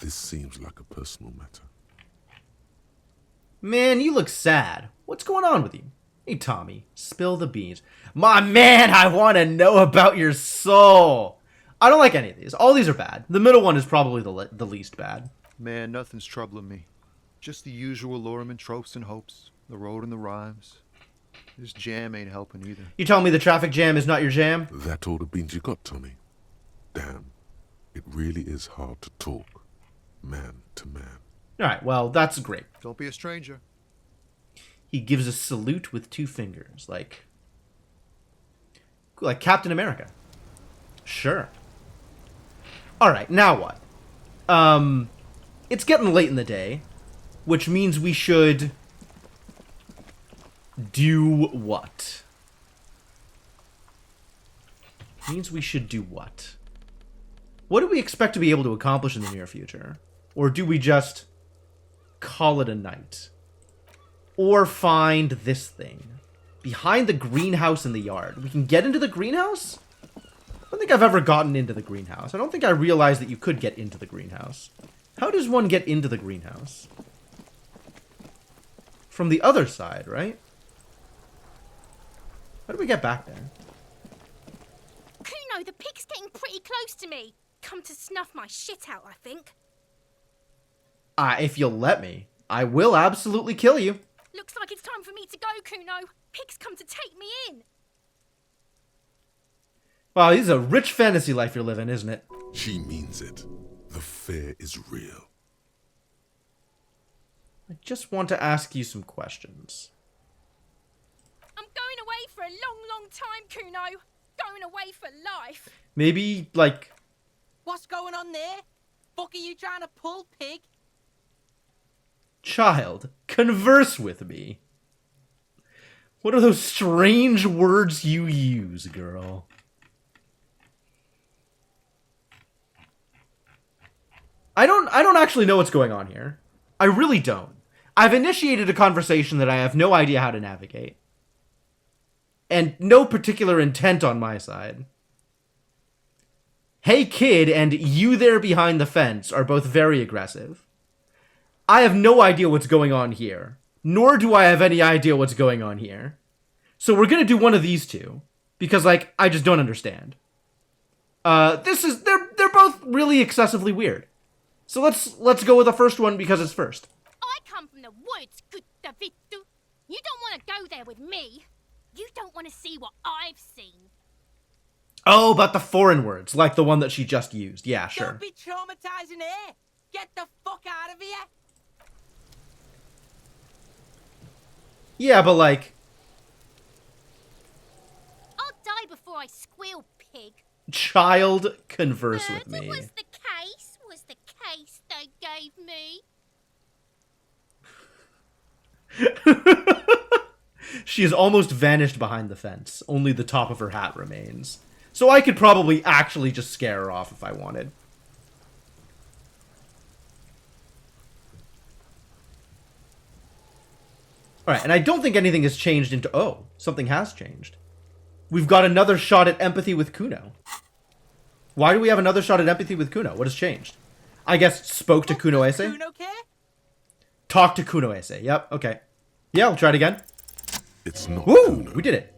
This seems like a personal matter. Man, you look sad. What's going on with you? Hey, Tommy, spill the beans. My man, I want to know about your soul. I don't like any of these. All these are bad. The middle one is probably the least bad. Man, nothing's troubling me. Just the usual Lorman tropes and hopes. The road and the rhymes. This jam ain't helping either. You telling me the traffic jam is not your jam? That all the beans you got, Tommy? Damn, it really is hard to talk, man to man. Alright, well, that's great. Don't be a stranger. He gives a salute with 2 fingers, like Captain America. Sure. All right, now what? It's getting late in the day, which means we should do what? Means we should do what? What do we expect to be able to accomplish in the near future? Or do we just call it a night? Or find this thing. Behind the greenhouse in the yard. We can get into the greenhouse? I don't think I've ever gotten into the greenhouse. I don't think I realized that you could get into the greenhouse. How does one get into the greenhouse? From the other side, right? How do we get back there? Kuno, the pig's getting pretty close to me. Come to snuff my shit out, I think. If you'll let me, I will absolutely kill you. Looks like it's time for me to go, Kuno. Pig's come to take me in. Wow, this is a rich fantasy life you're living, isn't it? She means it. The fear is real. I just want to ask you some questions. I'm going away for a long, long time, Kuno. Going away for life. Maybe, like... What's going on there? Fuck are you trying to pull, pig? Child, converse with me. What are those strange words you use, girl? I don't actually know what's going on here. I really don't. I've initiated a conversation that I have no idea how to navigate. And no particular intent on my side. Hey kid and you there behind the fence are both very aggressive. I have no idea what's going on here. Nor do I have any idea what's going on here. So we're gonna do one of these two. Because, like, I just don't understand. They're both really excessively weird. So let's go with the first one because it's first. I come from the woods, Gustavito. You don't want to go there with me. You don't want to see what I've seen. Oh, but the foreign words, like the one that she just used. Yeah, sure. Don't be traumatizing here. Get the fuck out of here. Yeah, but like... I'll die before I squeal, pig. Child, converse with me. Was the case they gave me. She has almost vanished behind the fence. Only the top of her hat remains. So I could probably actually just scare her off if I wanted. Alright, and I don't think anything has changed into... Oh, something has changed. We've got another shot at empathy with Kuno. Why do we have another shot at empathy with Kuno? What has changed? I guess spoke to Kuno Ese? Kuno care? Talk to Kuno Ese. Yep, okay. Yeah, we'll try it again. It's not Woo! Kuno. We did it.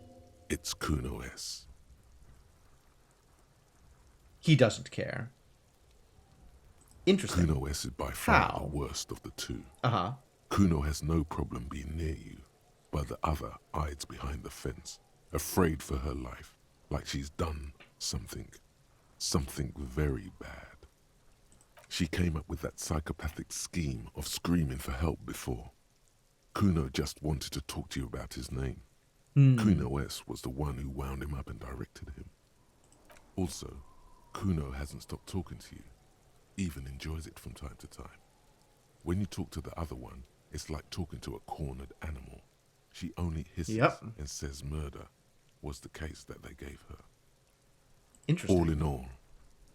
It's Kuno S. He doesn't care. Interesting. Kuno S is by far How? the worst of the two. Uh-huh. Kuno has no problem being near you, but the other hides behind the fence, afraid for her life, like she's done something very bad. She came up with that psychopathic scheme of screaming for help before. Kuno just wanted to talk to you about his name. Kuno S was the one who wound him up and directed him. Also, Kuno hasn't stopped talking to you, even enjoys it from time to time. When you talk to the other one, it's like talking to a cornered animal. She only hisses and says murder was the case that they gave her. Interesting. All in all,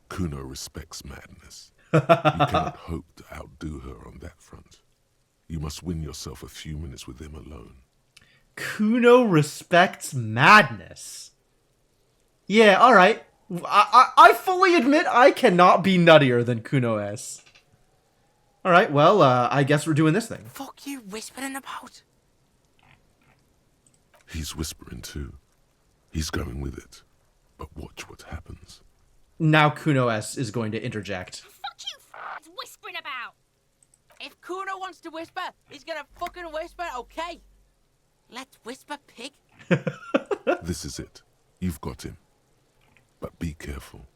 Kuno respects madness. You cannot hope to outdo her on that front. You must win yourself a few minutes with him alone. Kuno respects madness. Yeah, alright. I fully admit I cannot be nuttier than Kuno S. Alright, well, I guess we're doing this thing. Fuck you whispering about? He's whispering too. He's going with it. But watch what happens. Now Kuno S is going to interject. Fuck you whispering about. If Kuno wants to whisper, he's gonna fucking whisper, okay? Let's whisper, pig. This is it. You've got him. But be careful.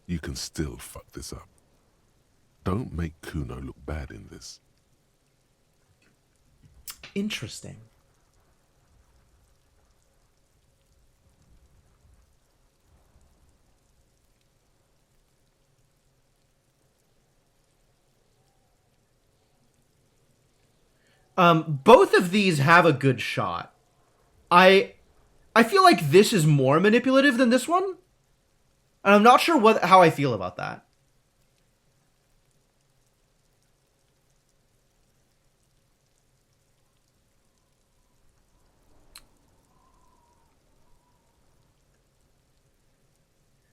You can still fuck this up. Don't make Kuno look bad in this. Interesting. Both of these have a good shot. I feel like this is more manipulative than this one. And I'm not sure how I feel about that.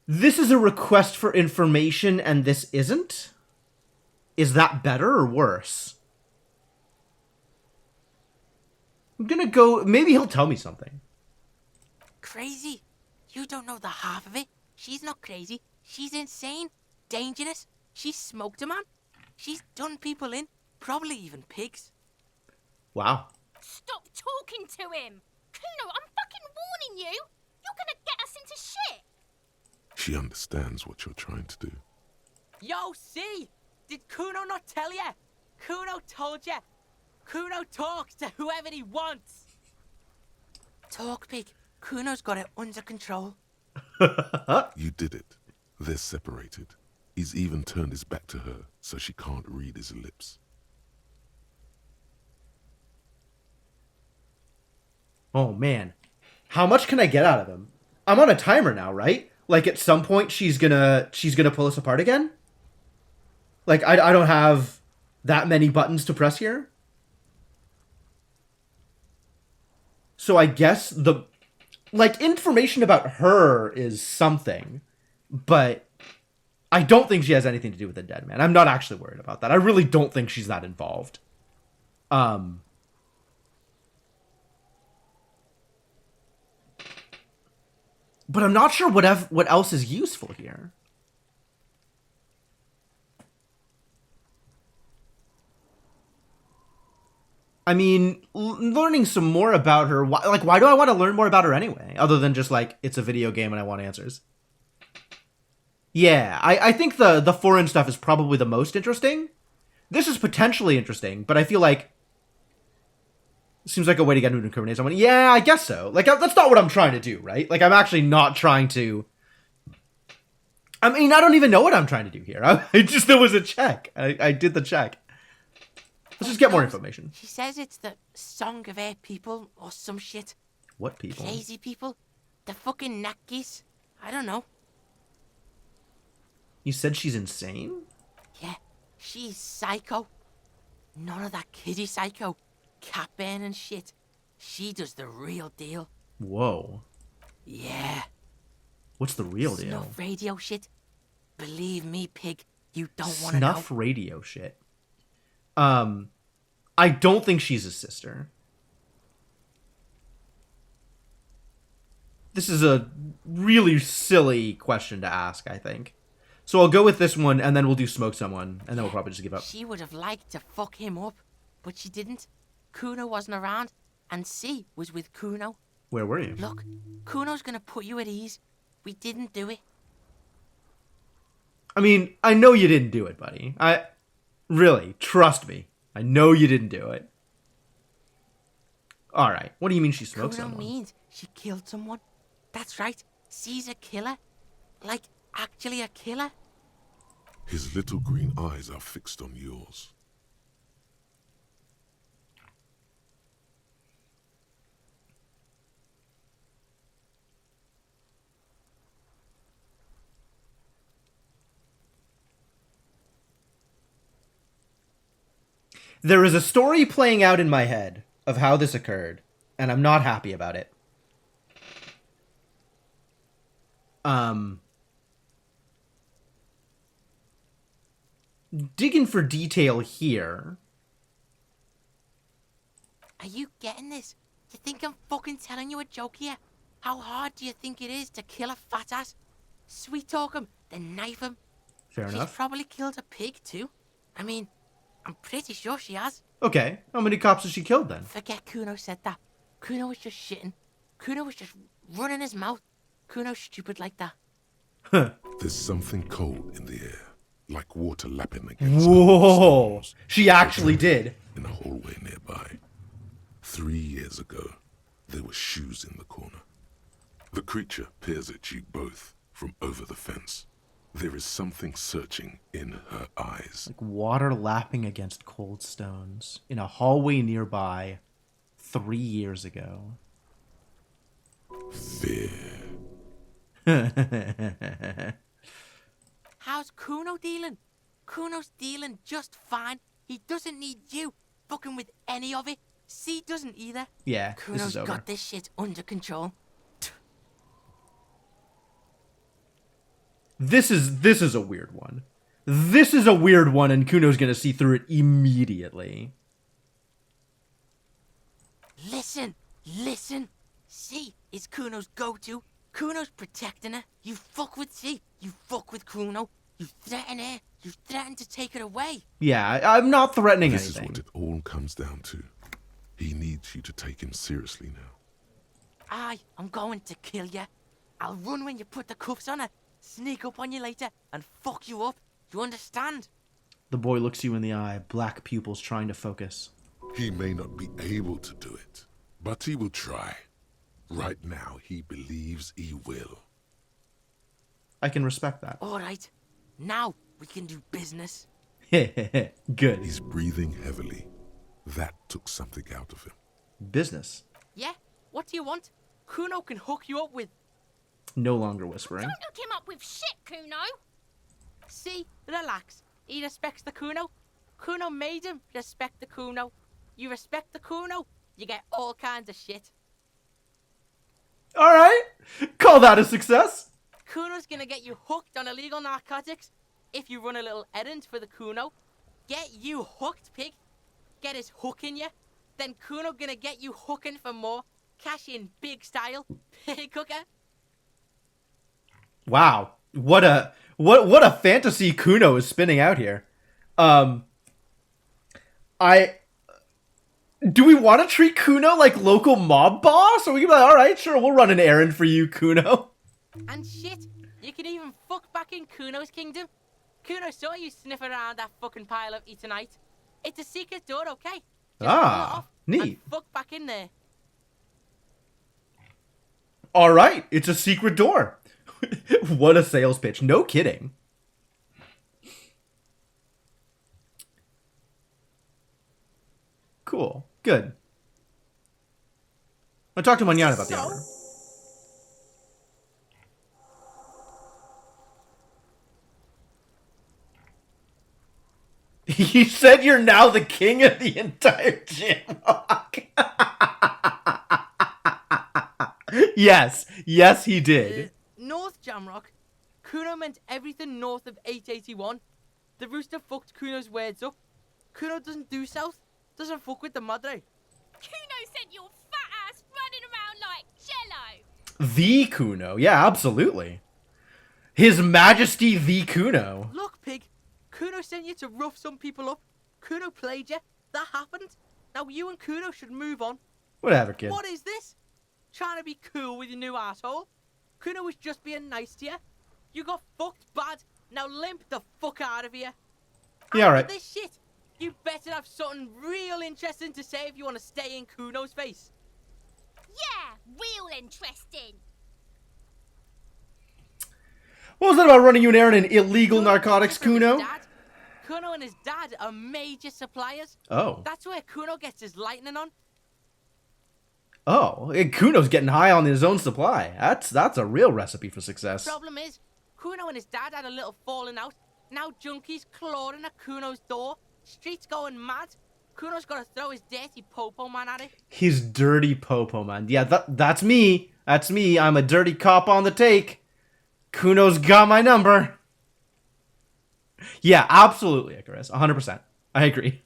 This is a request for information and this isn't? Is that better or worse? I'm gonna go... Maybe he'll tell me something. Crazy? You don't know the half of it. She's not crazy. She's insane. Dangerous. She's smoked a man. She's done people in. Probably even pigs. Wow. Stop talking to him! Kuno, I'm fucking warning you! You're gonna get us into shit! She understands what you're trying to do. Yo, see? Did Kuno not tell ya? Kuno told ya. Kuno talks to whoever he wants. Talk, pig. Kuno's got it under control. You did it. They're separated. He's even turned his back to her, so she can't read his lips. Oh, man. How much can I get out of him? I'm on a timer now, right? Like, at some point, she's gonna pull us apart again? Like, I don't have that many buttons to press here? So I guess the... Like, information about her is something, but I don't think she has anything to do with the dead man. I'm not actually worried about that. I really don't think she's that involved. But I'm not sure what else is useful here. I mean, learning some more about her. Why do I want to learn more about her anyway? Other than just, like, it's a video game and I want answers. Yeah, I think the foreign stuff is probably the most interesting. This is potentially interesting, but I feel like it seems like a way to get him to incriminate someone. Yeah, I guess so. Like, that's not what I'm trying to do, right? Like, I'm actually not trying to... I mean, I don't even know what I'm trying to do here. There was a check. I did the check. Let's just get more information. She says it's the Song of Air people or some shit. What people? Crazy people. The fucking Nakis. I don't know. You said she's insane? Yeah, she's psycho. None of that kiddie psycho. Cat burning shit. She does the real deal. Whoa. Yeah. What's the real deal? Snuff radio shit. Believe me, pig, you don't want to know. Snuff radio shit. I don't think she's his sister. This is a really silly question to ask, I think. So I'll go with this one, and then we'll do smoke someone, and then we'll probably just give up. She would have liked to fuck him up, but she didn't. Kuno wasn't around, and C was with Kuno. Where were you? Look, Kuno's gonna put you at ease. We didn't do it. I mean, I know you didn't do it, buddy. Really, trust me. I know you didn't do it. Alright, what do you mean she smoked Kuno someone? means she killed someone. That's right, C's a killer. Like, actually a killer. His little green eyes are fixed on yours. There is a story playing out in my head of how this occurred, and I'm not happy about it. Digging for detail here. Are you getting this? You think I'm fucking telling you a joke here? How hard do you think it is to kill a fat ass? Sweet talk him, then knife him. Fair enough. She's probably killed a pig too. I mean, I'm pretty sure she has. Okay, how many cops has she killed then? Forget Kuno said that. Kuno was just shitting. Kuno was just running his mouth. Kuno's stupid like that. There's something cold in the air, like water lapping against Whoa! She actually did. In a hallway nearby. 3 years ago, there were shoes in the corner. The creature peers at you both from over the fence. There is something searching in her eyes. Like water lapping against cold stones in a hallway nearby 3 years ago. Fear. How's Kuno dealing? Kuno's dealing just fine. He doesn't need you fucking with any of it. C doesn't either. Yeah, Kuno's this is over. got this shit under control. This is a weird one. This is a weird one, and Kuno's gonna see through it immediately. Listen, listen. C is Kuno's go-to. Kuno's protecting her. You fuck with C, you fuck with Kuno. You threaten her. You threaten to take her away. Yeah, I'm not threatening This anything. is what it all comes down to. He needs you to take him seriously now. I'm going to kill you. I'll run when you put the cuffs on her. Sneak up on you later and fuck you up. You understand? The boy looks you in the eye, black pupils trying to focus. He may not be able to do it, but he will try. Right now, he believes he will. I can respect that. All right. Now we can do business. Good. He's breathing heavily. That took something out of him. Business. Yeah? What do you want? Kuno can hook you up with... No longer whispering. Don't hook him up with shit, Kuno. See? Relax. He respects the Kuno. Kuno made him respect the Kuno. You respect the Kuno, you get all kinds of shit. Alright. Call that a success. Kuno's gonna get you hooked on illegal narcotics if you run a little errand for the Kuno. Get you hooked, pig. Get his hook in you. Then Kuno gonna get you hooking for more. Cash in big style. Pig hooker. Wow. What a fantasy Kuno is spinning out here. Do we want to treat Kuno like local mob boss? Or we can be like, alright, sure, we'll run an errand for you, Kuno. And shit, you can even fuck back in Kuno's kingdom. Kuno saw you sniffing around that fucking pile of Etonite. It's a secret door, okay? Just pull it off Neat. and fuck back in there. Alright, it's a secret door. What a sales pitch. No kidding. Cool. Good. I'll talk to Mañana about the armor. You said you're now the king of the entire gym. Yes. Yes, he did. North Jamrock. Kuno meant everything north of 881. The rooster fucked Kuno's words up. Kuno doesn't do south. Doesn't fuck with the madre. Kuno sent your fat ass running around like Jello. The Kuno. Yeah, absolutely. His Majesty the Kuno. Look, pig. Kuno sent you to rough some people up. Kuno played you. That happened. Now you and Kuno should move on. Whatever, kid. What is this? Trying to be cool with your new asshole? Kuno was just being nice to you. You got fucked bad. Now limp the fuck out of here. Yeah, alright. This shit. You better have something real interesting to say if you want to stay in Kuno's face. Yeah, real interesting. What was that about running you an errand in illegal narcotics, Kuno? Kuno and his dad are major suppliers. Oh. That's where Kuno gets his lightning on. Oh, Kuno's getting high on his own supply. That's a real recipe for success. Problem is, Kuno and his dad had a little falling out. Now junkies clawing at Kuno's door. Streets going mad. Kuno's got to throw his dirty popo man at it. His dirty popo man. Yeah, that's me. That's me. I'm a dirty cop on the take. Kuno's got my number. Yeah, absolutely, Icarus. 100%. I agree.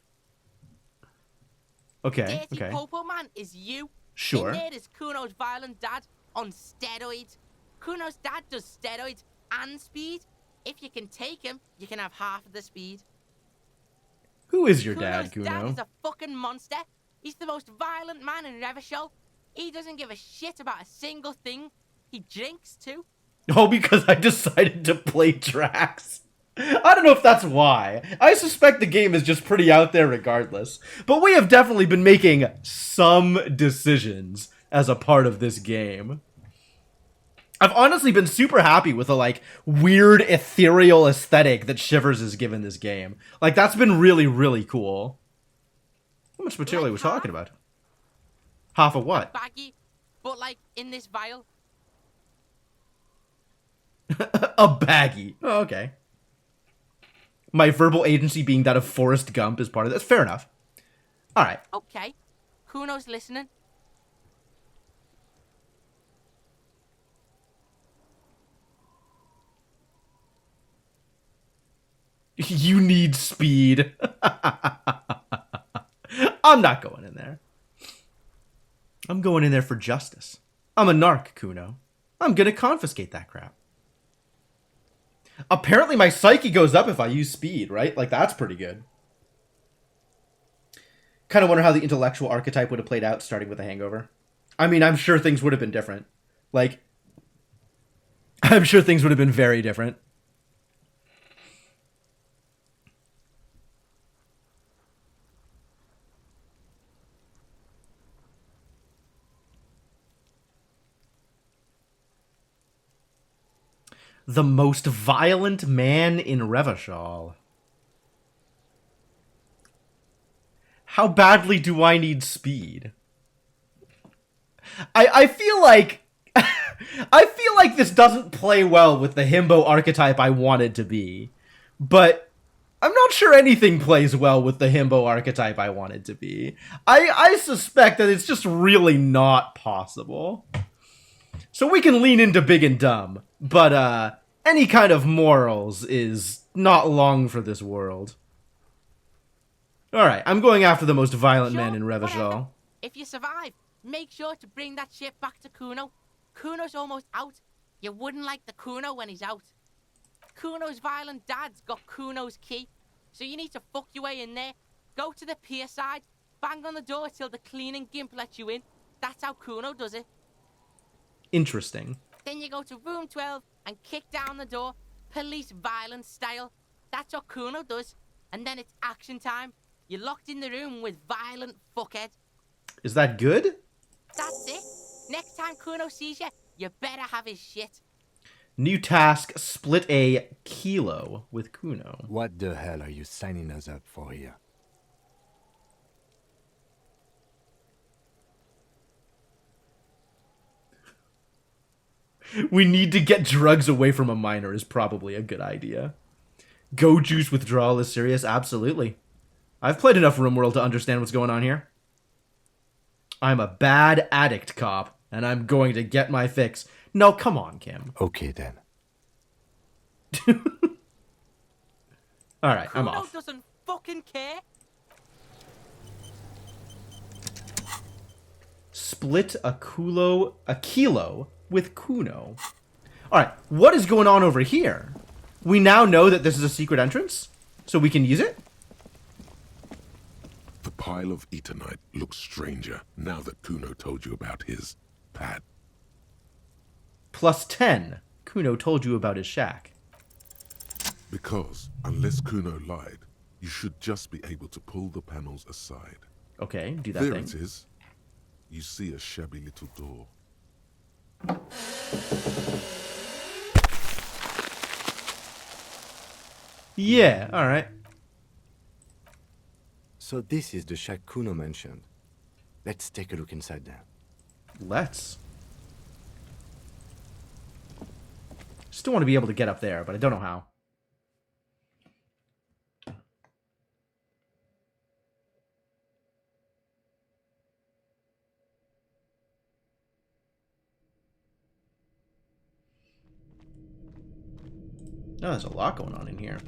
Okay, Dirty okay. popo man is you. Sure. In there is Kuno's violent dad on steroids. Kuno's dad does steroids and speed. If you can take him, you can have half of the speed. Who is your dad, Kuno's dad Kuno? is a fucking monster. He's the most violent man in Revachol. He doesn't give a shit about a single thing. He drinks too. Oh, because I decided to play tracks. I don't know if that's why. I suspect the game is just pretty out there regardless. But we have definitely been making some decisions as a part of this game. I've honestly been super happy with the, like, weird ethereal aesthetic that Shivers has given this game. Like, that's been really, really cool. How much material are we talking about? Half of what? Baggy, but like in this vial. A baggie. Oh, okay. My verbal agency being that of Forrest Gump is part of this. Fair enough. Alright. Okay. Kuno's listening. You need speed. I'm not going in there. I'm going in there for justice. I'm a narc, Kuno. I'm gonna confiscate that crap. Apparently my psyche goes up if I use speed, right? Like, that's pretty good. Kind of wonder how the intellectual archetype would have played out starting with a hangover. I mean, I'm sure things would have been different. Like, I'm sure things would have been very different. The most violent man in Revachol. How badly do I need speed? I feel like I feel like this doesn't play well with the himbo archetype I wanted to be. But I'm not sure anything plays well with the himbo archetype I wanted to be. I suspect that it's just really not possible. So we can lean into big and dumb, but any kind of morals is not long for this world. Alright, I'm going after the most violent man in Revachol. If you survive, make sure to bring that shit back to Kuno. Kuno's almost out. You wouldn't like the Kuno when he's out. Kuno's violent dad's got Kuno's key, so you need to fuck your way in there, go to the pier side, bang on the door till the cleaning gimp lets you in. That's how Kuno does it. Interesting. Then you go to room 12 and kick down the door, police violence style. That's what Kuno does. And then it's action time. You're locked in the room with violent fuckhead. Is that good? That's it. Next time Kuno sees you, you better have his shit. New task, split a kilo with Kuno. What the hell are you signing us up for here? We need to get drugs away from a minor is probably a good idea. Go juice withdrawal is serious? Absolutely. I've played enough RimWorld to understand what's going on here. I'm a bad addict cop, and I'm going to get my fix. No, come on, Kim. Okay, then. Alright, I'm Kuno off. doesn't fucking care. Split a kilo with Kuno. Alright, what is going on over here? We now know that this is a secret entrance, so we can use it? The pile of Eternite looks stranger now that Kuno told you about his pad. Plus 10. Kuno told you about his shack. Because, unless Kuno lied, you should just be able to pull the panels aside. Okay, do that there thing. It is. You see a shabby little door. Yeah, alright. So this is the shack Kuno mentioned. Let's take a look inside there. Let's. Still want to be able to get up there, but I don't know how. Oh, there's a lot going on in here.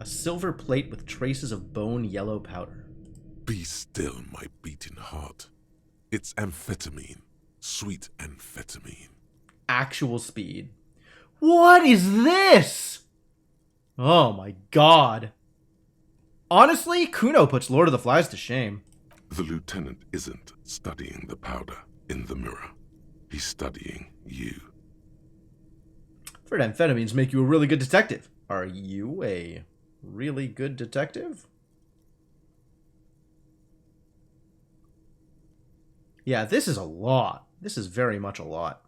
A silver plate with traces of bone yellow powder. Be still, my beating heart. It's amphetamine. Sweet amphetamine. Actual speed. What is this? Oh my god. Honestly, Kuno puts Lord of the Flies to shame. The lieutenant isn't studying the powder in the mirror. He's studying you. I've heard amphetamines make you a really good detective. Are you a really good detective? Yeah, this is a lot. This is very much a lot.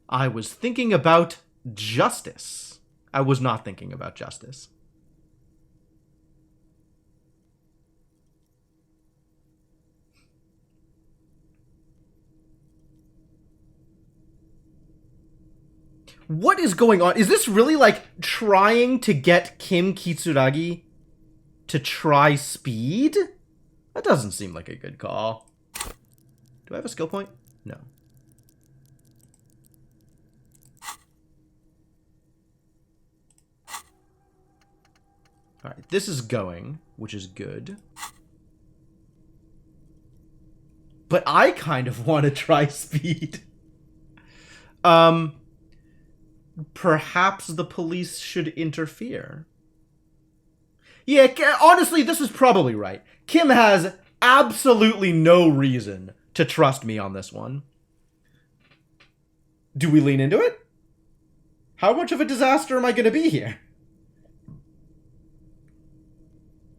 I was thinking about justice. I was not thinking about justice. What is going on? Is this really like trying to get Kim Kitsuragi to try speed? That doesn't seem like a good call. Do I have a skill point? No. Alright, this is going, which is good. But I kind of want to try speed. Perhaps the police should interfere. Yeah, honestly, this is probably right. Kim has absolutely no reason to trust me on this one. Do we lean into it? How much of a disaster am I going to be here?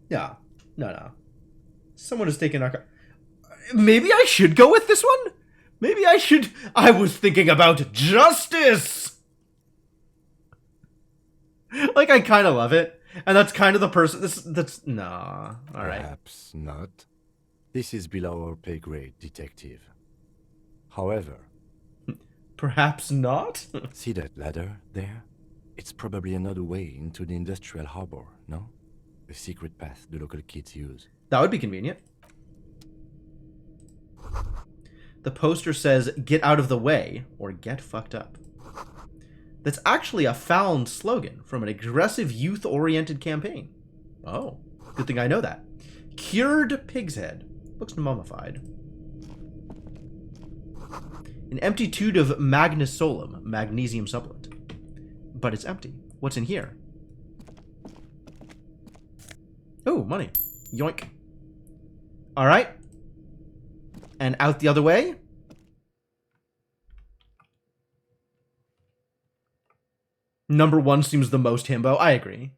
Yeah. No. Someone is taking our car. Maybe I should go with this one? Maybe I should... I was thinking about justice! Like, I kind of love it. And that's kind of the person... That's... Nah. Alright. Perhaps not. This is below our pay grade, detective. However... Perhaps not? See that ladder there? It's probably another way into the industrial harbor, no? A secret path the local kids use. That would be convenient. The poster says, get out of the way, or get fucked up. That's actually a found slogan from an aggressive youth-oriented campaign. Oh, good thing I know that. Cured pig's head. Looks mummified. An empty tube of magnesolum, magnesium supplement. But it's empty. What's in here? Oh, money. Yoink. Alright. And out the other way. Number 1 seems the most himbo. I agree.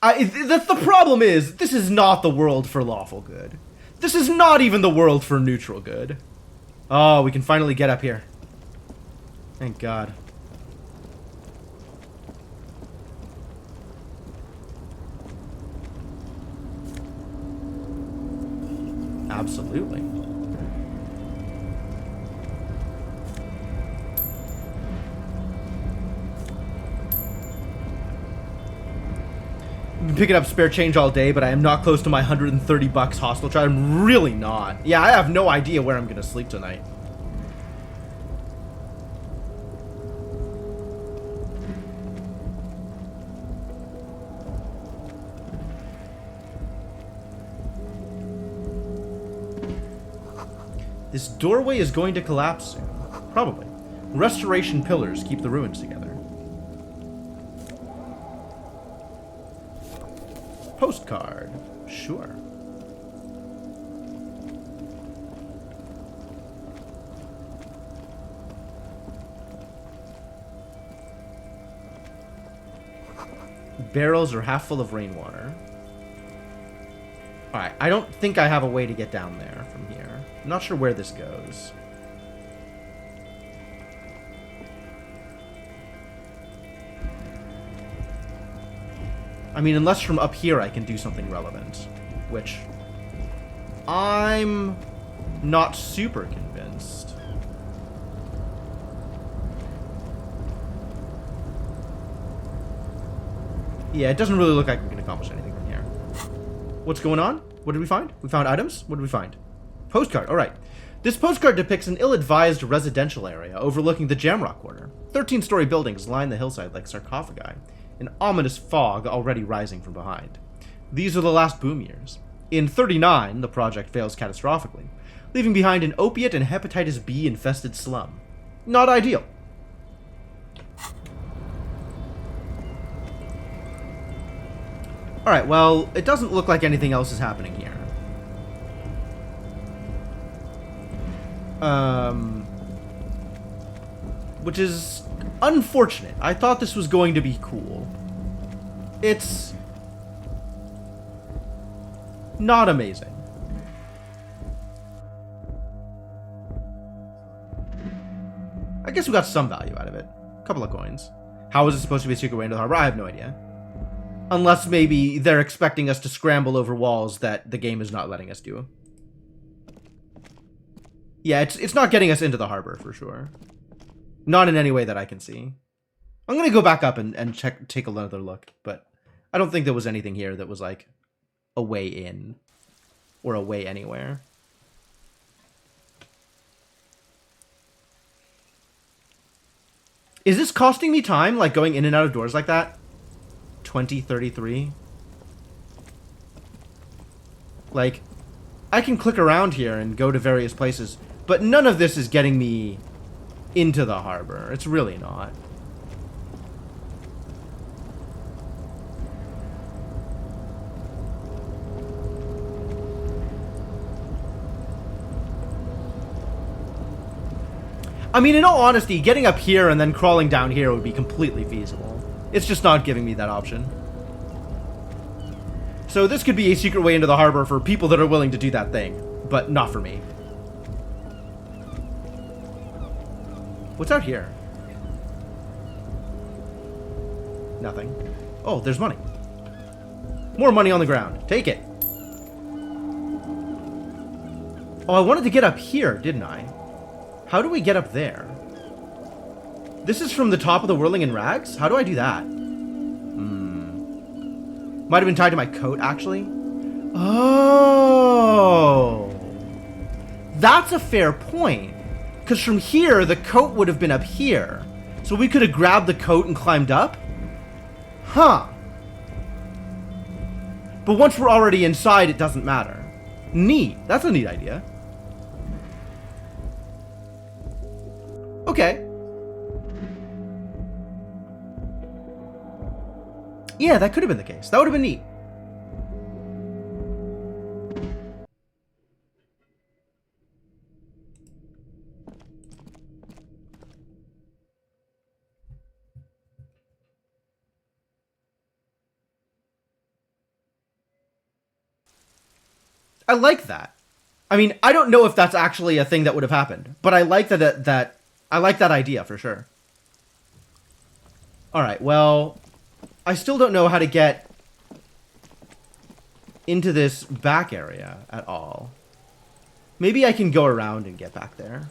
The problem is, this is not the world for lawful good. This is not even the world for neutral good. Oh, we can finally get up here. Thank God. Absolutely. I've been picking up spare change all day, but I am not close to my $130 hostel charge. I'm really not. Yeah, I have no idea where I'm gonna sleep tonight. This doorway is going to collapse soon. Probably. Restoration pillars keep the ruins together. Postcard. Sure. Barrels are half full of rainwater. Alright, I don't think I have a way to get down there from here. I'm not sure where this goes. I mean, unless from up here I can do something relevant. Which... I'm... not super convinced. Yeah, it doesn't really look like we can accomplish anything from here. What's going on? What did we find? We found items? What did we find? Postcard, alright. This postcard depicts an ill-advised residential area overlooking the Jamrock Quarter. 13-story buildings line the hillside like sarcophagi, an ominous fog already rising from behind. These are the last boom years. In 39, the project fails catastrophically, leaving behind an opiate and hepatitis B infested slum. Not ideal. Alright, well, it doesn't look like anything else is happening here. Which is unfortunate. I thought this was going to be cool. It's not amazing. I guess we got some value out of it. A couple of coins. How is it supposed to be a secret way into the harbor? I have no idea. Unless maybe they're expecting us to scramble over walls that the game is not letting us do. Yeah, it's not getting us into the harbor for sure. Not in any way that I can see. I'm gonna go back up and take another look, but I don't think there was anything here that was like a way in or a way anywhere. Is this costing me time, like going in and out of doors like that? 2033. Like, I can click around here and go to various places, but none of this is getting me into the harbor. It's really not. I mean, in all honesty, getting up here and then crawling down here would be completely feasible. It's just not giving me that option. So this could be a secret way into the harbor for people that are willing to do that thing, but not for me. What's out here? Nothing. Oh, there's money. More money on the ground. Take it. Oh, I wanted to get up here, didn't I? How do we get up there? This is from the top of the Whirling in Rags? How do I do that? Might have been tied to my coat, actually. Oh. That's a fair point. Because from here, the coat would have been up here. So we could have grabbed the coat and climbed up? Huh. But once we're already inside, it doesn't matter. Neat. That's a neat idea. Okay. Yeah, that could have been the case. That would have been neat. I like that. I mean, I don't know if that's actually a thing that would have happened, but I like that I like that idea for sure. All right, well, I still don't know how to get into this back area at all. Maybe I can go around and get back there,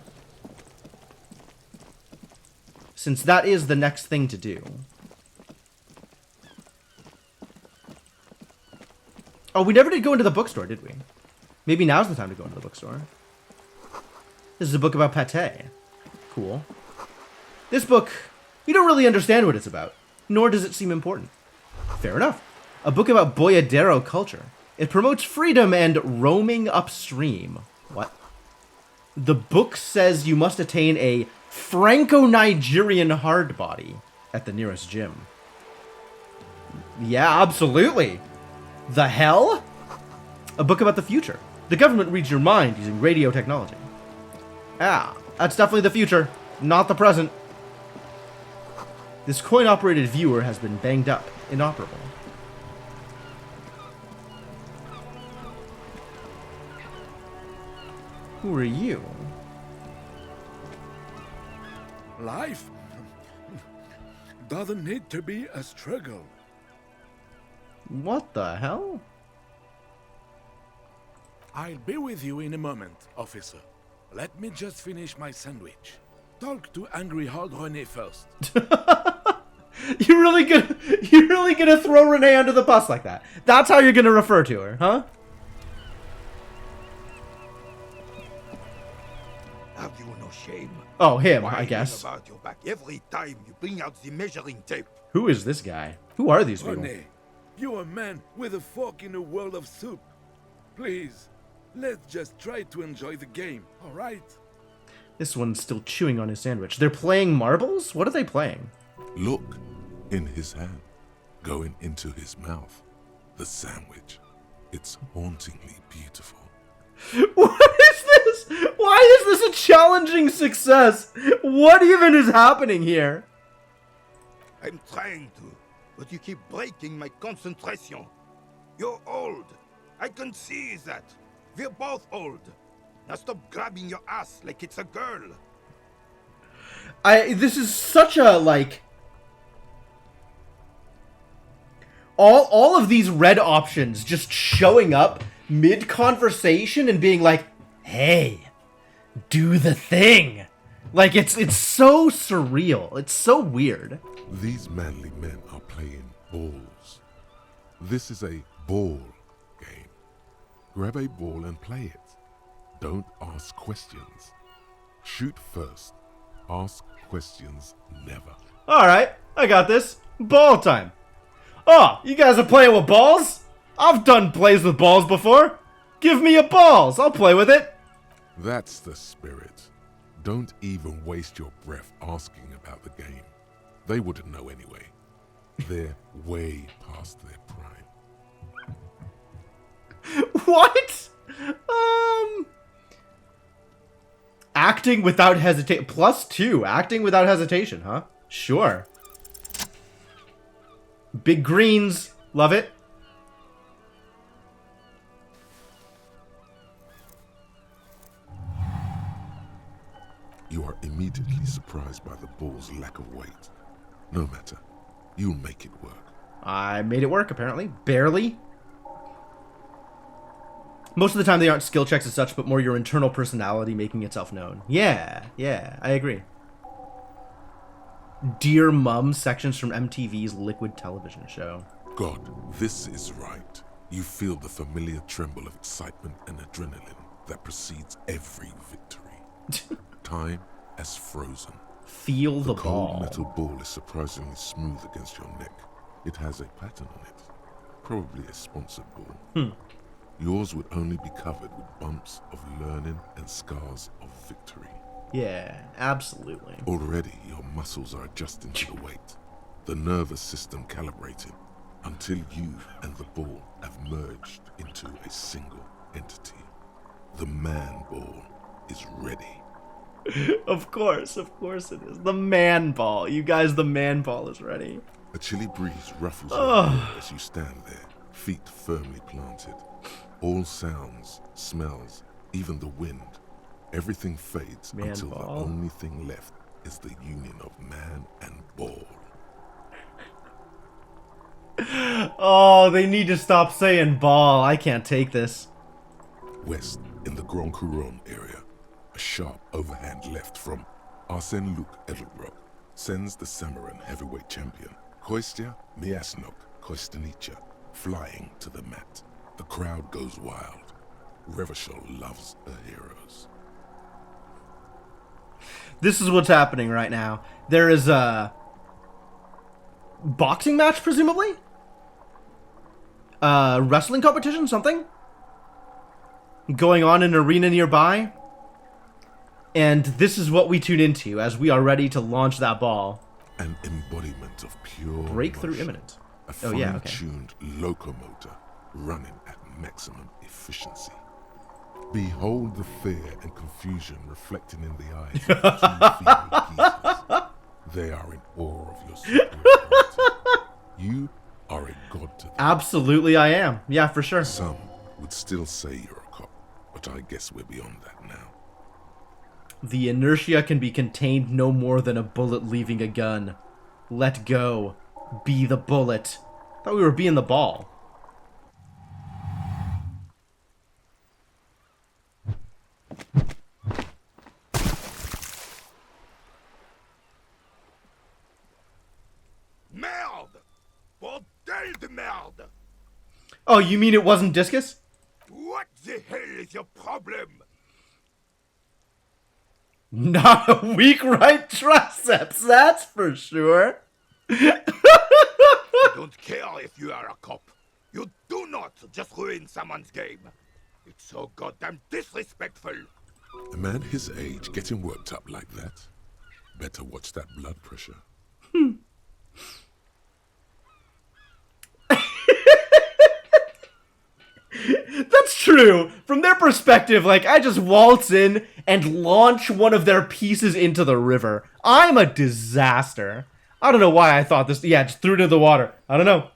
since that is the next thing to do. Oh, we never did go into the bookstore, did we? Maybe now's the time to go into the bookstore. This is a book about pate. Cool. This book, you don't really understand what it's about, nor does it seem important. Fair enough. A book about boyadero culture. It promotes freedom and roaming upstream. What? The book says you must attain a Franco-Nigerian hard body at the nearest gym. Yeah, absolutely. The hell? A book about the future. The government reads your mind using radio technology. Ah, that's definitely the future, not the present. This coin-operated viewer has been banged up, inoperable. Who are you? Life doesn't need to be a struggle. What the hell? I'll be with you in a moment, officer. Let me just finish my sandwich. Talk to Angry Hog René first. You're really gonna throw Renee under the bus like that? That's how you're gonna refer to her, huh? Have you no shame? Oh, him, I Whining guess. about your back every time you bring out the measuring tape. Who is this guy? Who are these people? René, you're a man with a fork in a world of soup. Please, let's just try to enjoy the game, alright? This one's still chewing on his sandwich. They're playing marbles? What are they playing? Look in his hand, going into his mouth. the sandwich. It's hauntingly beautiful. What is this? Why is this a challenging success? What even is happening here? I'm trying to, but you keep breaking my concentration. You're old. I can see that. We're both old. Now stop grabbing your ass like it's a girl. This is such a, like... All of these red options just showing up mid-conversation and being like, hey, do the thing. Like, it's so surreal. It's so weird. These manly men are playing balls. This is a ball game. Grab a ball and play it. Don't ask questions. Shoot first. Ask questions never. Alright, I got this. Ball time. Oh, you guys are playing with balls? I've done plays with balls before. Give me a balls. I'll play with it. That's the spirit. Don't even waste your breath asking about the game. They wouldn't know anyway. They're way past their prime. What? Acting without hesitation. +2. Acting without hesitation, huh? Sure. Big greens. Love it. You are immediately surprised by the ball's lack of weight. No matter. You'll make it work. I made it work, apparently. Barely. Most of the time they aren't skill checks as such, but more your internal personality making itself known. Yeah, I agree. Dear Mum sections from MTV's Liquid television show. God, this is right. You feel the familiar tremble of excitement and adrenaline that precedes every victory. Time has frozen. Feel the cold ball. metal ball is surprisingly smooth against your neck. It has a pattern on it. Probably a sponsored ball. Yours would only be covered with bumps of learning and scars of victory. Yeah, absolutely. Already, your muscles are adjusting to the weight. The nervous system calibrated until you and the ball have merged into a single entity. The man ball is ready. Of course it is. The man ball. You guys, the man ball is ready. A chilly breeze ruffles your hair as you stand there, feet firmly planted. All sounds, smells, even the wind, everything fades until the only thing left is the union of man and ball. Oh, they need to stop saying ball. I can't take this. West, in the Grand Couronne area, a sharp overhand left from Arsène Luc Edelbrock sends the Samaran heavyweight champion, Kostya Miasnok Kostanicha, flying to the mat. The crowd goes wild. Revachol loves her heroes. This is what's happening right now. There is a boxing match, presumably? Wrestling competition, something? Going on in an arena nearby. And this is what we tune into as we are ready to launch that ball. An embodiment of pure breakthrough motion. Imminent. A Oh yeah, okay. fine-tuned locomotor running at maximum efficiency. Behold the fear and confusion reflecting in the eyes of the two female geezers. They are in awe of your superiority. You are a god to them. Absolutely I am. Yeah, for sure. Some would still say you're a cop, but I guess we're beyond that now. The inertia can be contained no more than a bullet leaving a gun. Let go. Be the bullet. Thought we were being the ball. Merde! Bordel de merde! Oh, you mean it wasn't discus? What the hell is your problem? Not a weak right triceps, that's for sure. I don't care if you are a cop. You do not just ruin someone's game. It's so goddamn disrespectful. A man his age getting worked up like that? Better watch that blood pressure. true. From their perspective, like, I just waltz in and launch one of their pieces into the river. I'm a disaster. I don't know why I thought this. Yeah, just threw it into the water. I don't know.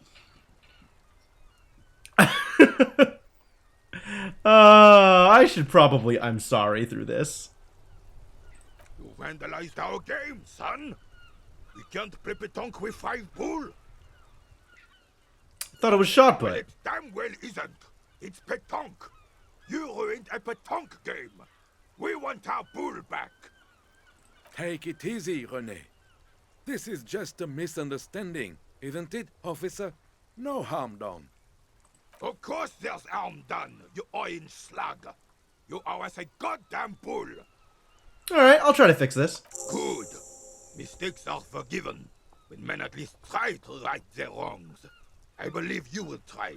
I should probably, I'm sorry through this. You vandalized our game, son. We can't play pétanque with 5 bull. Thought it was shot Well, put. it damn well isn't. It's pétanque. You ruined a pétanque game. We want our bull back. Take it easy, René. This is just a misunderstanding, isn't it, officer? No harm done. Of course there's harm done, you orange slug. You owe us a goddamn bull. Alright, I'll try to fix this. Good. Mistakes are forgiven when men at least try to right their wrongs. I believe you will try.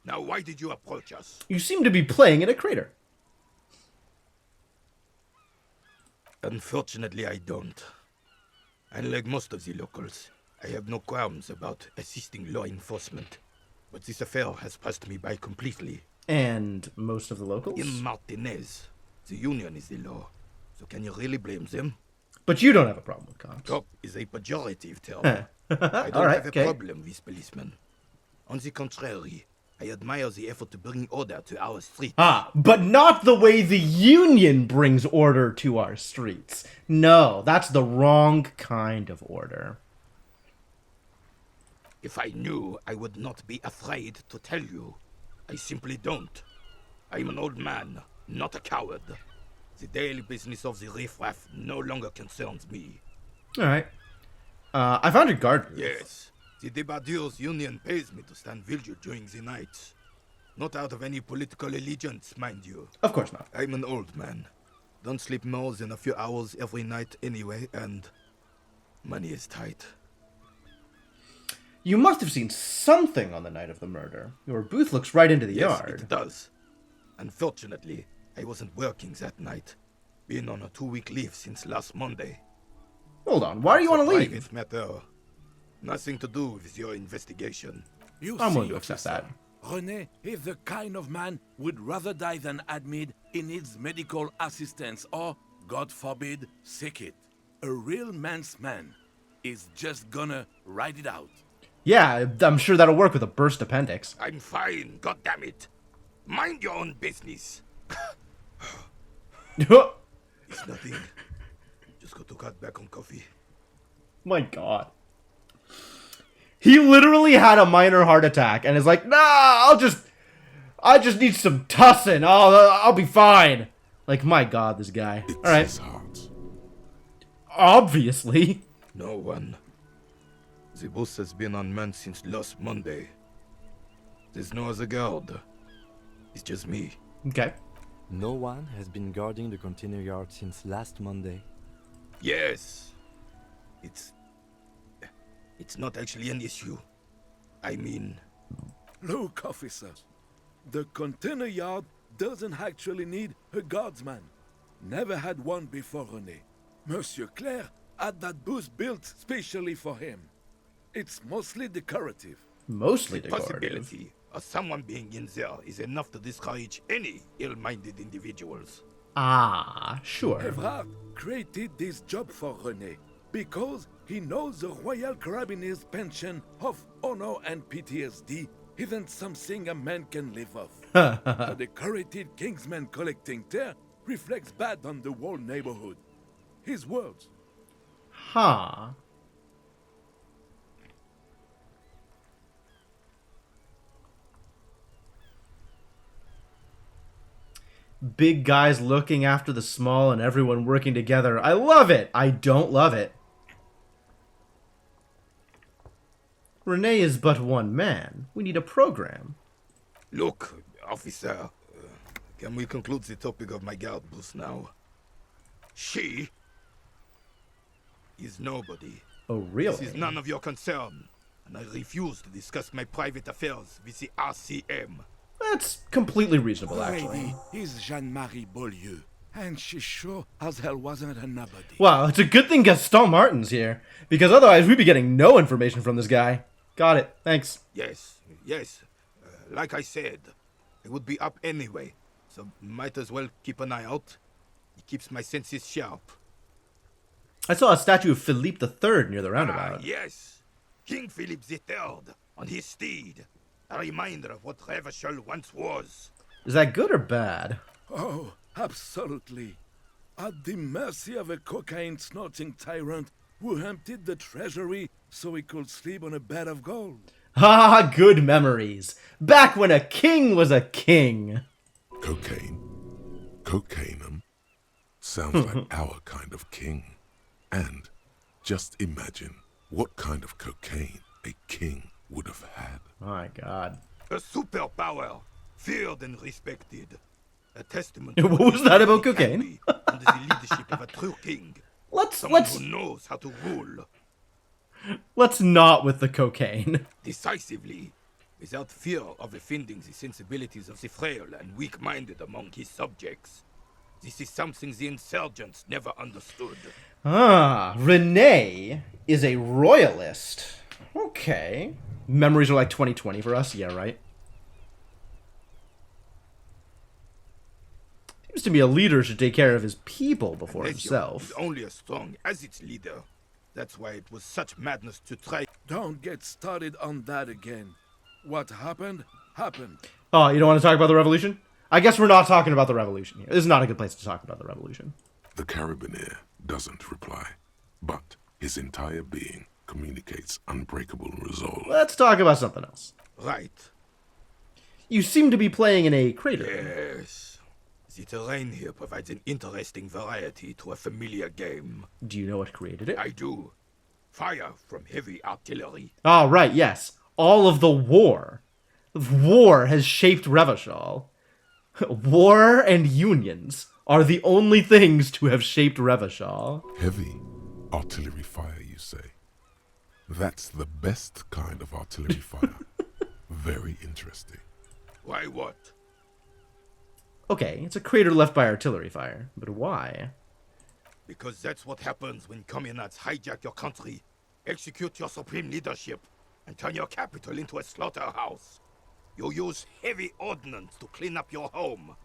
Now, why did you approach us? You seem to be playing in a crater. Unfortunately, I don't. Unlike most of the locals, I have no qualms about assisting law enforcement. But this affair has passed me by completely. And most of the locals? In Martinez, the union is the law. So can you really blame them? But you don't have a problem with cops. Cop is a pejorative term. I don't have a problem with policemen. On the contrary, I admire the effort to bring order to our streets. Ah, but not the way the union brings order to our streets. No, that's the wrong kind of order. If I knew, I would not be afraid to tell you. I simply don't. I'm an old man, not a coward. The daily business of the riffraff no longer concerns me. Alright. I found your guard roof. Yes. The Debardeurs Union pays me to stand vigil during the night. Not out of any political allegiance, mind you. Of course not. I'm an old man. Don't sleep more than a few hours every night anyway, and money is tight. You must have seen something on the night of the murder. Your booth looks right into the yard. It does. Unfortunately, I wasn't working that night. Been on a 2-week leave since last Monday. Hold on, why do you want to leave? Private matter. Nothing to do with your investigation. You I'm see, willing to accept officer, that. René is the kind of man would rather die than admit he needs medical assistance or, God forbid, sick it. A real man's man is just gonna ride it out. Yeah, I'm sure that'll work with a burst appendix. I'm fine, goddammit. Mind your own business. It's nothing. Just got to cut back on coffee. My god. He literally had a minor heart attack and is like, nah, I just need some tussin. I'll be fine. Like, my god, this guy. Alright. Obviously. No one. The bus has been unmanned since last Monday. There's no other guard. It's just me. Okay. No one has been guarding the container yard since last Monday. Yes. It's not actually an issue. I mean... Look, officer. The container yard doesn't actually need a guardsman. Never had one before René. Monsieur Claire had that booth built specially for him. It's mostly decorative. Mostly the decorative. Possibility of someone being in there is enough to discourage any ill-minded individuals. Ah, sure. Evrard created this job for René because he knows the Royal Carabiniers' pension of honor and PTSD isn't something a man can live off. The decorated Kingsman collecting tear reflects bad on the whole neighborhood. His words. Huh. Big guys looking after the small and everyone working together. I love it. I don't love it. René is but one man. We need a program. Look, officer, can we conclude the topic of my guard booth now? She is nobody. Oh, really? This is none of your concern, and I refuse to discuss my private affairs with the RCM. That's completely reasonable, actually. Lady is Jeanne-Marie Beaulieu, and she sure as hell wasn't a nobody. Wow, it's a good thing Gaston Martin's here, because otherwise we'd be getting no information from this guy. Got it. Thanks. Yes. Like I said, It would be up anyway, so might as well keep an eye out. It keeps my senses sharp. I saw a statue of Philippe III near the roundabout. Yes. King Philip III, on his steed. A reminder of what Revachol once was. Is that good or bad? Oh, absolutely. At the mercy of a cocaine-snorting tyrant who emptied the treasury so he could sleep on a bed of gold. Ah, good memories. Back when a king was a king. Cocaine? Cocainum? Sounds like our kind of king. And just imagine what kind of cocaine a king would have had. My God. A superpower, feared and respected. A testament. What was that about cocaine? Under the leadership of a true king. Someone who knows how to rule. Let's not with the cocaine. Decisively, without fear of offending the sensibilities of the frail and weak-minded among his subjects. This is something the insurgents never understood. Ah, Renee is a royalist. Okay. Memories are like 2020 for us. Yeah, right. Seems to me a leader should take care of his people before Elysium himself. is only as strong as its leader. That's why it was such madness to try. Don't get started on that again. What happened, happened. Oh, you don't want to talk about the revolution? I guess we're not talking about the revolution here. This is not a good place to talk about the revolution. The Carabineer doesn't reply, but his entire being communicates unbreakable resolve. Let's talk about something else. Right. You seem to be playing in a crater. Yes. The terrain here provides an interesting variety to a familiar game. Do you know what created it? I do. Fire from heavy artillery. Oh, right, yes. All of the war. War has shaped Revachol. War and unions are the only things to have shaped Revachol. Heavy artillery fire, you say? That's the best kind of artillery fire. Very interesting. Why what? Okay, it's a crater left by artillery fire, but why? Because that's what happens when communards hijack your country, execute your supreme leadership, and turn your capital into a slaughterhouse. You use heavy ordnance to clean up your home.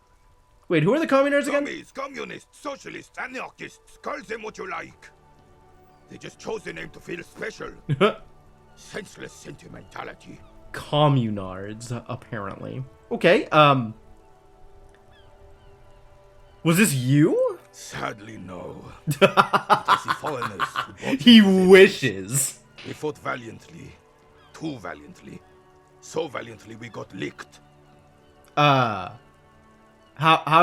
Wait, who are the communards again? Commies, communists, socialists, anarchists, call them what you like. They just chose the name to feel special. Senseless sentimentality. Communards, apparently. Okay, was this you? Sadly, no. It was the foreigners who brought He us wishes. We fought valiantly. Too valiantly. So valiantly we got licked. How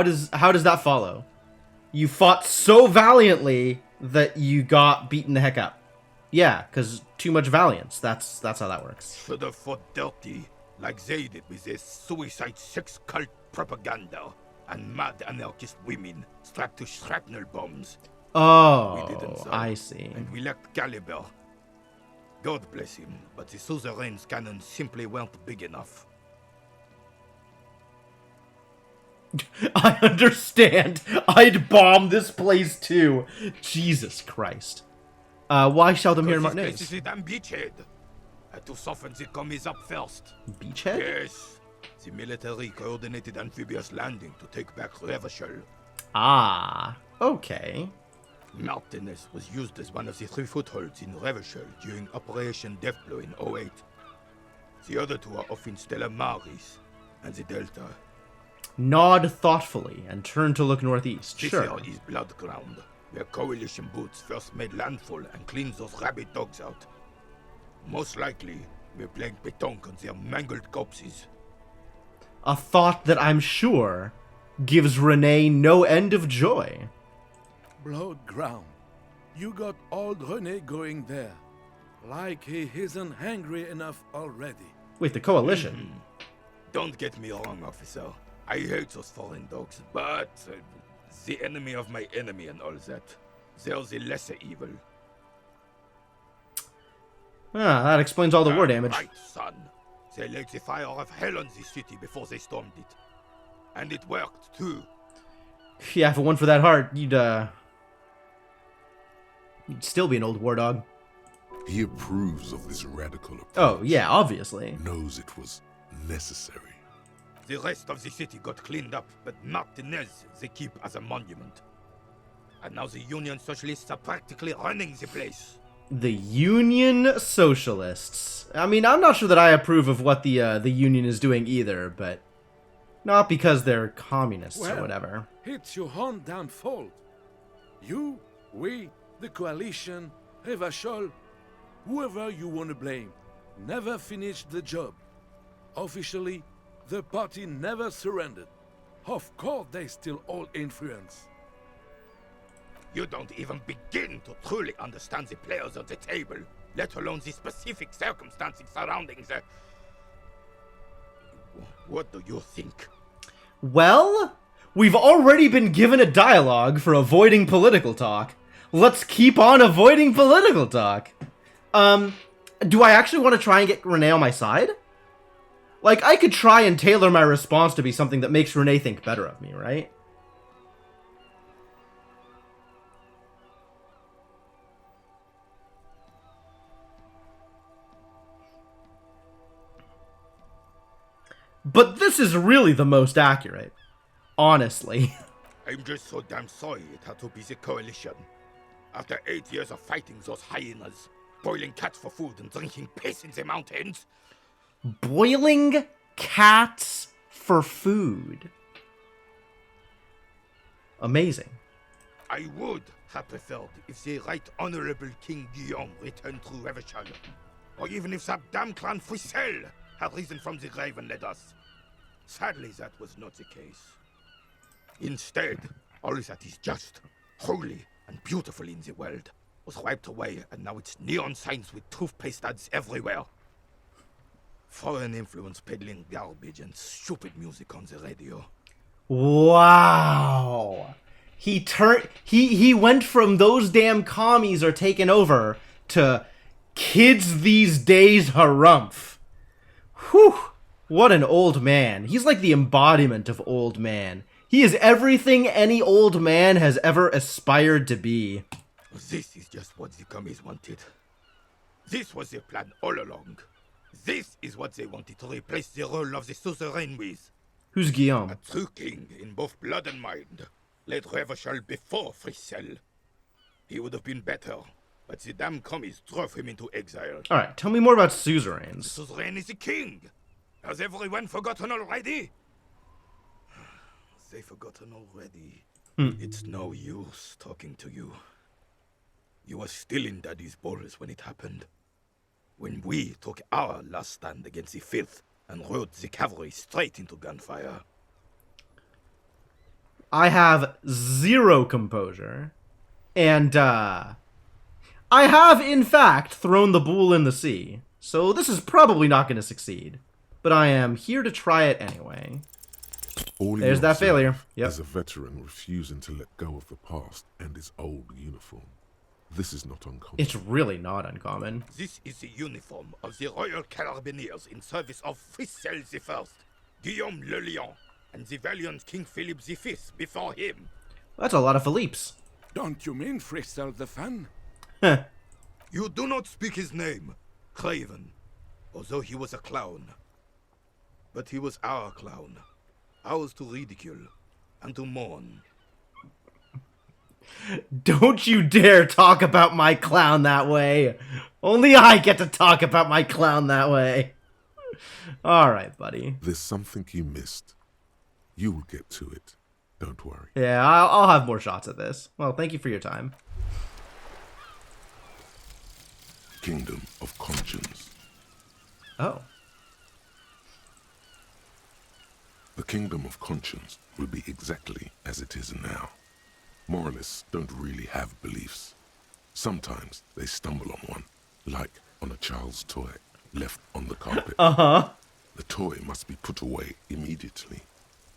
does that follow? You fought so valiantly that you got beaten the heck up. Yeah, because too much valiance. That's how that works. Should have fought dirty, like they did with their suicide sex cult propaganda and mad anarchist women strapped to shrapnel bombs. Oh, We didn't, so, I see. And we lacked caliber. God bless him, but the suzerain's cannons simply weren't big enough. I understand. I'd bomb this place too. Jesus Christ. Why seldom here in Because Martinez? this place is a damn beachhead. Had to soften the commies up first. Beachhead? Yes. The military coordinated amphibious landing to take back Revachol. Ah, okay. Martinez was used as one of the 3 footholds in Revachol during Operation Deathblow in 08. The other 2 are off in Stella Maris and the Delta. Nod thoughtfully and turn to look northeast. This Sure. here is Blood Ground, where coalition boots first made landfall and cleaned those rabid dogs out. Most likely, we're playing pétanque on their mangled corpses. A thought that I'm sure gives Renee no end of joy. Blood ground. You got old René going there. Like he isn't hungry enough already. Wait, the coalition? Don't get me wrong, officer. I hate those foreign dogs, but the enemy of my enemy and all that. They're the lesser evil. Ah, that explains all the war damage. Right, son. They laid the fire of hell on the city before they stormed it. And it worked, too. Yeah, if it weren't for that heart, you'd still be an old war dog. He approves of this radical approach. Oh, yeah, obviously. Knows it was necessary. The rest of the city got cleaned up, but Martinez they keep as a monument. And now the Union Socialists are practically running the place. The Union Socialists. I mean, I'm not sure that I approve of what the Union is doing either, but not because they're communists or whatever. It's your own damn fault. You, we, the coalition, Revachol, whoever you want to blame, never finished the job. Officially, the party never surrendered. Of course, they still all influence. You don't even begin to truly understand the players on the table, let alone the specific circumstances surrounding the... What do you think? Well, we've already been given a dialogue for avoiding political talk. Let's keep on avoiding political talk. Do I actually want to try and get Renee on my side? Like, I could try and tailor my response to be something that makes Renee think better of me, right? But this is really the most accurate. Honestly. I'm just so damn sorry it had to be the coalition. After 8 years of fighting those hyenas, boiling cats for food and drinking piss in the mountains. Boiling cats for food. Amazing. I would have preferred if the Right Honorable King Guillaume returned through Revachol. Or even if that damn clan Frisel had risen from the grave and led us. Sadly, that was not the case. Instead, all that is just, holy, and beautiful in the world was wiped away, and now it's neon signs with toothpaste ads everywhere. Foreign influence peddling garbage and stupid music on the radio. Wow. He went from those damn commies are taken over to kids these days harumph. Whew. What an old man. He's like the embodiment of old man. He is everything any old man has ever aspired to be. This is just what the commies wanted. This was their plan all along. This is what they wanted to replace the role of the suzerain with. Who's Guillaume? A true king in both blood and mind. Led Revachol before Frisel. He would have been better, but the damn commies drove him into exile. Alright, tell me more about suzerains. The suzerain is the king. Has everyone forgotten already? They've forgotten already. It's no use talking to you. You were still in Daddy's balls when it happened. When we took our last stand against the filth and rode the cavalry straight into gunfire. I have zero composure. And, I have, in fact, thrown the bull in the sea. So this is probably not going to succeed. But I am here to try it anyway. There's that failure. Yep. As a veteran refusing to let go of the past and his old uniform. This is not uncommon. It's really not uncommon. This is the uniform of the Royal Carabineers in service of Frisel I, Guillaume le Lion, and the valiant King Philip V before him. That's a lot of Philippes. Don't you mean Frisel the Fan? You do not speak his name, Craven, although he was a clown. But he was our clown. Ours to ridicule and to mourn. Don't you dare talk about my clown that way. Only I get to talk about my clown that way. Alright, buddy. There's something you missed. You will get to it. Don't worry. Yeah, I'll have more shots at this. Well, thank you for your time. Kingdom of Conscience. Oh. The Kingdom of Conscience will be exactly as it is now. Moralists don't really have beliefs. Sometimes they stumble on one, like on a child's toy left on the carpet. The toy must be put away immediately,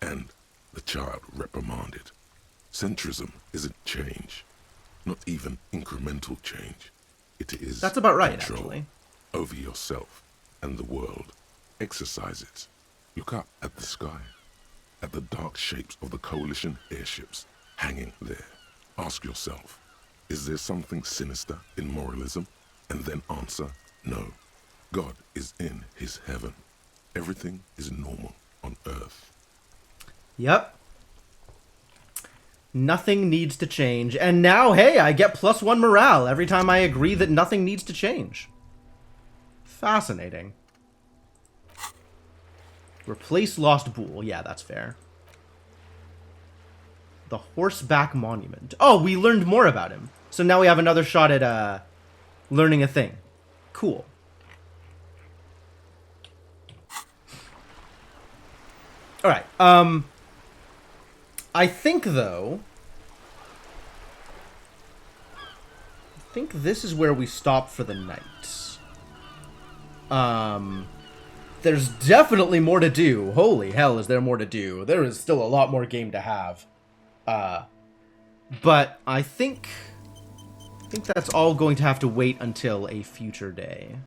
and the child reprimanded. Centrism isn't change, not even incremental change. It is That's about right, control actually. over yourself and the world. Exercise it. Look up at the sky, at the dark shapes of the coalition airships hanging there. Ask yourself, is there something sinister in moralism? And then answer, no. God is in his heaven. Everything is normal. on Earth. Yep. Nothing needs to change. And now, hey, I get +1 morale every time I agree that nothing needs to change. Fascinating. Replace Lost Bull. Yeah, that's fair. The Horseback Monument. Oh, we learned more about him. So now we have another shot at learning a thing. Cool. Alright, I think, though... I think this is where we stop for the night. There's definitely more to do. Holy hell, is there more to do. There is still a lot more game to have. But I think that's all going to have to wait until a future day.